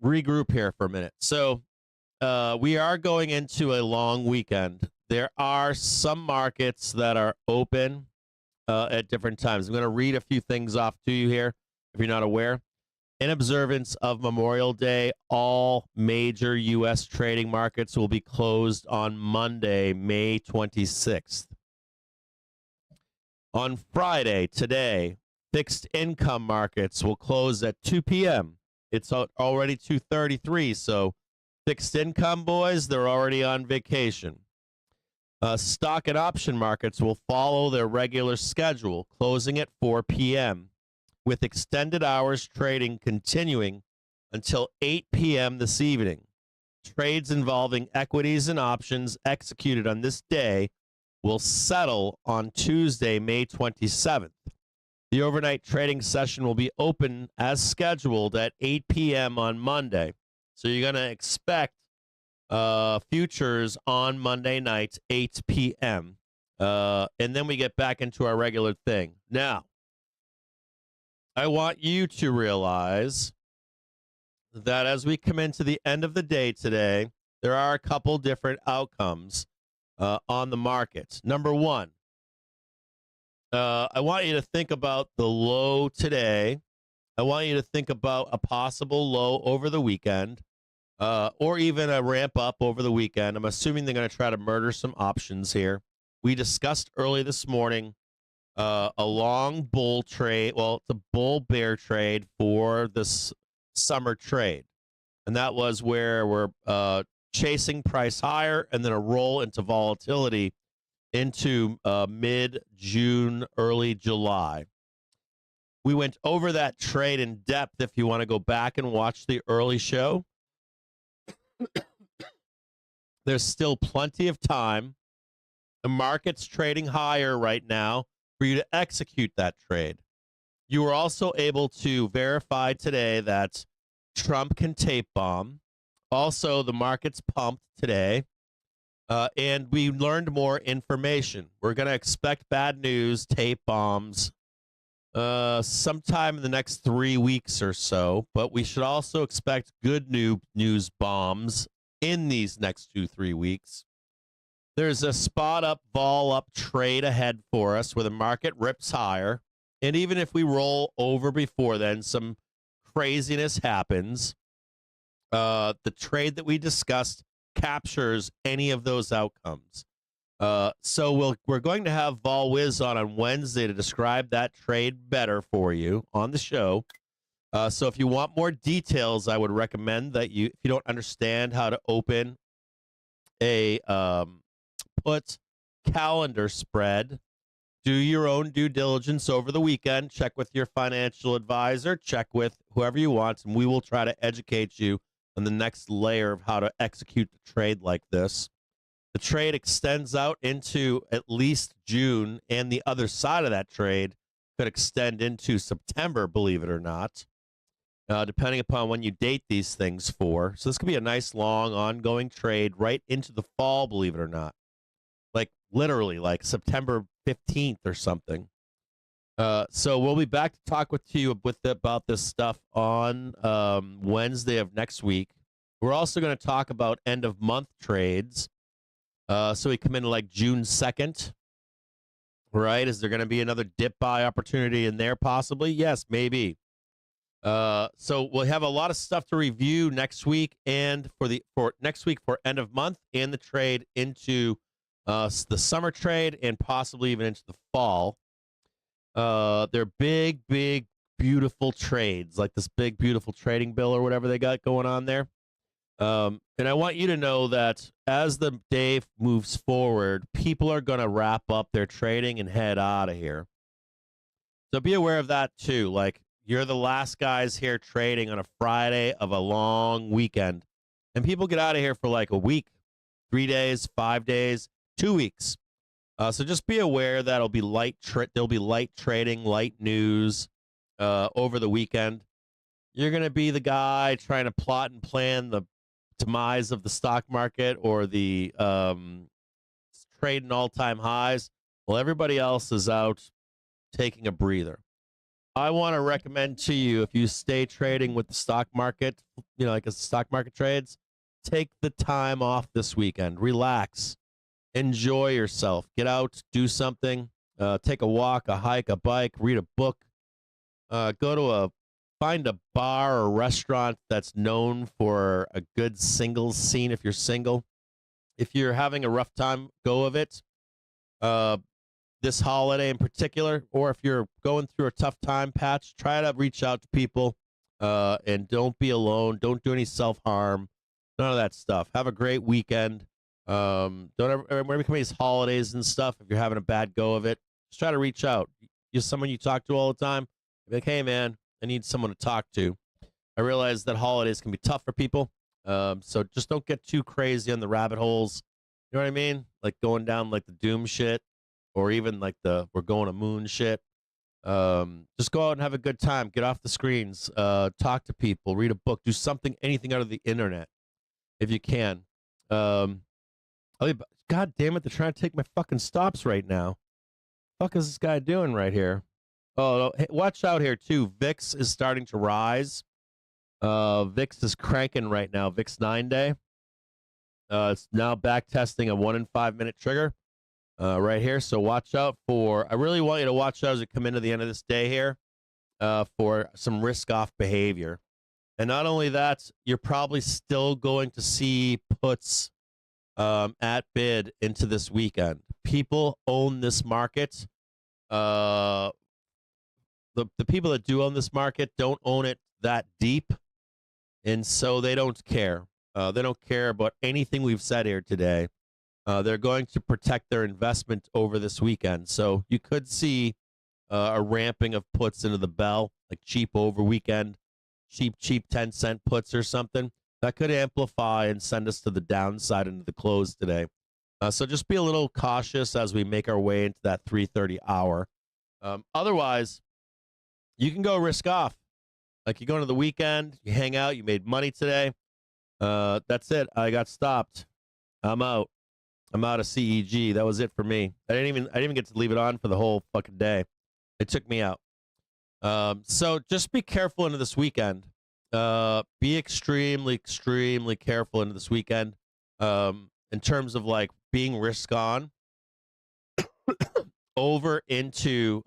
regroup here for a minute. So we are going into a long weekend. There are some markets that are open at different times. I'm going to read a few things off to you here, if you're not aware. In observance of Memorial Day, all major U.S. trading markets will be closed on Monday, May 26th. On Friday, today, fixed income markets will close at 2 p.m. It's already 2:33, so fixed income boys, they're already on vacation. Stock and option markets will follow their regular schedule, closing at 4 p.m., with extended hours trading continuing until 8 p.m. this evening. Trades involving equities and options executed on this day will settle on Tuesday, May 27th. The overnight trading session will be open as scheduled at 8 p.m. on Monday. So you're going to expect futures on Monday night, 8 p.m. And then we get back into our regular thing. Now, I want you to realize that as we come into the end of the day today, there are a couple different outcomes on the market. Number one, I want you to think about the low today. I want you to think about a possible low over the weekend, or even a ramp up over the weekend. I'm assuming they're going to try to murder some options here. We discussed early this morning a long bull trade. Well, it's a bull bear trade for this summer trade. And that was where we're chasing price higher and then a roll into volatility into mid-June, early July. We went over that trade in depth if you want to go back and watch the early show. There's still plenty of time. The market's trading higher right now for you to execute that trade. You were also able to verify today that Trump can tape bomb. Also, the market's pumped today. And we learned more information. We're going to expect bad news, tape bombs, sometime in the next 3 weeks or so. But we should also expect good news bombs in these next 2-3 weeks. There's a spot up, vol up trade ahead for us where the market rips higher. And even if we roll over before then, some craziness happens. The trade that we discussed captures any of those outcomes. So we're going to have Vol Wiz on Wednesday to describe that trade better for you on the show. So if you want more details, I would recommend that if you don't understand how to open a put calendar spread, do your own due diligence over the weekend. Check with your financial advisor. Check with whoever you want, and we will try to educate you on the next layer of how to execute the trade like this. The trade extends out into at least June, and the other side of that trade could extend into September, believe it or not, depending upon when you date these things for. So this could be a nice, long, ongoing trade right into the fall, believe it or not. Like literally like September 15th or something. So we'll be back to talk with you about this stuff on Wednesday of next week. We're also going to talk about end of month trades. So we come into like June 2nd, right? Is there going to be another dip buy opportunity in there possibly? Yes, maybe. So we'll have a lot of stuff to review next week and for next week for end of month and the trade into the summer trade and possibly even into the fall. They're big, beautiful trades, like this big, beautiful trading bill or whatever they got going on there. And I want you to know that as the day moves forward, people are going to wrap up their trading and head out of here. So be aware of that too. Like you're the last guys here trading on a Friday of a long weekend, and people get out of here for like a week, 3 days, 5 days, 2 weeks. So just be aware that there'll be light trading, light news over the weekend. You're going to be the guy trying to plot and plan the demise of the stock market or the trading all-time highs. Well, everybody else is out taking a breather. I want to recommend to you, if you stay trading with the stock market, like as the stock market trades, take the time off this weekend. Relax. Enjoy yourself. Get out, do something. Take a walk, a hike, a bike, read a book. Find a bar or restaurant that's known for a good singles scene if you're single. If you're having a rough time, go of it. This holiday in particular, or if you're going through a tough time patch, try to reach out to people and don't be alone. Don't do any self-harm. None of that stuff. Have a great weekend. Don't ever, every come these holidays and stuff. If you're having a bad go of it, just try to reach out. You're someone you talk to all the time. Be like, hey man, I need someone to talk to. I realize that holidays can be tough for people. So just don't get too crazy on the rabbit holes. You know what I mean? Like going down like the doom shit, or even like the we're going to moon shit. Just go out and have a good time. Get off the screens. Talk to people. Read a book. Do something, anything out of the internet, if you can. God damn it! They're trying to take my fucking stops right now. Fuck is this guy doing right here? Oh, hey, watch out here too. VIX is starting to rise. VIX is cranking right now. VIX 9-day. It's now back testing a 1 in 5 minute trigger right here. So watch out for. I really want you to watch out as we come into the end of this day here for some risk-off behavior. And not only that, you're probably still going to see puts at bid into this weekend. People own this market. The people that do own this market don't own it that deep, and so they don't care. They don't care about anything we've said here today. They're going to protect their investment over this weekend. So you could see a ramping of puts into the bell, like cheap over weekend, cheap 10-cent puts or something. That could amplify and send us to the downside into the close today. So just be a little cautious as we make our way into that 3:30 hour. Otherwise, you can go risk off. Like you go into the weekend, you hang out, you made money today. That's it. I got stopped. I'm out. I'm out of CEG. That was it for me. I didn't even get to leave it on for the whole fucking day. It took me out. So just be careful into this weekend. Be extremely careful into this weekend. In terms of like being risk on over into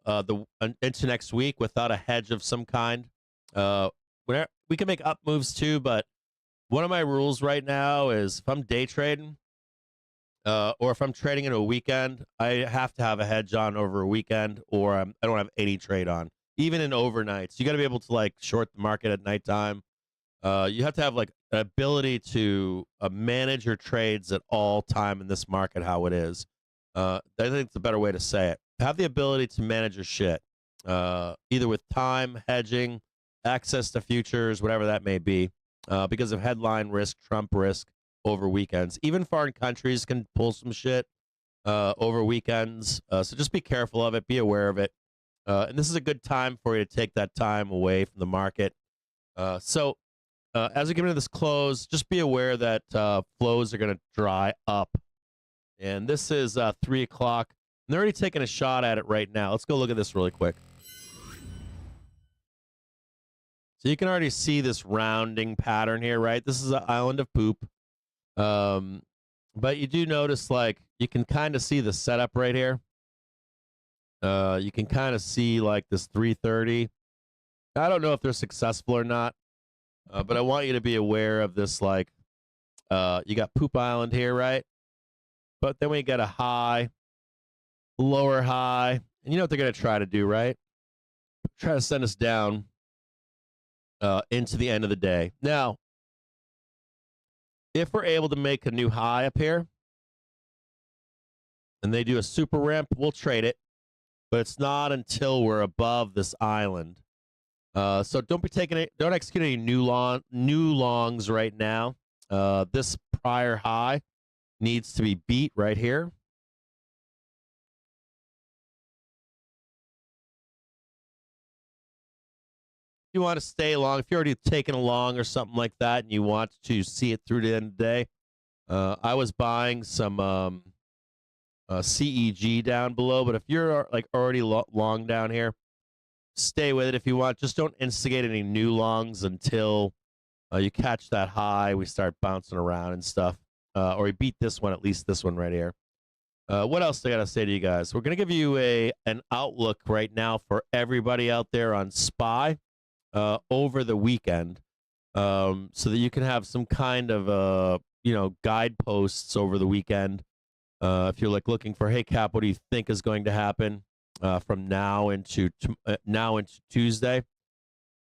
into next week without a hedge of some kind. Whenever, we can make up moves too, but one of my rules right now is if I'm day trading, or if I'm trading in a weekend, I have to have a hedge on over a weekend, or I don't have any trade on. Even in overnights, you got to be able to like short the market at nighttime. You have to have like an ability to manage your trades at all time in this market. How it is, I think it's a better way to say it. Have the ability to manage your shit, either with time, hedging, access to futures, whatever that may be, because of headline risk, Trump risk over weekends. Even foreign countries can pull some shit over weekends. So just be careful of it. Be aware of it. And this is a good time for you to take that time away from the market. So as we get into this close, just be aware that flows are going to dry up. And this is 3 o'clock. And they're already taking a shot at it right now. Let's go look at this really quick. So you can already see this rounding pattern here, right? This is an island of poop. But you do notice, like, you can kind of see the setup right here. You can kind of see, like, this 330. I don't know if they're successful or not, but I want you to be aware of this, like, you got Poop Island here, right? But then we get a high, lower high, and you know what they're going to try to do, right? Try to send us down into the end of the day. Now, if we're able to make a new high up here, and they do a super ramp, we'll trade it. But it's not until we're above this island. So don't execute any new longs right now. This prior high needs to be beat right here. If you want to stay long, if you're already taking a long or something like that, and you want to see it through to the end of the day, I was buying some CEG down below, but if you're like already long down here, stay with it if you want. Just don't instigate any new longs until you catch that high. We start bouncing around and stuff, or we beat this one, at least this one right here. What else do I got to say to you guys? We're going to give you an outlook right now for everybody out there on SPY over the weekend, so that you can have some kind of guideposts over the weekend. If you're like looking for, hey Cap, what do you think is going to happen from now into Tuesday?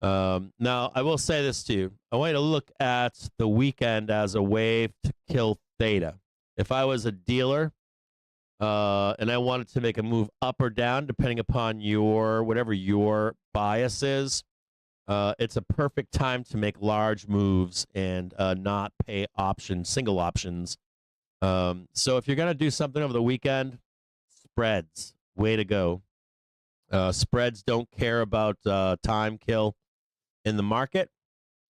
Now I will say this to you. I want you to look at the weekend as a wave to kill theta. If I was a dealer and I wanted to make a move up or down, depending upon whatever your bias is, it's a perfect time to make large moves and not pay single options. So if you're going to do something over the weekend, spreads, way to go. Spreads don't care about time kill in the market.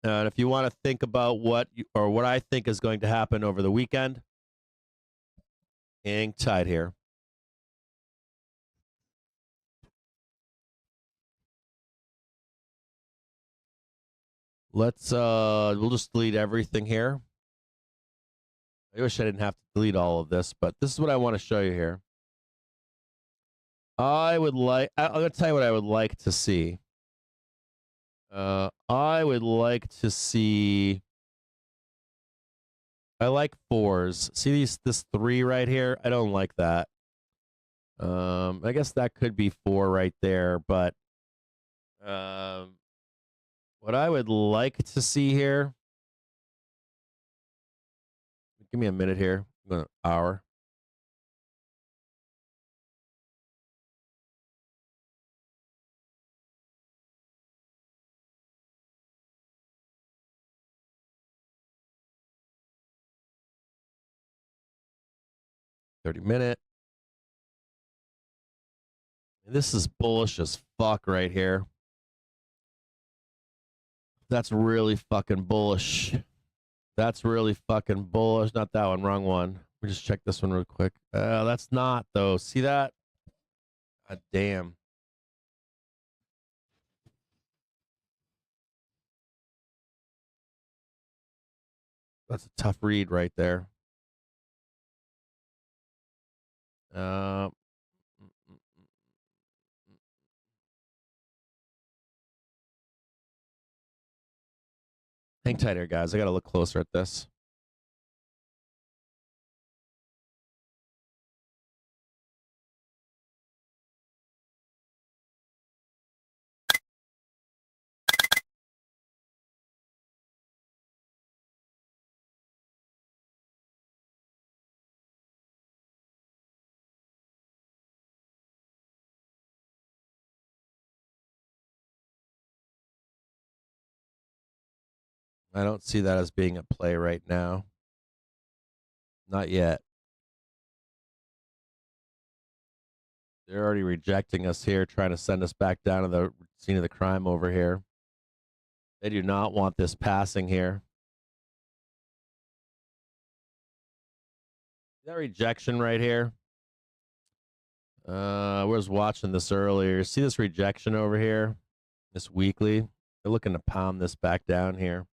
And if you want to think about what I think is going to happen over the weekend, hang tight here. We'll just delete everything here. I wish I didn't have to delete all of this, but this is what I want to show you here. I'm going to tell you what I would like to see. I would like to see, I like 4s. See this 3 right here? I don't like that. I guess that could be 4 right there, but what I would like to see here, give me a minute here, an hour. $30-minute. This is bullish as fuck right here. That's really fucking bullish. That's really fucking bullish. Not that one, wrong one. Let me just check this one real quick. That's not though. See that? God damn. That's a tough read right there. Hang tight here, guys. I got to look closer at this. I don't see that as being a play right now. Not yet. They're already rejecting us here, trying to send us back down to the scene of the crime over here. They do not want this passing here. That rejection right here. I was watching this earlier. See this rejection over here? This weekly? They're looking to pound this back down here.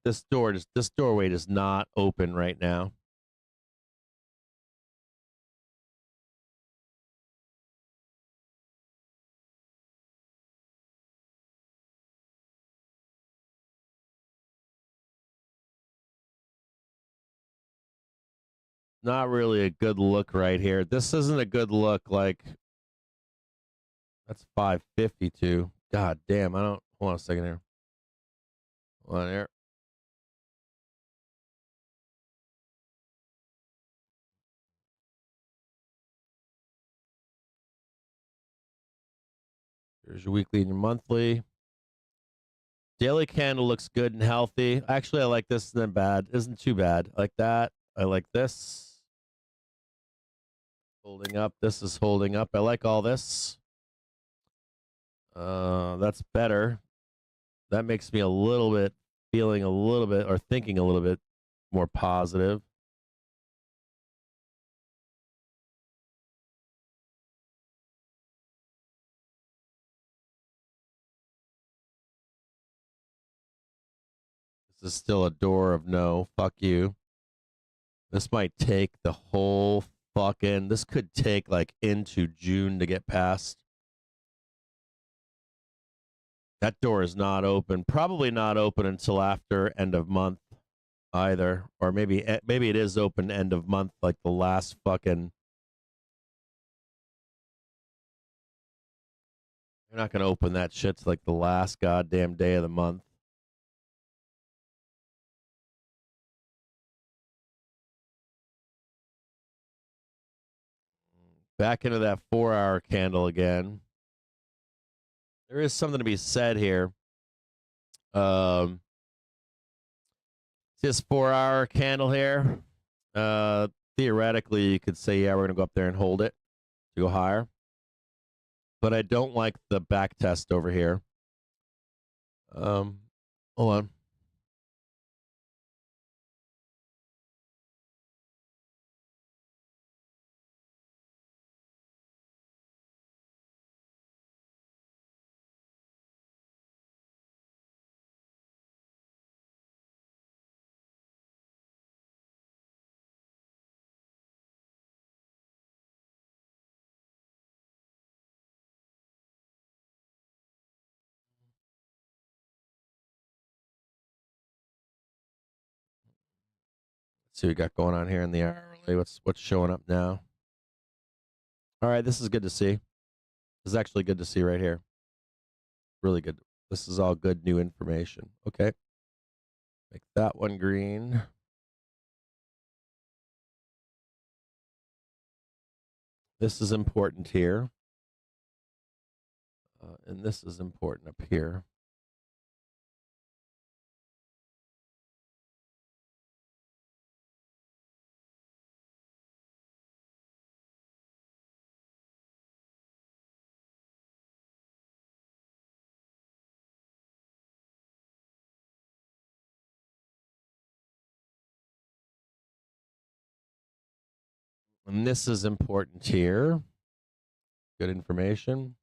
This doorway does not open right now. Not really a good look right here. This isn't a good look. Like, that's 552. God damn, hold on a second here. Hold on here. Here's your weekly and your monthly. Daily candle looks good and healthy. Actually, I like this. Isn't bad. Isn't too bad. I like that. I like this. Holding up. This is holding up. I like all this. That's better. That makes me feeling a little bit, or thinking a little bit more positive. This is still a door of no. Fuck you. This might take the whole fucking... This could take like into June to get past. That door is not open. Probably not open until after end of month either. Or maybe it is open end of month, like the last fucking... You're not going to open that shit to like the last goddamn day of the month. Back into that 4-hour candle again. There is something to be said here. This 4-hour candle here. Theoretically, you could say, yeah, we're going to go up there and hold it to go higher. But I don't like the back test over here. Hold on. See what we got going on here in the hourly. What's showing up now? All right, this is good to see. This is actually good to see right here. Really good. This is all good new information. Okay. Make that one green. This is important here. And this is important up here. And this is important here. Good information.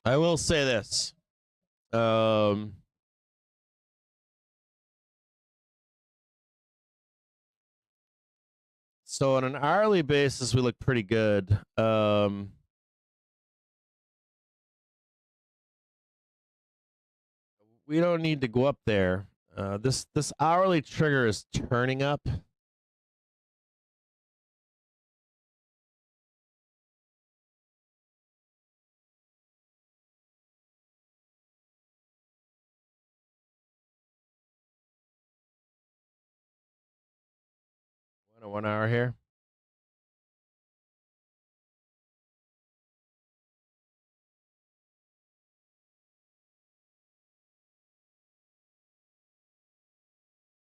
I will say this. So on an hourly basis, we look pretty good. We don't need to go up there. This hourly trigger is turning up. A 1 hour here.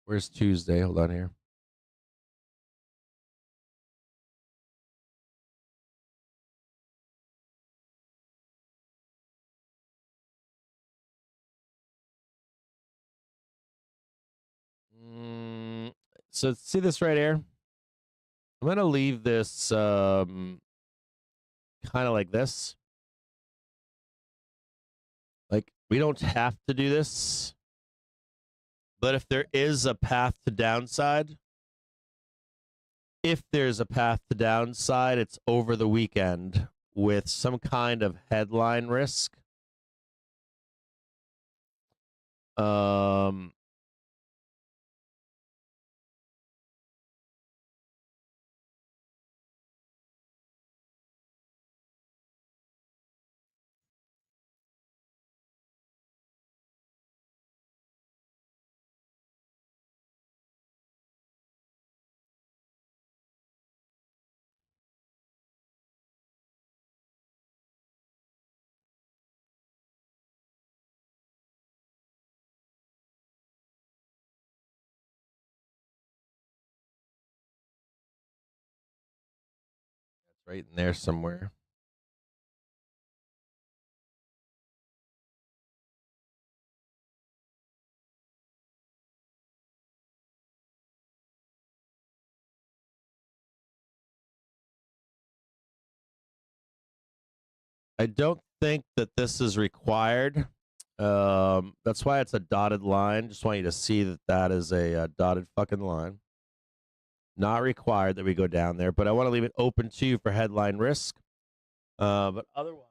Where's Tuesday? Hold on here. So see this right here? I'm going to leave this kind of like this. Like, we don't have to do this. But if there is a path to downside, it's over the weekend with some kind of headline risk. Right in there somewhere. I don't think that this is required. That's why it's a dotted line. Just want you to see that that is a dotted fucking line. Not required that we go down there, but I want to leave it open to you for headline risk. But otherwise,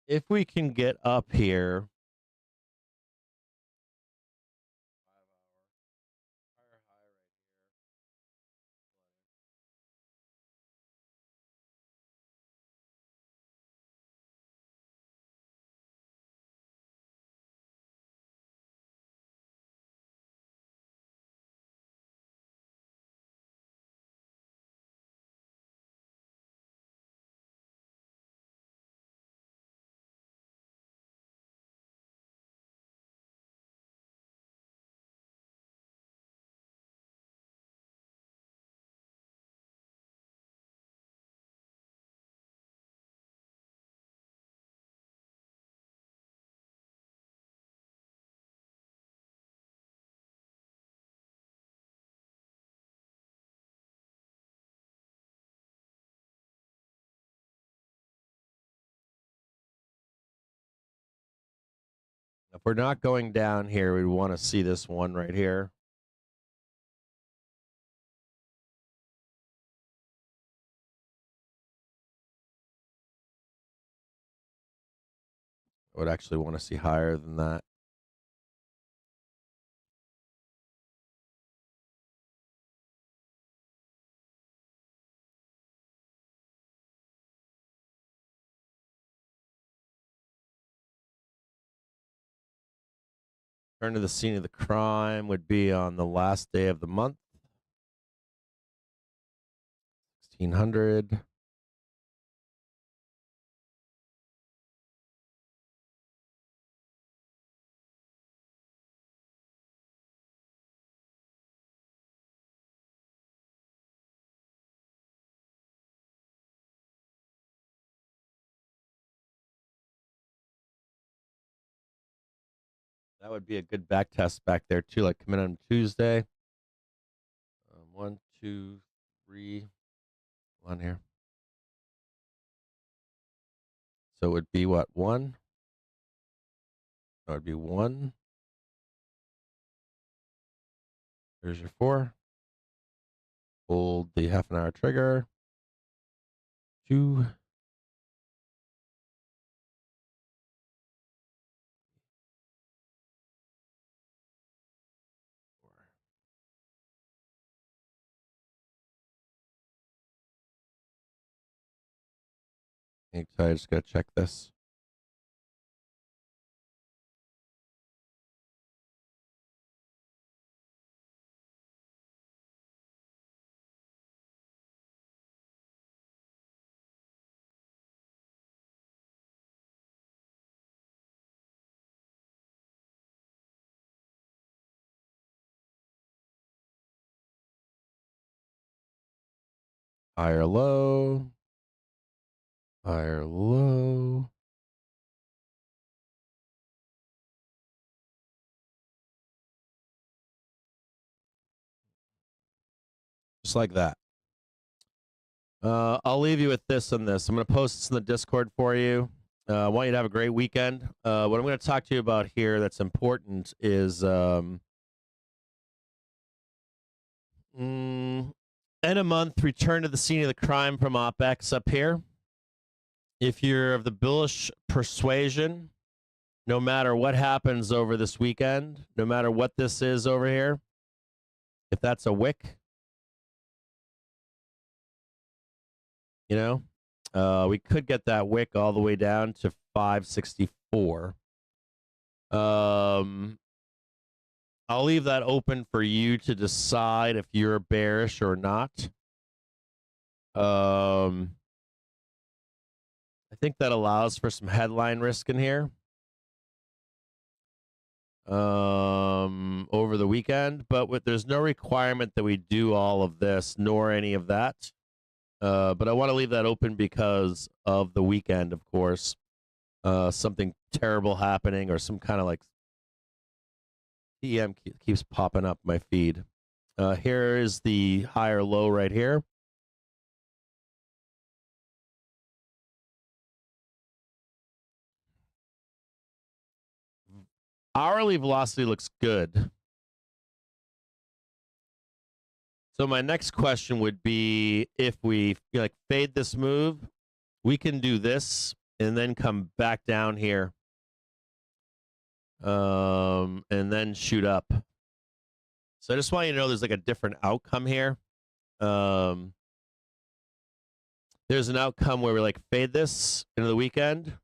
if we can get up here, if we're not going down here, we want to see this one right here. I would actually want to see higher than that. Return to the scene of the crime would be on the last day of the month. 1600. That would be a good back test back there too, like come in on Tuesday. 1, 2, 3, 1 here. So it would be what, 1? That would be 1. There's your 4. Hold the half-an-hour trigger. 2. So I just gotta check this. Higher low. Higher low. Just like that. I'll leave you with this and this. I'm going to post this in the Discord for you. I want you to have a great weekend. What I'm going to talk to you about here that's important is end of month, return to the scene of the crime from OpEx up here. If you're of the bullish persuasion, no matter what happens over this weekend, no matter what this is over here, if that's a wick, you know, we could get that wick all the way down to 564. I'll leave that open for you to decide if you're bearish or not. I think that allows for some headline risk in here over the weekend, but there's no requirement that we do all of this nor any of that. But I want to leave that open because of the weekend, of course. Something terrible happening or some kind of like TM keeps popping up my feed. Here is the higher low right here. Hourly velocity looks good. So my next question would be, if we like fade this move, we can do this and then come back down here, and then shoot up. So I just want you to know there's like a different outcome here. There's an outcome where we like fade this into the weekend,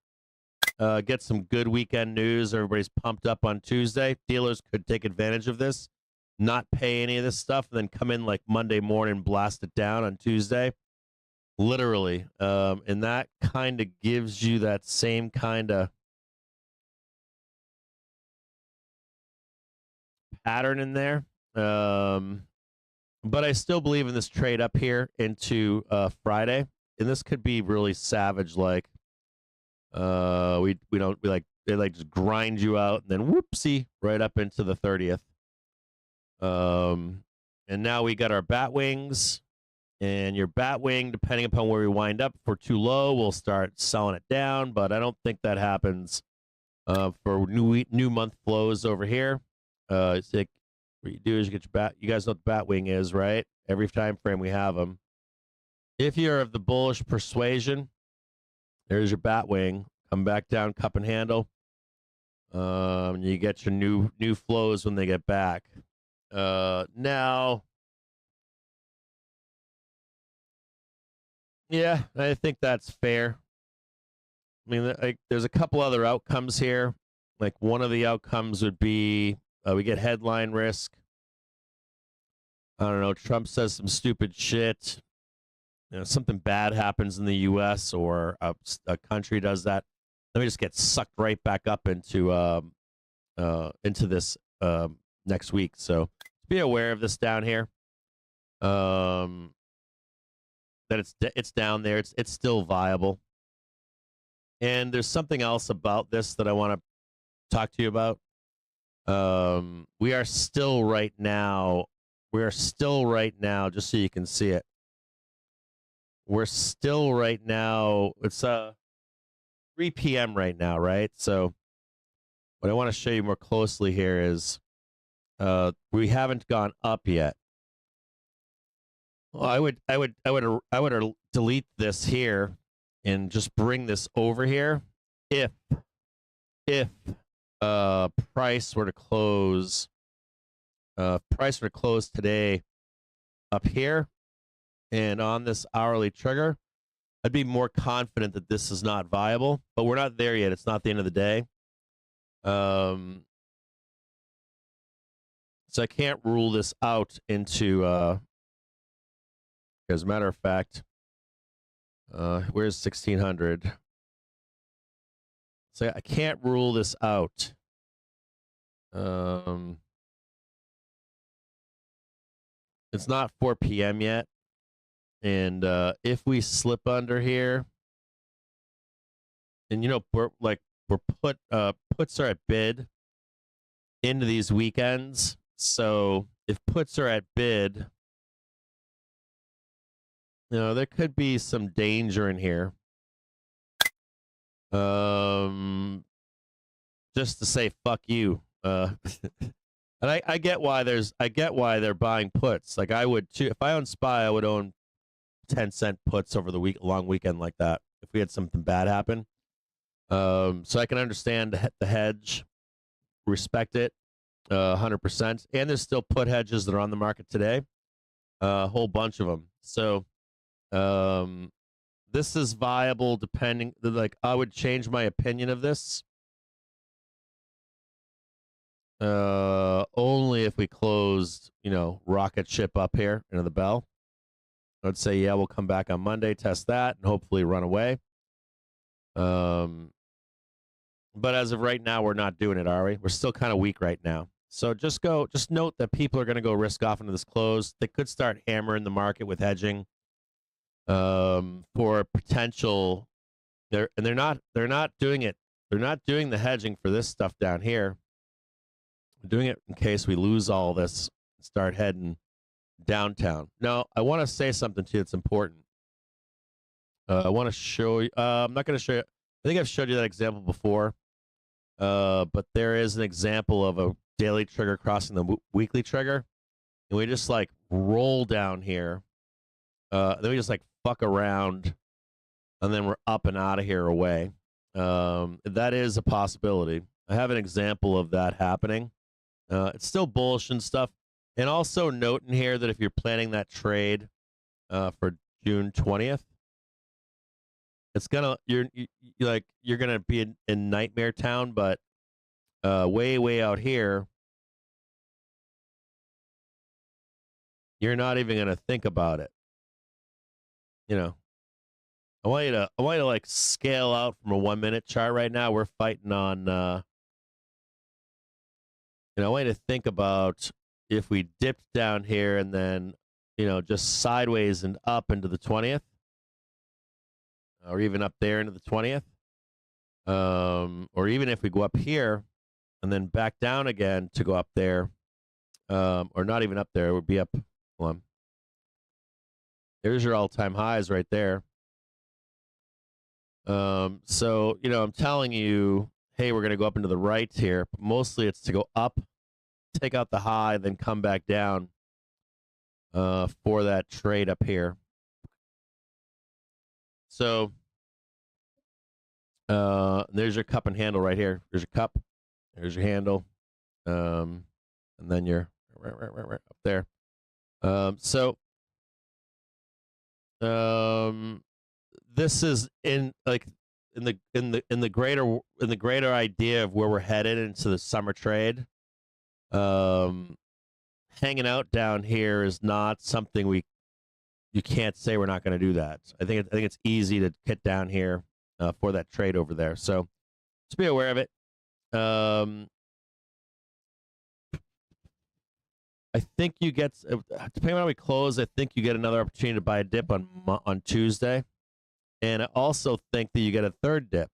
get some good weekend news. Everybody's pumped up on Tuesday. Dealers could take advantage of this, not pay any of this stuff, and then come in like Monday morning, blast it down on Tuesday. Literally. And that kind of gives you that same kind of pattern in there. But I still believe in this trade up here into Friday. And this could be really savage, like we like they like just grind you out and then whoopsie right up into the 30th. And now we got our bat wings, and your bat wing, depending upon where we wind up, for too low, we'll start selling it down. But I don't think that happens for new month flows over here. It's like what you do is you get your bat. You guys know what the bat wing is, right? Every time frame we have them. If you're of the bullish persuasion, there's your bat wing. Come back down, cup and handle. You get your new flows when they get back. Now, yeah, I think that's fair. I mean, there's a couple other outcomes here. Like one of the outcomes would be we get headline risk. I don't know. Trump says some stupid shit. You know, something bad happens in the U.S. or a country does that. Let me just get sucked right back up into this next week. So be aware of this down here. That it's down there. It's still viable. And there's something else about this that I want to talk to you about. We are still right now, just so you can see it. We're still right now, it's 3 p.m. right now, right? So what I want to show you more closely here is we haven't gone up yet. Well, I would delete this here and just bring this over here if price were to close today up here and on this hourly trigger, I'd be more confident that this is not viable, but we're not there yet. It's not the end of the day. So I can't rule this out into as a matter of fact, where's 1600? So I can't rule this out. It's not 4 p.m. yet. And if we slip under here, and you know, puts are at bid into these weekends. So if puts are at bid, you know, there could be some danger in here. Just to say fuck you. And I get why they're buying puts. Like I would too. If I own SPY, I would own 10-cent puts over the long weekend like that if we had something bad happen. So I can understand the hedge, respect it 100%. And there's still put hedges that are on the market today, a whole bunch of them. So this is viable depending, like I would change my opinion of this only if we closed, you know, rocket ship up here into the bell. I'd say, yeah, we'll come back on Monday, test that, and hopefully run away. But as of right now, we're not doing it, are we? We're still kind of weak right now. So just note that people are going to go risk off into this close. They could start hammering the market with hedging for potential. They're not doing it. They're not doing the hedging for this stuff down here. They're doing it in case we lose all this, start heading downtown. Now, I want to say something to you that's important. I want to show you. I'm not going to show you. I think I've showed you that example before. But there is an example of a daily trigger crossing the weekly trigger. And we just like roll down here. Then we just like fuck around. And then we're up and out of here away. That is a possibility. I have an example of that happening. It's still bullish and stuff. And also note in here that if you're planning that trade for June 20th, it's gonna you're gonna be in nightmare town, but way out here, you're not even gonna think about it. You know, I want you to like scale out from a 1 minute chart right now. We're fighting on. I want you to think about if we dipped down here and then just sideways and up into the 20th. Or even up there into the 20th. Or even if we go up here and then back down again to go up there, or not even up there, it would be up. Hold on. There's your all-time highs right there. So, I'm telling you, hey, we're going to go up into the right here. But mostly it's to go up, take out the high, then come back down for that trade up here. So there's your cup and handle right here. There's your cup. There's your handle. And then you're right up there. This is in the greater idea of where we're headed into the summer trade. Hanging out down here is not something you can't say we're not going to do that. I think it's easy to get down here for that trade over there. So just be aware of it. I think you get, depending on how we close, I think you get another opportunity to buy a dip on Tuesday. And I also think that you get a third dip.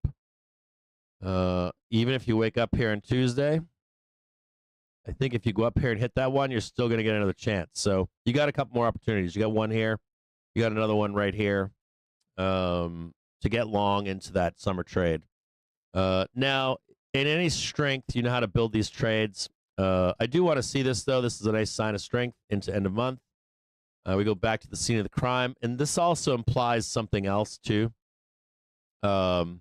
Even if you wake up here on Tuesday, I think if you go up here and hit that one, you're still going to get another chance. So you got a couple more opportunities. You got one here. You got another one right here to get long into that summer trade. Now, in any strength, you know how to build these trades. I do want to see this, though. This is a nice sign of strength into end of month. We go back to the scene of the crime. And this also implies something else, too. I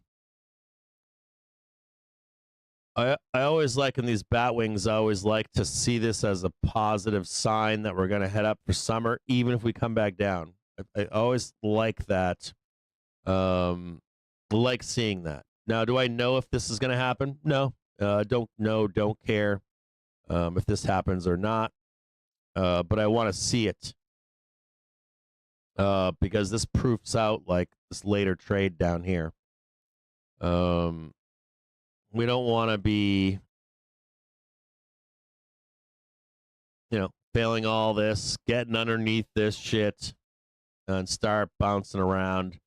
always like in these bat wings, I always like to see this as a positive sign that we're going to head up for summer, even if we come back down. I always like that. Like seeing that. Now, do I know if this is going to happen? No. Don't know, don't care if this happens or not. But I want to see it. Because this proofs out like this later trade down here. We don't want to be, failing all this, getting underneath this shit, and start bouncing around.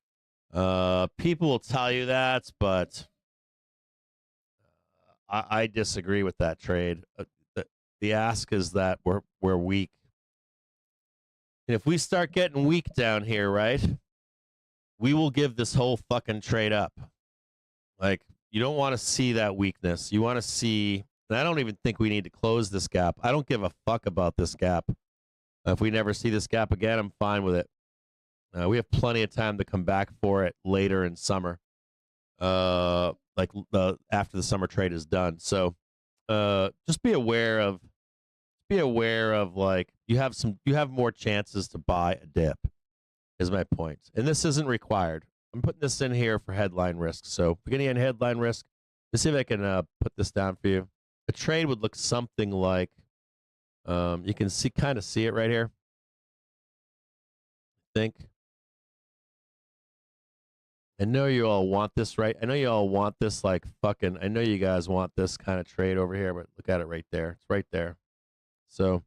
People will tell you that, but I disagree with that trade. The ask is that we're weak. And if we start getting weak down here, right, we will give this whole fucking trade up. Like, you don't want to see that weakness. You want to see, and I don't even think we need to close this gap. I don't give a fuck about this gap. If we never see this gap again, I'm fine with it. We have plenty of time to come back for it later in summer, after the summer trade is done. So just be aware of like you have more chances to buy a dip, is my point. And this isn't required. I'm putting this in here for headline risk. So beginning in headline risk, let's see if I can put this down for you. A trade would look something like, you can kind of see it right here. I think. I know you all want this, right? I know you all want this I know you guys want this kind of trade over here, but look at it right there. It's right there. So,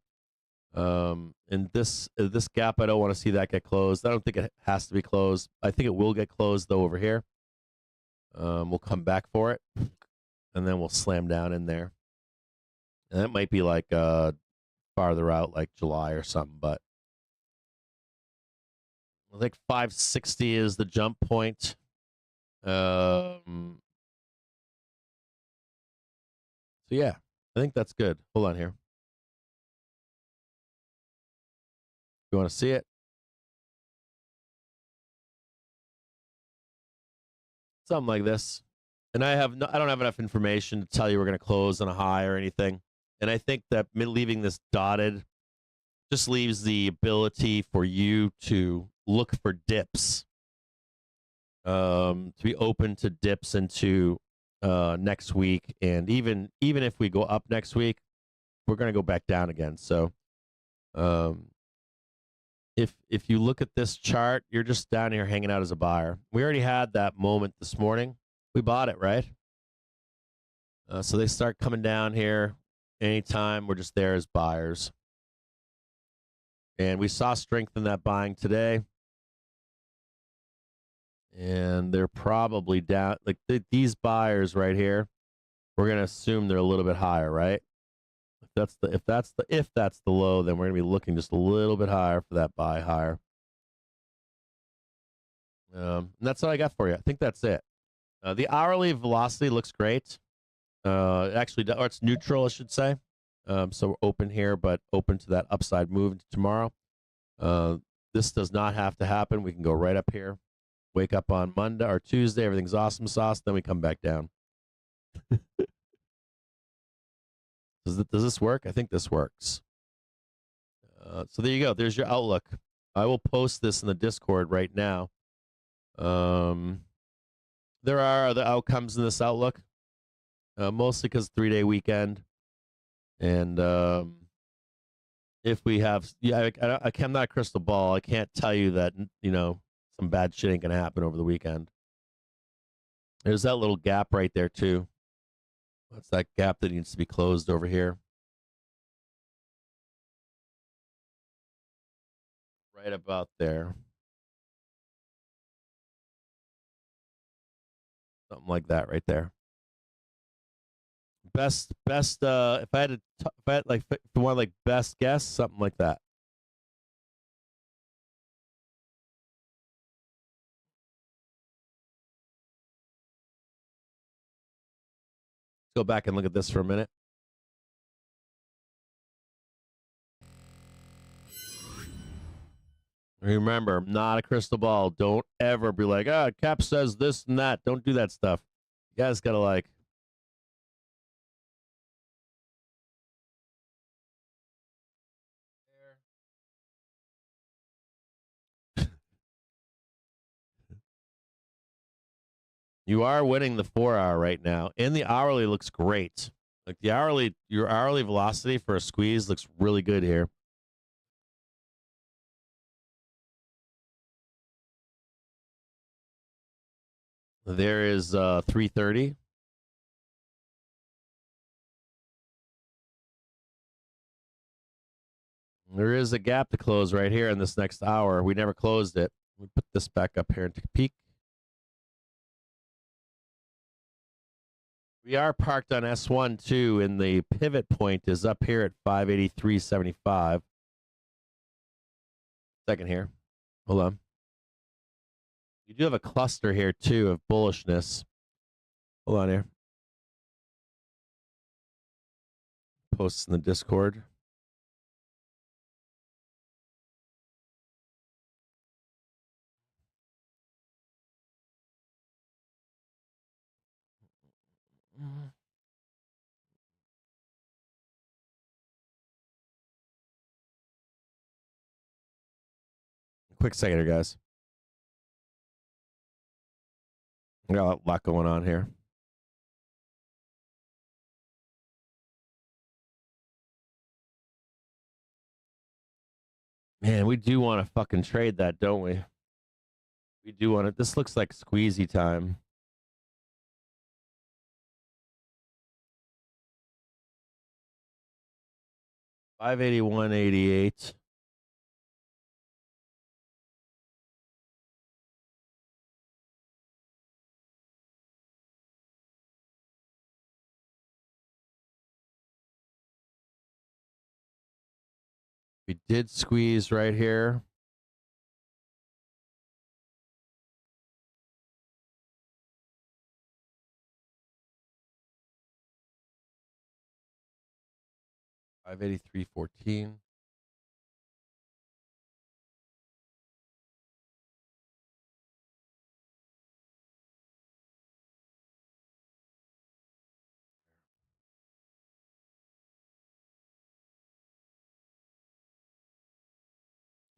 in this gap, I don't want to see that get closed. I don't think it has to be closed. I think it will get closed, though, over here. We'll come back for it, and then we'll slam down in there. And that might be farther out, like July or something, but I think 560 is the jump point. So yeah, I think that's good. Hold on here. You want to see it? Something like this. And I don't have enough information to tell you we're going to close on a high or anything. And I think that leaving this dotted just leaves the ability for you to look for dips, to be open to dips into next week. And even if we go up next week, we're going to go back down again. So if you look at this chart, you're just down here hanging out as a buyer. We already had that moment this morning. We bought it, right? So they start coming down here anytime. We're just there as buyers. And we saw strength in that buying today. And they're probably down. Like these buyers right here, we're going to assume they're a little bit higher, right? If that's the low, then we're going to be looking just a little bit higher for that buy higher. And that's all I got for you. I think that's it. The hourly velocity looks great. Actually, or it's neutral, I should say. So we're open here, but open to that upside move tomorrow. This does not have to happen. We can go right up here, wake up on Monday or Tuesday, everything's awesome sauce, then we come back down. Does this work? I think this works. So there you go. There's your outlook. I will post this in the Discord right now. There are other outcomes in this outlook, mostly because 3-day weekend. And if we have, I'm not a crystal ball. I can't tell you that, some bad shit ain't going to happen over the weekend. There's that little gap right there, too. That's that gap that needs to be closed over here. Right about there. Something like that right there. Best if I had best guess, something like that. Let's go back and look at this for a minute. Remember, I'm not a crystal ball. Don't ever be like, Cap says this and that. Don't do that stuff. You guys gotta like. You are winning the 4-hour right now, and the hourly looks great. Like your hourly velocity for a squeeze looks really good here. There is 330. There is a gap to close right here in this next hour. We never closed it. We put this back up here and take a peek. We are parked on S1 too, and the pivot point is up here at 583.75. Second here. Hold on. You do have a cluster here too of bullishness. Hold on here. Posts in the Discord. Quick second here, guys. We got a lot going on here. Man, we do want to fucking trade that, don't we? We do want it. This looks like squeezy time. $581.88. We did squeeze right here. 583.14.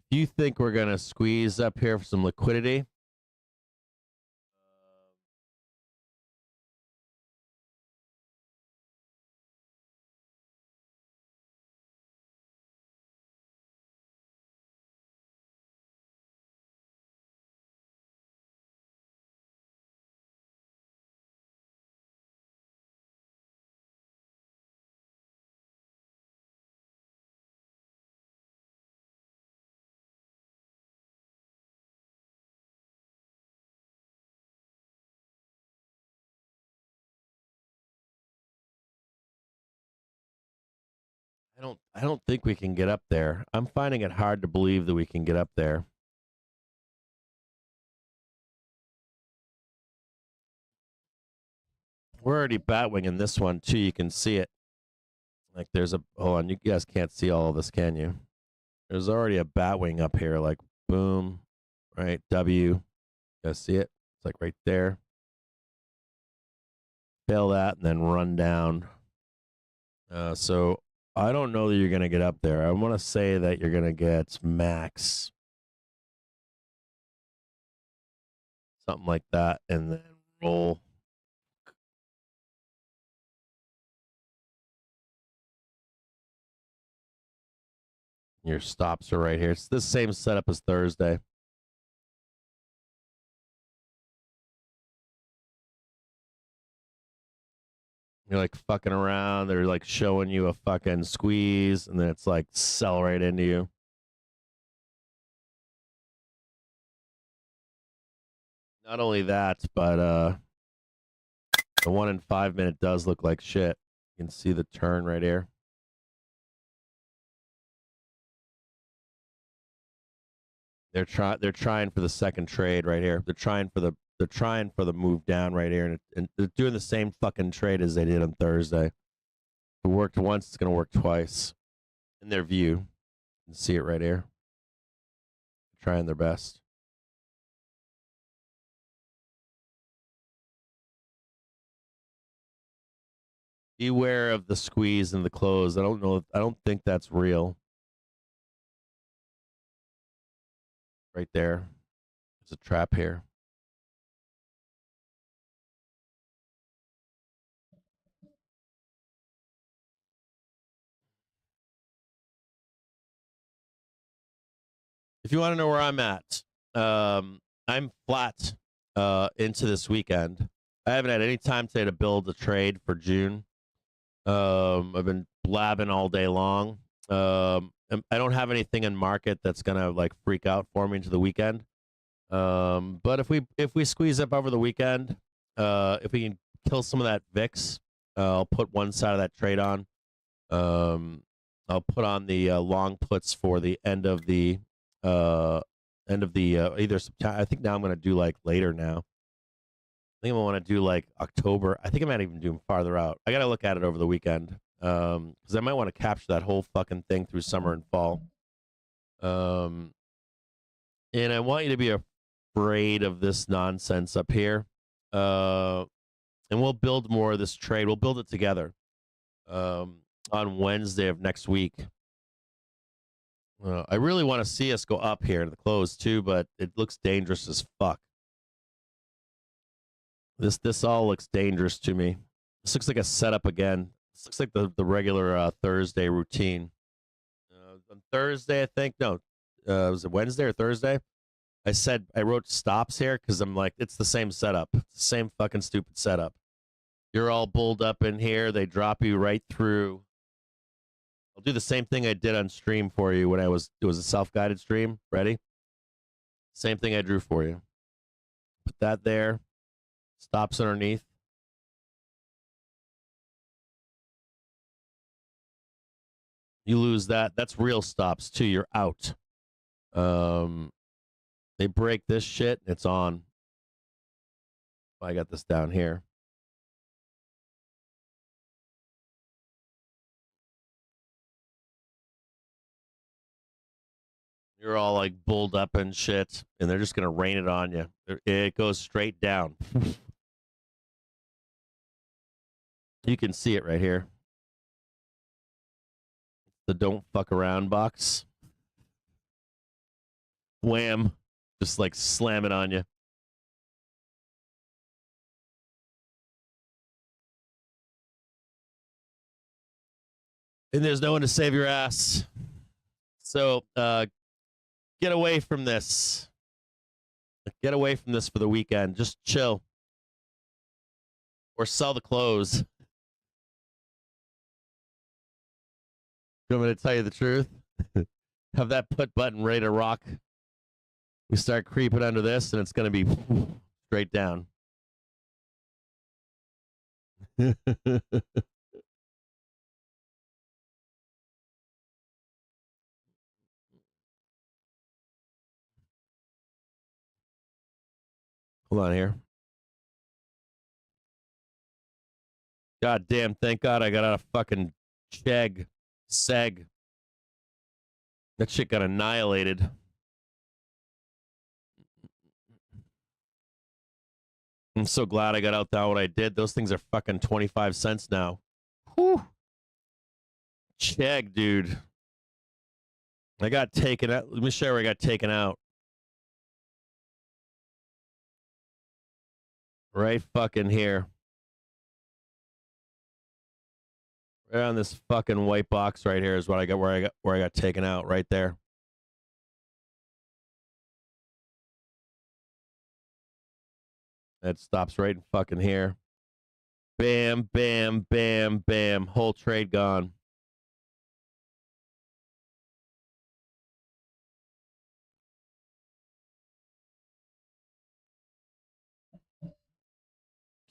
If you think we're going to squeeze up here for some liquidity, I don't think we can get up there. I'm finding it hard to believe that we can get up there. We're already batwinging this one too. You can see it. Like there's a, hold on, you guys can't see all of this, can you? There's already a batwing up here, like boom, right? W. You guys see it? It's like right there. Fail that and then run down. So I don't know that you're going to get up there. I want to say that you're going to get max. Something like that. And then roll. Your stops are right here. It's the same setup as Thursday. You're like fucking around. They're like showing you a fucking squeeze, and then it's like sell right into you. Not only that, but the 1 in 5 minute does look like shit. You can see the turn right here. They're trying for the second trade right here. They're trying for the move down right here, and they're doing the same fucking trade as they did on Thursday. If it worked once, it's gonna work twice. In their view, you can see it right here. They're trying their best. Beware of the squeeze and the close. I don't think that's real. Right there. There's a trap here. If you want to know where I'm at, I'm flat into this weekend. I haven't had any time today to build a trade for June. I've been blabbing all day long. I don't have anything in market that's gonna like freak out for me into the weekend. But if we squeeze up over the weekend, if we can kill some of that VIX, I'll put one side of that trade on. I'll put on the long puts for the end of the either September. I think now I'm gonna do like later now. I think I want to do like October. I think I might even do them farther out. I got to look at it over the weekend because I might want to capture that whole fucking thing through summer and fall. And I want you to be afraid of this nonsense up here. And we'll build more of this trade. We'll build it together on Wednesday of next week. I really want to see us go up here to the close too, but it looks dangerous as fuck. This all looks dangerous to me. This looks like a setup again. This looks like the regular Thursday routine. On Thursday, I think, no, was it Wednesday or Thursday? I wrote stops here because I'm like, it's the same setup. It's the same fucking stupid setup. You're all bulled up in here. They drop you right through. I'll do the same thing I did on stream for you when it was a self-guided stream. Ready? Same thing I drew for you. Put that there. Stops underneath. You lose that. That's real stops too. You're out. They break this shit. It's on. I got this down here. You're all like bulled up and shit, and they're just gonna rain it on you. It goes straight down. You can see it right here. The don't fuck around box. Wham. Just like slam it on you. And there's no one to save your ass. So, get away from this. Get away from this for the weekend. Just chill. Or sell the clothes. You want me to tell you the truth? Have that put button ready to rock. We start creeping under this, and it's going to be straight down. Hold on here. God damn, thank God I got out of fucking seg. That shit got annihilated. I'm so glad I got out that what I did. Those things are fucking 25 cents now. Whew. Chegg, dude. I got taken out. Let me show you where I got taken out. Right fucking here. Right on this fucking white box right here is what I got where I got taken out right there. It stops right in fucking here. Bam, bam, bam, bam. Whole trade gone.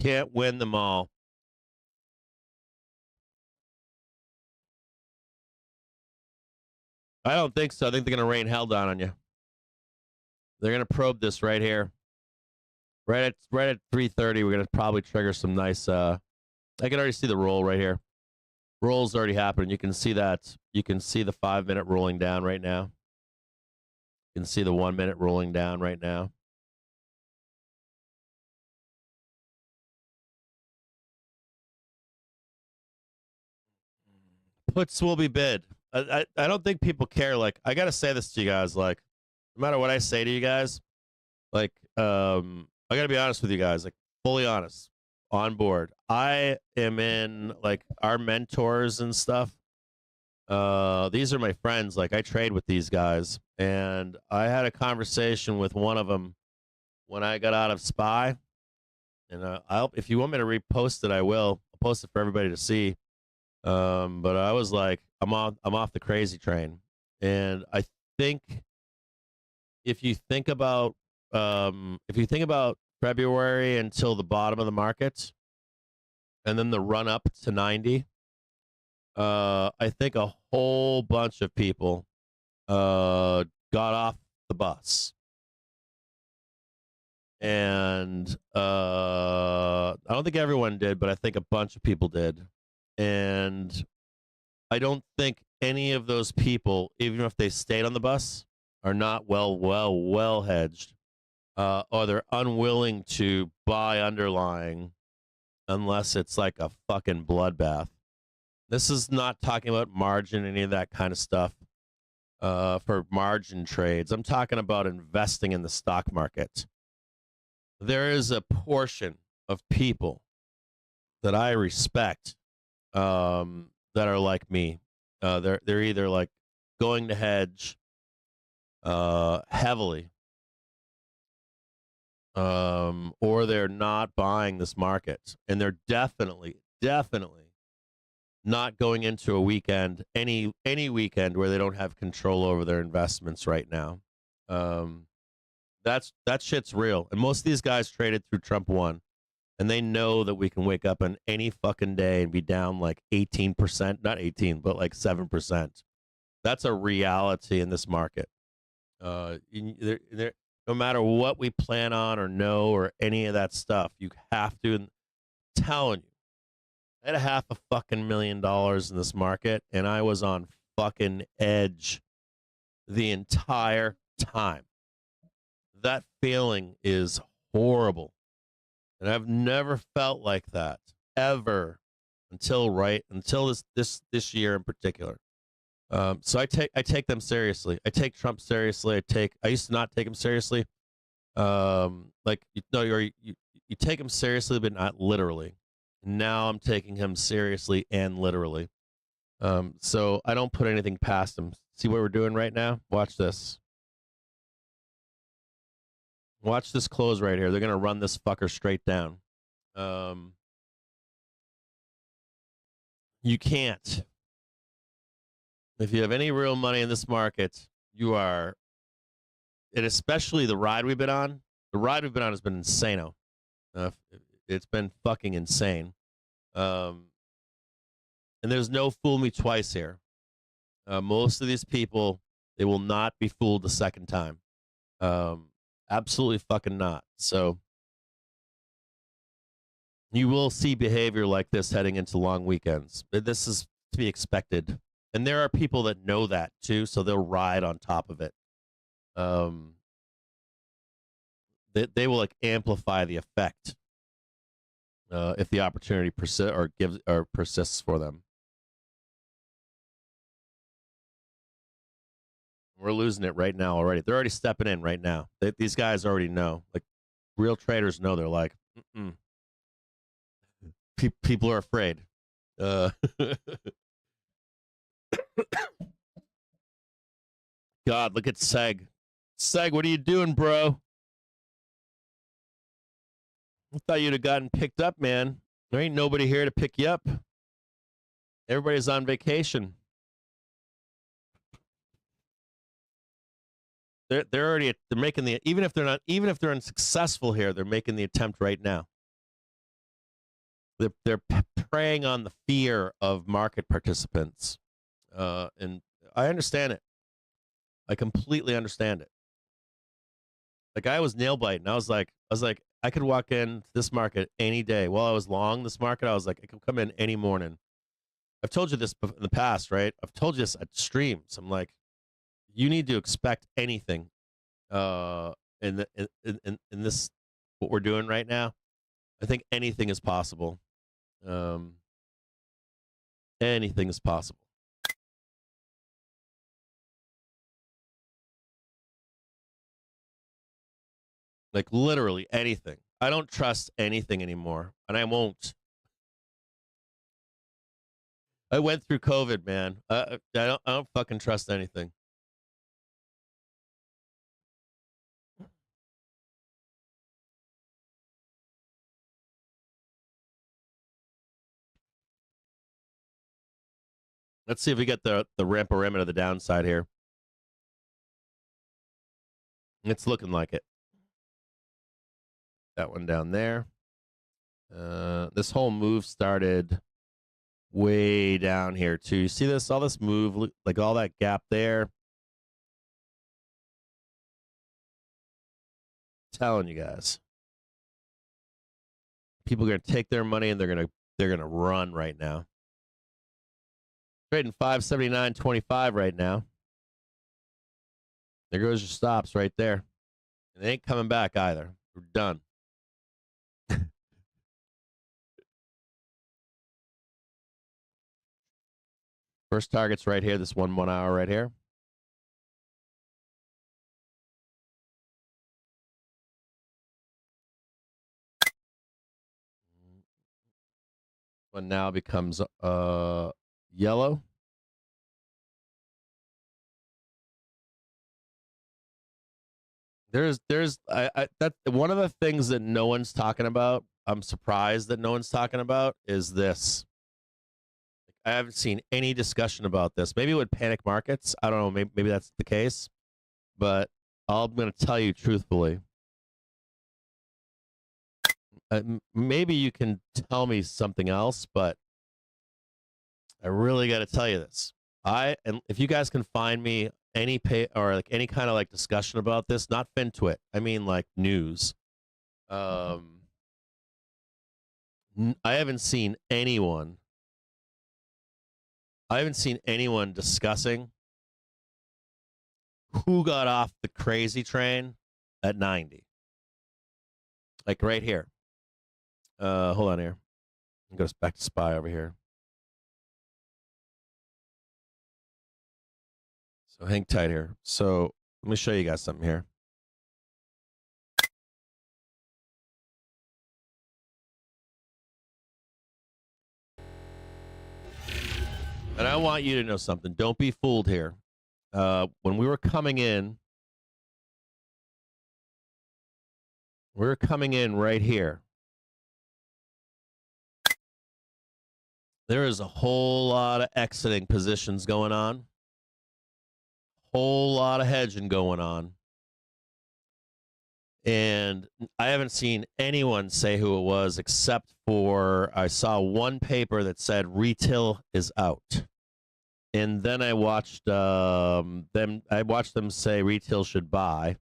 Can't win them all. I don't think so. I think they're going to rain hell down on you. They're going to probe this right here. Right at 3:30, we're going to probably trigger some nice... I can already see the roll right here. Roll's already happening. You can see that. You can see the 5-minute rolling down right now. You can see the 1-minute rolling down right now. Puts will be bid. I don't think people care. Like, I got to say this to you guys. Like, no matter what I say to you guys, like, I got to be honest with you guys. Like, fully honest. On board. I am in, like, our mentors and stuff. These are my friends. Like, I trade with these guys. And I had a conversation with one of them when I got out of SPY. And if you want me to repost it, I will. I'll post it for everybody to see. But I was like, I'm off the crazy train. And I think if you think about February until the bottom of the market and then the run up to 90, I think a whole bunch of people got off the bus. And I don't think everyone did, but I think a bunch of people did. And I don't think any of those people, even if they stayed on the bus, are not well hedged, or they're unwilling to buy underlying unless it's like a fucking bloodbath. This is not talking about margin, any of that kind of stuff for margin trades. I'm talking about investing in the stock market. There is a portion of people that I respect that are like me. They're either like going to hedge heavily, or they're not buying this market, and they're definitely not going into a weekend, any weekend where they don't have control over their investments right now. That shit's real, and most of these guys traded through Trump 1. And they know that we can wake up on any fucking day and be down like 18%, not 18, but like 7%. That's a reality in this market. No matter what we plan on or know or any of that stuff, you have to. I'm telling you, I had $500,000 in this market, and I was on fucking edge. the entire time. That feeling is horrible. And I've never felt like that ever until this year in particular. So I take them seriously. I take Trump seriously. I used to not take him seriously. You take him seriously, but not literally. Now I'm taking him seriously and literally. So I don't put anything past him. See what we're doing right now? Watch this. Watch this close right here. They're going to run this fucker straight down. You can't. If you have any real money in this market, you are, and especially the ride we've been on. The ride we've been on has been insano. It's been fucking insane. And there's no fool me twice here. Most of these people, they will not be fooled the second time. Absolutely fucking not. So you will see behavior like this heading into long weekends. This is to be expected. And there are people that know that too, so they'll ride on top of it. They will like amplify the effect if the opportunity persists for them. We're losing it right now already. They're already stepping in right now. These guys already know. Like, real traders know. They're like, people are afraid. God, look at Seg. Seg, what are you doing, bro? I thought you'd have gotten picked up, man. There ain't nobody here to pick you up. Everybody's on vacation. They're making the, even if they're unsuccessful here, they're making the attempt right now. They're preying on the fear of market participants, and I understand it. I completely understand it. Like, I was nail biting. I was like, I could walk in this market any day. While I was long this market, I was like, I could come in any morning. I've told you this in the past, right? I've told you this at streams. I'm like, you need to expect anything in this, what we're doing right now. I think anything is possible. Anything is possible. Like, literally anything. I don't trust anything anymore, and I won't. I went through COVID, man. I don't fucking trust anything. Let's see if we get the ramp to the downside here. It's looking like it. That one down there. This whole move started way down here too. You see this? All this move, like all that gap there. I'm telling you guys, people are gonna take their money and they're gonna run right now. Trading 579.25 right now. There goes your stops right there. And they ain't coming back either. We're done. First target's right here, this 1 hour right here. One now becomes yellow. There's that one of the things that no one's talking about. I'm surprised that no one's talking about is this. I haven't seen any discussion about this. Maybe with panic markets, I don't know. Maybe that's the case, but I'm going to tell you truthfully. Maybe you can tell me something else, but I really got to tell you this. And if you guys can find me any or like any kind of like discussion about this, not FinTwit, I mean like news. I haven't seen anyone discussing who got off the crazy train at 90? Like right here. Hold on here. Go back to SPY over here. So hang tight here. So let me show you guys something here. And I want you to know something. Don't be fooled here. When we were coming in right here. There is a whole lot of exiting positions going on. Whole lot of hedging going on. And I haven't seen anyone say who it was except for I saw one paper that said retail is out. And then I watched them say retail should buy.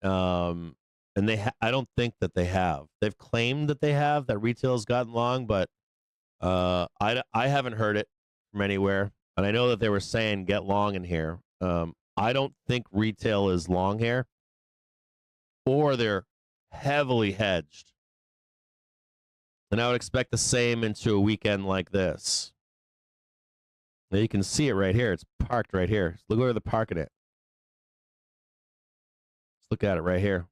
And I don't think that they have. They've claimed that they have, that retail has gotten long, but I haven't heard it from anywhere. And I know that they were saying get long in here. I don't think retail is long here, or they're heavily hedged. And I would expect the same into a weekend like this. Now you can see it right here. It's parked right here. Look where they're parking it. Let's look at it right here.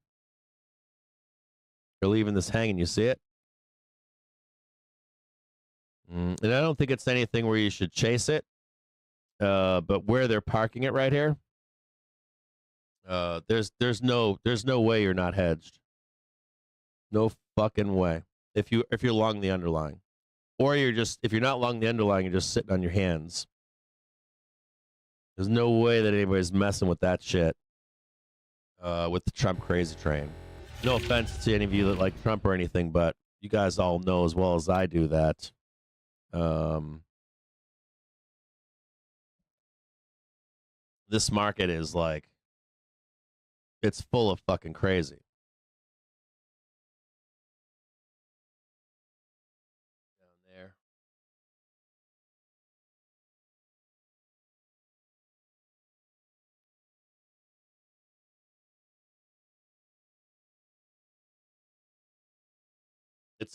They're leaving this hanging. You see it? And I don't think it's anything where you should chase it. But where they're parking it right here, there's no way you're not hedged. No fucking way. If you're long the underlying, or if you're not long the underlying, you're just sitting on your hands. There's no way that anybody's messing with that shit. With the Trump crazy train. No offense to any of you that like Trump or anything, but you guys all know as well as I do that. This market is like, it's full of fucking crazy. Down there.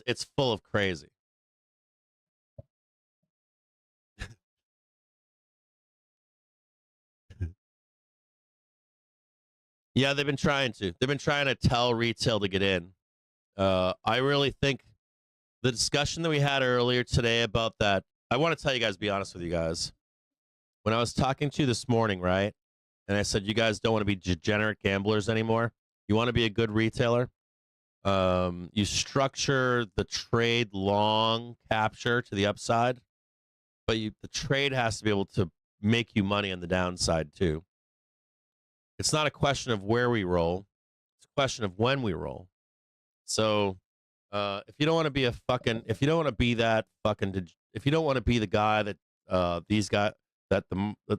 It's full of crazy. Yeah, they've been trying to. They've been trying to tell retail to get in. I really think the discussion that we had earlier today about that, I want to tell you guys, be honest with you guys. When I was talking to you this morning, right, and I said you guys don't want to be degenerate gamblers anymore. You want to be a good retailer. You structure the trade long capture to the upside, but the trade has to be able to make you money on the downside too. It's not a question of where we roll. It's a question of when we roll. So, if you don't want to be if you don't want to be that fucking, if you don't want to be the guy that that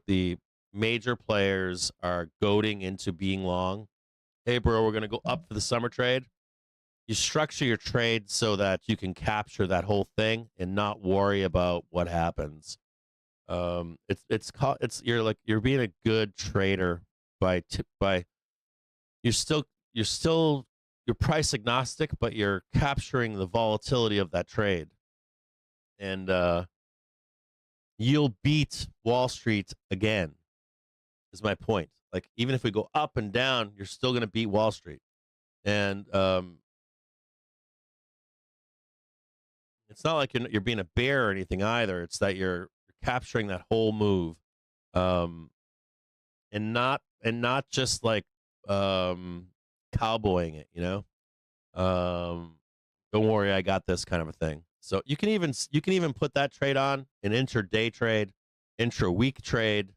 the major players are goading into being long, hey bro, we're gonna go up for the summer trade. You structure your trade so that you can capture that whole thing and not worry about what happens. You're being a good trader. You're price agnostic, but you're capturing the volatility of that trade, and you'll beat Wall Street again. Is my point. Like even if we go up and down, you're still going to beat Wall Street, and it's not like you're being a bear or anything either. It's that you're capturing that whole move, and not just like cowboying it, you know. Don't worry, I got this kind of a thing. So you can even put that trade on an intraday trade, intra-week trade,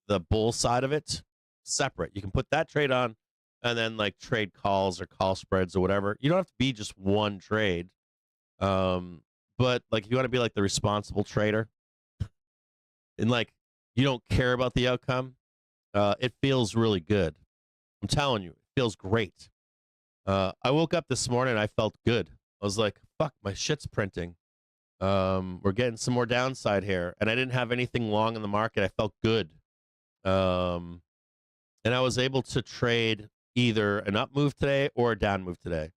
the bull side of it separate. You can put that trade on and then like trade calls or call spreads or whatever. You don't have to be just one trade. But like if you want to be like the responsible trader and like you don't care about the outcome, it feels really good. I'm telling you, it feels great. I woke up this morning and I felt good. I was like, fuck, my shit's printing. We're getting some more downside here. And I didn't have anything long in the market. I felt good. and I was able to trade either an up move today or a down move today.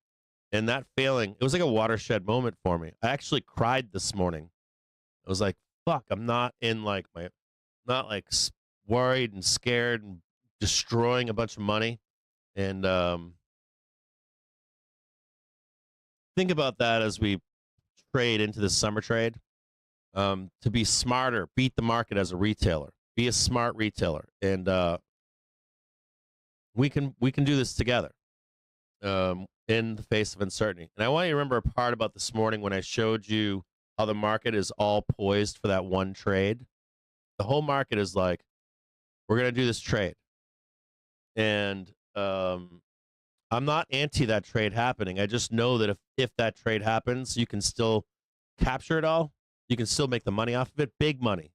And that failing, it was like a watershed moment for me. I actually cried this morning. I was like, fuck, I'm not in like not like worried and scared and destroying a bunch of money. And think about that as we trade into this summer trade. To be smarter, beat the market as a retailer. Be a smart retailer. And we can do this together in the face of uncertainty. And I want you to remember a part about this morning when I showed you how the market is all poised for that one trade. The whole market is like, we're going to do this trade. And I'm not anti that trade happening. I just know that if that trade happens, you can still capture it all. You can still make the money off of it. Big money.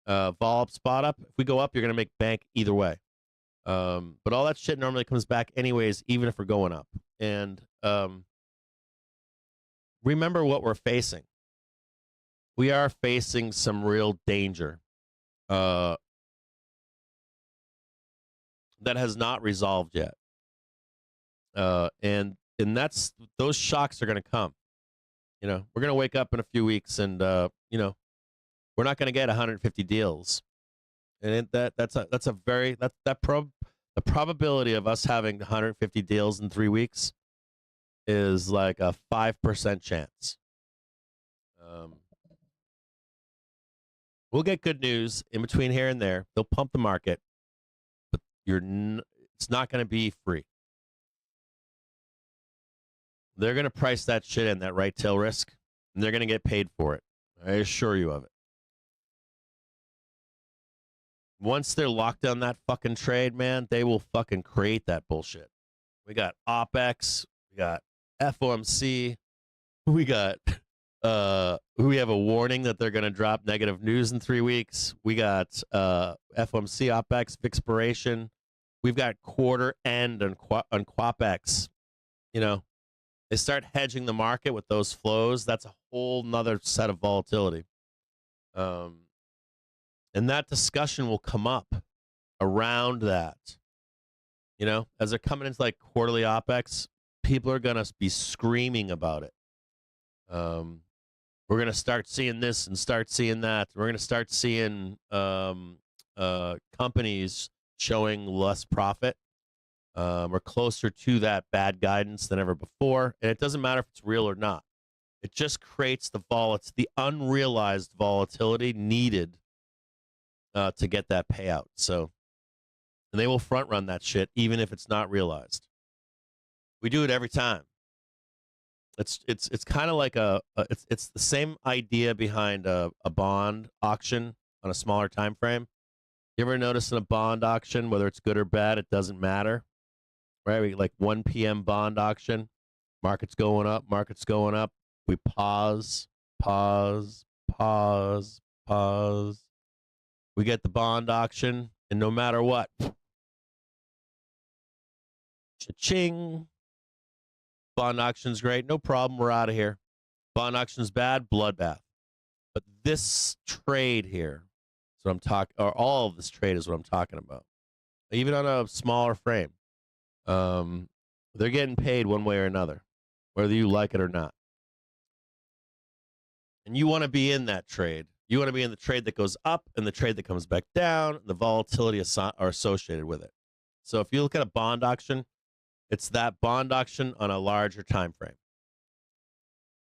Vol up, spot up. If we go up, you're going to make bank either way. But all that shit normally comes back anyways, even if we're going up. And remember what we're facing. We are facing some real danger that has not resolved yet. And that's, those shocks are going to come. You know, we're going to wake up in a few weeks and, you know, we're not going to get 150 deals. And the probability of us having 150 deals in 3 weeks is like a 5% chance. We'll get good news in between here and there. They'll pump the market, but it's not going to be free. They're going to price that shit in, that right tail risk, and they're going to get paid for it. I assure you of it. Once they're locked on that fucking trade, man, they will fucking create that bullshit. We got OPEX, we got FOMC, we got we have a warning that they're going to drop negative news in 3 weeks. We got FOMC OPEX expiration. We've got quarter end on QUAPEX. You know, they start hedging the market with those flows. That's a whole nother set of volatility. And that discussion will come up around that. You know, as they're coming into like quarterly OPEX, people are going to be screaming about it. We're going to start seeing this and start seeing that. We're going to start seeing companies showing less profit. We're closer to that bad guidance than ever before. And it doesn't matter if it's real or not. It just creates the unrealized volatility needed to get that payout. So, and they will front run that shit even if it's not realized. We do it every time. It's kind of like it's the same idea behind a bond auction on a smaller time frame. You ever notice in a bond auction, whether it's good or bad, it doesn't matter, right? Like 1 p.m. bond auction, market's going up. We pause. We get the bond auction, and no matter what, cha-ching. Bond auction's great, no problem, we're out of here. Bond auction's bad, bloodbath. But this trade here, is what I'm talking, or all of this trade is what I'm talking about. Even on a smaller frame, they're getting paid one way or another, whether you like it or not. And you want to be in that trade. You want to be in the trade that goes up and the trade that comes back down. And the volatility are associated with it. So if you look at a bond auction, it's that bond auction on a larger time frame.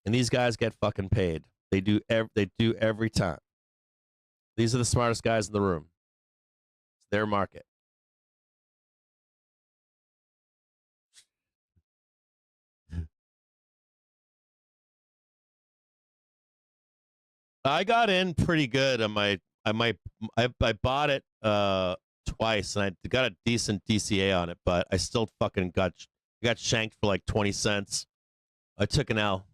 And these guys get fucking paid. They do every time. These are the smartest guys in the room. It's their market. I got in pretty good on I bought it twice, and I got a decent DCA on it, but I still fucking got shanked for like 20 cents. I took an L.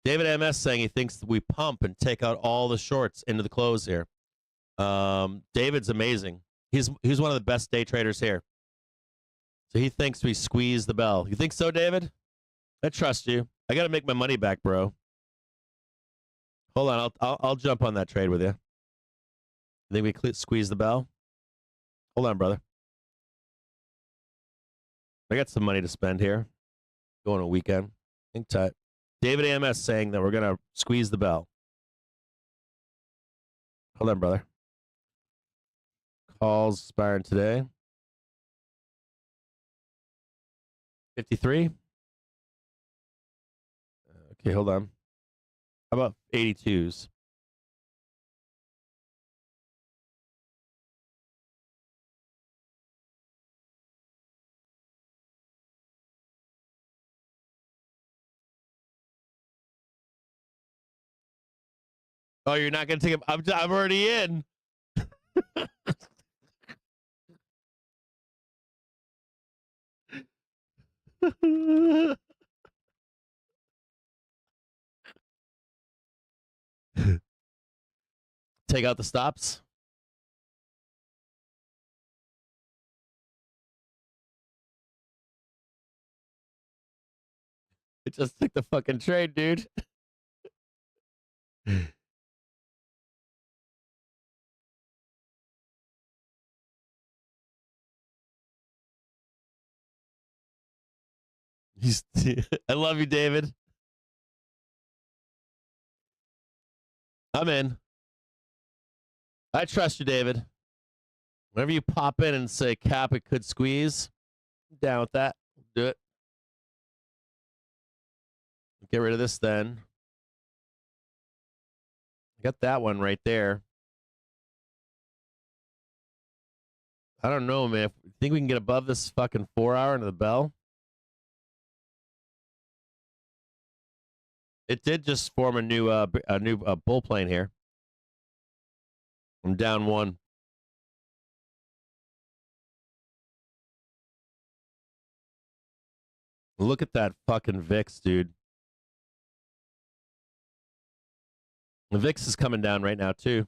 David MS saying he thinks that we pump and take out all the shorts into the close here. David's amazing. He's one of the best day traders here. So he thinks we squeeze the bell. You think so, David? I trust you. I got to make my money back, bro. Hold on, I'll jump on that trade with you. You think we squeeze the bell? Hold on, brother. I got some money to spend here. Going a weekend. Hang tight. David AMS saying that we're going to squeeze the bell. Hold on, brother. Calls expiring today. 53. Okay, hold on. How about 82s? Oh, you're not going to take him? I'm already in. Take out the stops. It just took the fucking trade, dude. I love you, David. I'm in. I trust you, David. Whenever you pop in and say cap, it could squeeze. I'm down with that. Do it. Get rid of this then. Got that one right there. I don't know, man. Think we can get above this fucking 4 hour into the bell? It did just form a new bull plane here. I'm down one. Look at that fucking VIX, dude. The VIX is coming down right now, too.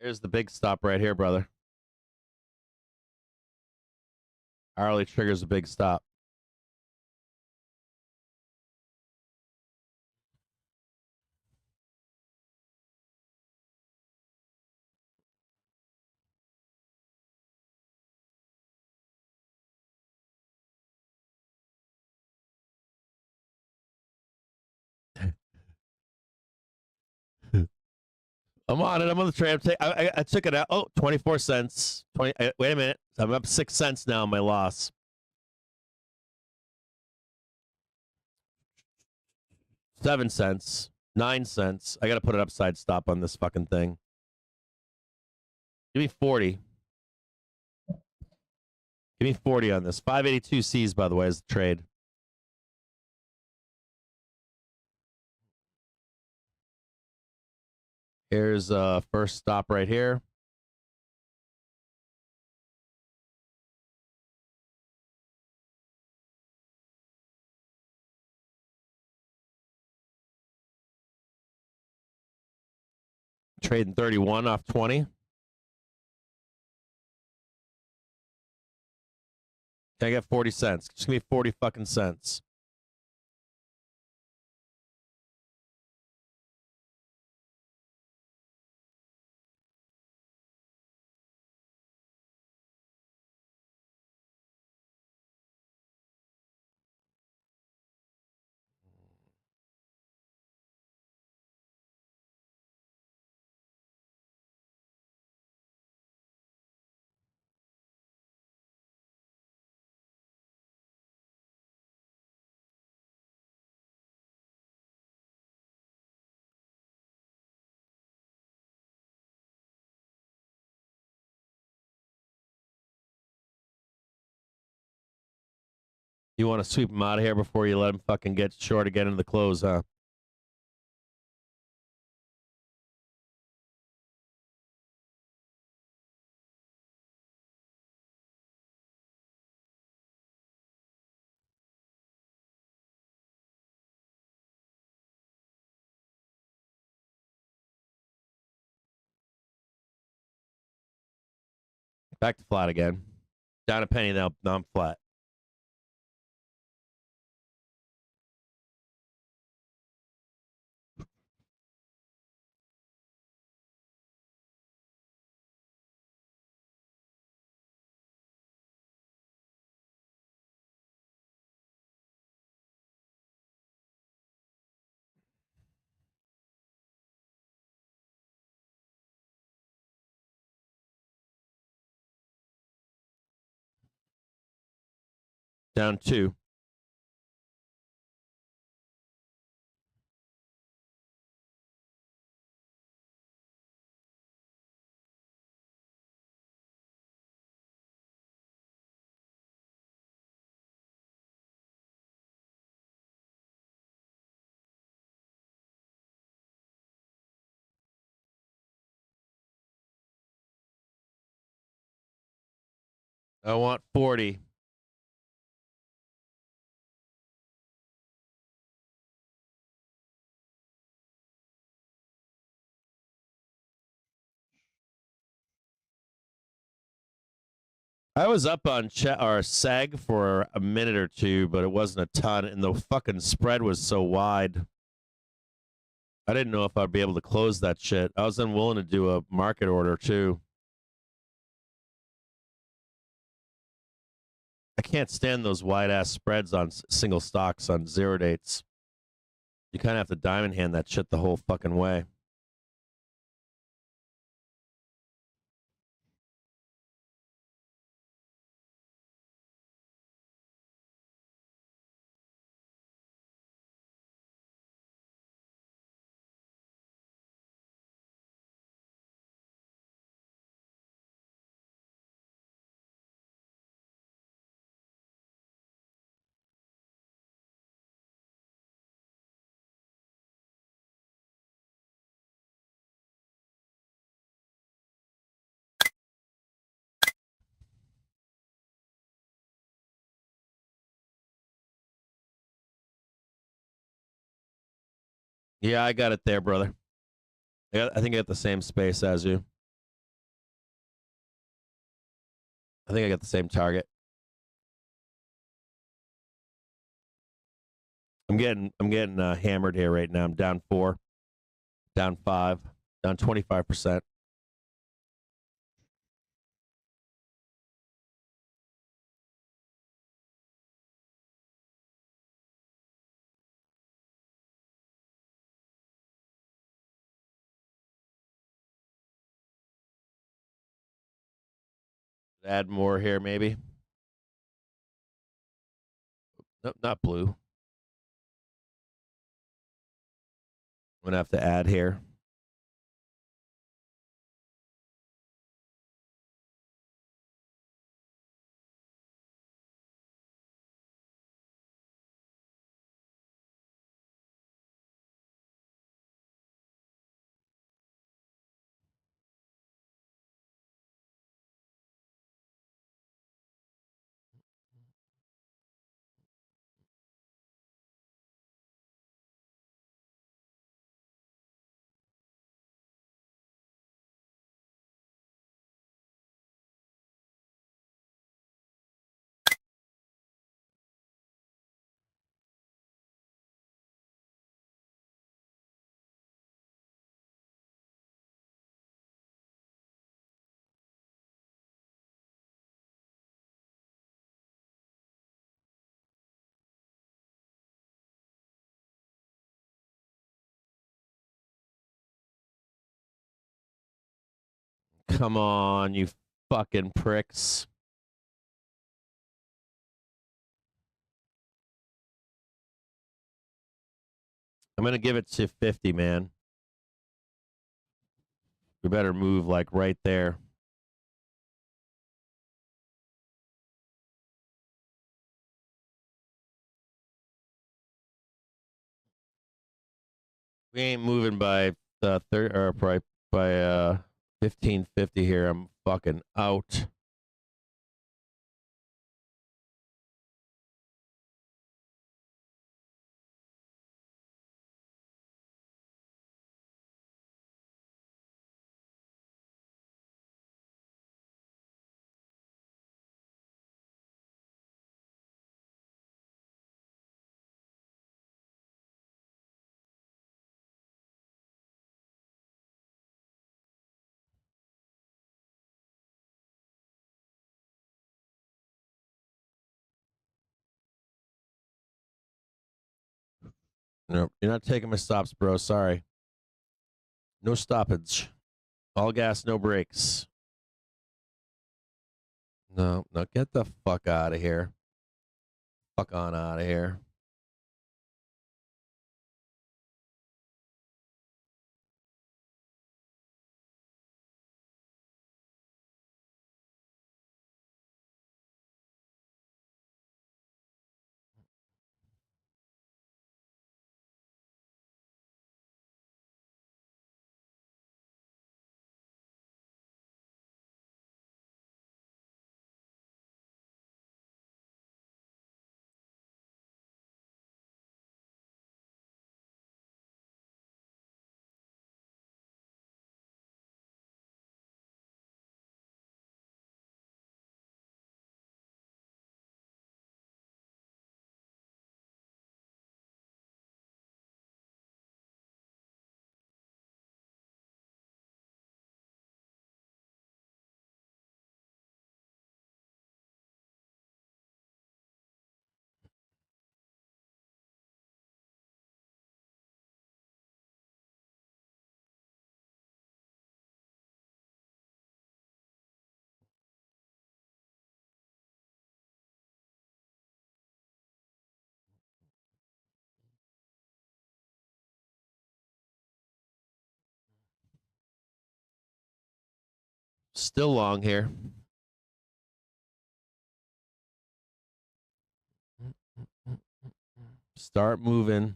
Here's the big stop right here, brother. Hourly triggers a big stop. I'm on it. I'm on the train. I took it out. Oh, 24 cents. 20. Wait a minute. I'm up 6 cents now on my loss. $0.07. 9 cents. I got to put an upside stop on this fucking thing. Give me 40. Give me 40 on this. 582 C's, by the way, is the trade. Here's first stop right here. Trading 31 off 20. Can I get 40 cents? Just give me 40 fucking cents. You want to sweep him out of here before you let him fucking get short again in the close, huh? Back to flat again. Down a penny now. Now I'm flat. Down 2. I want 40. I was up on SEG for a minute or two, but it wasn't a ton, and the fucking spread was so wide. I didn't know if I'd be able to close that shit. I was unwilling to do a market order, too. I can't stand those wide-ass spreads on single stocks on 0 dates. You kind of have to diamond hand that shit the whole fucking way. Yeah, I got it there, brother. I think I got the same space as you. I think I got the same target. I'm getting hammered here right now. I'm down 4, down 5, down 25%. Add more here, maybe. Nope, not blue. I'm gonna have to add here. Come on, you fucking pricks. I'm going to give it to 50, man. We better move like right there. We ain't moving by 30 or by 1550 here. I'm fucking out. Nope, you're not taking my stops, bro. Sorry. No stoppage. All gas, no brakes. No, get the fuck out of here. Fuck on out of here. Still long here. Start moving.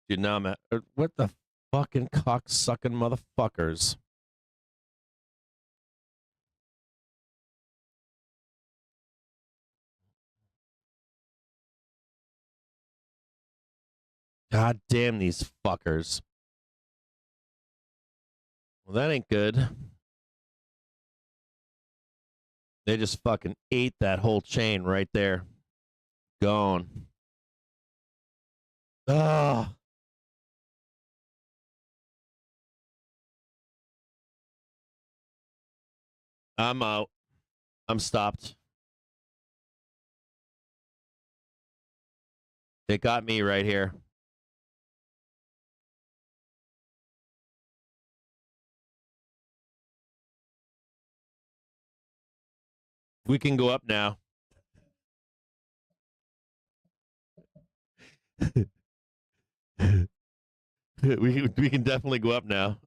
Dude, now I'm at, what the fucking cocksucking motherfuckers. God damn these fuckers. Well, that ain't good. They just fucking ate that whole chain right there. Gone. Ah. I'm out. I'm stopped. They got me right here. We can go up now. we can definitely go up now.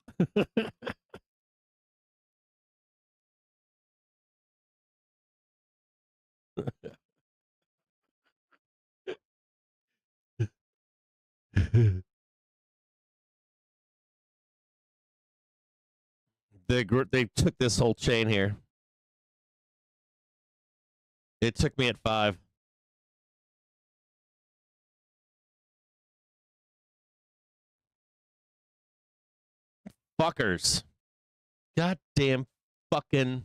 They took this whole chain here. It took me at 5. Fuckers. Goddamn fucking.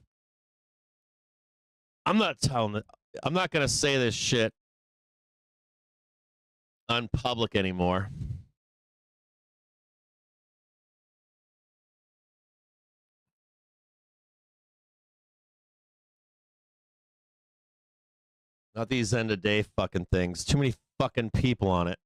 I'm not telling it. I'm not going to say this shit on public anymore. Not these end of day fucking things. Too many fucking people on it.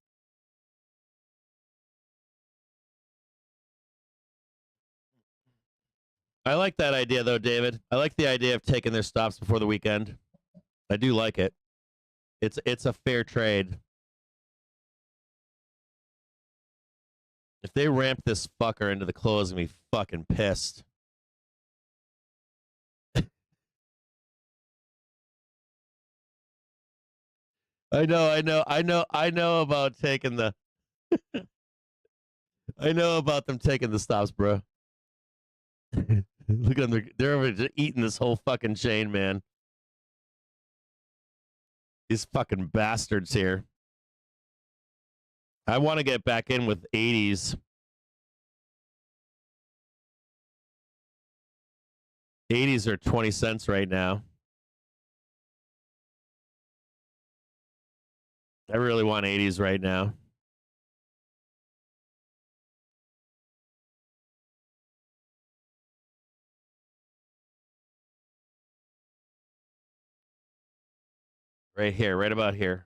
I like that idea though, David. I like the idea of taking their stops before the weekend. I do like it. It's a fair trade. If they ramp this fucker into the close, I'm gonna be fucking pissed. I know about taking the I know about them taking the stops, bro. Look at them. They're over just eating this whole fucking chain, man. These fucking bastards here. I want to get back in with 80s. 80s are 20 cents right now. I really want 80s right now. Right here, right about here.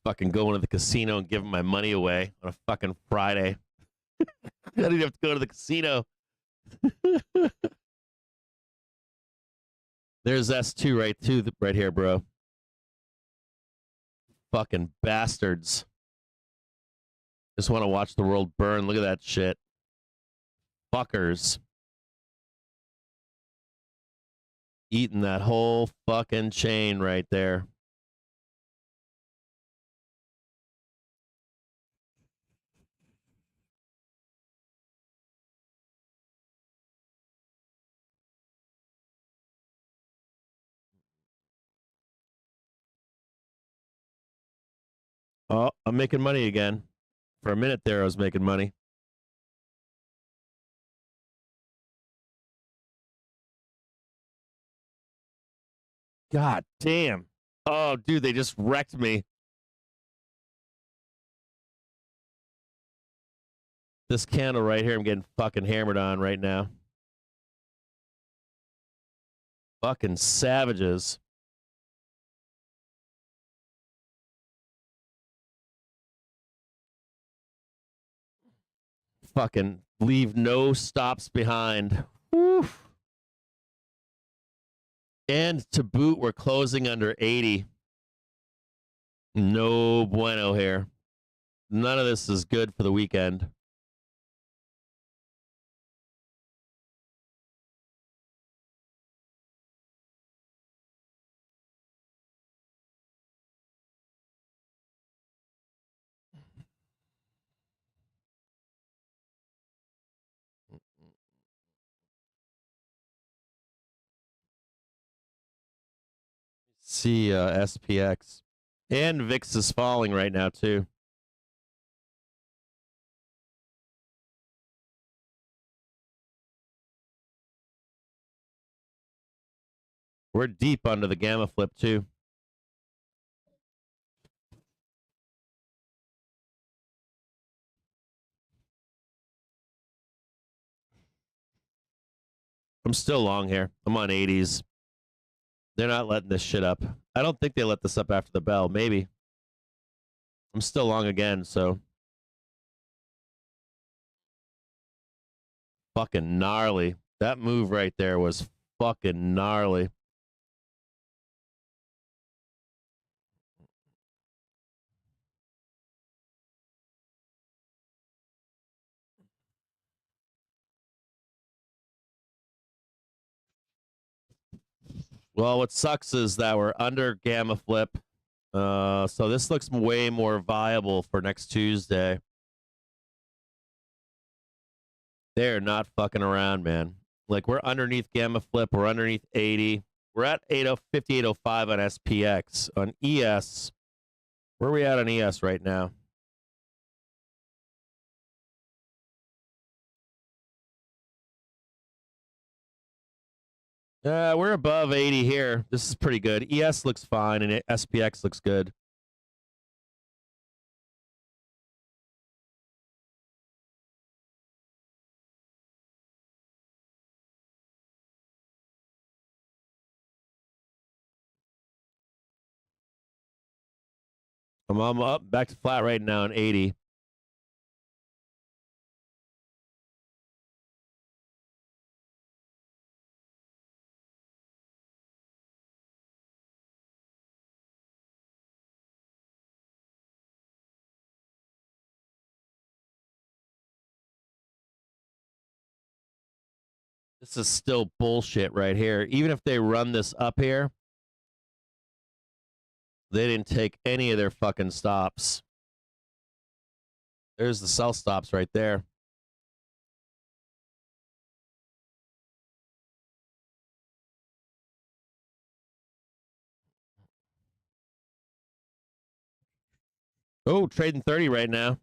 Fucking going to the casino and giving my money away on a fucking Friday. I don't even have to go to the casino. There's S2 right here, bro. Fucking bastards. Just want to watch the world burn. Look at that shit. Fuckers. Eating that whole fucking chain right there. Oh, I'm making money again. For a minute there, I was making money. God damn. Oh, dude, they just wrecked me. This candle right here, I'm getting fucking hammered on right now. Fucking savages. Fucking leave no stops behind. Woo. And to boot, we're closing under 80. No bueno here. None of this is good for the weekend. See SPX. And VIX is falling right now, too. We're deep under the gamma flip, too. I'm still long here. I'm on 80s. They're not letting this shit up. I don't think they let this up after the bell. Maybe. I'm still long again, so. Fucking gnarly. That move right there was fucking gnarly. Well, what sucks is that we're under gamma flip. So this looks way more viable for next Tuesday. They're not fucking around, man. Like, we're underneath gamma flip. We're underneath 80. We're at 5805 on SPX. On ES, where are we at on ES right now? We're above 80 here. This is pretty good. ES looks fine, and SPX looks good. I'm up back to flat right now on 80. This is still bullshit right here. Even if they run this up here, they didn't take any of their fucking stops. There's the sell stops right there. Oh, trading 30 right now.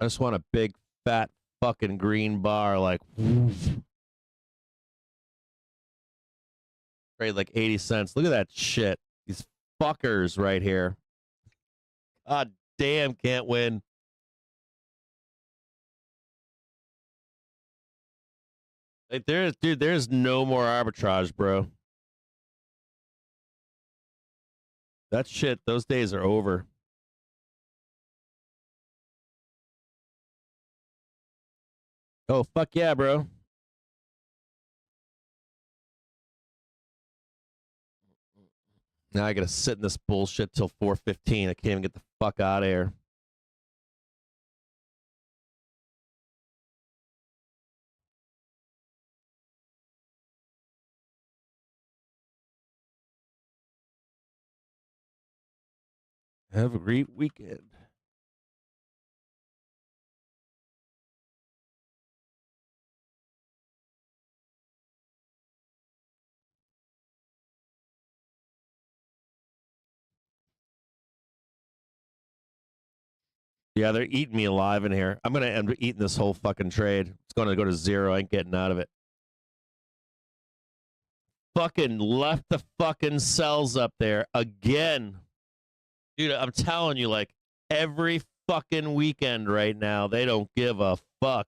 I just want a big, fat, fucking green bar, like, woof. Trade like 80 cents. Look at that shit. These fuckers right here. God damn, can't win. Like, there's no more arbitrage, bro. That shit, those days are over. Oh, fuck yeah, bro. Now I gotta sit in this bullshit till 4:15. I can't even get the fuck out of here. Have a great weekend. Yeah, they're eating me alive in here. I'm going to end up eating this whole fucking trade. It's going to go to zero. I ain't getting out of it. Fucking left the fucking cells up there again. Dude, I'm telling you, like, every fucking weekend right now, they don't give a fuck.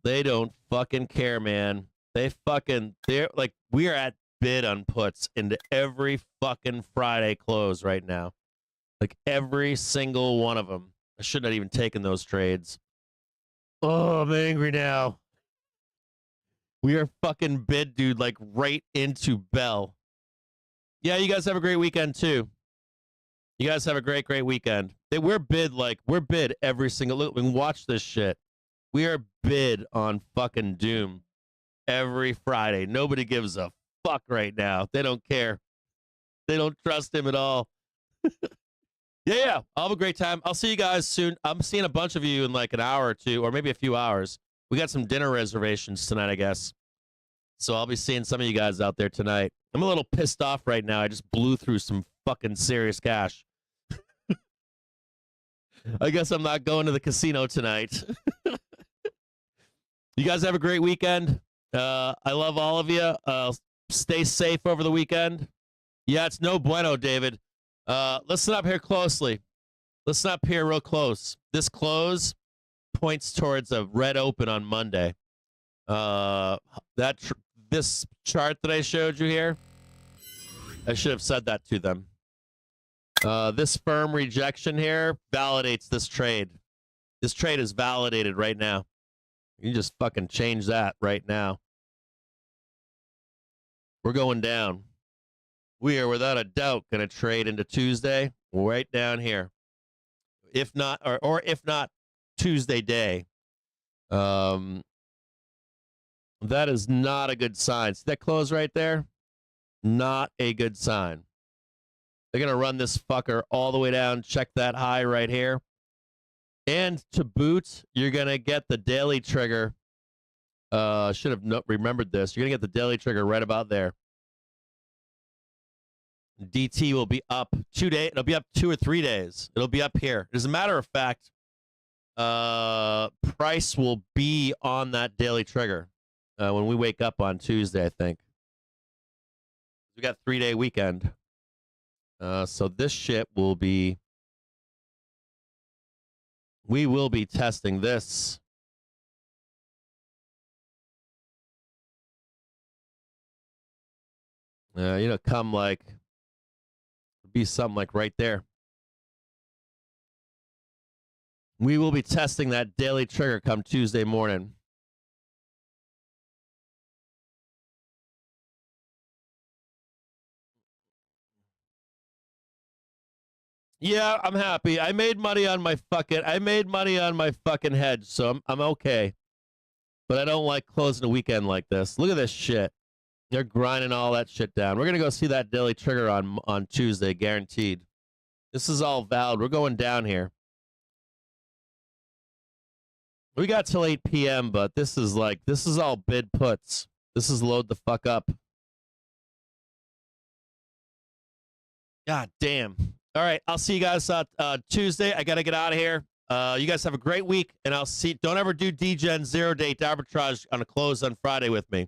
They don't fucking care, man. They're like, we're at bid on puts into every fucking Friday close right now. Like, every single one of them. I should not even taken those trades. Oh, I'm angry now. We are fucking bid, dude, like right into Bell. Yeah, you guys have a great weekend, too. You guys have a great, great weekend. We're bid every single... Look, we can watch this shit. We are bid on fucking Doom every Friday. Nobody gives a fuck right now. They don't care. They don't trust him at all. Yeah, I'll have a great time. I'll see you guys soon. I'm seeing a bunch of you in like an hour or two, or maybe a few hours. We got some dinner reservations tonight, I guess. So I'll be seeing some of you guys out there tonight. I'm a little pissed off right now. I just blew through some fucking serious cash. I guess I'm not going to the casino tonight. You guys have a great weekend. I love all of you. Stay safe over the weekend. Yeah, it's no bueno, David. Listen up here closely. Listen up here real close. This close points towards a red open on Monday. This chart that I showed you here, I should have said that to them. This firm rejection here validates this trade. This trade is validated right now. You can just fucking change that right now. We're going down. We are without a doubt going to trade into Tuesday right down here. If not, or if not Tuesday day. That is not a good sign. See that close right there? Not a good sign. They're going to run this fucker all the way down. Check that high right here. And to boot, you're going to get the daily trigger. Should have remembered this. You're going to get the daily trigger right about there. DT will be up 2 days. It'll be up 2 or 3 days. It'll be up here. As a matter of fact, price will be on that daily trigger when we wake up on Tuesday, I think. We got 3-day weekend. So this shit will be... We will be testing this. Come like... be something like right there. We will be testing that daily trigger come Tuesday morning. Yeah, I'm happy. I made money on my fucking hedge, so I'm okay. But I don't like closing a weekend like this. Look at this shit. They're grinding all that shit down. We're going to go see that daily trigger on Tuesday, guaranteed. This is all valid. We're going down here. We got till 8 p.m., but this is all bid puts. This is load the fuck up. God damn. All right, I'll see you guys Tuesday. I got to get out of here. You guys have a great week, and I'll see. Don't ever do DGen 0 date arbitrage on a close on Friday with me.